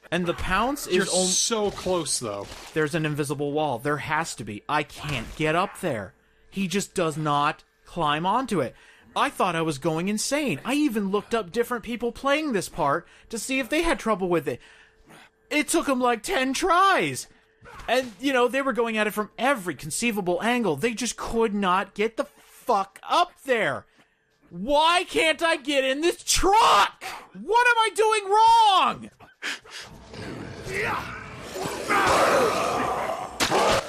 And the pounce is... You're so close, though. There's an invisible wall. There has to be. I can't get up there. He just does not climb onto it. I thought I was going insane. I even looked up different people playing this part to see if they had trouble with it. It took them like 10 tries. And, they were going at it from every conceivable angle. They just could not get the fuck up there. Why can't I get in this truck? What am I doing wrong?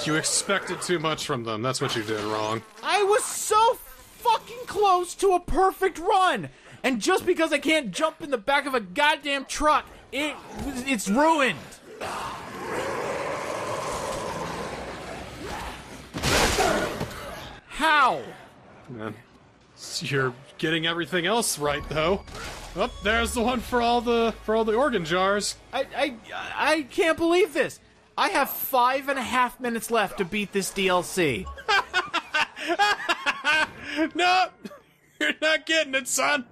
You expected too much from them. That's what you did wrong. I was so fucking close to a perfect run. And just because I can't jump in the back of a goddamn truck, it's ruined. How? Man, you're getting everything else right, though. Oh, there's the one for all the organ jars. I can't believe this. I have 5.5 minutes left to beat this DLC. No, you're not getting it, son.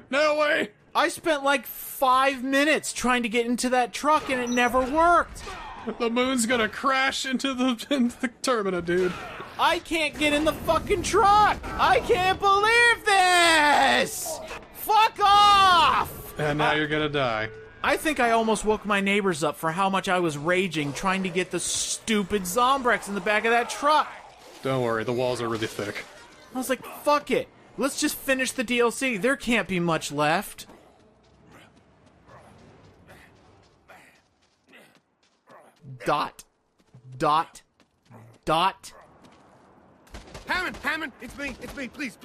No way. I spent like 5 minutes trying to get into that truck and it never worked. The moon's gonna crash into the Termina, dude. I can't get in the fucking truck. I can't believe this. Fuck off. And now you're gonna die. I think I almost woke my neighbors up for how much I was raging trying to get the stupid Zombrex in the back of that truck. Don't worry, the walls are really thick. I was like, fuck it. Let's just finish the DLC. There can't be much left. Dot. Dot. Dot. Hammond, it's me, please,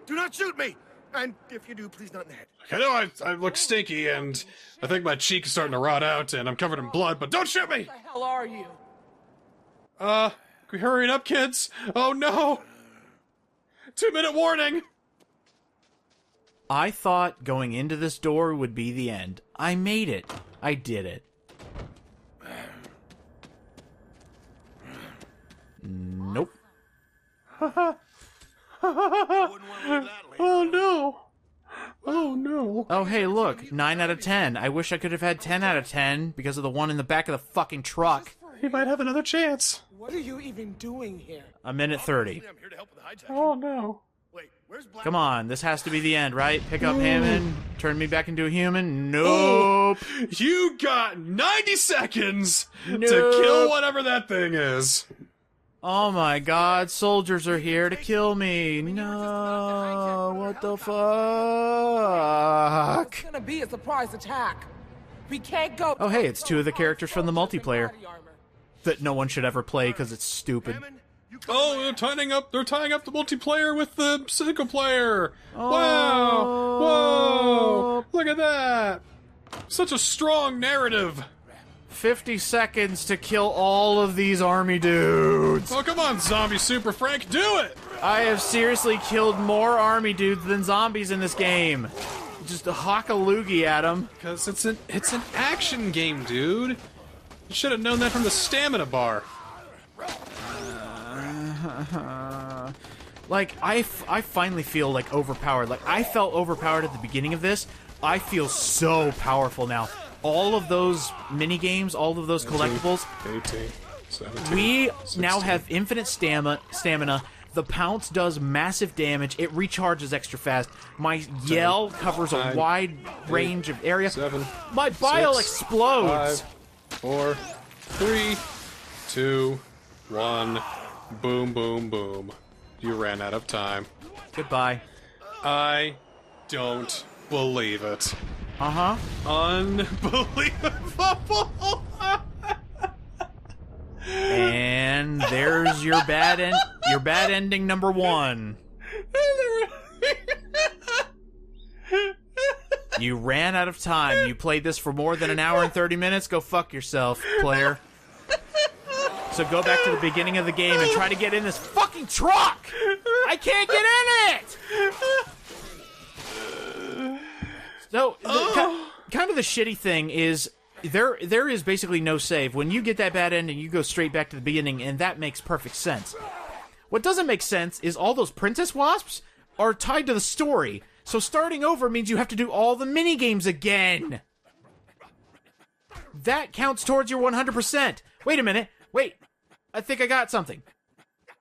do not shoot me! And if you do, please not in the head. I know I look stinky, and I think my cheek is starting to rot out, and I'm covered in blood, but don't shoot me! Who the hell are you? Can we hurry it up, kids? Oh no! 2-minute warning! I thought going into this door would be the end. I made it. I did it. Nope. Oh no! Oh no. Oh, hey, look. 9 out of 10. I wish I could have had 10 out of 10 because of the one in the back of the fucking truck. He might have another chance. What are you even doing here? A minute 30. Oh no. Come on, this has to be the end, right? Pick up Hammond, turn me back into a human. Nope. You got 90 seconds to Nope. kill whatever that thing is. Oh my god, soldiers are here to kill me. No, what the It's fuck? gonna be a surprise attack. We can't go. Oh hey, it's two of the characters from the multiplayer that no one should ever play because it's stupid. Oh, they're tying up the multiplayer with the single player. Oh. Wow. Whoa. Look at that. Such a strong narrative. 50 seconds to kill all of these army dudes. Oh, come on, Zombie Super Frank, do it! I have seriously killed more army dudes than zombies in this game. Just hock a loogie at them. Because it's an action game, dude. You should have known that from the stamina bar. Like, I finally feel, like, overpowered. Like, I felt overpowered at the beginning of this. I feel so powerful now. All of those mini-games, all of those collectibles. 18, 17, we 16. now have infinite stamina. The pounce does massive damage. It recharges extra fast. My yell covers a wide range of area. 7, My bile 6, explodes. 5, 4, 3, 2, 1. Boom, boom, boom. You ran out of time. Goodbye. I don't believe it. Uh-huh. Unbelievable. And there's your bad ending number 1. You ran out of time. You played this for more than an hour and 30 minutes. Go fuck yourself, player. So go back to the beginning of the game and try to get in this fucking truck! I can't get in it! So, kind of the shitty thing is, there is basically no save. When you get that bad ending, you go straight back to the beginning, and that makes perfect sense. What doesn't make sense is all those princess wasps are tied to the story. So starting over means you have to do all the minigames again. That counts towards your 100%. Wait a minute. Wait. I think I got something.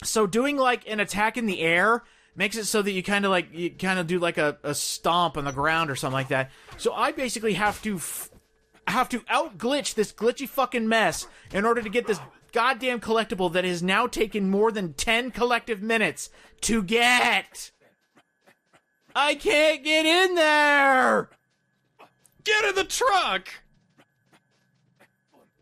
So doing like an attack in the air makes it so that you kind of do like a stomp on the ground or something like that. So I basically have to out-glitch this glitchy fucking mess in order to get this goddamn collectible that has now taken more than 10 collective minutes to get. I can't get in there! Get in the truck!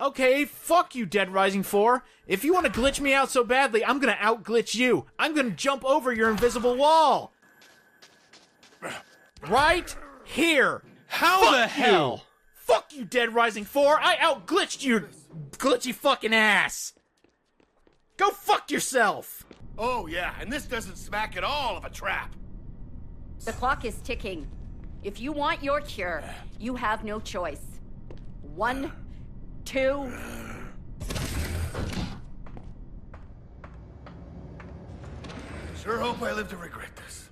Okay, fuck you, Dead Rising 4. If you want to glitch me out so badly, I'm gonna out-glitch you. I'm gonna jump over your invisible wall. Right here. How the hell? Fuck you, Dead Rising 4. I out-glitched you, glitchy fucking ass. Go fuck yourself. Oh, yeah, and this doesn't smack at all of a trap. The clock is ticking. If you want your cure, you have no choice. 1, 2... Sure hope I live to regret this.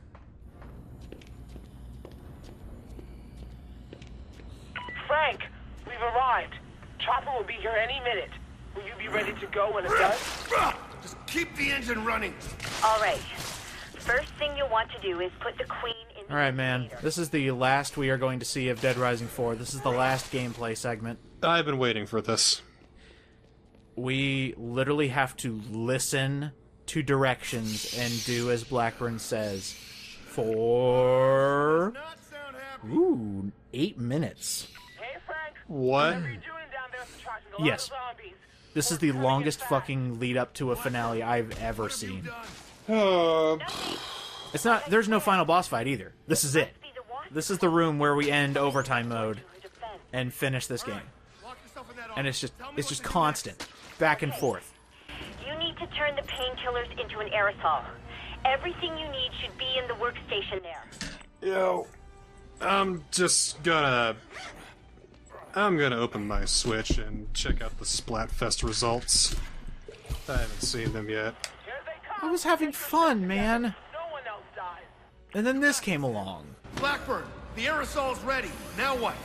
Frank, we've arrived. Chopper will be here any minute. Will you be ready to go when it does? Just keep the engine running. All right. First thing you'll want to do is put the queen in the Alright, man. This is the last we are going to see of Dead Rising 4. This is the last gameplay segment. I've been waiting for this. We literally have to listen to directions and do as Blackburn says for 8 minutes. Hey, Frank. What? Whatever you're doing down there with the truck, there's a lot Yes. of zombies. This is the longest fucking lead up to a finale I've ever seen. It's not. There's no final boss fight either. This is it. This is the room where we end overtime mode and finish this game. And it's just constant, back and forth. You need to turn the painkillers into an aerosol. Everything you need should be in the workstation there. Yo, I'm gonna open my Switch and check out the Splatfest results. I haven't seen them yet. I was having fun, man. And then this came along. Blackburn, The aerosol's ready. Now what?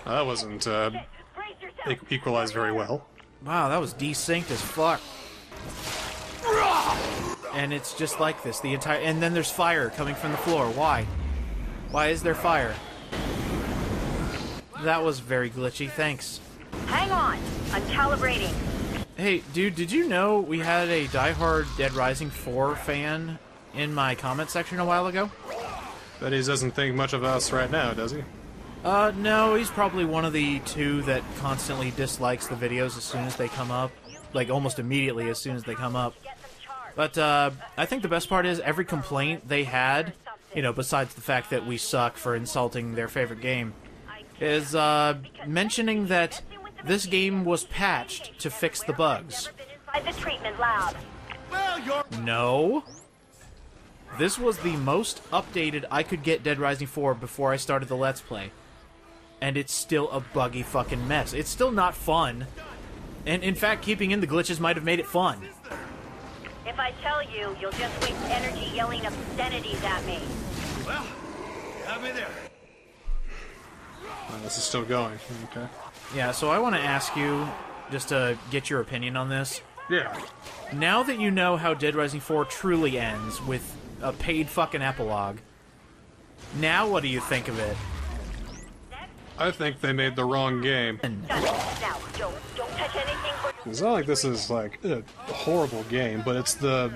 That wasn't equalized very well. Wow, that was desynced as fuck. And it's just like this the entire. And then there's fire coming from the floor. Why? Why is there fire? That was very glitchy. Thanks. Hang on. I'm calibrating. Hey, dude, did you know we had a diehard Dead Rising 4 fan in my comment section a while ago? But he doesn't think much of us right now, does he? No, he's probably one of the two that constantly dislikes the videos as soon as they come up. Like, almost immediately as soon as they come up. But, I think the best part is every complaint they had, you know, besides the fact that we suck for insulting their favorite game, is, mentioning that this game was patched to fix the bugs. Inside the treatment lab. No. This was the most updated I could get Dead Rising 4 before I started the Let's Play. And it's still a buggy fucking mess. It's still not fun. And in fact, keeping in the glitches might have made it fun. If I tell you, you'll just waste energy yelling obscenities at me. Well, have me there. This is still going. Okay. Yeah, so I want to ask you, just to get your opinion on this. Yeah. Now that you know how Dead Rising 4 truly ends, with a paid fucking epilogue, now what do you think of it? I think they made the wrong game. Now, don't touch anything but... It's not like this is, like, a horrible game, but it's the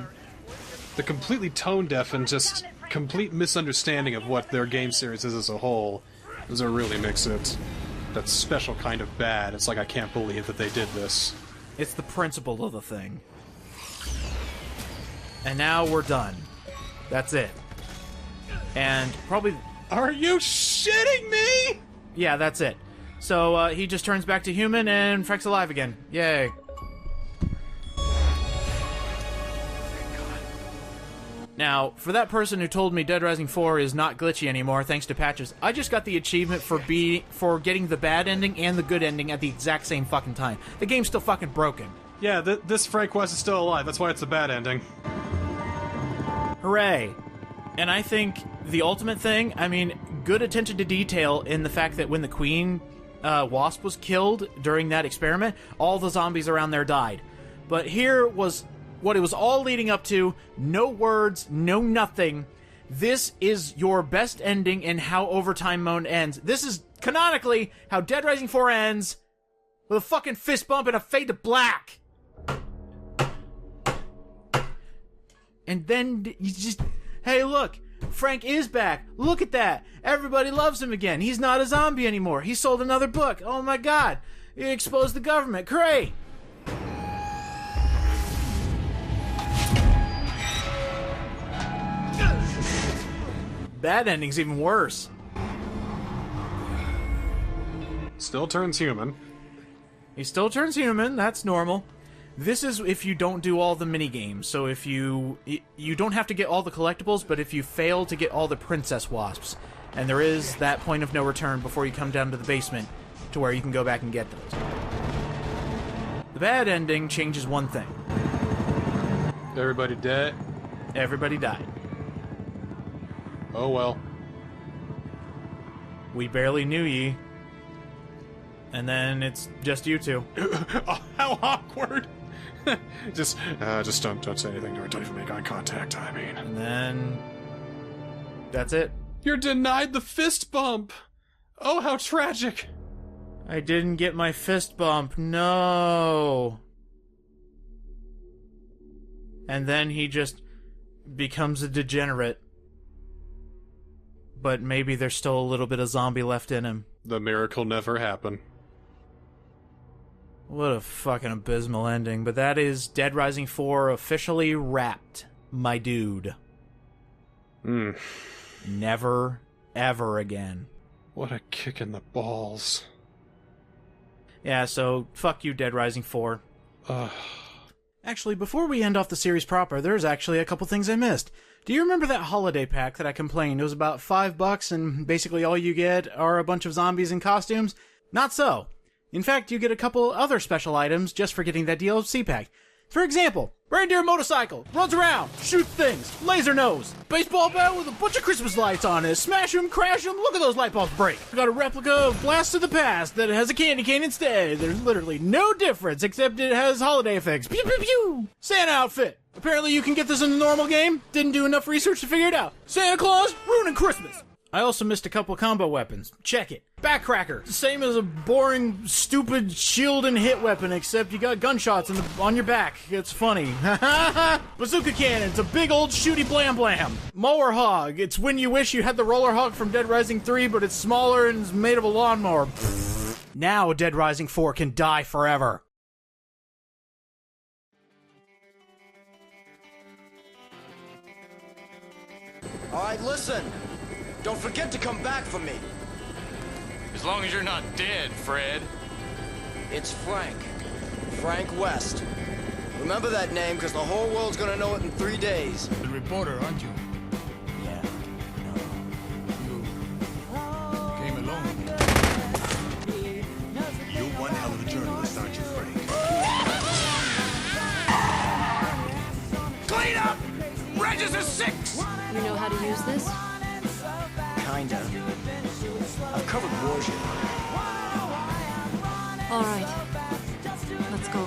completely tone-deaf and just complete misunderstanding of what their game series is as a whole. Does it really makes it that special kind of bad. It's like, I can't believe that they did this. It's the principle of the thing. And now we're done. That's it. And probably... Are you shitting me?! Yeah, that's it. So, he just turns back to human and Frank's alive again. Yay. Now, for that person who told me Dead Rising 4 is not glitchy anymore thanks to patches, I just got the achievement for getting the bad ending and the good ending at the exact same fucking time. The game's still fucking broken. Yeah, this Frank West is still alive. That's why it's the bad ending. Hooray. And I think the ultimate thing, I mean, good attention to detail in the fact that when the Queen Wasp was killed during that experiment, all the zombies around there died. But here was what it was all leading up to. No words, no nothing. This is your best ending in how Overtime Mode ends. This is canonically how Dead Rising 4 ends, with a fucking fist bump and a fade to black. And then you just... Hey, look! Frank is back! Look at that! Everybody loves him again! He's not a zombie anymore! He sold another book! Oh my god! He exposed the government! Great! Bad ending's even worse. Still turns human. He still turns human, that's normal. This is if you don't do all the minigames. So if you don't have to get all the collectibles, but if you fail to get all the princess wasps. And there is that point of no return before you come down to the basement to where you can go back and get those. The bad ending changes one thing. Everybody dead? Everybody died. Oh well. We barely knew ye. And then it's just you two. Oh, how awkward! just don't say anything, or don't even make eye contact, I mean. And then... that's it. You're denied the fist bump! Oh, how tragic! I didn't get my fist bump, no! And then he just becomes a degenerate. But maybe there's still a little bit of zombie left in him. The miracle never happened. What a fucking abysmal ending. But that is Dead Rising 4 officially wrapped, my dude. Never, ever again. What a kick in the balls. Yeah, so fuck you, Dead Rising 4. Actually, before we end off the series proper, there's actually a couple things I missed. Do you remember that holiday pack that I complained? It was about $5 and basically all you get are a bunch of zombies in costumes? Not so. In fact, you get a couple other special items just for getting that DLC pack. For example, reindeer motorcycle, runs around, shoots things, laser nose, baseball bat with a bunch of Christmas lights on it, smash them, crash them, look at those light bulbs break. We got a replica of Blast of the Past that has a candy cane instead. There's literally no difference except it has holiday effects. Pew pew pew! Santa outfit. Apparently you can get this in the normal game. Didn't do enough research to figure it out. Santa Claus ruining Christmas. I also missed a couple combo weapons. Check it. Backcracker. Same as a boring, stupid shield and hit weapon, except you got gunshots on your back. It's funny. Bazooka cannon. It's a big old shooty blam blam. Mower hog. It's when you wish you had the roller hog from Dead Rising 3, but it's smaller and is made of a lawnmower. Now Dead Rising 4 can die forever. All right, listen. Don't forget to come back for me. As long as you're not dead, Fred. It's Frank. Frank West. Remember that name, because the whole world's gonna know it in 3 days. The reporter, aren't you? Yeah. You came alone. You're one hell of a journalist, aren't you, Frank? Clean up! Register 6! You know how to use this? Kinda. I've covered wars here. All right. Let's go.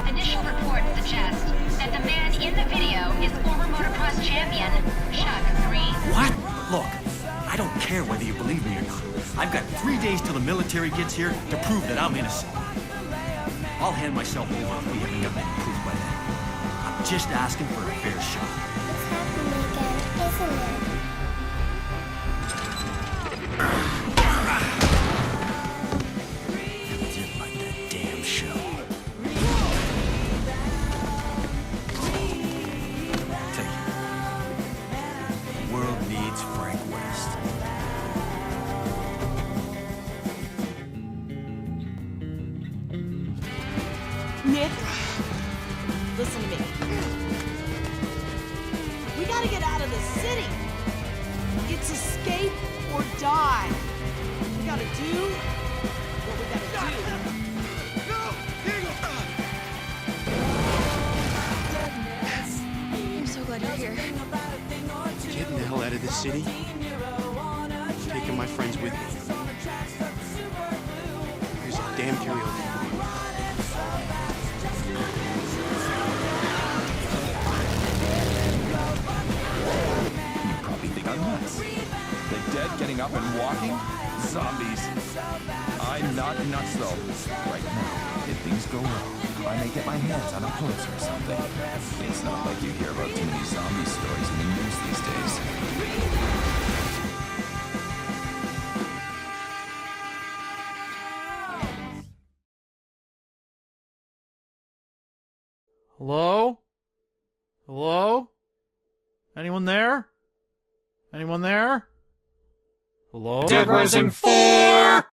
Initial reports suggest that the man in the video is former motocross champion, Chuck 3. What? Look, I don't care whether you believe me or not. I've got 3 days till the military gets here to prove that I'm innocent. I'll hand myself over if we haven't got any proof by then. I'm just asking for a fair shot. It's happening again, isn't it? I did like that damn show. Take it. The world needs Frank West. Nick, listen to me. We gotta get out of the city. It's escape or die. We gotta do what we gotta I'm so glad you're here. Getting the hell out of this city. Taking my friends with me. Here's a damn karaoke. You probably think I'm nuts. The dead getting up and walking? Zombies. I'm not nuts, though. Right now, if things go wrong, I may get my hands on a Pulitzer or something. It's not like you hear about too many zombie stories in the news these days. Hello? Hello? Anyone there? Anyone there? Hello? Dead Rising 4!